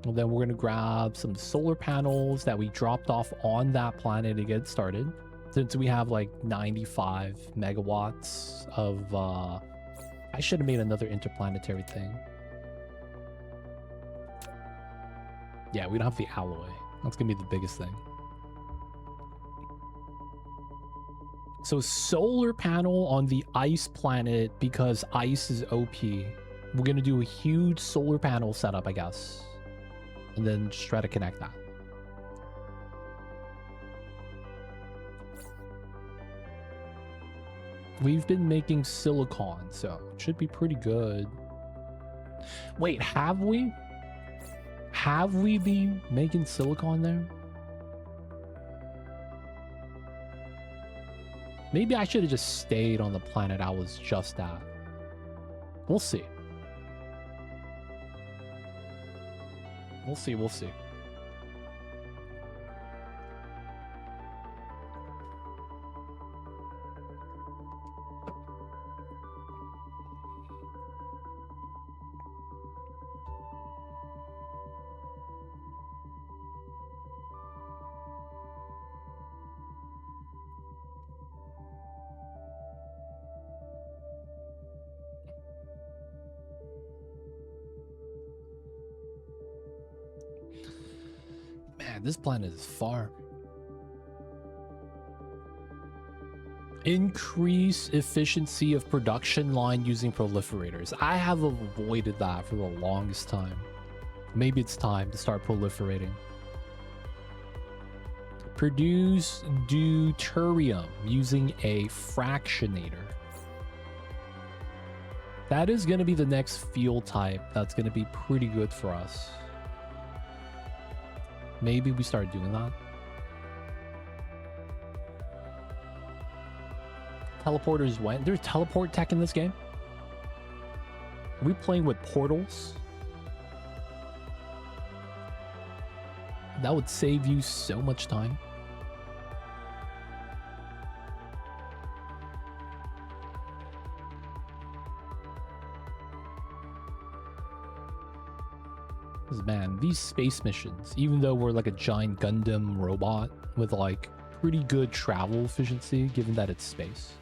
Speaker 1: And then we're going to grab some solar panels that we dropped off on that planet to get started. Since we have like 95 megawatts of... I should have made another interplanetary thing. Yeah, we don't have the alloy. That's going to be the biggest thing. So solar panel on the ice planet, because ice is OP. We're going to do a huge solar panel setup, I guess. And then just try to connect that. We've been making silicon, so it should be pretty good. Wait, have we? Have we been making silicon there? Maybe I should have just stayed on the planet I was just at. We'll see. We'll see, we'll see. Man, this planet is far. Increase efficiency of production line using proliferators. I have avoided that for the longest time. Maybe it's time to start proliferating. Produce deuterium using a fractionator. That is going to be the next fuel type that's going to be pretty good for us. Maybe we start doing that. Teleporters went. There's teleport tech in this game. Are we playing with portals? That would save you so much time. Because man, these space missions, even though we're like a giant Gundam robot with like pretty good travel efficiency, given that it's space,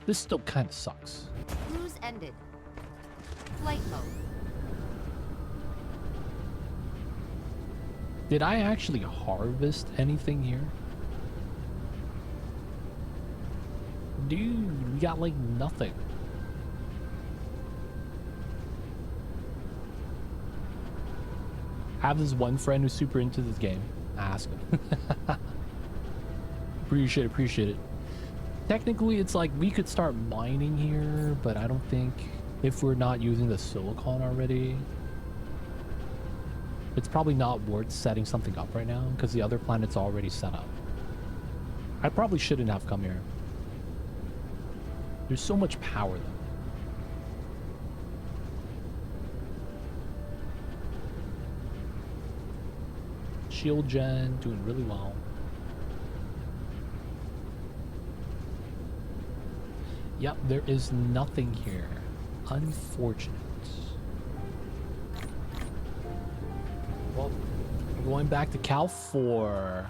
Speaker 1: this still kind of sucks.
Speaker 2: Cruise ended. Flight mode.
Speaker 1: Did I actually harvest anything here? Dude, we got like nothing. I have this one friend who's super into this game. Ask him. Appreciate it. Technically, it's like we could start mining here, but I don't think if we're not using the silicon already, it's probably not worth setting something up right now because the other planet's already set up. I probably shouldn't have come here. There's so much power though. Shield gen doing really well. Yep, there is nothing here. Unfortunate. Well, I'm going back to Cal 4.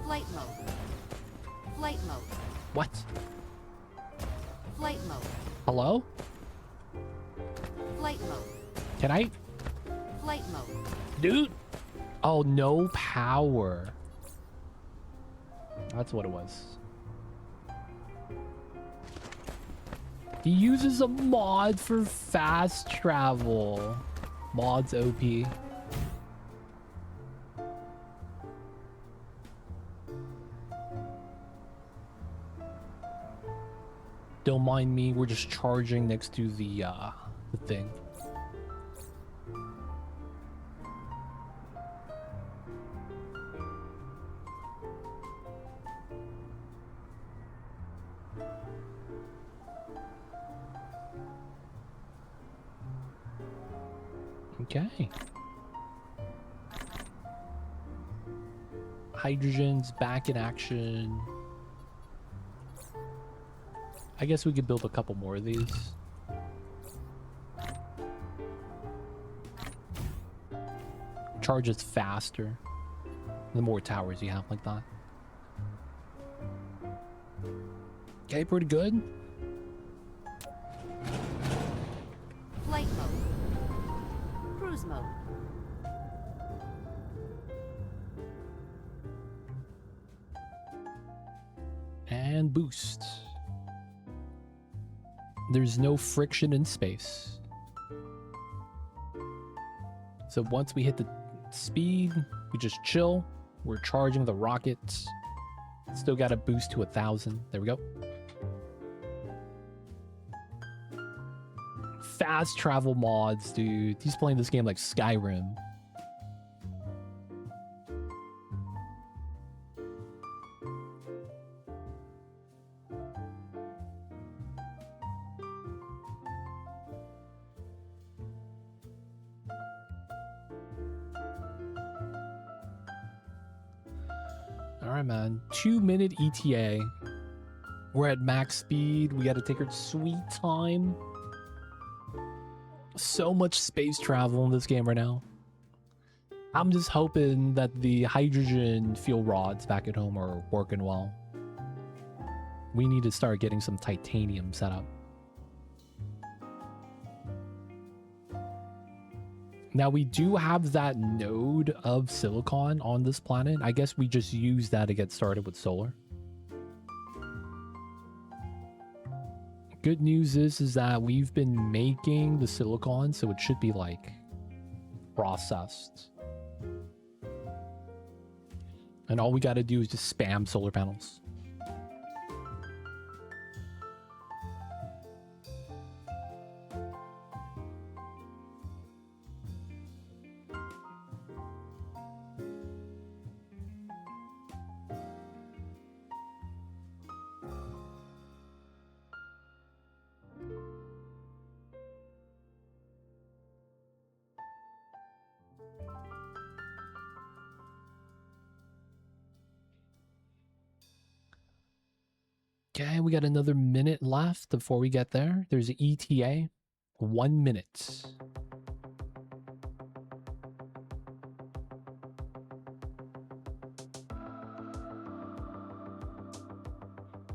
Speaker 2: Flight mode. Flight mode.
Speaker 1: What?
Speaker 2: Flight mode.
Speaker 1: Hello?
Speaker 2: Flight mode.
Speaker 1: Can I?
Speaker 2: Flight mode.
Speaker 1: Dude! Oh, no power. That's what it was. He uses a mod for fast travel. Mod's OP. Don't mind me, we're just charging next to the thing. Okay. Hydrogen's back in action. I guess we could build a couple more of these. Charges faster. The more towers you have like that. Okay, pretty good.
Speaker 2: Flight mode. Cruise mode.
Speaker 1: And boost. There's no friction in space. So once we hit the speed, we just chill. We're charging the rockets. Still got a boost to 1,000. There we go. Fast travel mods, dude. He's playing this game like Skyrim. Alright, man. 2-minute ETA. We're at max speed. We gotta take our sweet time. So much space travel in this game right now. I'm just hoping that the hydrogen fuel rods back at home are working well. We need to start getting some titanium set up. Now we do have that node of silicon on this planet. I guess we just use that to get started with solar. Good news is that we've been making the silicon, so it should be like processed. And all we got to do is just spam solar panels. Okay, we got another minute left before we get there. There's an ETA. 1 minute.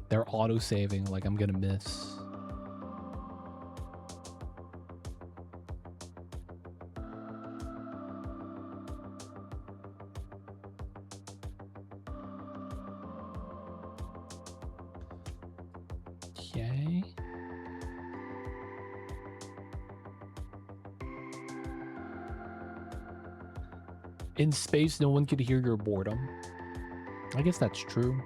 Speaker 1: They're auto-saving, like I'm gonna miss. Okay. In space, no one could hear your boredom. I guess that's true.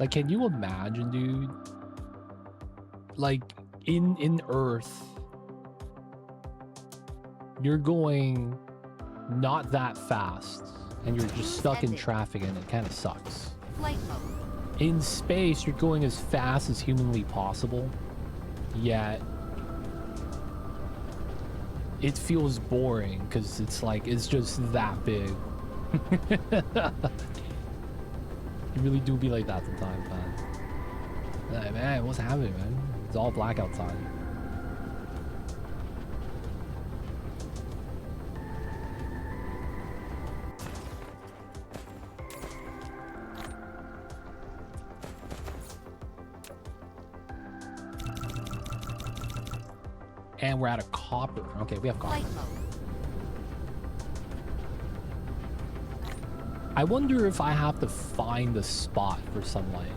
Speaker 1: Like, can you imagine, dude? Like, in Earth, you're going not that fast, and you're just stuck in traffic, and it kind of sucks.
Speaker 2: Flight mode.
Speaker 1: In space, you're going as fast as humanly possible, yet it feels boring because it's like it's just that big. You really do be like that sometimes, man. Like, man, what's happening, man? It's all black outside. And we're out of copper. Okay, we have copper.
Speaker 2: Flight mode.
Speaker 1: I wonder if I have to find the spot for sunlight.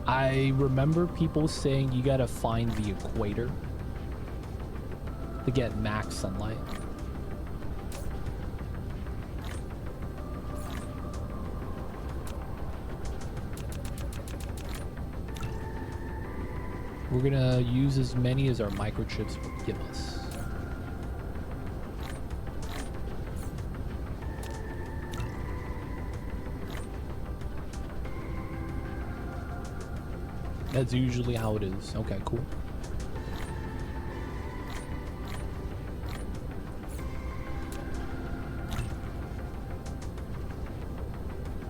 Speaker 1: I remember people saying you gotta find the equator to get max sunlight. We're gonna use as many as our microchips will give us. That's usually how it is. Okay, cool.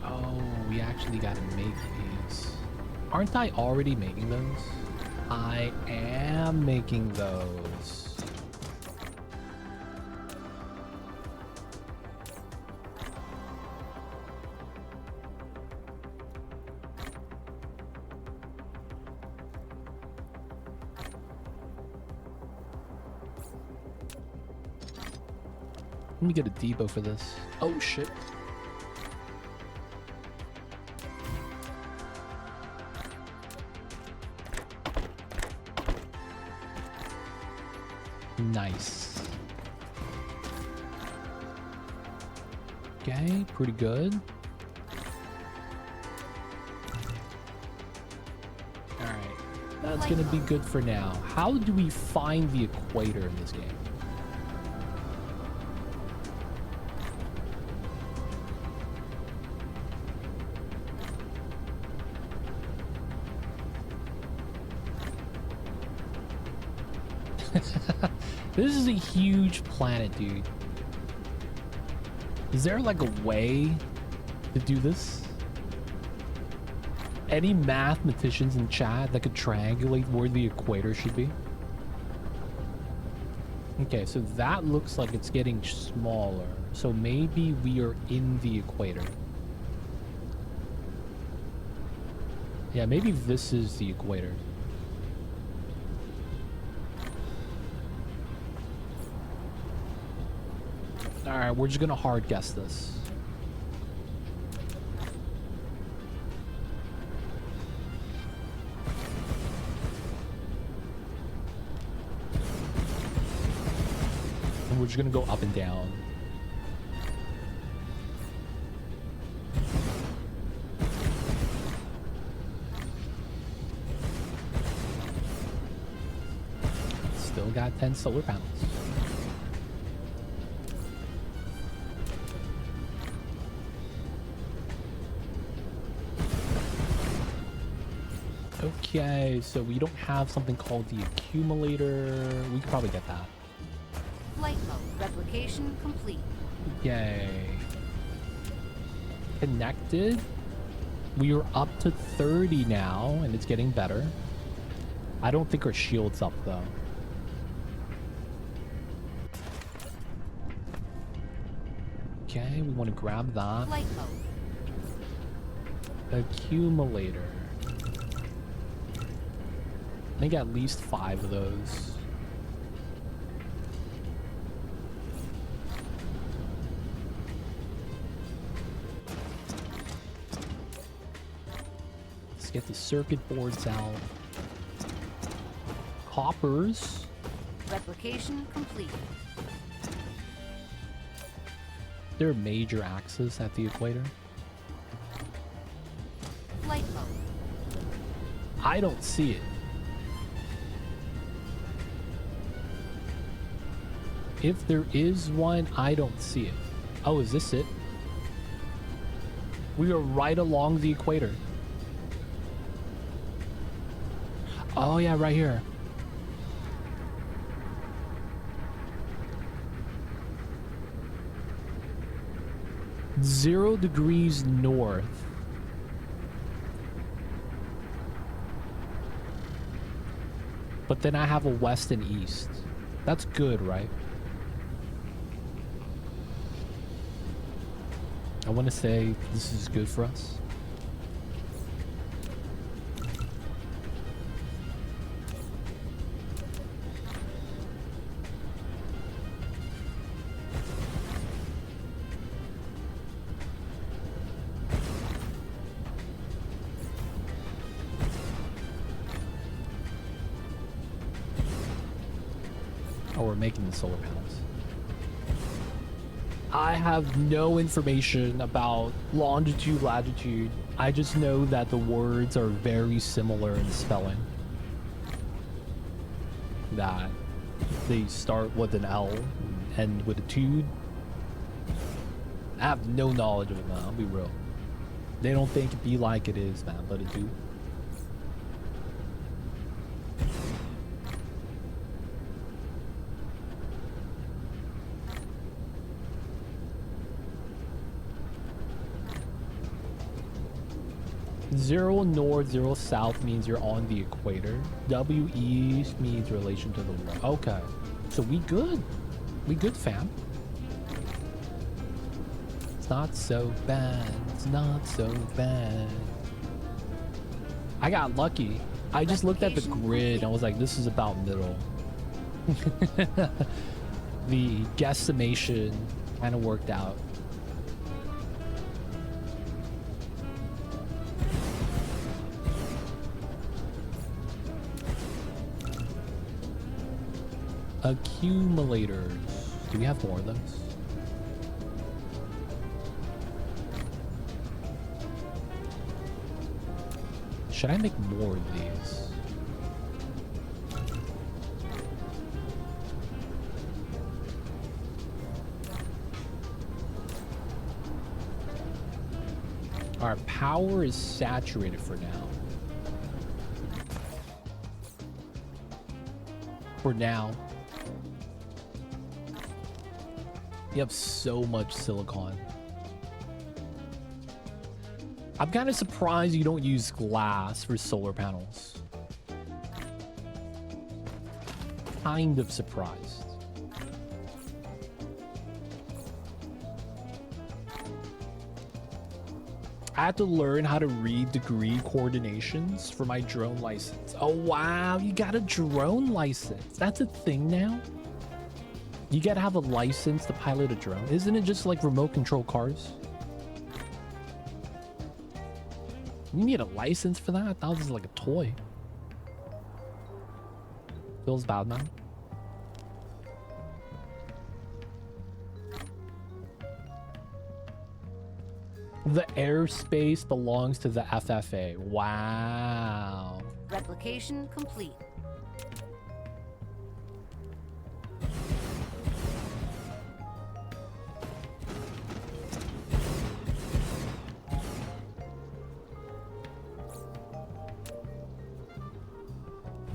Speaker 1: Oh, we actually gotta make these. Aren't I already making those? I am making those. Let me get a depot for this. Oh shit. Nice. Okay, pretty good. Alright, that's gonna be good for now. How do we find the equator in this game? This is a huge planet, dude. Is there like a way to do this? Any mathematicians in chat that could triangulate where the equator should be? Okay, so that looks like it's getting smaller. So maybe we are in the equator. Yeah, maybe this is the equator. Alright, we're just gonna hard guess this. And we're just gonna go up and down. Still got 10 solar panels. Okay, so we don't have something called the accumulator. We could probably get that.
Speaker 2: Flight mode. Replication complete.
Speaker 1: Yay. Connected. We are up to 30 now, and it's getting better. I don't think our shield's up, though. Okay, we want to grab that.
Speaker 2: Flight mode.
Speaker 1: Accumulator. I think at least 5 of those. Let's get the circuit boards out. Coppers.
Speaker 2: Replication complete.
Speaker 1: There are major axes at the equator.
Speaker 2: Flight mode.
Speaker 1: I don't see it. If there is one, I don't see it. Oh, is this it? We are right along the equator. Oh yeah, right here. Zero degrees north. But then I have a west and east. That's good, right? I want to say this is good for us. Oh, we're making the solar panels. I have no information about longitude, latitude. I just know that the words are very similar in spelling. That they start with an L and end with a tude. I have no knowledge of it, man. I'll be real. They don't think it be like it is, man, but it do. Zero north, zero south means you're on the equator. W east means relation to the world. Okay, so we good. We good, fam. It's not so bad. It's not so bad. I got lucky. I just looked at the grid and I was like, this is about middle. The guesstimation kind of worked out. Accumulators. Do we have more of those? Should I make more of these? Our power is saturated for now. For now. You have so much silicon. I'm kind of surprised you don't use glass for solar panels. Kind of surprised. I had to learn how to read degree coordinations for my drone license. Oh wow, you got a drone license. That's a thing now? You gotta have a license to pilot a drone. Isn't it just like remote control cars? You need a license for that? That was like a toy. Feels bad, man. The airspace belongs to the FFA. Wow.
Speaker 2: Replication complete.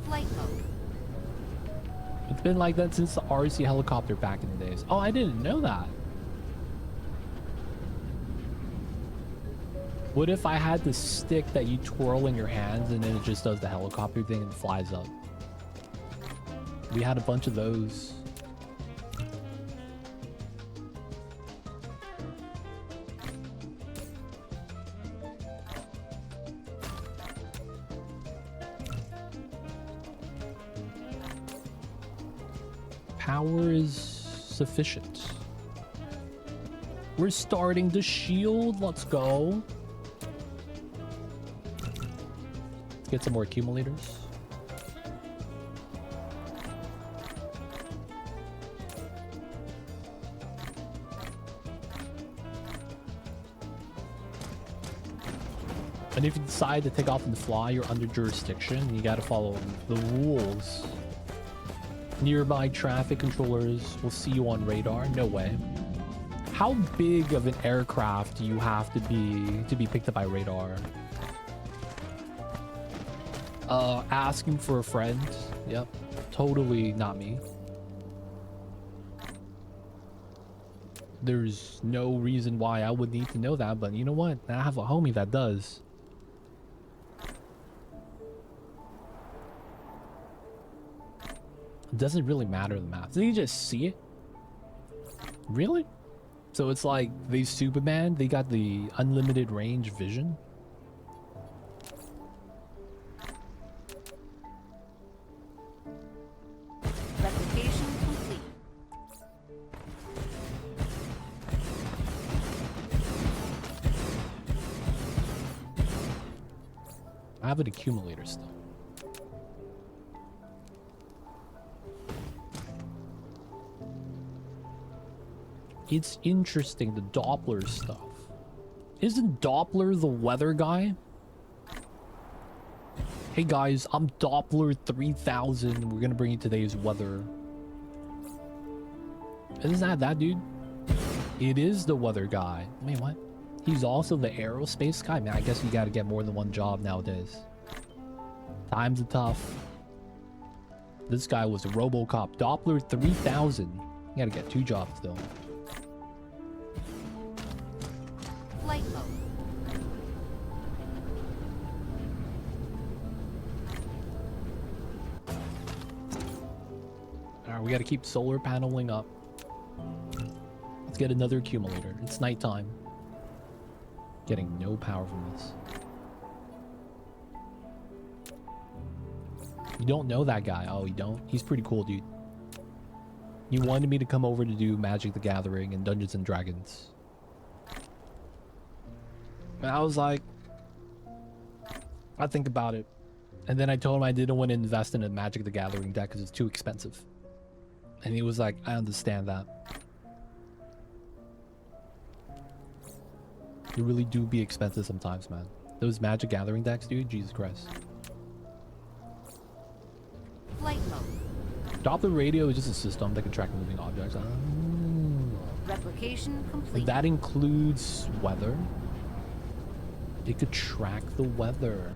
Speaker 2: Flight mode.
Speaker 1: It's been like that since the RC helicopter back in the days. Oh, I didn't know that. What if I had the stick that you twirl in your hands and then it just does the helicopter thing and flies up? We had a bunch of those. Power is sufficient. We're starting the shield. Let's go. Get some more accumulators. And if you decide to take off and fly, you're under jurisdiction. You gotta follow the rules. Nearby traffic controllers will see you on radar. No way. How big of an aircraft do you have to be picked up by radar? Asking for a friend. Yep. Totally not me. There's no reason why I would need to know that, but you know what? I have a homie that does. It doesn't really matter the map. Did you just see it? Really? So it's like they Superman, they got the unlimited range vision.
Speaker 2: Replication complete.
Speaker 1: I have an accumulator still. It's interesting, the Doppler stuff. Isn't Doppler the weather guy? Hey guys, I'm Doppler 3000. We're gonna bring you today's weather. Isn't that dude? It is the weather guy. Wait, what? He's also the aerospace guy? Man, I guess you gotta get more than one job nowadays. Times are tough. This guy was a RoboCop. Doppler 3000. You gotta get two jobs though.
Speaker 2: Flight mode.
Speaker 1: Alright, we gotta keep solar paneling up. Let's get another accumulator. It's nighttime. Getting no power from this. You don't know that guy. Oh, you don't? He's pretty cool, dude. He wanted me to come over to do Magic the Gathering and Dungeons and Dragons. And I was like, I'd think about it. And then I told him I didn't want to invest in a Magic the Gathering deck because it's too expensive. And he was like, I understand that. You really do be expensive sometimes, man. Those Magic Gathering decks, dude. Jesus Christ.
Speaker 2: Flight mode.
Speaker 1: Doppler radio is just a system that can track moving objects.
Speaker 2: Replication complete.
Speaker 1: That includes weather. It could track the weather.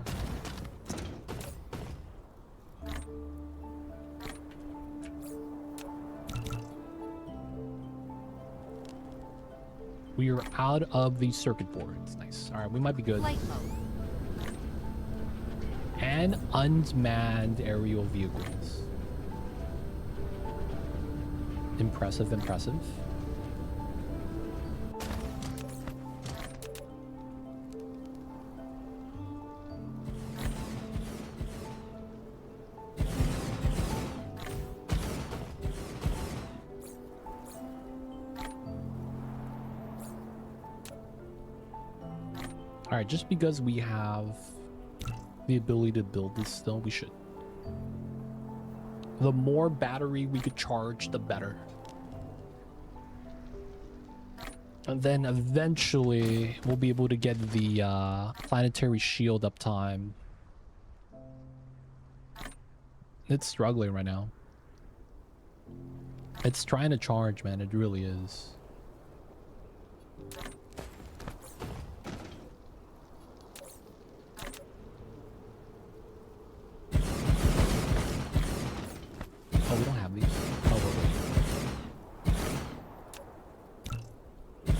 Speaker 1: We are out of the circuit boards. Nice. All right, we might be good.
Speaker 2: Flight mode.
Speaker 1: And unmanned aerial vehicles. Impressive, impressive. All right, just because we have the ability to build this still, we should. The more battery we could charge, the better. And then eventually we'll be able to get the planetary shield uptime. It's struggling right now. It's trying to charge, man. It really is. Oh, we don't have these. Oh, wait.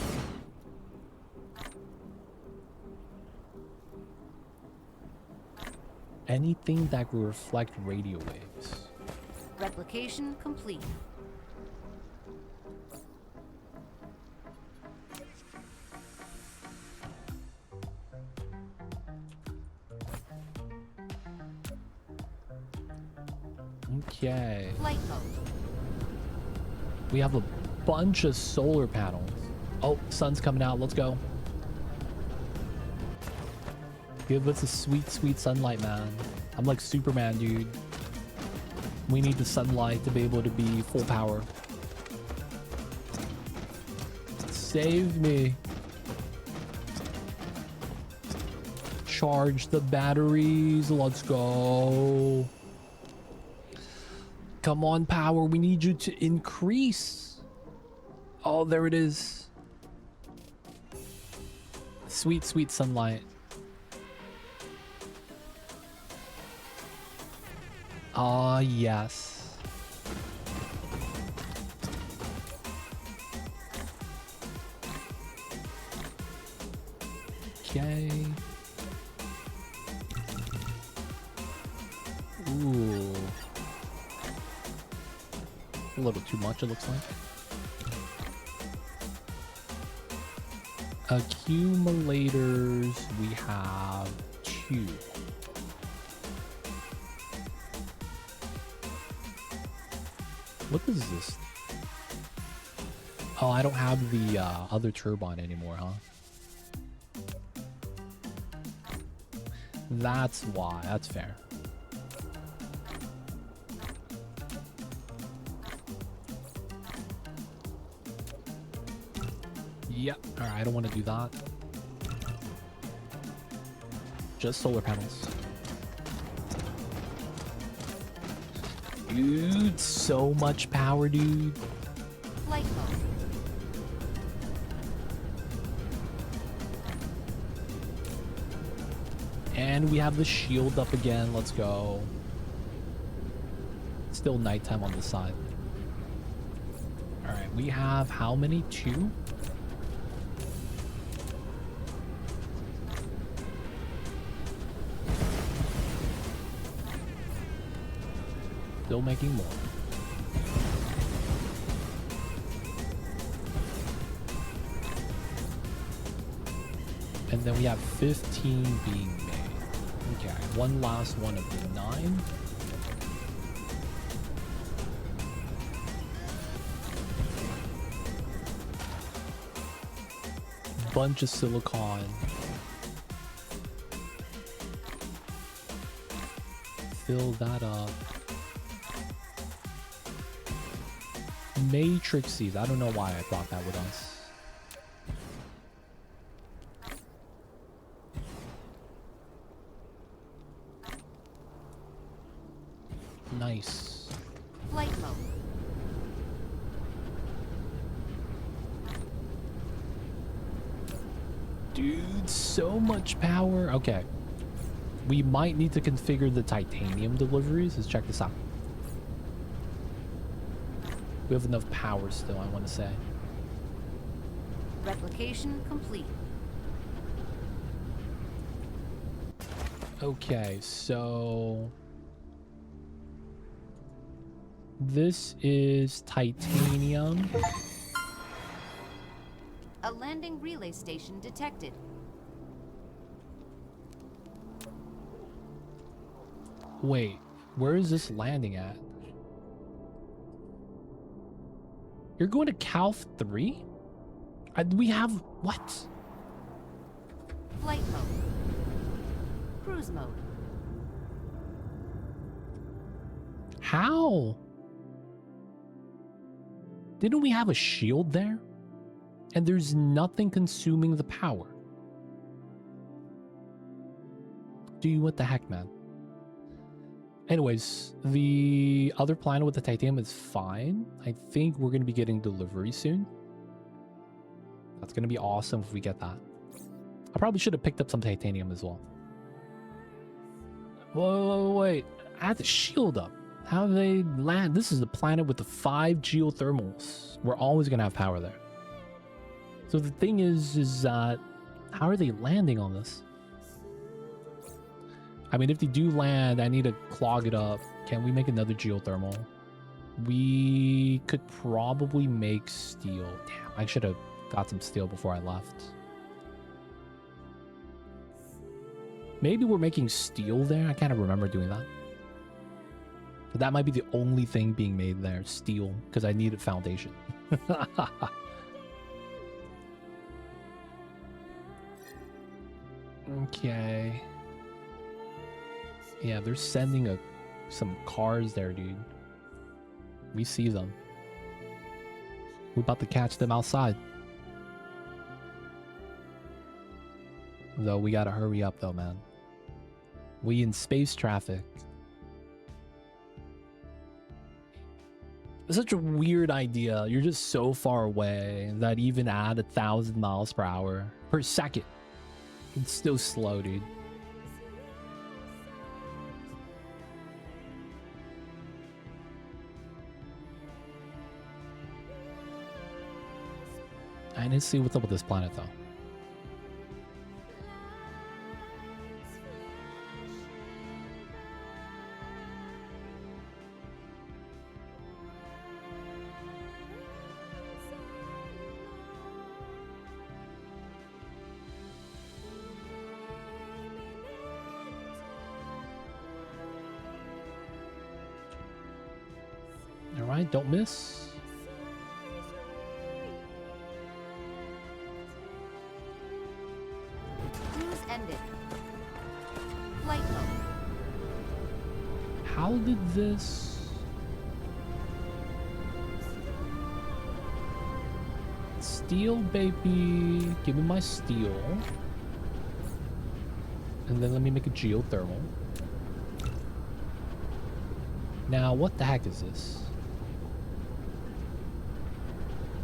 Speaker 1: Anything that will reflect radio waves.
Speaker 2: Replication complete.
Speaker 1: Okay.
Speaker 2: Flight mode.
Speaker 1: We have a bunch of solar panels. Oh, sun's coming out. Let's go. Give us a sweet, sweet sunlight, man. I'm like Superman, dude. We need the sunlight to be able to be full power. Save me. Charge the batteries. Let's go. Come on, power. We need you to increase. Oh, there it is. Sweet, sweet sunlight. Ah, yes. Okay. Ooh. A little too much, it looks like. Accumulators, we have 2. What is this? Oh, I don't have the other turbine anymore, huh? That's why. That's fair. Yep. Alright, I don't want to do that. Just solar panels. Dude, so much power, dude.
Speaker 2: Flight mode.
Speaker 1: And we have the shield up again. Let's go. Still nighttime on this side. Alright, we have how many? 2? Still making more. And then we have 15 being made. Okay, one last one of the 9. Bunch of silicon. Fill that up. Matrices. I don't know why I brought that with us. Nice.
Speaker 2: Flight mode.
Speaker 1: Dude, so much power. Okay. We might need to configure the titanium deliveries. Let's check this out. We have enough power still, I want to say.
Speaker 2: Replication complete.
Speaker 1: Okay, so... this is titanium.
Speaker 2: A landing relay station detected.
Speaker 1: Wait, where is this landing at? You're going to Calf 3? We have... what?
Speaker 2: Flight mode. Cruise mode.
Speaker 1: How? Didn't we have a shield there? And there's nothing consuming the power. Dude, what the heck, man? Anyways, the other planet with the titanium is fine. I think we're going to be getting delivery soon. That's going to be awesome if we get that. I probably should have picked up some titanium as well. Whoa, wait. I had the shield up. How do they land? This is the planet with the 5 geothermals. We're always going to have power there. So the thing is that how are they landing on this? I mean, if they do land, I need to clog it up. Can we make another geothermal? We could probably make steel. Damn, I should have got some steel before I left. Maybe we're making steel there. I can't remember doing that. But that might be the only thing being made there, steel, because I needed foundation. Okay. Yeah, they're sending some cars there, dude. We see them. We're about to catch them outside. Though we gotta hurry up though, man. We in space traffic. It's such a weird idea. You're just so far away that even at 1,000 miles per hour per second, it's still slow, dude. I need to see what's up with this planet, though. All right, don't miss.
Speaker 2: Cruise ended. Flight mode.
Speaker 1: How did this... Steel, baby. Give me my steel. And then let me make a geothermal. Now, what the heck is this?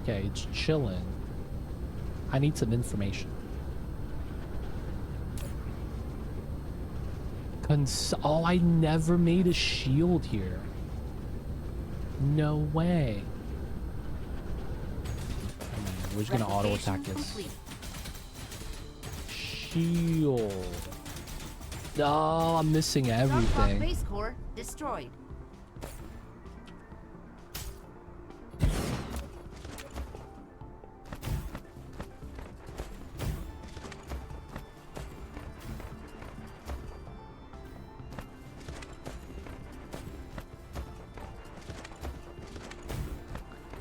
Speaker 1: Okay, it's chilling. I need some information. Oh, I never made a shield here. No way. We're just gonna auto attack this.
Speaker 2: Complete.
Speaker 1: Shield. Oh, I'm missing
Speaker 2: Dark
Speaker 1: everything.
Speaker 2: base core destroyed.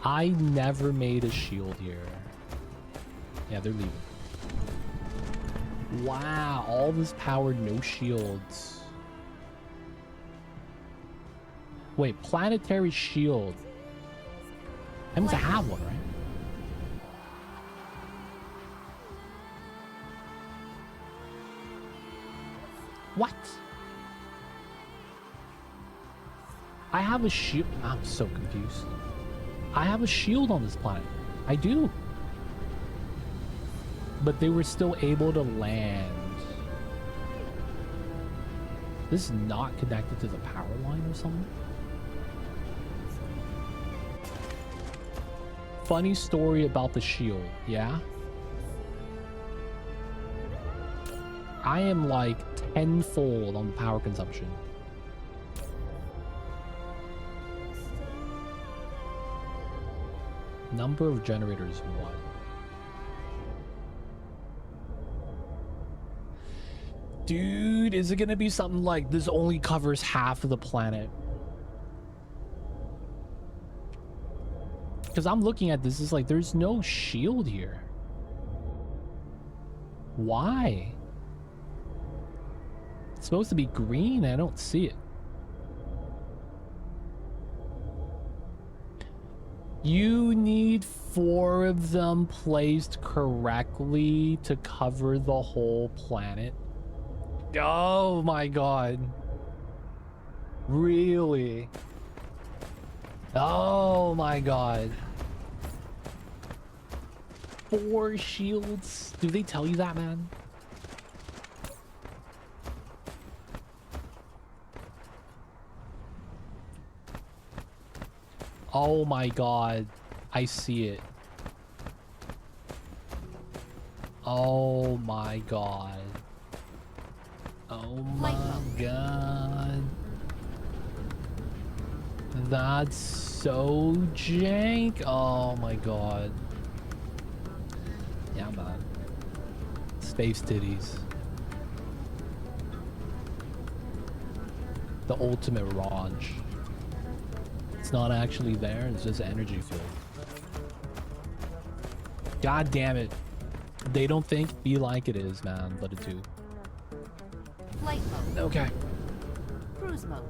Speaker 1: I never made a shield here. Yeah, they're leaving. Wow, all this power, no shields. Wait, planetary shield. I must have one, right? What? I have a shield. I'm so confused. I have a shield on this planet. I do. But they were still able to land. This is not connected to the power line or something? Funny story about the shield, yeah? I am like tenfold on the power consumption. Number of generators, one. Dude, is it gonna be something like this only covers half of the planet? Because I'm looking at this, it's like there's no shield here. Why? It's supposed to be green, I don't see it. You need 4 of them placed correctly to cover the whole planet. Oh my god. Really? Oh my god. 4 shields? Do they tell you that, man? Oh my god. I see it. Oh my god. Oh my god. That's so jank. Oh my god. Yeah, man. Space titties. The ultimate raunch. It's not actually there, it's just energy fuel. God damn it. They don't think be like it is, man, but it do.
Speaker 2: Flight mode.
Speaker 1: Okay.
Speaker 2: Cruise mode.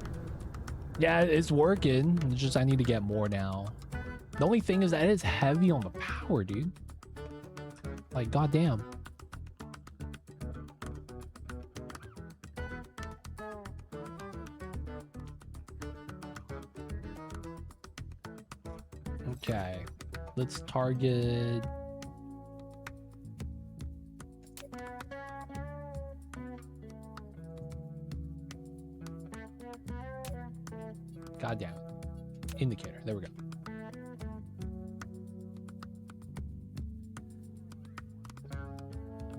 Speaker 1: Yeah, it's working. It's just I need to get more now. The only thing is that it's heavy on the power, dude. Like, goddamn. Okay. Let's target... God damn it. Indicator. There we go.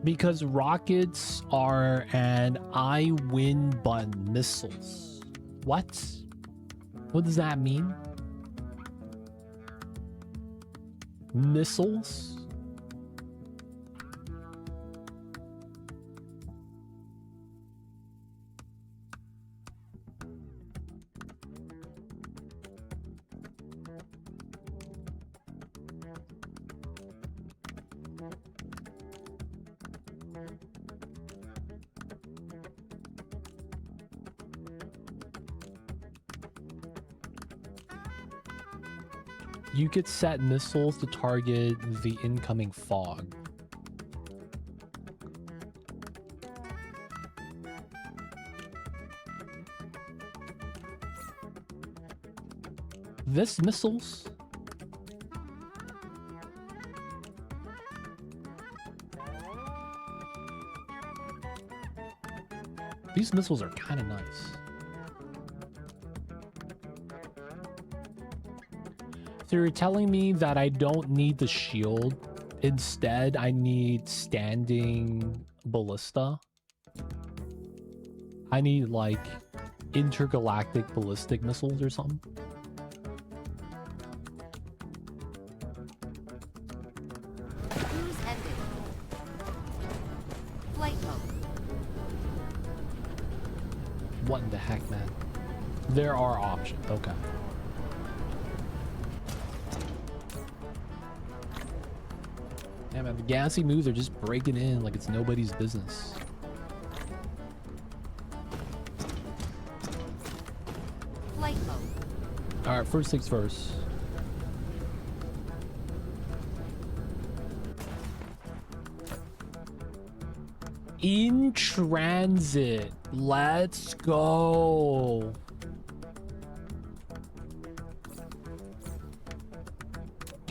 Speaker 1: Because rockets are an I win button missiles. What? What does that mean? Missiles? You could set missiles to target the incoming fog. This missiles? These missiles are kind of nice. So you're telling me that I don't need the shield. Instead, I need standing ballista. I need like intergalactic ballistic missiles or something.
Speaker 2: Cruise ended. Flight mode.
Speaker 1: What in the heck, man? There are options. Okay. Yeah, man, the gassy moves are just breaking in like it's nobody's business.
Speaker 2: Flight mode.
Speaker 1: Alright, first things first. In transit. Let's go.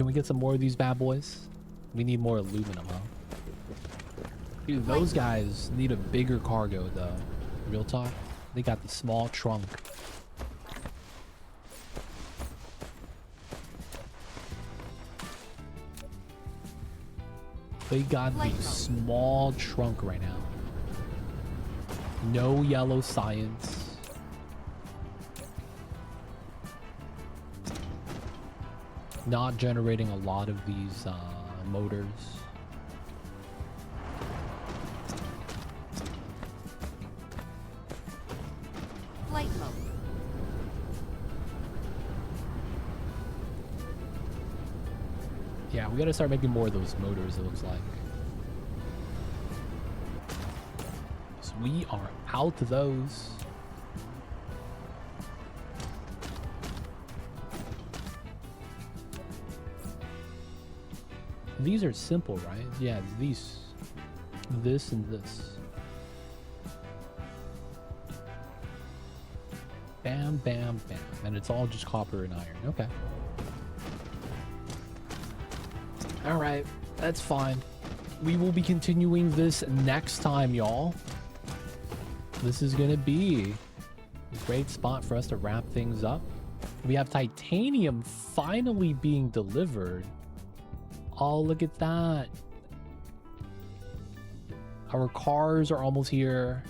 Speaker 1: Can we get some more of these bad boys? We need more aluminum, huh? Dude, those guys need a bigger cargo, though. Real talk. They got the small trunk. They got the small trunk right now. No yellow science. Not generating a lot of these motors.
Speaker 2: Flight mode.
Speaker 1: Yeah, we gotta start making more of those motors, it looks like. So we are out of those. These are simple, right? Yeah, these. This and this. Bam, bam, bam. And it's all just copper and iron. Okay. Alright, that's fine. We will be continuing this next time, y'all. This is gonna be a great spot for us to wrap things up. We have titanium finally being delivered. Oh, look at that. Our cars are almost here.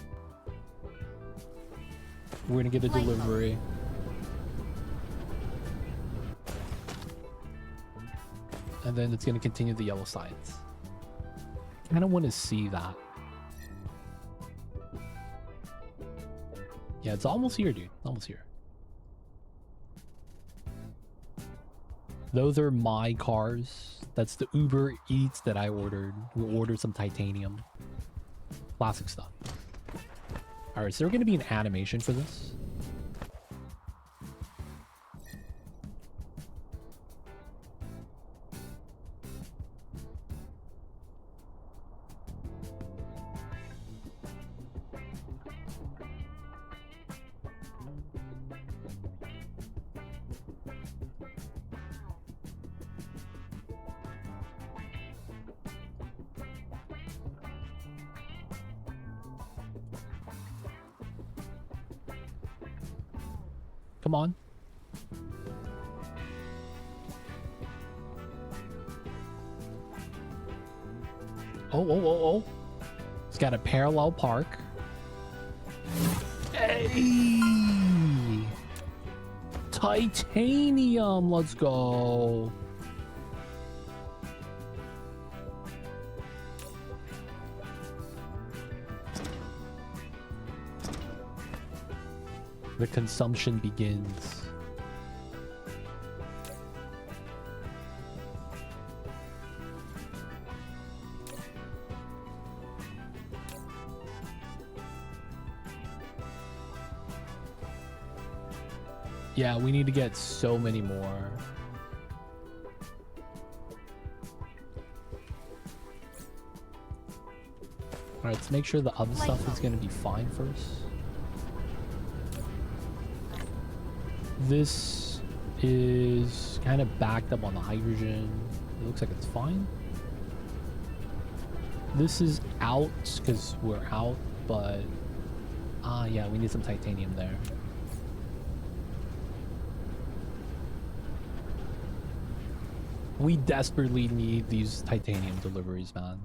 Speaker 1: We're gonna get a delivery. And then it's gonna continue the yellow sides. I don't want to see that. Yeah, it's almost here, dude. Almost here. Those are my cars. That's the Uber Eats that I ordered. We ordered some titanium. Classic stuff. Alright, is there going to be an animation for this? Come on. Oh. It's got a parallel park. Hey! Titanium, let's go. The consumption begins. Yeah, we need to get so many more. Alright, let's make sure the other stuff is going to be fine first. This is kind of backed up on the hydrogen. It looks like it's fine. This is out because we're out, but yeah, we need some titanium there. We desperately need these titanium deliveries, man.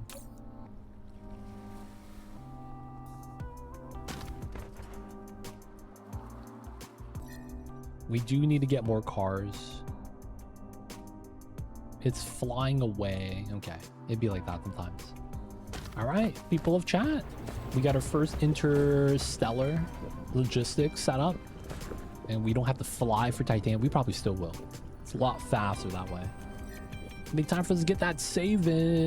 Speaker 1: We do need to get more cars. It's flying away. Okay, it'd be like that sometimes. All right, people of chat. We got our first Interstellar logistics set up. And we don't have to fly for titanium. We probably still will. It's a lot faster that way. Make time for us to get that saving.